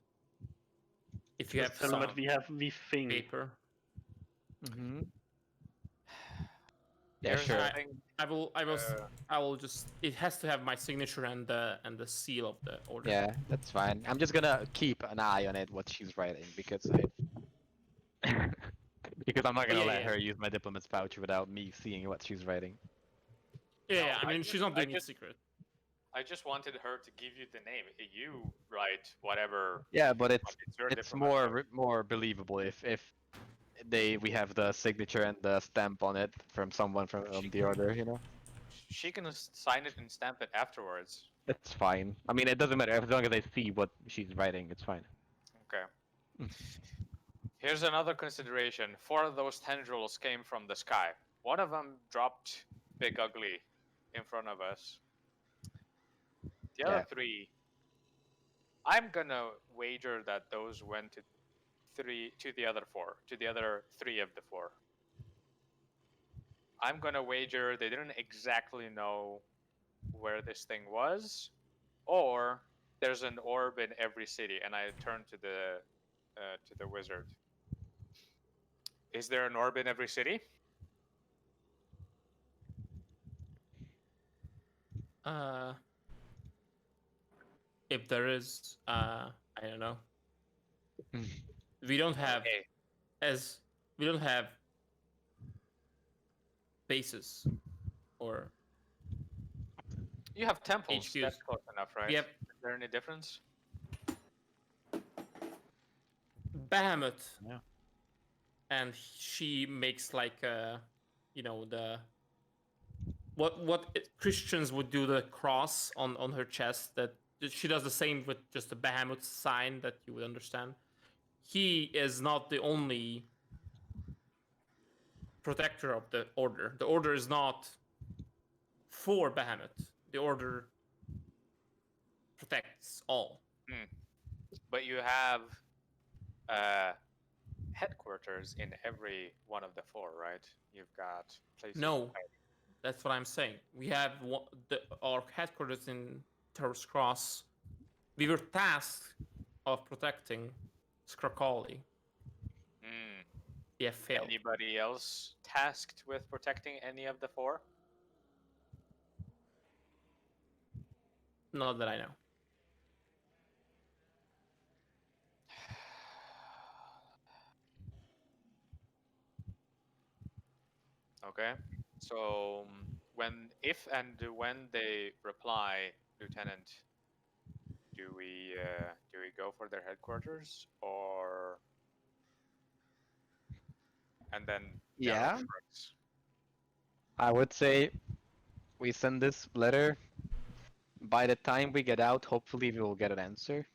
If you Just have tell them some that we have the thing. paper. Mm-hmm. Yeah, There's sure. nothing, I will just. It has to have my signature and the seal of the order. Yeah, that's fine. I'm just gonna keep an eye on it, what she's writing, because Because I'm not gonna yeah, let yeah. her use my diplomat's voucher without me seeing what she's writing. Yeah, No, yeah, I I mean, just- she's not I doing it just- secret. I just wanted her to give you the name. You write whatever. Yeah, but it's your it's diplomat more voucher. more believable if we have the signature and the stamp on it from someone from the order, you know. She can sign it and stamp it afterwards. It's fine. I mean, it doesn't matter as long as I see what she's writing. It's fine. Okay. Here's another consideration. 4 of those tendrils came from the sky. One of them dropped Big Ugly in front of us. The other Yeah. 3, I'm gonna wager that those went to the other 4, to the other 3 of the 4. I'm gonna wager they didn't exactly know where this thing was, or there's an orb in every city. And I turn to the wizard. Is there an orb in every city? If there is, I don't know. We don't have Okay. we don't have bases or You have temples. HQs. That's close enough, right? Yep. Is there any difference? Bahamut. Yeah. And she makes like you know, the Christians would do, the cross on her chest. That she does the same with just the Bahamut sign that you would understand. He is not the only protector of the order. The order is not for Bahamut. The order protects all. But you have headquarters in every one of the 4, right? You've got places. No, that's what I'm saying. We have our headquarters in Taurus Cross. We were tasked of protecting Skrakali. We have failed. Anybody else tasked with protecting any of the 4? Not that I know. Okay. So if and when they reply, Lieutenant, do we go for their headquarters, or and then Yeah. Gareth works? I would say we send this letter. By the time we get out, hopefully we will get an answer.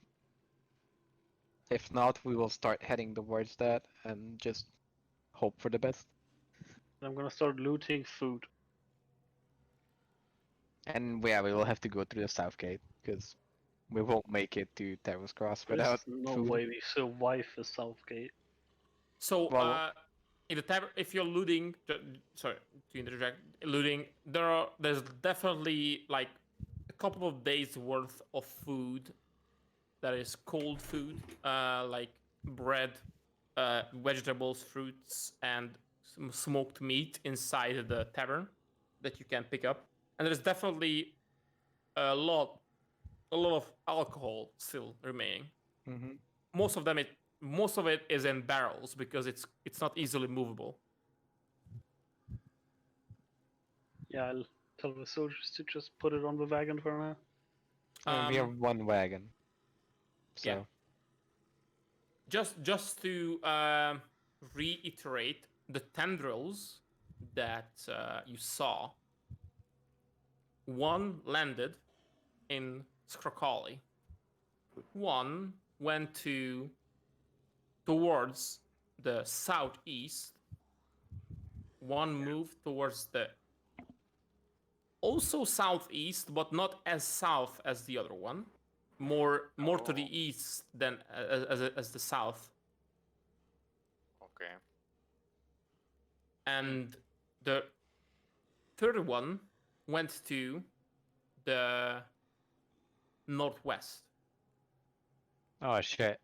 If not, we will start heading towards that and just hope for the best. I'm gonna start looting food. And yeah, we will have to go through the south gate because we won't make it to Taros Cross There's without no food. way we survive the Southgate. So, Well- in the tavern, if you're looting, sorry to interject, looting, there's definitely like a couple of days worth of food that is cold food, like bread, vegetables, fruits, and some smoked meat inside the tavern that you can pick up. And there's definitely a lot of alcohol still remaining. Mhm. Most of it is in barrels because it's not easily movable. Yeah, I'll tell the soldiers to just put it on the wagon for now. We have one wagon. So Yeah. Just to reiterate, the tendrils that you saw, one landed in Skrakali, one went towards the southeast, one moved towards the also southeast, but not as south as the other one, more to the east than as the south. Okay. And the third one went to the northwest. oh shit.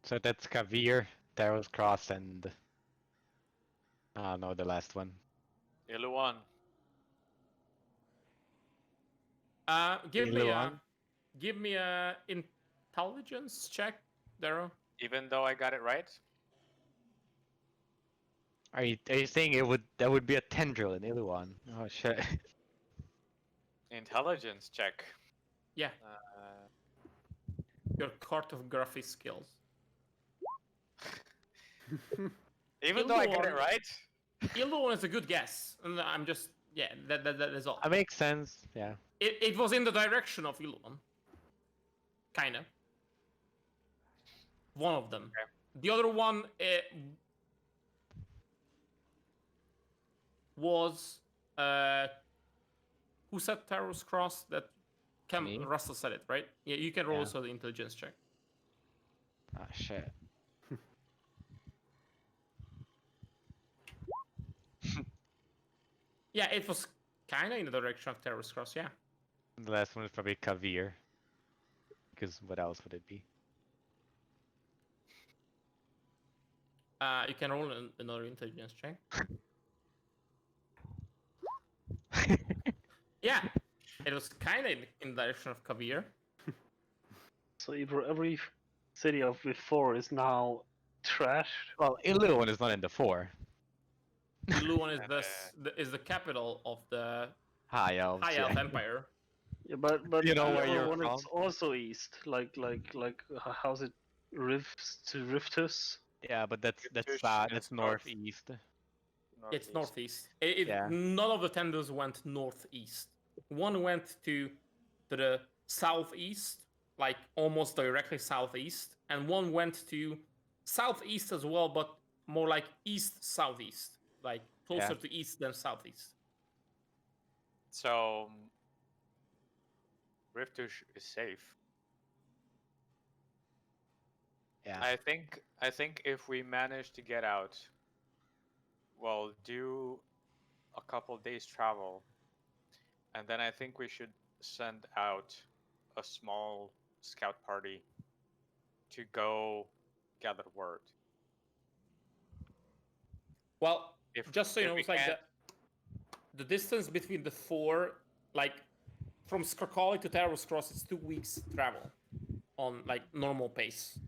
So that's Kavir, Taros Cross, and I don't know the last one. Iluan. Give me a intelligence check, Darrow. Even though I got it right? Are you saying that would be a tendril in Iluan? Oh shit. Intelligence check. Yeah, Uh, your cartography skills. even though I got it Ilduan- right. Ilduan is a good guess, and I'm just that is all. That makes sense. Yeah. It was in the direction of Ilduan. Kinda. One of them. The other one was who said Taros Cross? That Me? Russell said it, right? Yeah, you can roll Yeah. also the intelligence check. Ah shit. Yeah, it was kinda in the direction of Taros Cross, yeah. The last one is probably Kavir. Because what else would it be? You can roll another intelligence check. Yeah, it was kind of in the direction of Kavir. So every city of before is now trashed. Well, Iluan is not in the 4. Iluan is the capital of the High Elves. High yeah. Elf Empire. Yeah, but You know the where other you're one from? is also east. How's it? Rifts to Riftus. Yeah, but that's It's north. northeast. It's northeast. Yeah. None of the tenders went northeast. One went to the southeast, like almost directly southeast, and one went to southeast as well, but more like east southeast, like closer to east than southeast. So Riftush is safe. Yeah. I think if we manage to get out, we'll do a couple days travel, and then I think we should send out a small scout party to go gather word. Well, If just so you if know, we it's like can't- the distance between the 4, like from Skarkali to Taros Cross, it's 2 weeks travel on like normal pace.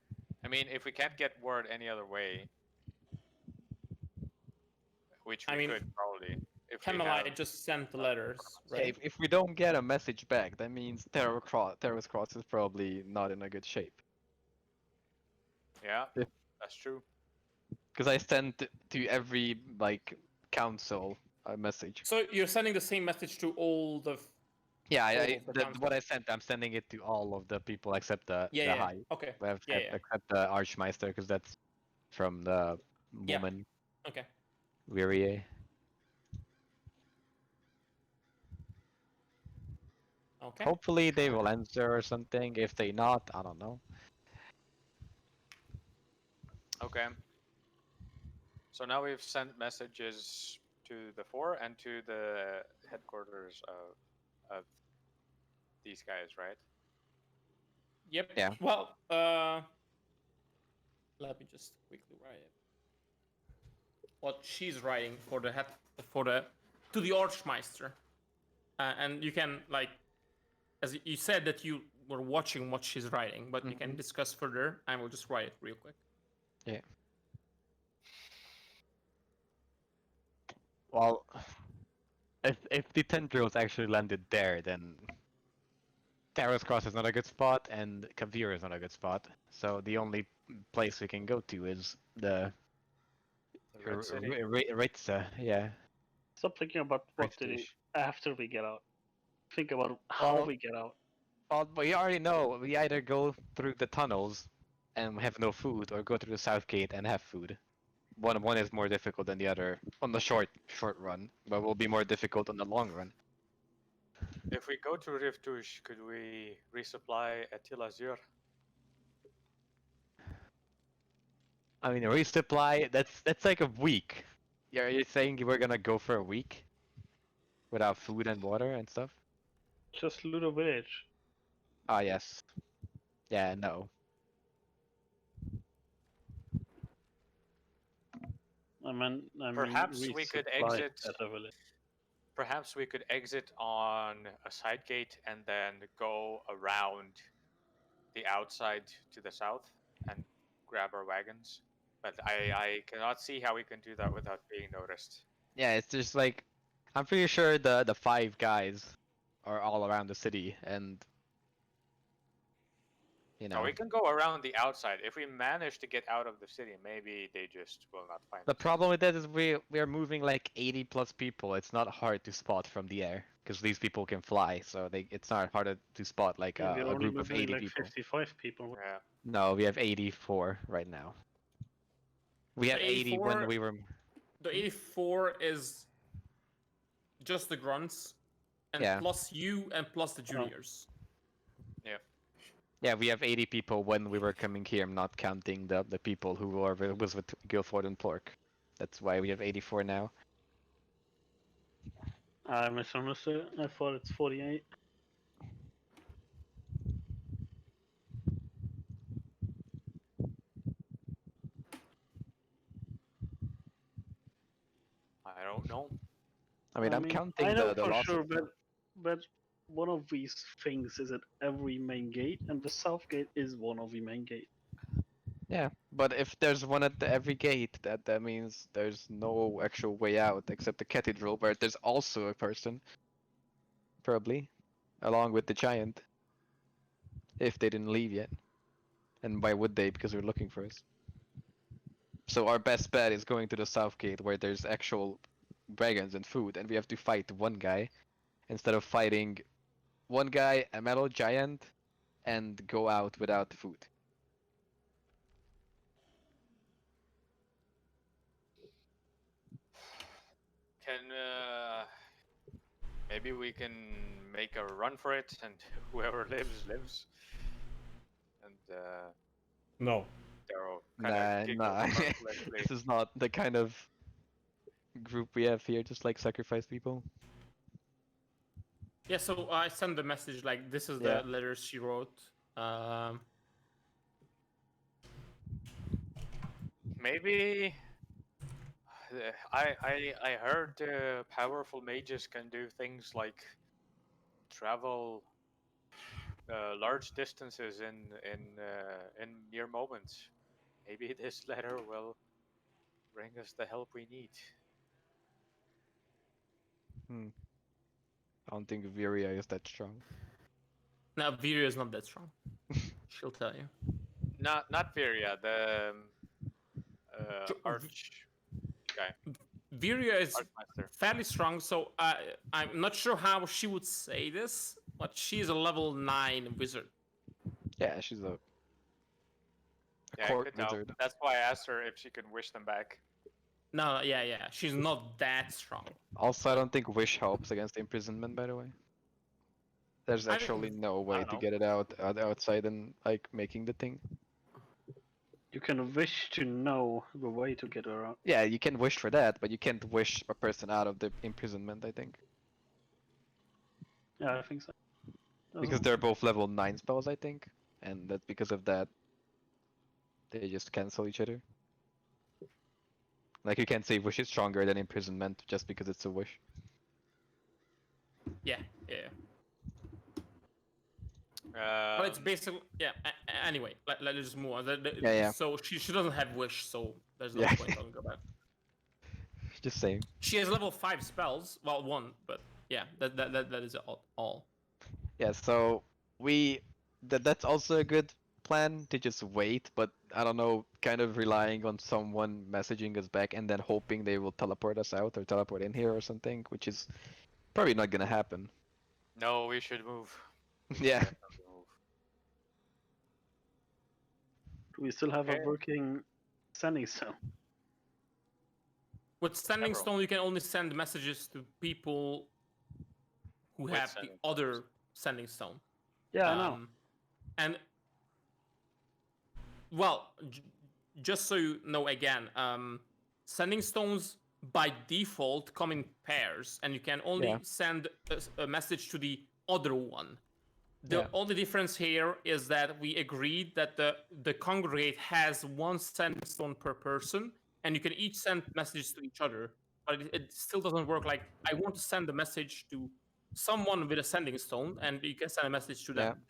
I mean, if we can't get word any other way, which we could probably. If we Camelite have, just sent the letters, Yeah, right? if we don't get a message back, that means Terra's Cross is probably not in a good shape. yeah, Yeah. that's true. Because I sent to every like council a message. So you're sending the same message to all the. Yeah, all of the council? what I sent, I'm sending it to all of the people except the Yeah. high. Okay. Except, Yeah. except the Archmeister, because that's from the Yeah. woman. Okay. Weary. Okay. Hopefully they will answer or something. If they not, I don't know. Okay. So now we've sent messages to the 4 and to the headquarters of these guys, right? Yep. Yeah. Well, let me just quickly write it. What she's writing to the Archmeister, and you can like, as you said that you were watching what she's writing, but you can discuss further. I will just write it real quick. Yeah. Well, if the tendrils actually landed there, then Taros Cross is not a good spot, and Kavir is not a good spot. So the only place we can go to is the Red City. Ritza. Yeah. Stop thinking about what to do Riftush. after we get out. Think about how Well- we get out. Well, we already know we either go through the tunnels and have no food, or go through the south gate and have food. One is more difficult than the other on the short run, but will be more difficult on the long run. If we go to Riftush, could we resupply at Til Azur? I mean, resupply. That's like a week. Yeah, you're saying we're gonna go for a week without food and water and stuff? Just loot a village. Ah, yes. Yeah, no. I mean, Perhaps we could resupply exit. at a village. Perhaps we could exit on a side gate and then go around the outside to the south and grab our wagons. But I cannot see how we can do that without being noticed. Yeah, it's just like I'm pretty sure the 5 guys are all around the city, and you No, know we can go around the outside. If we manage to get out of the city, maybe they just will not find the us. problem with that is we are moving like 80 plus people. It's not hard to spot from the air because these people can fly, so it's not harder to spot like Yeah, we're a only group of moving 80 like people. 55 people. Yeah. No, we have 84 right now. We had 80 when 84 we were. The 84 is just the grunts, and Yeah. plus you and plus the juniors. Yeah, we have 80 people when we were coming here, not counting the people who was with Guilford and Plork. That's why we have 84 now. I misunderstood. I thought it's 48. I don't know. I mean, I'm counting I know the for loss sure, of but one of these things is at every main gate, and the south gate is one of the main gate. Yeah, but if there's one at every gate, that means there's no actual way out except the cathedral, where there's also a person, probably, along with the giant, if they didn't leave yet. And why would they? Because they're looking for us. So our best bet is going to the south gate, where there's actual dragons and food, and we have to fight one guy instead of fighting one guy, a metal giant, and go out without the food. Can maybe we can make a run for it, and whoever lives lives. And No. Darrow Nah, kind of nah. This is not the kind of group we have here. Just like sacrifice people. Yeah, so I sent the message like this is Yeah. the letter she wrote. Maybe I heard powerful mages can do things like travel large distances in mere moments. Maybe this letter will bring us the help we need. I don't think Viria is that strong. No, Viria is not that strong. She'll tell you. Not Viria, the arch guy. Viria is Archmaster. fairly strong, so I'm not sure how she would say this, but she's a level 9 wizard. Yeah, she's a Yeah, I court could tell. wizard. That's why I asked her if she can wish them back. No, yeah. She's not that strong. Also, I don't think wish helps against imprisonment. By the way, there's I actually mean, no way don't to know. get it outside and like making the thing. You can wish to know the way to get around. Yeah, you can wish for that, but you can't wish a person out of the imprisonment. I think Yeah, I think so. because they're both level 9 spells. I think, and that's because of that. They just cancel each other. Like you can't say wish is stronger than imprisonment just because it's a wish. Yeah. But it's basically anyway, let's just move on. Yeah. So she doesn't have wish, so there's no Yeah. point talking about. Just saying. She has level 5 spells, well 1, but yeah, that is all. Yeah, so that's also a good plan to just wait, but I don't know, kind of relying on someone messaging us back and then hoping they will teleport us out or teleport in here or something, which is probably not gonna happen. No, we should move. Yeah. Definitely move. Do we still have Okay. a working sending stone? With sending Several. stone, you can only send messages to people who With have the sending other stones. sending stone. Yeah, I know. And well, just so you know again, sending stones by default come in pairs, and you can only send a message to the other one. The only difference here is that we agreed that the congregate has one sending stone per person, and you can each send messages to each other. But it still doesn't work. Like I want to send a message to someone with a sending stone, and you can send a message to them.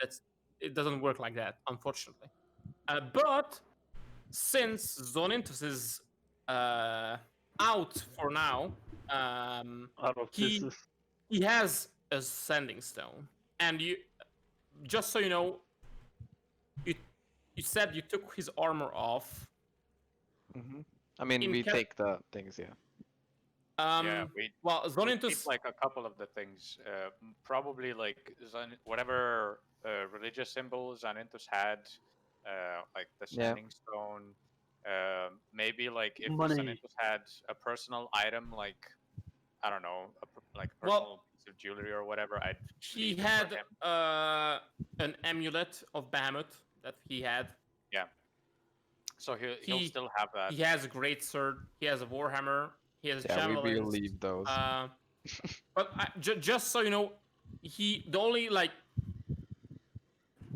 It doesn't work like that, unfortunately. But since Zonintus is out for now, Out of business. he has a sending stone, and you, just so you know, you said you took his armor off. I mean, In we ca- take the things, yeah. Yeah, well, we Zonintus, keep like a couple of the things. Probably like whatever religious symbol Xanintus had, like the Yeah. Sending Stone. Maybe like if Money. Xanintus had a personal item, like I don't know, like a Well, personal piece of jewelry or whatever, I'd. he leave it for had him. an amulet of Bahamut that he had. Yeah. So he'll He- still have that. He has a great sword. He has a warhammer. He has Yeah, we javelins. will leave those. But just so you know, the only like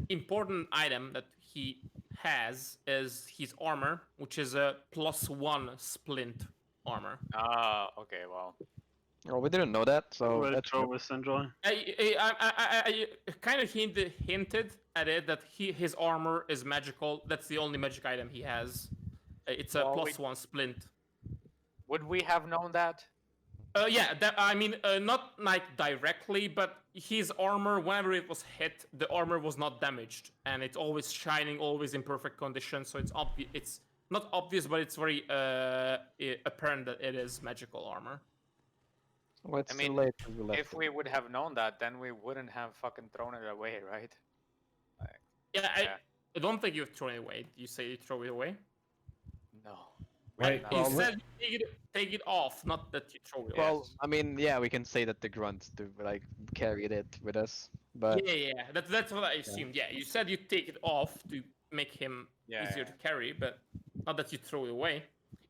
important item that he has is his armor, which is a +1 splint armor. Ah, okay, well. Oh, we didn't know that, so Red that's good. Trovis, enjoy. I kind of hinted at it that his armor is magical. That's the only magic item he has. It's a Well, we- +1 splint. Would we have known that? Yeah, I mean, not like directly, but his armor, whenever it was hit, the armor was not damaged, and it's always shining, always in perfect condition. So it's obvious. It's not obvious, but it's very apparent that it is magical armor. Well, it's I mean, too late 'cause we left If it. we would have known that, then we wouldn't have fucking thrown it away, right? Yeah, Yeah. I don't think you've thrown it away. You say you throw it away? No. Wait, You Well, said you take it off, not that you throw it away. Well, I mean, yeah, we can say that the grunts do like carried it with us, but Yeah. That's what I assumed. Yeah, you said you take it off to make him Yeah, easier yeah. to carry, but not that you throw it away.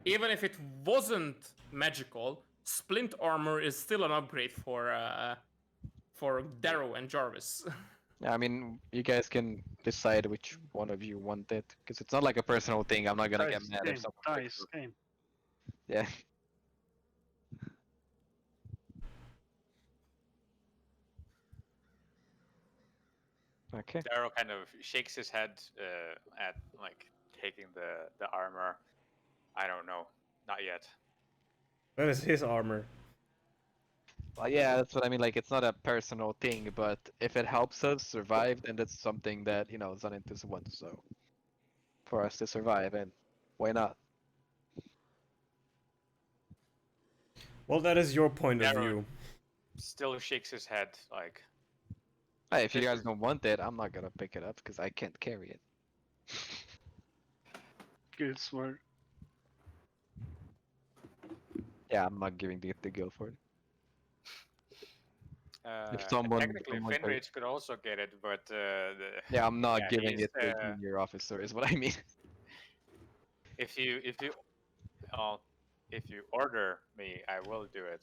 Even if it wasn't magical, splint armor is still an upgrade for Darrow and Jarvis. yeah, I mean, you guys can decide which one of you want it, because it's not like a personal thing. I'm not gonna get mad if someone picks it. Game. Yeah. Okay. Darrow kind of shakes his head at like taking the armor. I don't know, not yet. That is his armor. Well, yeah, that's what I mean. Like, it's not a personal thing, but if it helps us survive, then that's something that Xanintus wants. So, for us to survive, and why not? Well, that is your point of Darrow view. Still shakes his head like. Hey, if you This guys is- don't want it, I'm not gonna pick it up because I can't carry it. Good smart. Yeah, I'm not giving the Guildford. And someone- technically, someone could- Finrage could also get it, but Yeah, I'm not Yeah, giving he's, it to a junior officer, is what I mean. if you order me, I will do it.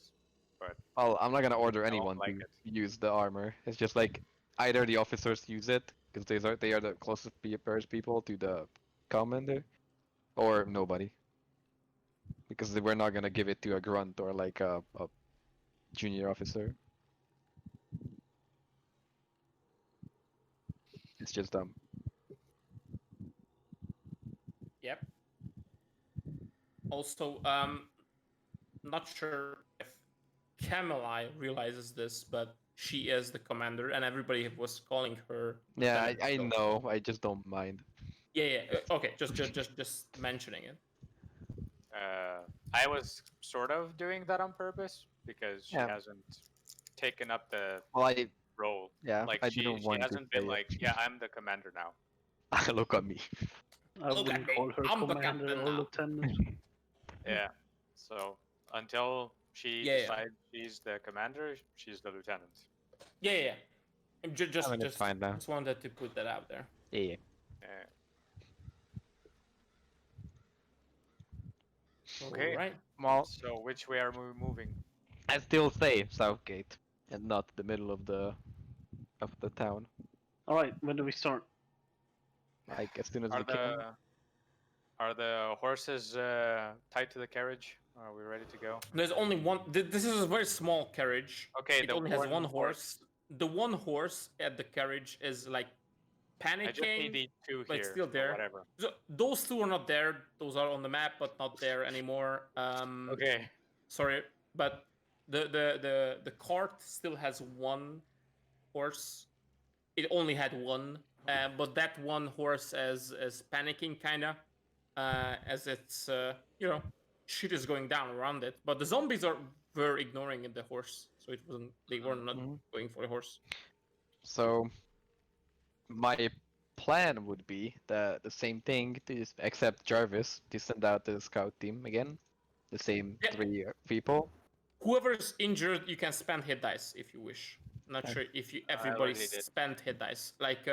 But Well, I'm not gonna order I don't anyone like to it. use the armor. It's just like either the officers use it because they are the closest people to the commander, or nobody. Because we're not gonna give it to a grunt or like a junior officer. It's just dumb. Yep. Also, not sure if Camelai realizes this, but she is the commander, and everybody was calling her. Yeah, lieutenant, I so- know. I just don't mind. Yeah. Okay, just mentioning it. I was sort of doing that on purpose because she Yeah. hasn't taken up the Well, I role. yeah, Like I she didn't want to hasn't say been it. like, yeah, I'm the commander now. Look at me. I Look at wouldn't me, call her I'm the commander captain or now. lieutenant. Yeah. So until she Yeah. decides she's the commander, she's the lieutenant. Yeah. Just I mean, it's fine now. just wanted to put that out there. Yeah. Yeah. Okay. Right. Well, So which way are we moving? I still say Southgate and not the middle of the town. All right, when do we start? Like as soon as Are we can. the horses tied to the carriage? Are we ready to go? There's only one. This is a very small carriage. Okay, It the only has one horse. The one horse at the carriage is like panicking. I just need the two but here. still or there. Whatever. So those two are not there. Those are on the map, but not there anymore. Okay. Sorry, but the cart still has one horse. It only had one, but that one horse is panicking kinda, as it's shit is going down around it. But the zombies were ignoring the horse, so it wasn't. They were not going for the horse. So my plan would be the same thing, except Jarvis to send out the scout team again, the same Yeah. 3 people. Whoever's injured, you can spend hit dice if you wish. Not sure if everybody already did. spent hit dice. Like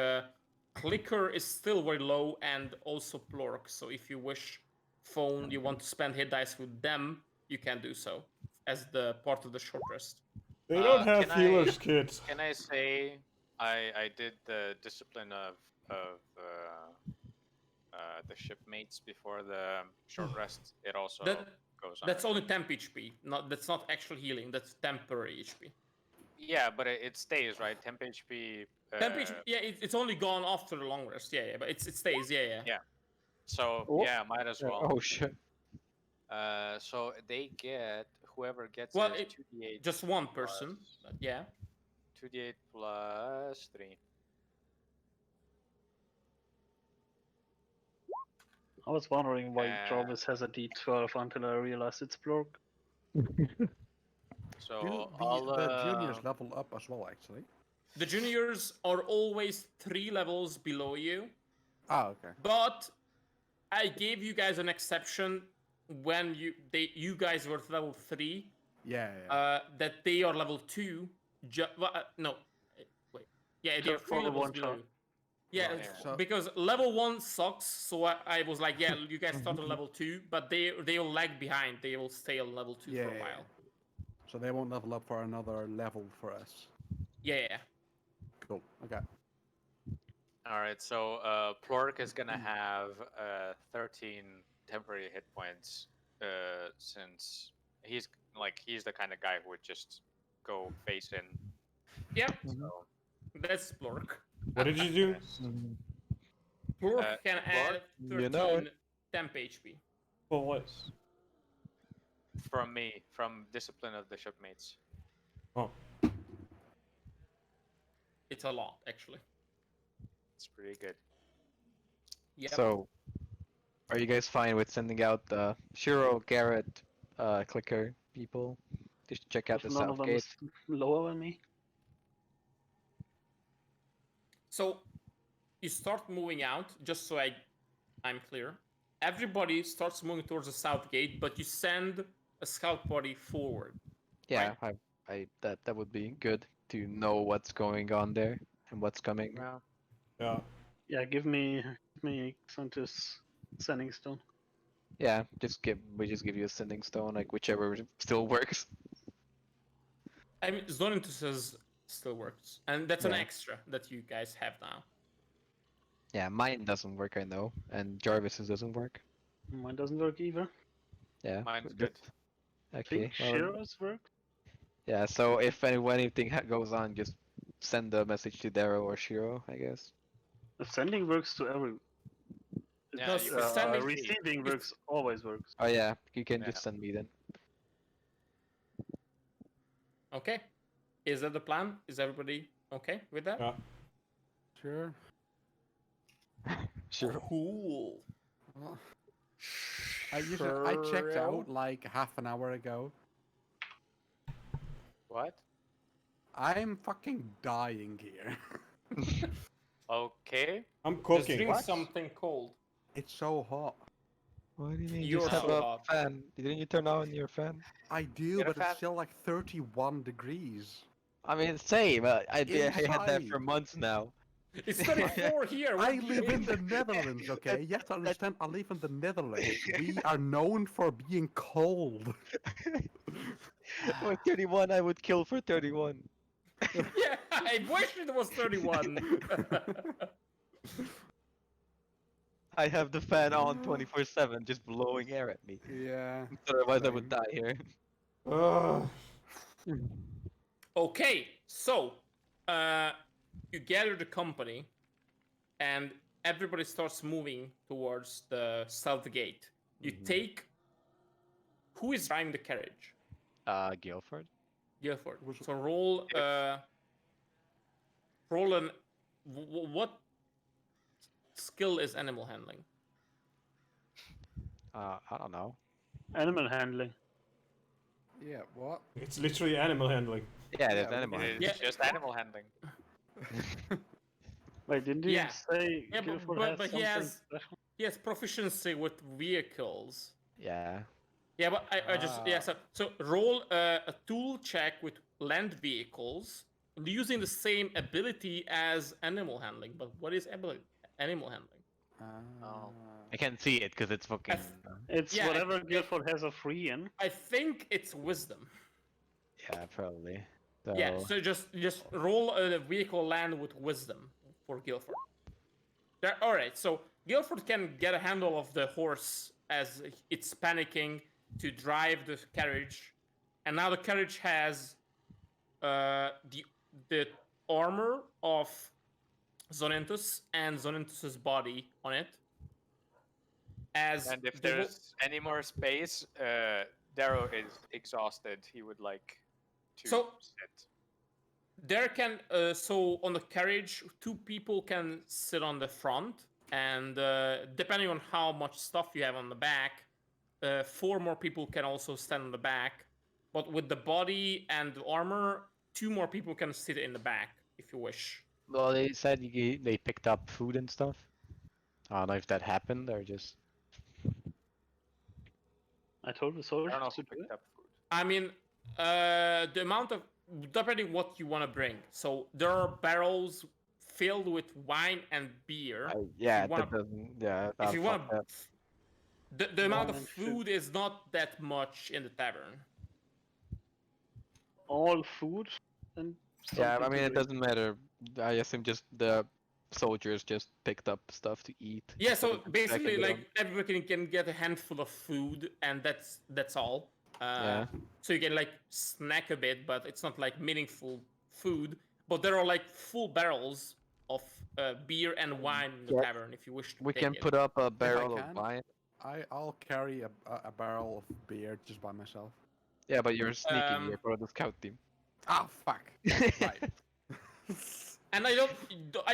Clicker is still very low, and also Plork. So if you wish, phone, you want to spend hit dice with them, you can do so as the part of the short rest. They don't have can healers, kids. Can I say I did the discipline of the shipmates before the short rest? It also goes on. That's only temp HP. That's not actual healing. That's temporary HP. Yeah, but it stays, right? Temp HP. Temp HP. Yeah, it's only gone after the long rest. Yeah, but it stays. Yeah. Yeah. So yeah, might as well. Oh shit. So they get whoever gets Well, is 2d8. Just one person. But yeah. 2d8 plus 3. I was wondering why Uh, Jarvis has a D12 until I realized it's Plork. So the juniors level up as well, actually. The juniors are always 3 levels below you. Ah, okay. But I gave you guys an exception when you guys were level 3. Yeah. That they are level 2. No, wait. Yeah, they're Just 3 for the levels one below shot. you. Yeah, So- because level 1 sucks, so I was like, yeah, you guys start on level 2, but they will lag behind. They will stay on level 2 for a while. So they won't level up for another level for us. Yeah. Cool. Okay. All right, so Plork is gonna have 13 temporary hit points, since he's the kind of guy who would just go face in. Yep. So, That's Plork. What did you do? Plork can add 13 You know it. temp HP. For what? from me, from Discipline of the Shipmates. Oh. It's a lot, actually. It's pretty good. Yep. So, are you guys fine with sending out the Shiro, Garrett, Clicker people just to check out If the none south of them gate? is lower than me. So you start moving out, just so I'm clear. Everybody starts moving towards the south gate, but you send a scout party forward. Yeah, that would be good to know what's going on there and what's coming. Yeah. Yeah, give me Xantus Sending Stone. Yeah, we just give you a sending stone, like whichever still works. I mean, Zonintus still works, and that's an Yeah. extra that you guys have now. Yeah, mine doesn't work, I know, and Jarvis's doesn't work. Mine doesn't work either. Yeah. Mine's but- good. I Okay. think well, Shiro's work. yeah. So if anything goes on, just send a message to Darrow or Shiro, I guess. The sending works to every. Yeah, No, you sending- receiving works always works. Oh yeah, you can Yeah. just send me then. Okay. Is that the plan? Is everybody okay with that? Yeah. Sure. Sure. Cool. Well, I checked out like half an hour ago. What? I'm fucking dying here. Okay. I'm Just cooking. drink something cold. It's so hot. What do you mean? You're just have so a hot. fan. Didn't you turn on your fan? I do, Get a but fan. it's still like 31 degrees. I mean, same. I had that for Inside. months now. It's 34 here. I what do you live in mean? the Netherlands, okay? You have to understand, I live in the Netherlands. We are known for being cold. With 31, I would kill for 31. Yeah, I wish it was 31. I have the fan on 24/7, just blowing air at me. Yeah. Otherwise, I would die here. Okay, so you gather the company, and everybody starts moving towards the south gate. You Mhm. take. Who is driving the carriage? Guilford. Guilford. So roll. Roll an. What skill is animal handling? I don't know. Animal handling. Yeah, what? It's literally animal handling. Yeah, there's Yeah, animal. It handling. is just animal handling. Wait, didn't you Yeah. say Yeah, Guilford but has he something has special? he has proficiency with vehicles. Yeah. Yeah, but I just so roll a tool check with land vehicles using the same ability as animal handling. But what is animal handling? Oh. I can't see it because it's fucking. It's Yeah, whatever Guilford has a free in. I think it's wisdom. Yeah, probably. So, Yeah, so just roll a vehicle land with wisdom for Guilford. All right, so Guilford can get a handle of the horse as it's panicking to drive the carriage, and now the carriage has the armor of Zonentus and Zonentus's body on it. As And if the wo- there's any more space, Darrow is exhausted. He would like to So- sit. there can so on the carriage, 2 people can sit on the front, and depending on how much stuff you have on the back, 4 more people can also stand on the back. But with the body and the armor, 2 more people can sit in the back if you wish. well, they said they picked up food and stuff. I don't know if that happened or just. I told the I soldiers don't know to who do picked it. up food. I mean, the amount of depending what you want to bring. So there are barrels filled with wine and beer. Yeah, wanna- that doesn't. Yeah, If I'll you fuck want that. the amount of Wine and food is not that much in the tavern. All food and Yeah, I something mean to it doesn't matter. I assume just the soldiers just picked up stuff to eat. Yeah, instead so of just basically, tracking it like everybody can get a handful of food, and that's all. Yeah. So you can like snack a bit, but it's not like meaningful food. But there are like full barrels of beer and wine in the Yeah. tavern if you wish to We take can it. put up a barrel of can. wine. I'll carry a barrel of beer just by myself. Yeah, but you're sneaking. Um, You're part of the scout team. Ah, fuck. Right. And I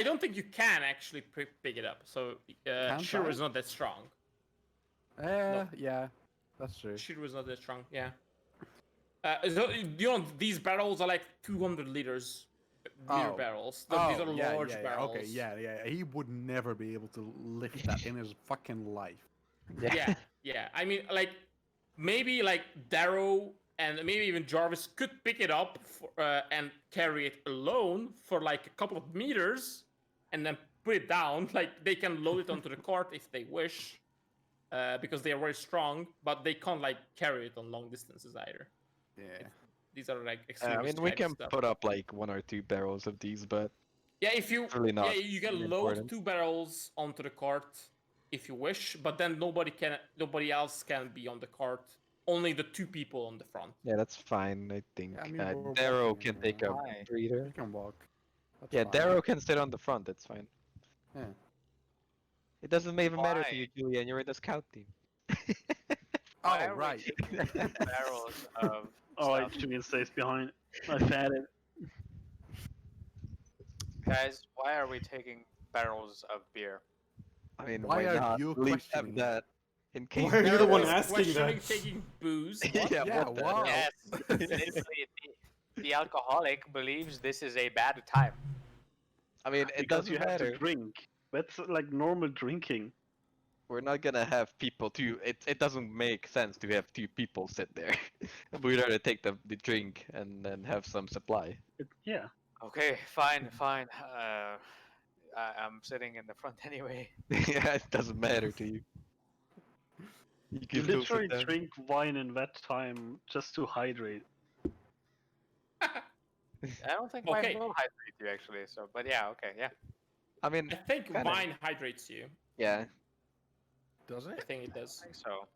don't think you can actually pick it up. So Can't Shiro I? is not that strong. Yeah, that's true. Shiro is not that strong. Yeah. So, you know, these barrels are like 200 liters. Beer Oh. barrels. Oh, These are yeah, large yeah, barrels. Okay, yeah. He would never be able to lift that in his fucking life. Yeah. I mean, like maybe like Darrow and maybe even Jarvis could pick it up and carry it alone for like a couple of meters, and then put it down. Like they can load it onto the cart if they wish, because they are very strong. But they can't like carry it on long distances either. Yeah. These are like I extremely mean, we can stuff. put up like 1 or 2 barrels of these, but Yeah, if you really not yeah, you can really load important. 2 barrels onto the cart if you wish, but then nobody else can be on the cart. Only the 2 people on the front. yeah, that's fine. I think Yeah, I mean, we're Darrow walking can take a Why? breather. We can walk. That's Yeah, fine. Darrow can sit on the front. That's fine. Yeah. It doesn't even matter to Why? you, Julian. You're in the scout team. Why Oh, are we right. taking barrels of Oh, stuff? Julian stays behind. I found it. Guys, why are we taking barrels of beer? I mean, Why why are not? you At least have questioning that in case. Why are you the Darrow one is asking questioning that? taking booze. Yeah, Yeah, what the wow. hell? Yes, literally, the alcoholic believes this is a bad time. I mean, it Because doesn't you have matter. to drink. That's like normal drinking. We're not gonna have people too. It doesn't make sense to have 2 people sit there. We'd rather take the drink and then have some supply. Yeah. Okay, fine. I'm sitting in the front anyway. Yeah, it doesn't matter to you. You You can still literally sit down. drink wine in that time just to hydrate. I don't think Okay. mine will hydrate you actually. So, but yeah, okay, yeah. I mean, I think kinda. wine hydrates you. Yeah. Does I it? think it I does. think so.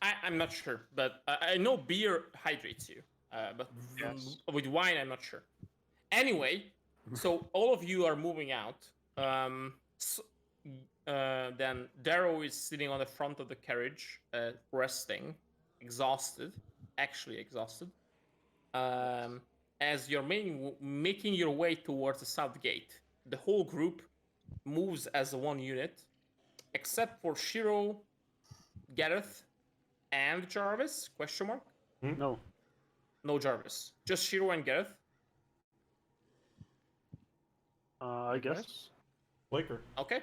I'm not sure, but I know beer hydrates you. But Yes. with wine, I'm not sure. Anyway, So all of you are moving out. Then Darrow is sitting on the front of the carriage, resting, exhausted, actually exhausted. As you're making your way towards the south gate, the whole group moves as one unit, except for Shiro, Gareth, and Jarvis? Question mark? No. No Jarvis. Just Shiro and Gareth. I guess. Flicker. Okay.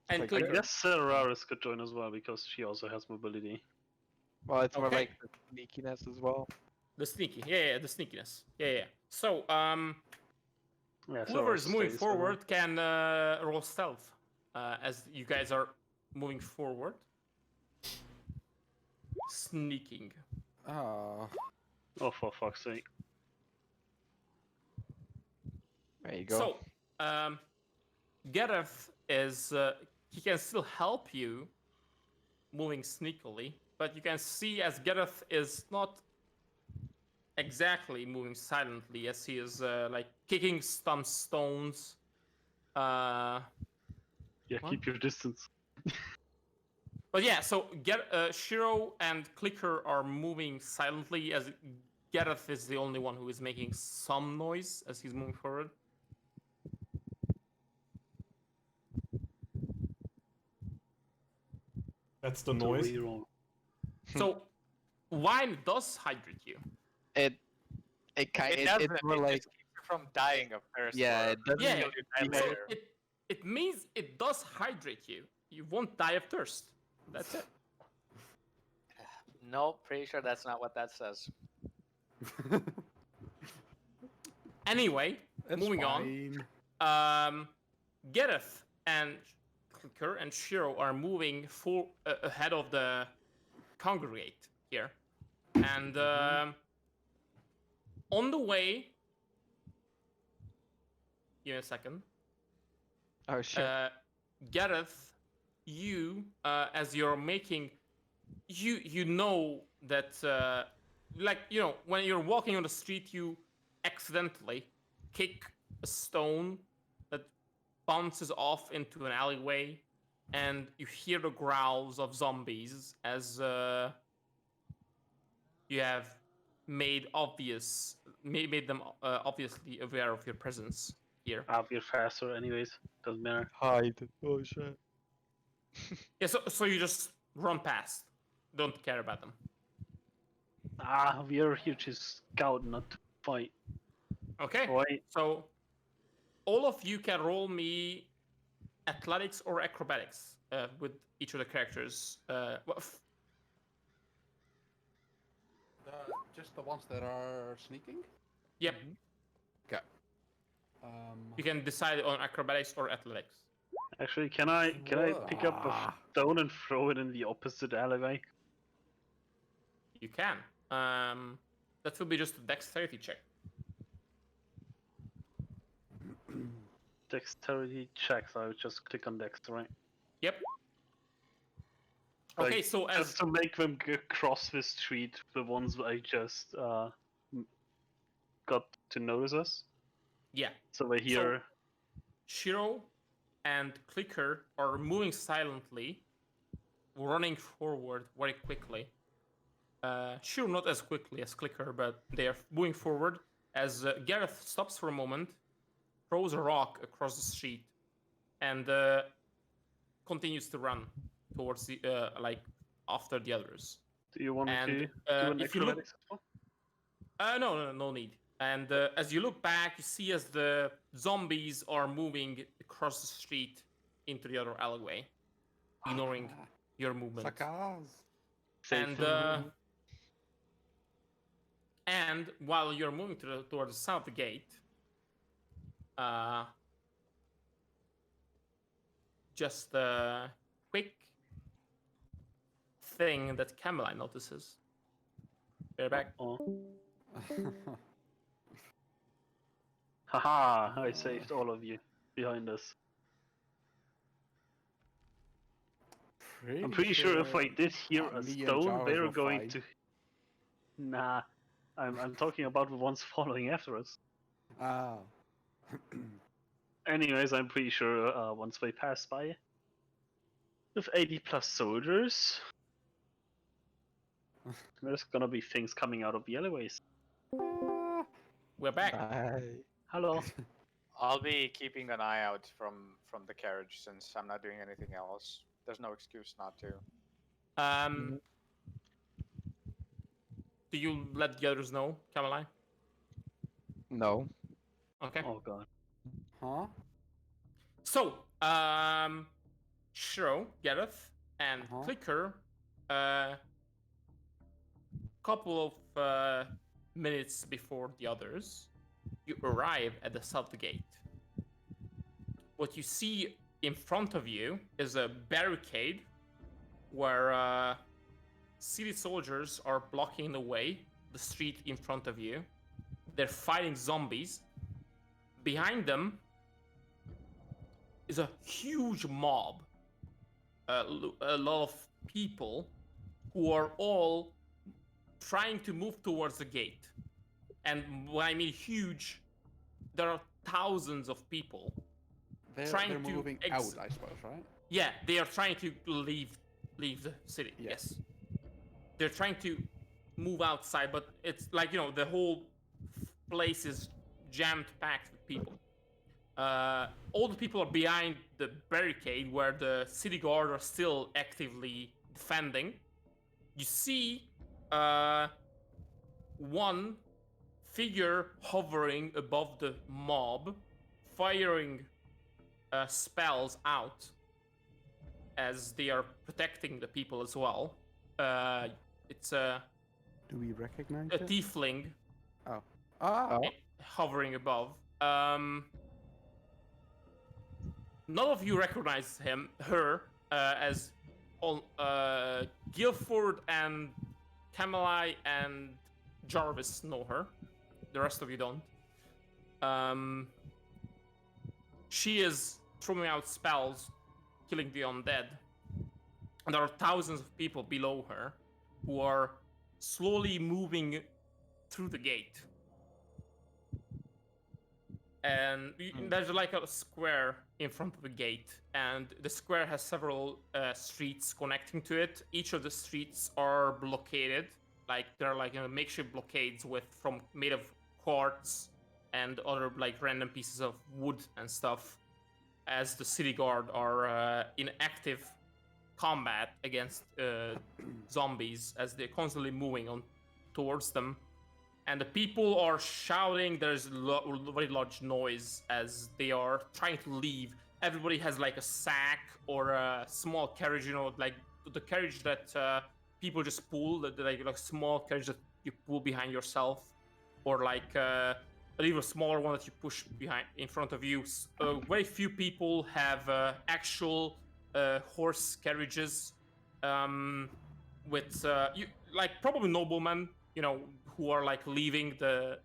And I Clicker. guess Raris could join as well because she also has mobility. Well, it's more Okay. like the sneakiness as well. The sneaky. Yeah, the sneakiness. Yeah. So, Yeah, whoever is moving stays forward can roll stealth as you guys are moving forward. Sneaking. Ah. Oh, for fuck's sake. There you go. So, Gareth is he can still help you moving sneakily, but you can see as Gareth is not exactly moving silently, as he is like kicking some stones. Yeah, What? keep your distance. But yeah, so Shiro and Clicker are moving silently, as Gareth is the only one who is making some noise as he's moving forward. That's the noise. So, wine does hydrate you. It It kind doesn't. it's more It like just keeps you from dying of thirst. yeah, or it doesn't. Yeah, kill you time so later. it means it does hydrate you. You won't die of thirst. That's it. No, pretty sure that's not what that says. Anyway, It's moving fine. on. Gareth and Clicker and Shiro are moving ahead of the congregate here, and on the way. Give me a second. Oh shit. Gareth, you as you're making, you know that like when you're walking on the street, you accidentally kick a stone that bounces off into an alleyway, and you hear the growls of zombies as you have made them obviously aware of your presence here. I'll be faster anyways. Doesn't matter. Hide. Oh shit. Yeah, so you just run past. Don't care about them. We are here to scout, not to fight. Okay. Right. So all of you can roll me athletics or acrobatics with each of the characters. Just the ones that are sneaking? Yep. Okay. You can decide on acrobatics or athletics. Actually, can I pick up a stone and throw it in the opposite alleyway? You can. That will be just a dexterity check. Dexterity check, so I would just click on Dex, right? Yep. Like, Okay, so as just to make them cross the street, the ones I just got to notice us. yeah, So we're here. Shiro and Clicker are moving silently, running forward very quickly. Shiro not as quickly as Clicker, but they are moving forward as Gareth stops for a moment, throws a rock across the street, and continues to run towards the after the others. Do you want and, to do an if you look- acrobatics as well? No need. And as you look back, you see as the zombies are moving across the street into the other alleyway, ignoring your movement. Sakaz. And while you're moving towards the south gate, just a quick thing that Cameline notices. Bear back. Haha, I saved all of you behind us. I'm pretty sure if I did hear a me and stone, Jarvis they're were going fine. to. Nah, I'm talking about the ones following after us. Ah. Anyways, I'm pretty sure once we pass by with 80 plus soldiers, there's gonna be things coming out of the alleyways. We're back. Hello. I'll be keeping an eye out from the carriage since I'm not doing anything else. There's no excuse not to. Do you let the others know, Cameline? No. Okay. Oh god. Huh? So, Shiro, Gareth, and Clicker, couple of minutes before the others, you arrive at the south gate. What you see in front of you is a barricade where city soldiers are blocking the way, the street in front of you. They're fighting zombies. Behind them is a huge mob. A lot of people who are all trying to move towards the gate. And when I mean huge, there are thousands of people They're moving out, I suppose, right? Yeah, they are trying to leave the city. Yes. They're trying to move outside, but it's like, the whole place is jammed packed with people. All the people are behind the barricade where the city guard are still actively defending. You see one figure hovering above the mob, firing spells out as they are protecting the people as well. It's a Do we recognize a it? tiefling Oh. hovering above. None of you recognize her, as Guilford and Camelai and Jarvis know her. The rest of you don't. She is throwing out spells, killing the undead. And there are thousands of people below her who are slowly moving through the gate. And there's like a square in front of the gate, and the square has several streets connecting to it. Each of the streets are blockaded, like they're like makeshift blockades made of quartz and other like random pieces of wood and stuff, as the city guard are in active combat against zombies as they're constantly moving on towards them. And the people are shouting. There's very large noise as they are trying to leave. Everybody has like a sack or a small carriage, like the carriage that people just pull, like small carriage that you pull behind yourself, or like an even smaller one that you push behind in front of you. Very few people have actual horse carriages with probably noblemen, who are like leaving the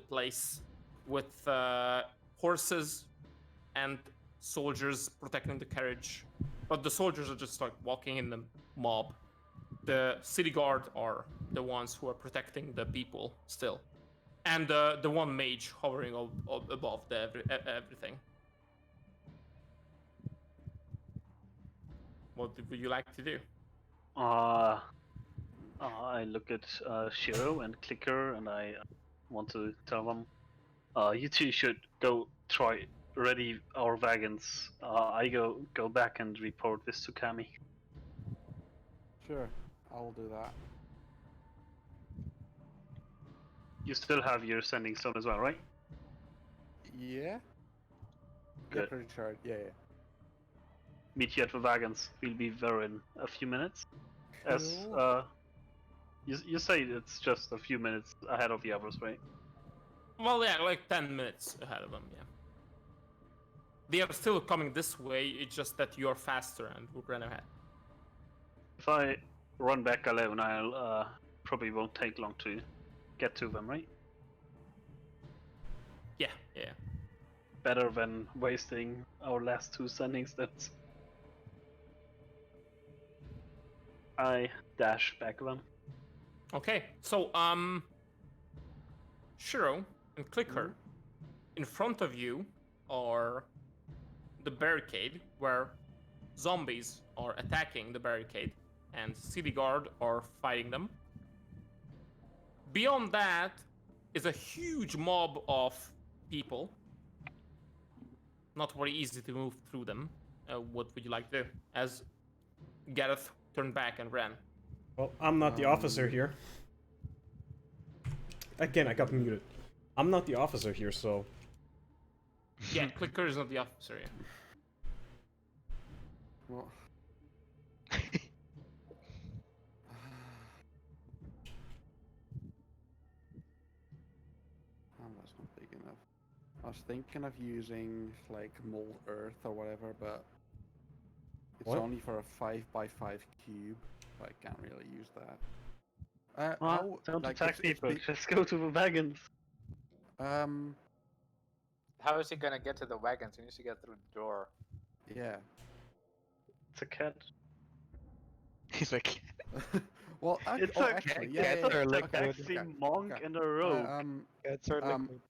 place with horses and soldiers protecting the carriage. But the soldiers are just like walking in the mob. The city guard are the ones who are protecting the people still. And the one mage hovering above everything. What would you like to do? I look at Shiro and Clicker, and I want to tell them, you two should go try ready our wagons. I go back and report this to Kami. Sure, I will do that. You still have your sending stone as well, right? Yeah? Good. Yeah, pretty sure. Yeah. Meet you at the wagons. We'll be there in a few minutes. As Cool. you say it's just a few minutes ahead of the others, right? Well, yeah, like 10 minutes ahead of them, yeah. They are still coming this way, it's just that you're faster and we'll run ahead. If I run back alone, I'll probably won't take long to get to them, right? Yeah. Better than wasting our last two sending stones. I dash back them. Okay, so, Shiro and Clicker, in front of you are the barricade where zombies are attacking the barricade and city guard are fighting them. Beyond that is a huge mob of people. Not very easy to move through them. What would you like to do? As Gareth turned back and ran. Well, I'm not the officer here. Again, I got muted. I'm not the officer here, so... Yeah, Clicker is not the officer yet. Well... that's not big enough. I was thinking of using like mold earth or whatever, but it's What? only for a 5x5 cube. So I can't really use that. Don't like, attack it's people. big- Just go to the wagons. How is he gonna get to the wagons? He needs to get through the door. Yeah. It's a cat. He's like, Well, It's oh, a actually, cat yeah, or okay, liquid. okay, Taxi, okay, monk, okay. and a rogue. cats are Um, liquid.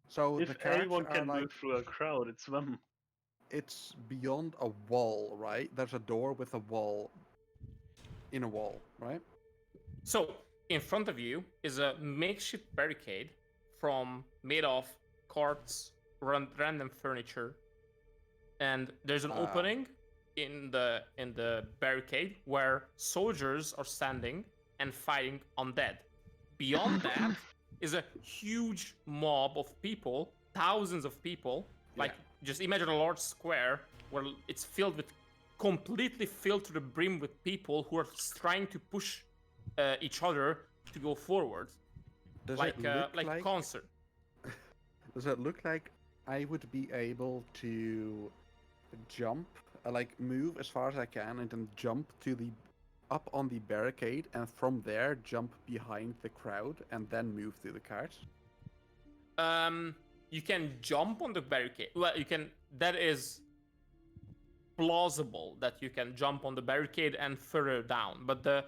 So the If carts anyone are can like, move through a crowd, it's them. it's beyond a wall, right? There's a door with a wall in a wall, right? So, in front of you is a makeshift barricade made of carts, random furniture, and there's an opening in the barricade where soldiers are standing and fighting undead. Beyond that is a huge mob of people, thousands of people. Like, just imagine a large square where it's completely filled to the brim with people who are trying to push each other to go forward, Does like it look like a concert. Does it look like I would be able to jump, like move as far as I can, and then jump up on the barricade, and from there jump behind the crowd, and then move through the carts? You can jump on the barricade. Well, you can. That is plausible that you can jump on the barricade and further down, but the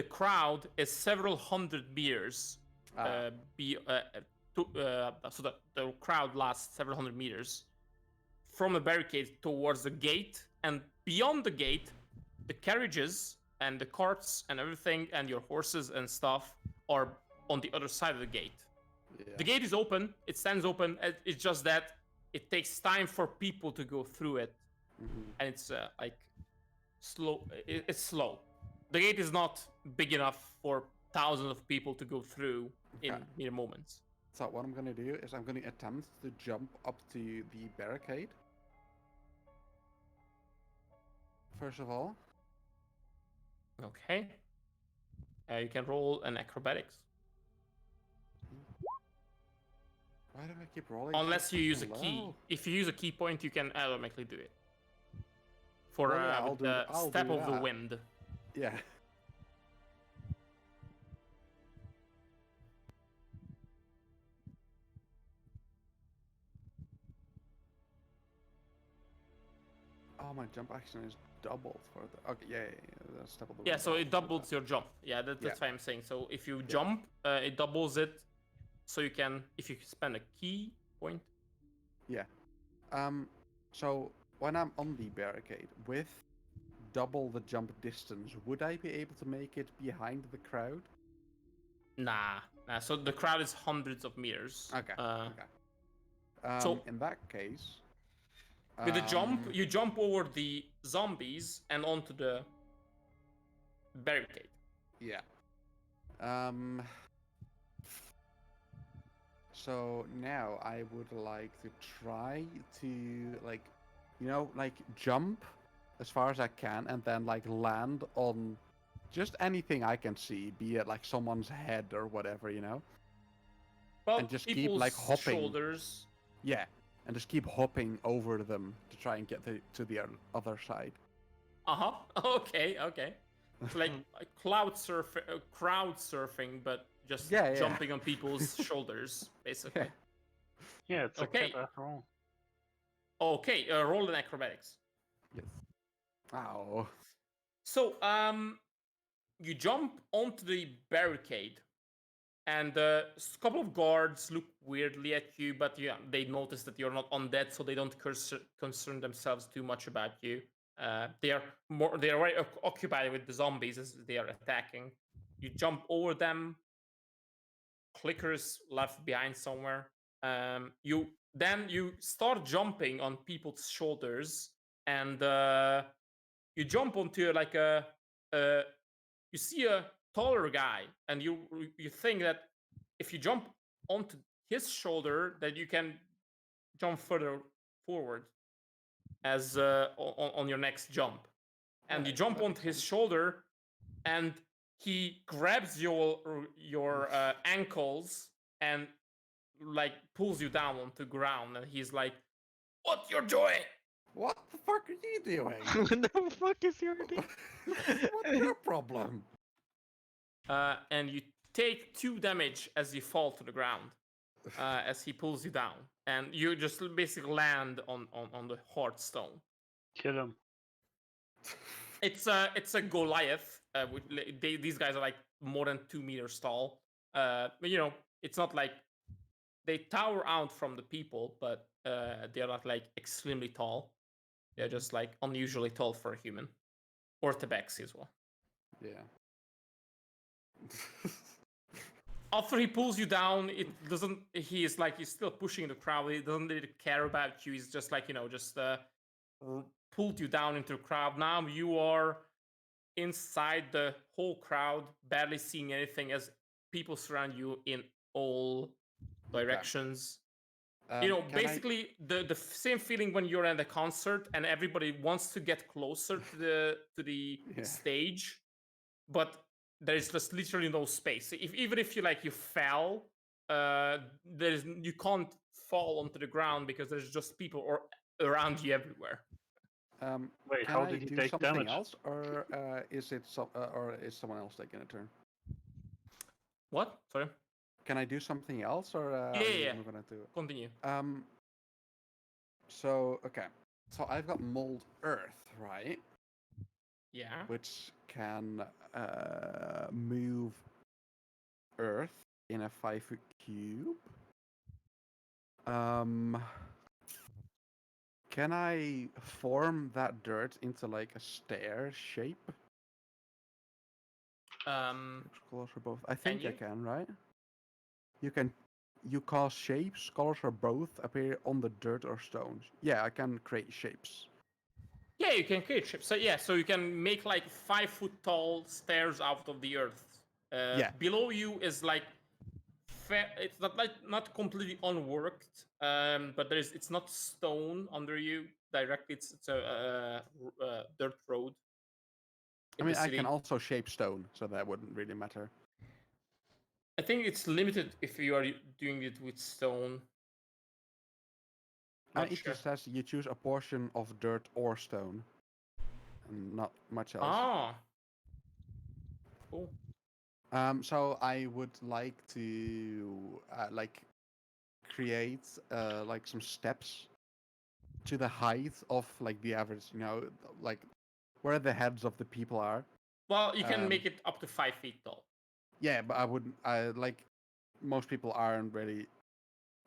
crowd is several hundred meters. So the crowd lasts several hundred meters from the barricade towards the gate, and beyond the gate, the carriages and the carts and everything and your horses and stuff are on the other side of the gate. Yeah. The gate is open, it stands open, it's just that it takes time for people to go through it, and it's like slow. It's slow. The gate is not big enough for thousands of people to go through in mere moments. So what I'm gonna do is I'm gonna attempt to jump up to the barricade. First of all. Okay. You can roll an acrobatics. Why do I keep rolling? Unless you use a so key. low? If you use a key point, you can automatically do it. For Well, yeah, with the I'll step do of the that. wind. Yeah. Oh, my jump action is doubled for the. Okay, yeah, that's step of the Yeah, wind, so I'll it do doubles that. your jump. Yeah, that's Yeah. what I'm saying. So if you jump, it doubles it. So you can, if you spend a key point. Yeah. So when I'm on the barricade with double the jump distance, would I be able to make it behind the crowd? Nah. So the crowd is hundreds of meters. Okay. Okay. So- in that case, With the jump, you jump over the zombies and onto the barricade. yeah. So now I would like to try to like jump as far as I can and then like land on just anything I can see, be it like someone's head or whatever, Well, and just keep people's like hopping. shoulders. Yeah, and just keep hopping over them to try and get to the other side. Okay. It's like crowd surfing, but just Yeah, yeah. jumping on people's shoulders, basically. Yeah, it's Okay. a cat after all. Okay, roll an acrobatics. Yes. Ow. So, you jump onto the barricade, and a couple of guards look weirdly at you, but yeah, they notice that you're not undead, so they don't concern themselves too much about you. They are very occupied with the zombies as they are attacking. You jump over them. Clickers left behind somewhere. You start jumping on people's shoulders, and you jump onto like you see a taller guy, and you think that if you jump onto his shoulder, that you can jump further forward as on your next jump. And you jump onto his shoulder, and he grabs your ankles and like pulls you down onto the ground, and he's like, "What you're doing? What the fuck are you doing? What the fuck is your idea? What's your problem? And you take 2 damage as you fall to the ground, as he pulls you down, and you just basically land on the hard stone. Kill him. It's a Goliath. These guys are like more than 2 meters tall. But, you know, it's not like they tower out from the people, but they're not like extremely tall. They're just like unusually tall for a human, or tabaxi as well. Yeah. After he pulls you down, it doesn't. He's still pushing the crowd. He doesn't really care about you. He's just like, you know, just pulled you down into the crowd. Now you are inside the whole crowd, barely seeing anything as people surround you in all directions. You know, basically the same feeling when you're at a concert and everybody wants to get closer to the stage, but there's just literally no space. Even if you fell, you can't fall onto the ground because there's just people around you everywhere. Wait, can how I did he do take something damage? else, or is someone else taking a turn? What? Sorry. Can I do something else, or Yeah. I'm gonna do it? Continue. So okay. So I've got mold earth, right? Yeah. Which can move earth in a 5-foot cube. Can I form that dirt into like a stair shape? Colors for both. I think I can, right? You cause shapes. Colors for both appear on the dirt or stones. Yeah, I can create shapes. Yeah, you can create shapes. So yeah, so you can make like 5-foot tall stairs out of the earth. Below you is like it's not completely unworked, but it's not stone under you directly. It's a dirt road. I mean, I can also shape stone, so that wouldn't really matter. I think it's limited if you are doing it with stone. It just says you choose a portion of dirt or stone, and not much else. Ah. Cool. So I would like to create like some steps to the height of like the average, you know, like where the heads of the people are. Well, you can make it up to 5 feet tall. Yeah, but I wouldn't. Like most people aren't really.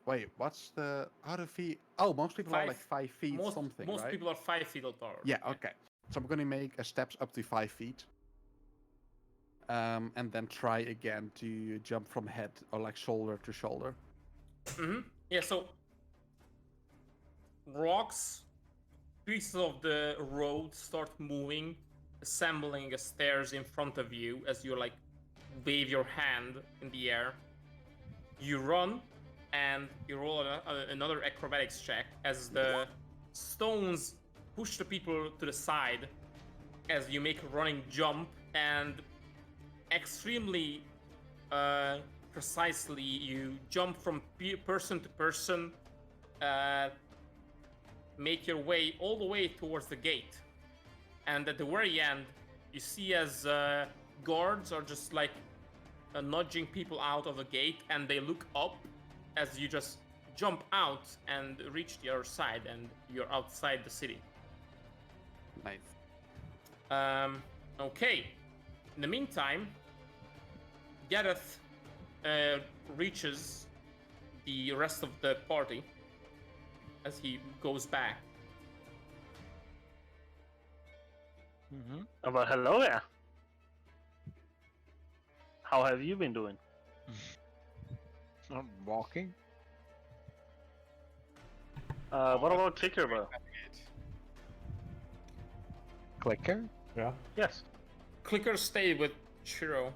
Wait, what's the out of feet? Oh, most people are like 5 feet something, Most right? people are 5 feet tall. Yeah. Okay. So I'm gonna make a steps up to 5 feet. And then try again to jump from head or like shoulder to shoulder. Yeah, so rocks, pieces of the road start moving, assembling as stairs in front of you as you like wave your hand in the air. You run and you roll another acrobatics check as the stones push the people to the side as you make a running jump, and extremely precisely you jump from person to person, make your way all the way towards the gate, and at the very end you see as guards are just like nudging people out of the gate, and they look up as you just jump out and reach the other side, and you're outside the city. Nice. Okay. In the meantime, Gareth reaches the rest of the party as he goes back. Well, hello there. How have you been doing? I'm walking. What about Clicker, bro? Clicker? Yeah. Yes. Clicker stayed with Shiro.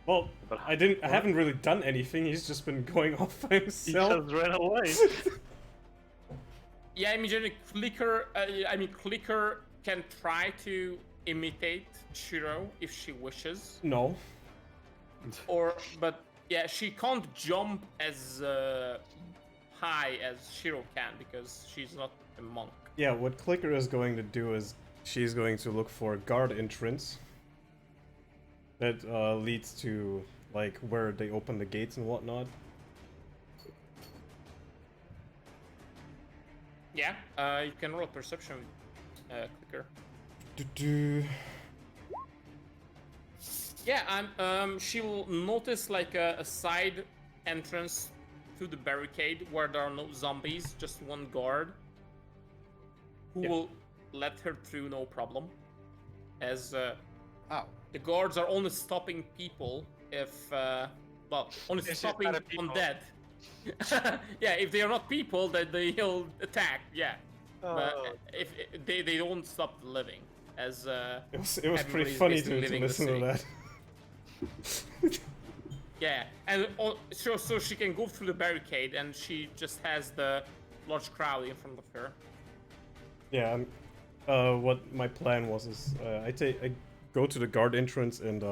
Well, I haven't really done anything. He's just been going off by He himself. just ran away. Yeah, immediately Clicker can try to imitate Shiro if she wishes. No. But yeah, she can't jump as high as Shiro can because she's not a monk. Yeah, what Clicker is going to do is she's going to look for a guard entrance that leads to like where they open the gates and whatnot. Yeah, you can roll perception, Clicker. Yeah, she will notice like a side entrance to the barricade where there are no zombies, just one guard who will let her through no problem. As the guards are only stopping people if, only It's stopping not a people. undead. Yeah, if they are not people, then they'll attack. Yeah, but if they don't stop the living, as It was pretty everybody's funny basically to living the listen to city. that. Yeah, and so she can go through the barricade, and she just has the large crowd in front of her. Yeah, what my plan was is I go to the guard entrance and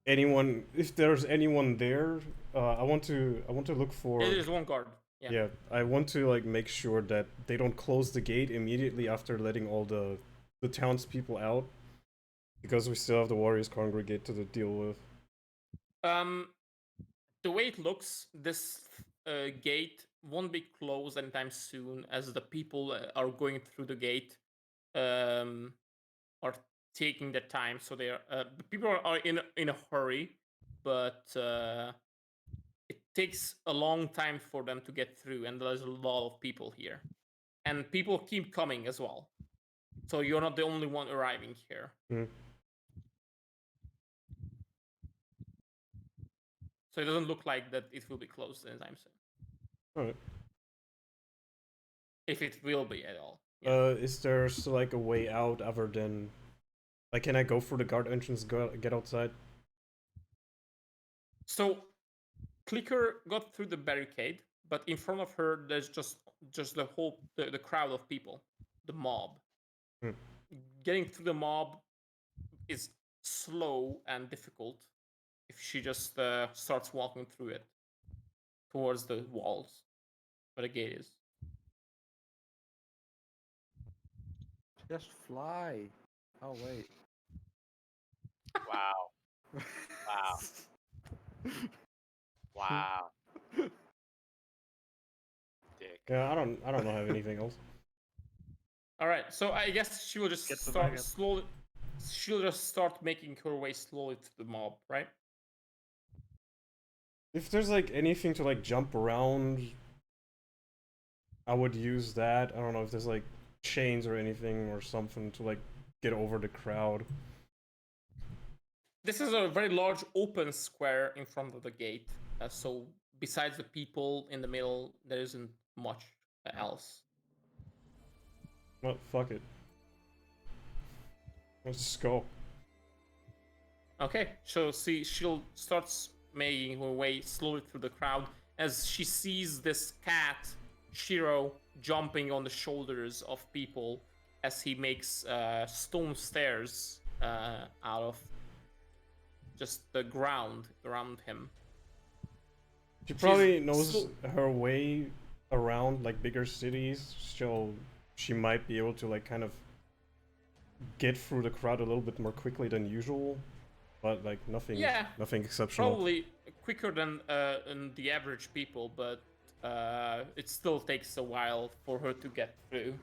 if there's anyone there, I want to look for. Yeah, there's one guard. Yeah. I want to like make sure that they don't close the gate immediately after letting all the townspeople out, because we still have the warriors congregate to deal with. The way it looks, this gate won't be closed anytime soon, as the people are going through the gate are taking their time. So they are the people are in a hurry, but it takes a long time for them to get through, and there's a lot of people here, and people keep coming as well. So you're not the only one arriving here. So it doesn't look like that it will be closed anytime soon. Alright. If it will be at all. Is there like a way out other than, like, can I go through the guard entrance, get outside? So Clicker got through the barricade, but in front of her there's just the crowd of people, the mob. Getting through the mob is slow and difficult if she just starts walking through it towards the walls where the gate is. Just fly. Oh wait. Wow. Wow. Wow. Dick. Yeah, I don't know have anything else. All right, so I guess she will just start slowly. She'll just start making her way slowly to the mob, right? If there's like anything to like jump around, I would use that. I don't know if there's like chains or anything or something to like get over the crowd. This is a very large open square in front of the gate. So besides the people in the middle, there isn't much else. Well, fuck it. Let's just go. Okay, so she'll start making her way slowly through the crowd as she sees this cat, Shiro, jumping on the shoulders of people as he makes stone stairs out of just the ground around him. She probably knows her way around like bigger cities, so she might be able to like kind of get through the crowd a little bit more quickly than usual, but like nothing exceptional. Probably quicker than the average people, but it still takes a while for her to get through.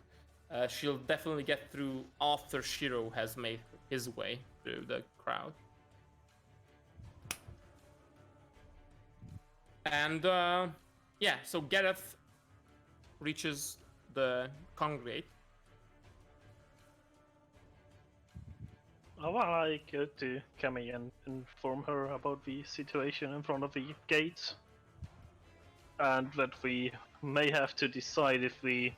She'll definitely get through after Shiro has made his way through the crowd. And yeah, so Gareth reaches the congregate. Well, I go to Cammy and inform her about the situation in front of the gates, and that we may have to decide if we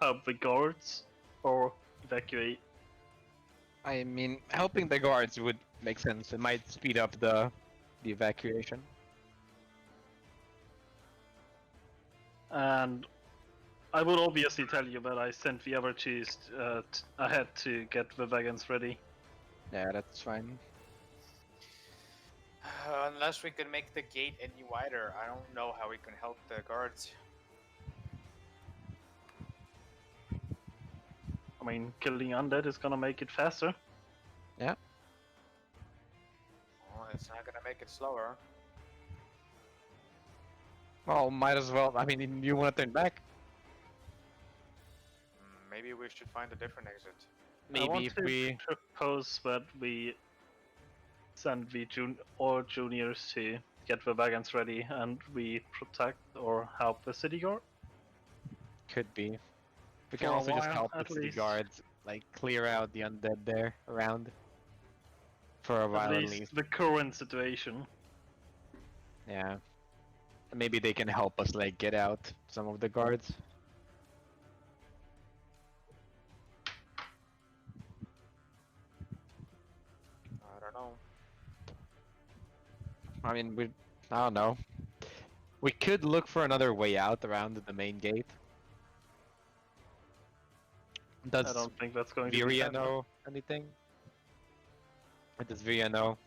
help the guards or evacuate. I mean, helping the guards would make sense. It might speed up the evacuation. And I would obviously tell you that I sent the other two ahead to get the wagons ready. Yeah, that's fine. Unless we can make the gate any wider, I don't know how we can help the guards. I mean, killing undead is gonna make it faster. Yeah. Well, it's not gonna make it slower. Well, might as well. I mean, you want to turn back? Maybe we should find a different exit. I want Maybe if to we. propose that we send the juniors to get the wagons ready, and we protect or help the city guard. Could be. We can For a also just while, help at the city least. guards, like, clear out the undead there around. For a while At at least least. the current situation. Yeah. Maybe they can help us, like, get out some of the guards. I don't know. I mean, I don't know. We could look for another way out around the main gate. Does I don't think that's going to be Viria happening. know anything? Or does Viria know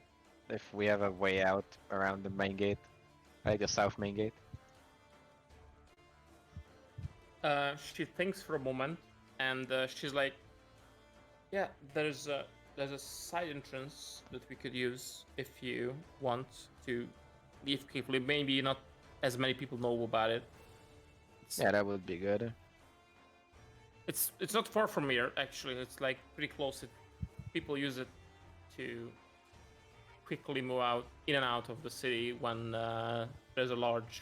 if we have a way out around the main gate? Like the south main gate? She thinks for a moment, and she's like, "Yeah, there's a side entrance that we could use if you want to leave quickly. Maybe not as many people know about it. Yeah, that would be good. It's not far from here, actually. It's like pretty close. People use it to quickly move in and out of the city when there's a large.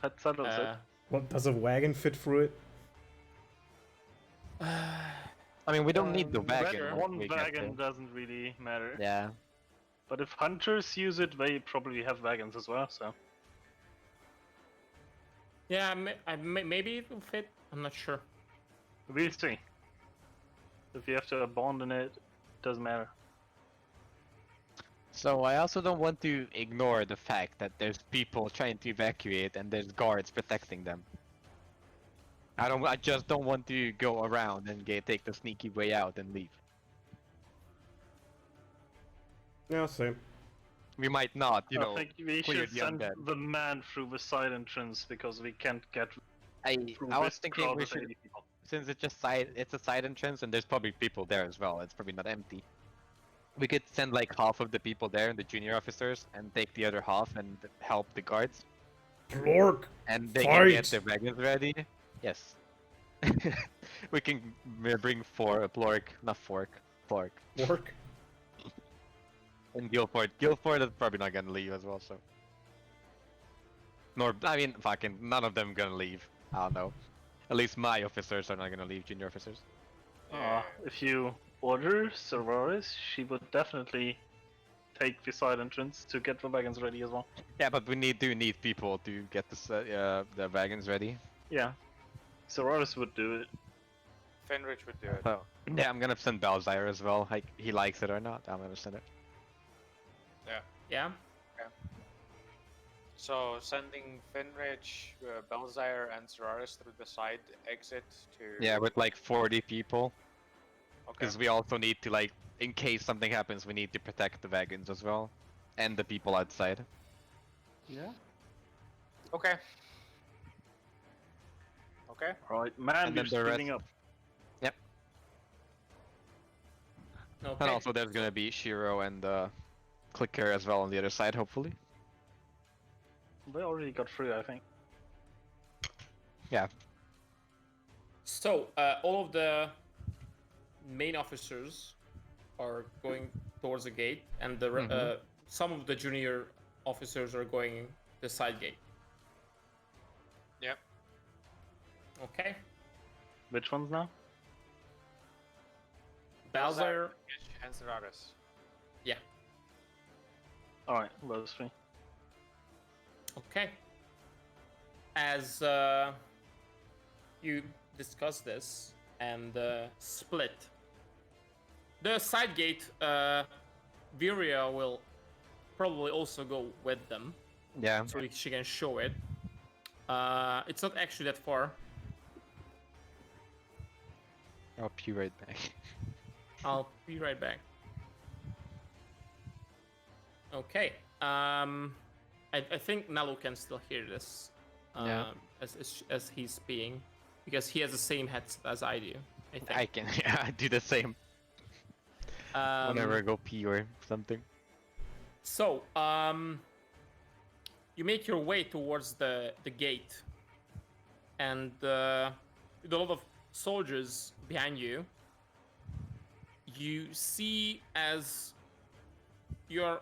That settles it. What, does a wagon fit through it? I mean, we don't need the wagon. Sure. once One we get wagon there. doesn't really matter. Yeah. But if hunters use it, they probably have wagons as well, so. Yeah, maybe it will fit. I'm not sure. We'll see. If you have to abandon it, doesn't matter. So I also don't want to ignore the fact that there's people trying to evacuate and there's guards protecting them. I just don't want to go around and take the sneaky way out and leave. Yeah, same. We might not, I think we clear should the send undead. the man through the side entrance because we can't get through I was this thinking crowd we of should, 80 people. since it's a side entrance and there's probably people there as well. It's probably not empty. We could send like half of the people there and the junior officers and take the other half and help the guards. Plork! And they can get Fight! their wagons ready. Yes. We can bring Plork, not Fork. Plork. Plork? And Guilford. Guilford is probably not gonna leave as well, so. I mean, fucking none of them gonna leave. I don't know. At least my officers are not gonna leave, junior officers. If you order Sororis, she would definitely take the side entrance to get the wagons ready as well. Yeah, but we do need people to get the wagons ready. Yeah. Sororis would do it. Fenrich would do it. So, yeah, I'm gonna send Balzire as well. Like, he likes it or not, I'm gonna send it. Yeah. So sending Fenrich, Belzire, and Seraris through the side exit to. Yeah, with like 40 people. Okay. Because we also need to, like, in case something happens, we need to protect the wagons as well. And the people outside. Yeah. Okay. Okay. Alright, man, And we're then the splitting rest- up. Yep. Okay. And also there's gonna be Shiro and Clicker as well on the other side, hopefully. They already got through, I think. Yeah. So all of the main officers are going towards the gate, and some of the junior officers are going the side gate. Yep. Okay. Which ones now? Balzer. And Zeratus. Yeah. Alright, those three. Okay. As you discuss this and split, the side gate, Viria will probably also go with them. Yeah. So she can show it. It's not actually that far. I'll be right back. I'll be right back. Okay. I think Nalu can still hear this. Yeah. As he's speaking, because he has the same headset as I do. I think. I can do the same whenever I go pee or something. So, you make your way towards the gate, and with a lot of soldiers behind you, you see as you're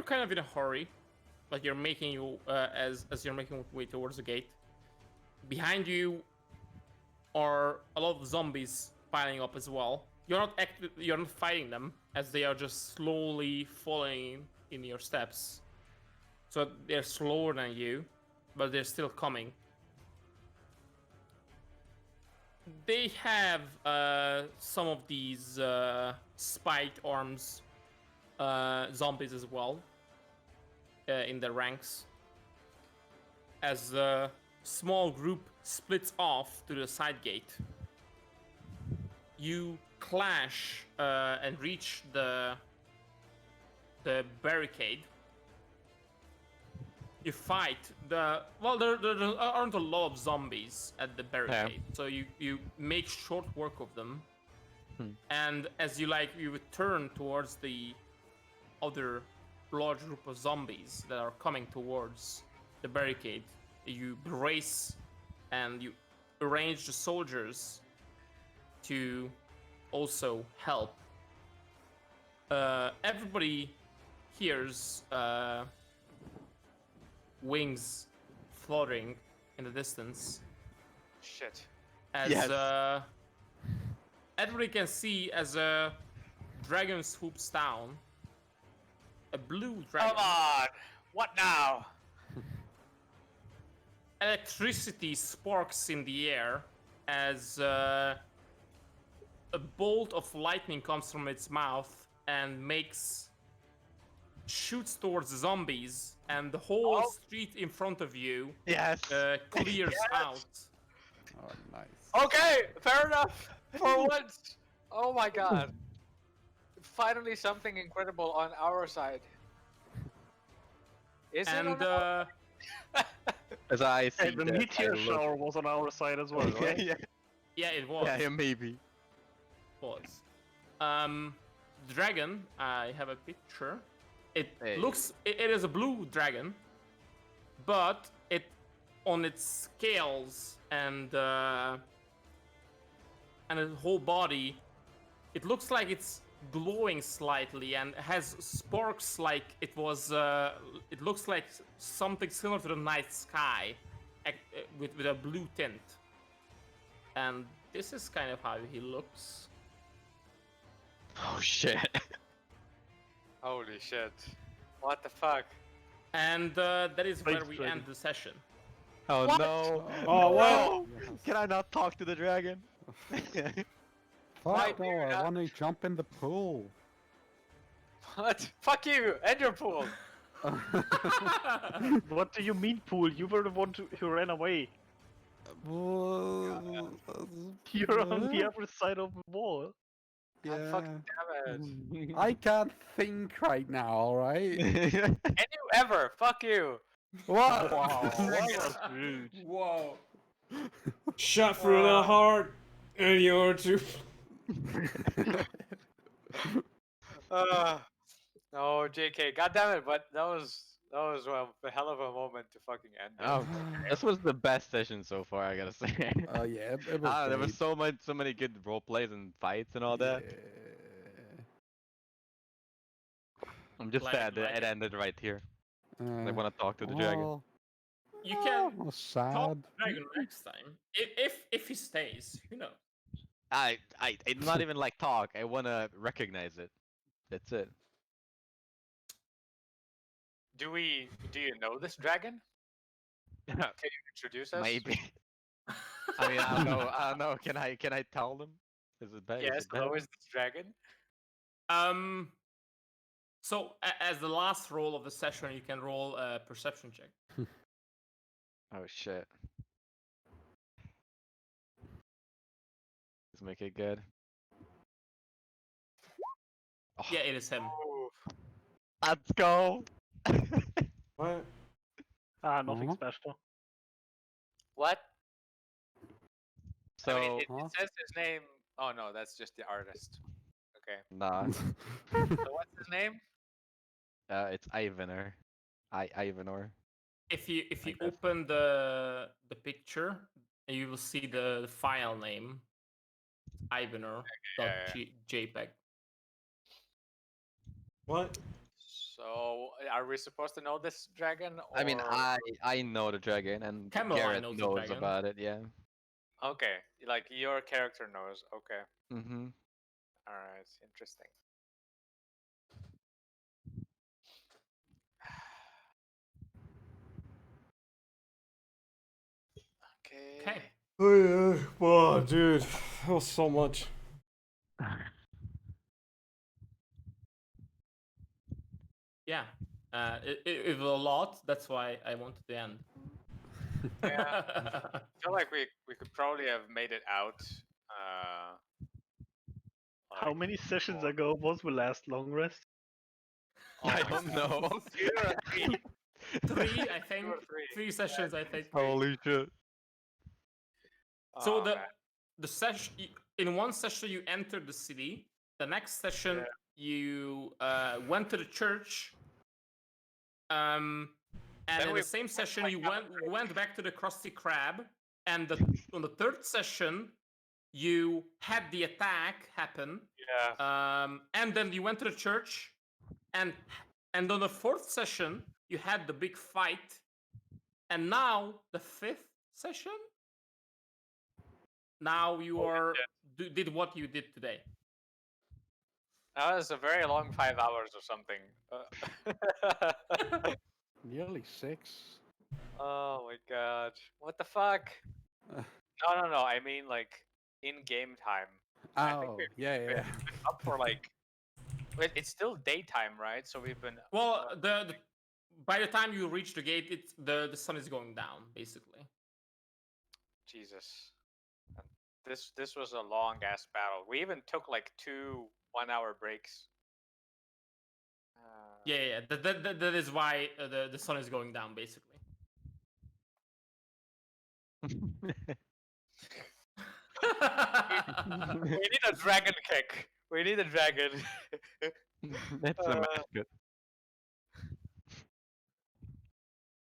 kind of in a hurry, like you're making you as you're making your way towards the gate. Behind you are a lot of zombies piling up as well. You're not fighting them, as they are just slowly following in your steps. So they're slower than you, but they're still coming. They have some of these spiked arms zombies as well in their ranks. As the small group splits off to the side gate, you clash and reach the barricade. You fight there aren't a lot of zombies at the barricade, so you make short work of them. And as you return towards the other large group of zombies that are coming towards the barricade, you brace and you arrange the soldiers to also help. Everybody hears wings fluttering in the distance. Shit. As everybody can see as a dragon swoops down. A blue dragon. Come on! What now? Electricity sparks in the air as a bolt of lightning comes from its mouth and shoots towards the zombies, and the whole street in front of you clears out. Oh, nice. Okay, fair enough. For once. Oh my god. Finally something incredible on our side. Is and it on as I see the meteor shower was on our side as well, right? Yeah, it was. Yeah, maybe. Was. Dragon, I have a picture. It looks, it is a blue dragon, but it, on its scales and its whole body, it looks like it's glowing slightly and has sparks like it was, it looks like something similar to the night sky with a blue tint. And this is kind of how he looks. Oh shit. Holy shit. What the fuck? And that is where we end the session. Oh What? no. Oh wow. Can I not talk to the dragon? Fuck no, I want to jump in the pool. What? Fuck you! End your pool! What do you mean, pool? You were the one who ran away. You're on the other side of the wall. God fucking damn it. I can't think right now, alright? Can you ever? Fuck you! What? Wow, that was rude. Whoa. Shot through the heart, and you're too. No, JK, god damn it, but that was a hell of a moment to fucking end it. Oh, this was the best session so far, I gotta say. Oh yeah, it was There was great. so many good role plays and fights and all that. I'm just Glad sad you that liked it it. ended right here. They want to talk to the dragon. well, You can oh, talk sad. to Dragon next time. If he stays, who knows? It's not even like talk. I want to recognize it. That's it. Do you know this dragon? Can you introduce us? Maybe. I mean, I don't know. I don't know. Can I tell them? Is it better? Yes, hello, is this dragon? So as the last roll of the session, you can roll a perception check. Oh shit. Let's make it good. Oh, Yeah, it is him. let's go. What? Nothing Uh-huh. special. What? So I mean, it Huh? says his name. Oh no, that's just the artist. Okay. nah, So what's his name? it's Ivanor. Ivanor. If you Like that. open the picture, you will see the file name, Ivanor.jpg. What? So are we supposed to know this dragon? I mean, or- I know the dragon, and Cameline Garrett knows the knows dragon. about it. Yeah. Okay, like your character knows. Okay, Mm-hmm. all right, interesting. Okay. Okay. Oh yeah. Wow, dude, that was so much. Yeah. It was a lot. That's why I wanted to end. Yeah. I feel like we could probably have made it out. How like many sessions before. ago was the last long rest? I my don't God. know. 2 or 3. Three, I think. 2 or 3. 3 sessions, I think. Holy shit. So Oh, man. the session in one session you entered the city. The next session you went to the church. And Then in we the same session like you down the went back to the Krusty Krab. And on the third session you had the attack happen. Yeah. And then you went to the church. And on the fourth session you had the big fight. And now the fifth session. Now you are did what you did today. That was a very long 5 hours or something. Nearly 6. Oh my god. What the fuck? No. I mean, like, in game time. I think Oh, we've yeah, been yeah. up for like. Wait, it's still daytime, right? So we've been. Well, the by the time you reach the gate, the sun is going down, basically. Jesus. This was a long ass battle. We even took like 2 1-hour breaks. Yeah. That is why the sun is going down, basically. We need a dragon kick. We need a dragon. That's a mascot.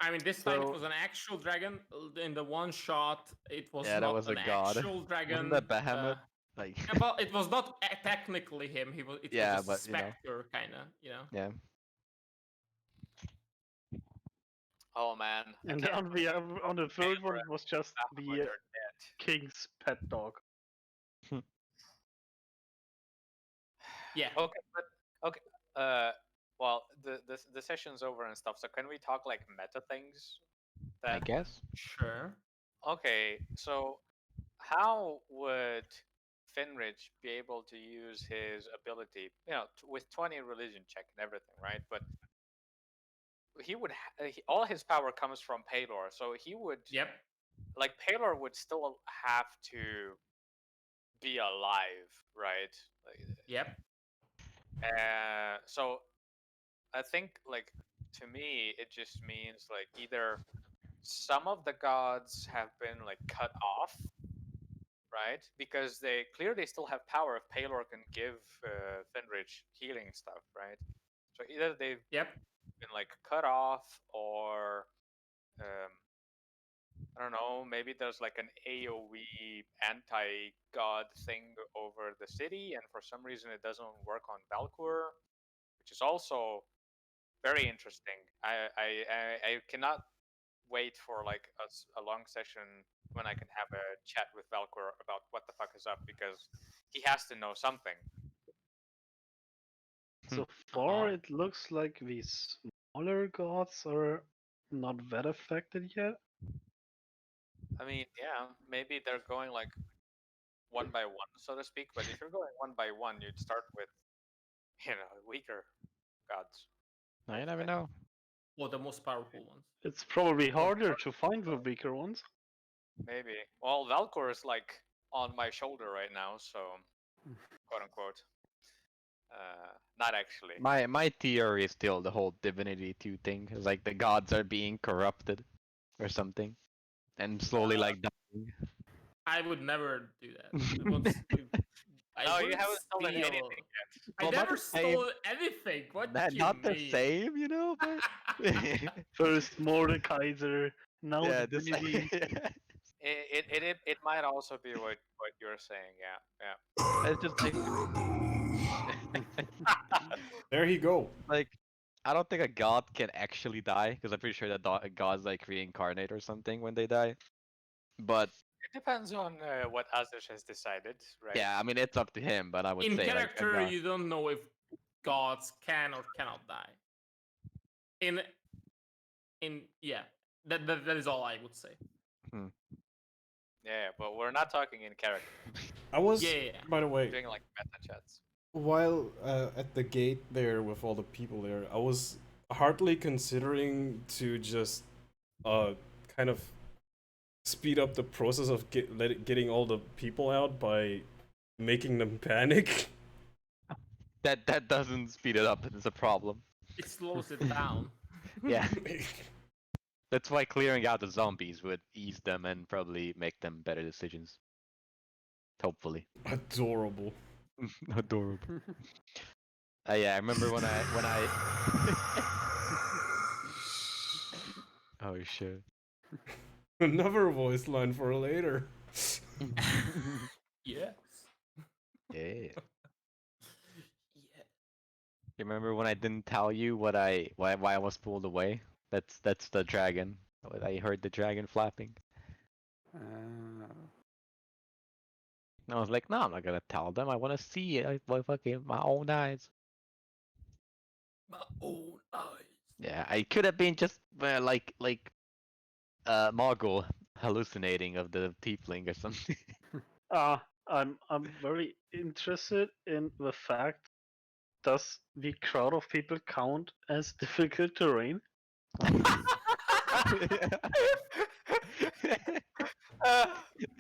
I mean, this time it So- was an actual dragon. In the one shot, it was Yeah, that not was a an god. actual dragon. Wasn't that Bahamut? Like, Well, it was not technically him. It Yeah, was a but, you know. specter, kind of. yeah. Oh man. I And can't on the third one Favorite was just when the they're dead. king's pet dog. Yeah. Okay, but okay. Well, the session's over and stuff. So can we talk like meta things? I guess. Sure. Okay, so how would Finrich be able to use his ability? You know, with 20 religion check and everything, right? But he would all his power comes from Palor, so he would. Yep. Like Palor would still have to be alive, right? Like, Yep. so I think, like, to me, it just means like either some of the gods have been like cut off, right? Because they clearly still have power if Palor can give Finrich healing stuff, right? So either they've been like cut off, or I don't know, maybe there's like an AoE anti-god thing over the city, and for some reason it doesn't work on Valkur, which is also very interesting. I cannot wait for like a long session when I can have a chat with Valkor about what the fuck is up, because he has to know something. So far, it looks like these smaller gods are not that affected yet. I mean, yeah, maybe they're going like one by one, so to speak. But if you're going one by one, you'd start with, weaker gods. No, you never know. Or the most powerful ones. It's probably harder to find the weaker ones. Maybe. Well, Valkor is like on my shoulder right now, so quote unquote. Not actually. My theory is still the whole Divinity 2 thing. It's like the gods are being corrupted or something, and slowly like dying. I would never do that. No, you wouldn't haven't stolen steal- anything yet. I Well, not never the same. stole anything. What Not, do you not the mean? same, you know. But First Mordekaiser, now yeah, this, Divinity. It might also be what you're saying. Yeah. it's just like There he go. like I don't think a god can actually die because I'm pretty sure that gods like reincarnate or something when they die. But It depends on what Azush has decided, right? yeah, I mean it's up to him. But I would In say character, like you don't know if gods can or cannot die. Yeah, that is all I would say. Yeah, but we're not talking in character. I was, Yeah. by the way, Doing like meta chats. while at the gate there with all the people there, I was hardly considering to just kind of speed up the process of getting all the people out by making them panic. that doesn't speed it up. It's a problem. It slows it down. Yeah. That's why clearing out the zombies would ease them and probably make them better decisions. Hopefully. Adorable. Adorable. Yeah, I remember when I Oh shit. Another voice line for later. Yes. Yeah. You remember when I didn't tell you why I was pulled away? That's the dragon. I heard the dragon flapping. And I was like, no, I'm not gonna tell them. I want to see it with fucking my own eyes. My own eyes. Yeah, I could have been just like Mogul hallucinating of the tiefling or something. I'm very interested in the fact, does the crowd of people count as difficult terrain?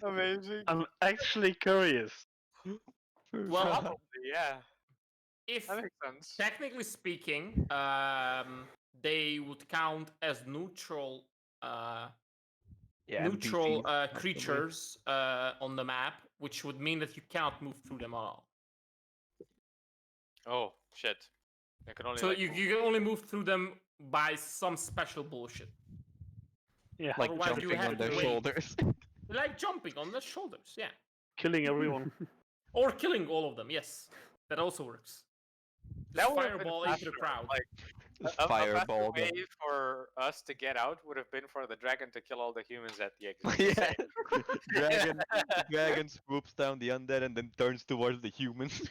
Amazing. I'm actually curious. Well, Probably, yeah. if That makes sense. technically speaking, they would count as neutral. Neutral NPCs, creatures on the map, which would mean that you cannot move through them at all. Oh shit! I can only. So like, you can only move through them by some special bullshit. Yeah, like Otherwise you jumping have on to their wait. shoulders. Like jumping on their shoulders, yeah. killing everyone. Or killing all of them, yes. That also works. that would have been Fireball into the faster, crowd. Like a Fireball faster them. way for us to get out would have been for the dragon to kill all the humans at the exit. Yeah. Dragon swoops down the undead and then turns towards the humans.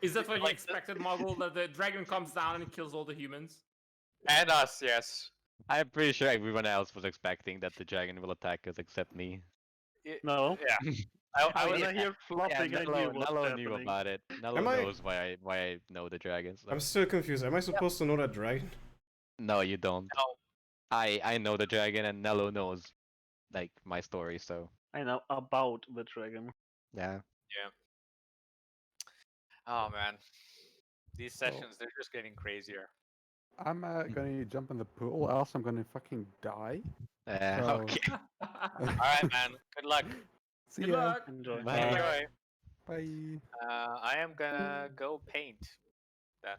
Is that what you Like expected, Mogul? That the dragon comes down and kills all the humans? And us, yes. I'm pretty sure everyone else was expecting that the dragon will attack us except me. No. Yeah. I When was I hear flopping, I knew what's Nello knew happening. about it. Nello Am I- knows why I know the dragons. So. I'm still confused. Am I supposed to know that dragon? No, you don't. No. I know the dragon and Nello knows like my story, so I know about the dragon. yeah. Oh man, these sessions they're just getting crazier. I'm going to jump in the pool, else I'm going to fucking die. So- Okay. All right, man. Good luck. See Good ya. luck. Enjoy. Bye. Enjoy. Bye. I am gonna go paint.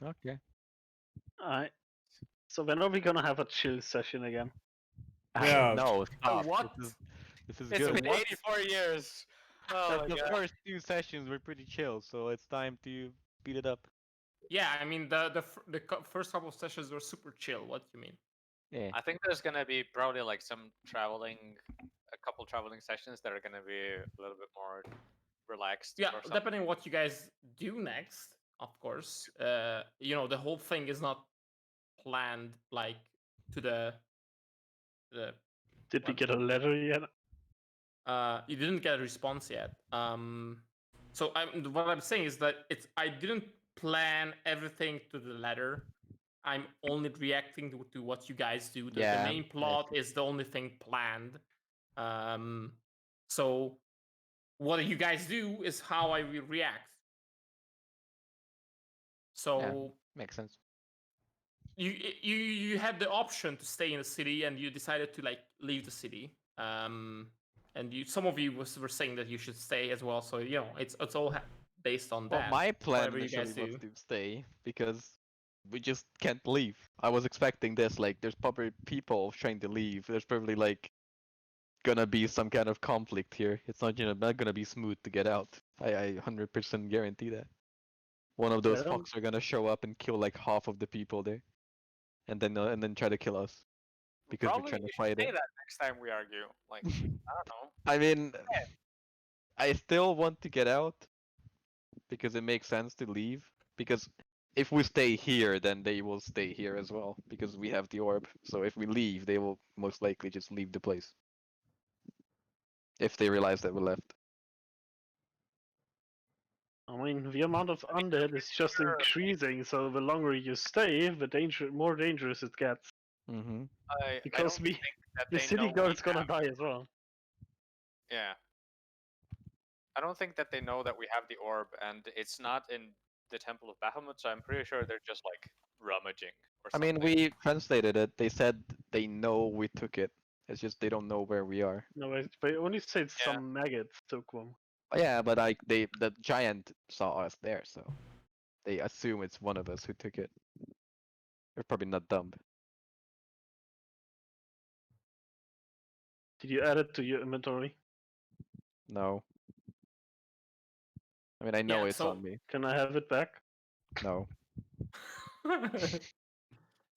Okay. Alright. So when are we gonna have a chill session again? Yeah. No, stop. what? This is It's good. been 84 years. Oh my The god. first two sessions were pretty chill, so it's time to speed it up. Yeah, I mean first couple of sessions were super chill. What do you mean? Yeah. I think there's gonna be probably like a couple traveling sessions that are gonna be a little bit more relaxed. Yeah, or something. depending on what you guys do next, of course. The whole thing is not planned like to the. Did we what- get a letter yet? You didn't get a response yet. So what I'm saying is that I didn't plan everything to the letter. I'm only reacting to what you guys do. The Yeah, main plot is the only thing planned. So what you guys do is how I will react. So Makes sense. you had the option to stay in the city, and you decided to like leave the city. And some of you were saying that you should stay as well. So it's all based on Well, that. my plan whatever you initially guys was do. to stay because we just can't leave. I was expecting this, like, there's probably people trying to leave. There's probably like gonna be some kind of conflict here. It's not gonna be smooth to get out. I 100% guarantee that. One of those I don't- fucks are gonna show up and kill like half of the people there, and then try to kill us because Probably we're trying you to should fight say it. that next time we argue. Like I don't know. I mean, I still want to get out because it makes sense to leave. Because if we stay here, then they will stay here as well because we have the orb. So if we leave, they will most likely just leave the place. If they realize that we left. I mean, the amount of undead is just increasing, so the longer you stay, the more dangerous it gets. Mm-hmm. I Because don't we, think that the they city know we guard's gonna have- die as well. Yeah. I don't think that they know that we have the orb, and it's not in the Temple of Bahamut, so I'm pretty sure they're just like rummaging or I something. mean, we translated it. They said they know we took it. It's just they don't know where we are. No, they only said Yeah. some maggots took them. Yeah, but the giant saw us there, so they assume it's one of us who took it. They're probably not dumb. Did you add it to your inventory? No. I mean, I know Yeah, it's so- on me. Can I have it back? No.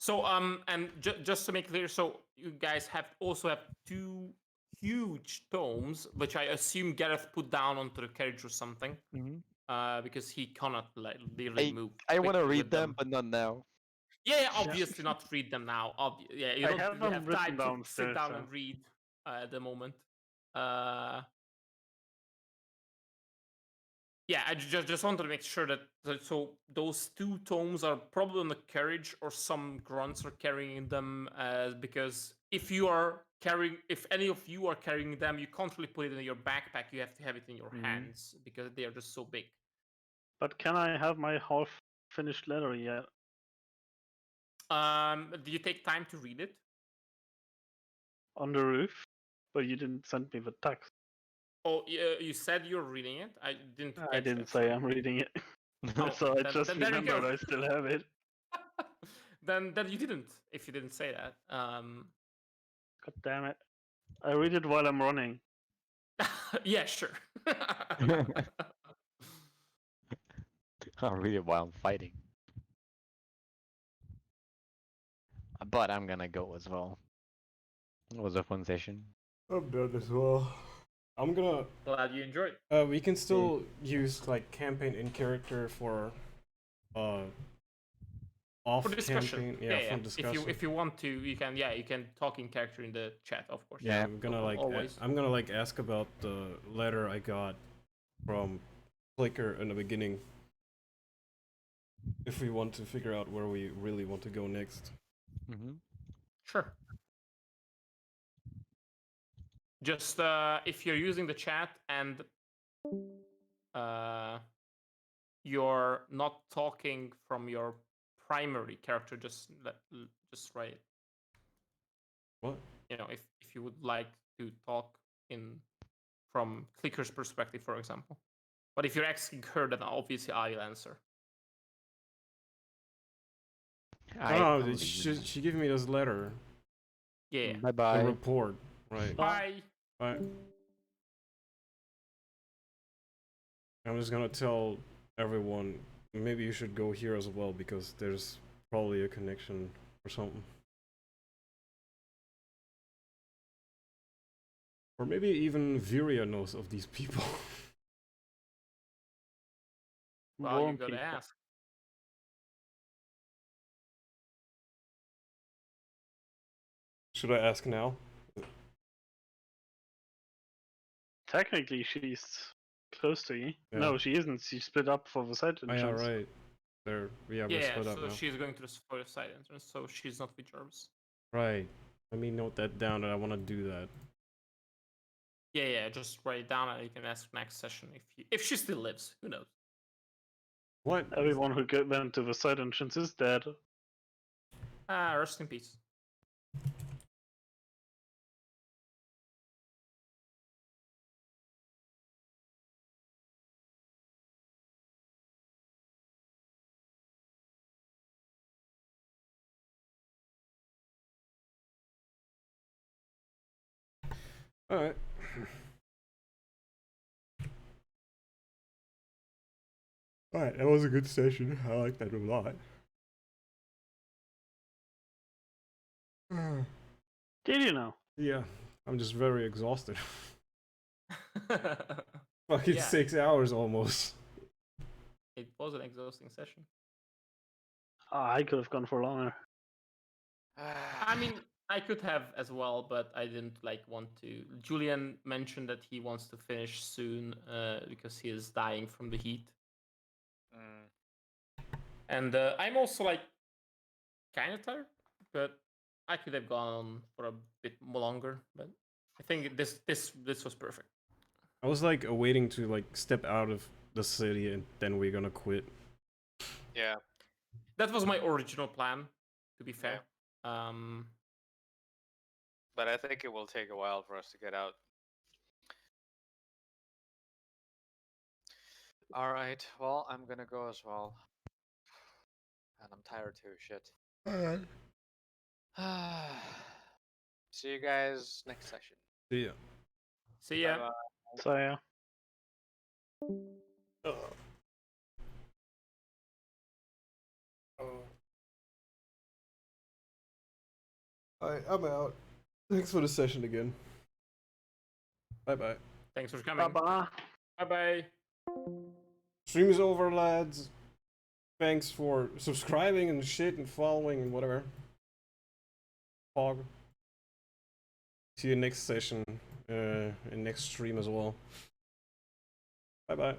So and just to make clear, so you guys also have two huge tomes, which I assume Gareth put down onto the carriage or something, Mm-hmm. because he cannot really move. I want to quickly read with them, but not now. Yeah, obviously not read them now. Yeah, you I don't have really them have time written to sit downstairs, down so- and read at the moment. Yeah, I just wanted to make sure that so those two tomes are probably on the carriage, or some grunts are carrying them. Because if any of you are carrying them, you can't really put it in your backpack. You have to have it in your hands because they are just so big. But can I have my half-finished letter yet? Do you take time to read it? On the roof? But you didn't send me the text. Oh, you said you're reading it. I didn't. I catch didn't that, say sorry. I'm reading it. Oh, so I then- just then there you remembered go. I still have it. then you didn't. If you didn't say that. God damn it. I read it while I'm running. Yeah, sure. I'll read it while I'm fighting. But I'm gonna go as well. It was a fun session. I'm done as well. I'm gonna. Glad you enjoyed. We can still use like campaign in character for off For discussion. campaign. Yeah, for discussion. If you want to, you can. Yeah, you can talk in character in the chat, of course. Yeah, I'm gonna always. I'm gonna like ask about the letter I got from Clicker in the beginning. If we want to figure out where we really want to go next. Mm-hmm. Sure. Just if you're using the chat and you're not talking from your primary character, just write it. What? You know, if you would like to talk from Clicker's perspective, for example. But if you're asking her, then obviously I'll answer. Oh, she gave me this letter. Yeah. Bye bye. The report. Right. Bye. Bye. I'm just gonna tell everyone maybe you should go here as well because there's probably a connection or something. Or maybe even Viria knows of these people. Well, you Warm gotta people. ask. Should I ask now? Technically, she's close to you. Yeah. No, she isn't. She split up for the side Oh, yeah, entrance. right. We're Yeah, split up so now. she's going to the side entrance, so she's not with Jarvis. Right. Let me note that down that I want to do that. Yeah, just write it down and you can ask next session if she still lives. Who knows? What? Everyone who went to the side entrance is dead. Rest in peace. Alright. Alright, that was a good session. I like that a lot. Did you know? Yeah, I'm just very exhausted. Fucking Yeah. 6 hours almost. It was an exhausting session. I could have gone for longer. I mean, I could have as well, but I didn't want to. Julian mentioned that he wants to finish soon because he is dying from the heat. And I'm also kind of tired, but I could have gone on for a bit longer. But I think this was perfect. I was waiting to step out of the city and then we're gonna quit. Yeah. That was my original plan, to be fair. But I think it will take a while for us to get out. Alright, well, I'm gonna go as well. And I'm tired too, shit. Alright. See you guys next session. See ya. See ya. Bye-bye. So yeah. Alright, I'm out. Thanks for the session again. Bye bye. Thanks for coming. Bye-bye. Bye-bye. Stream is over, lads. Thanks for subscribing and shit and following and whatever. Pog. See you next session, and next stream as well. Bye bye.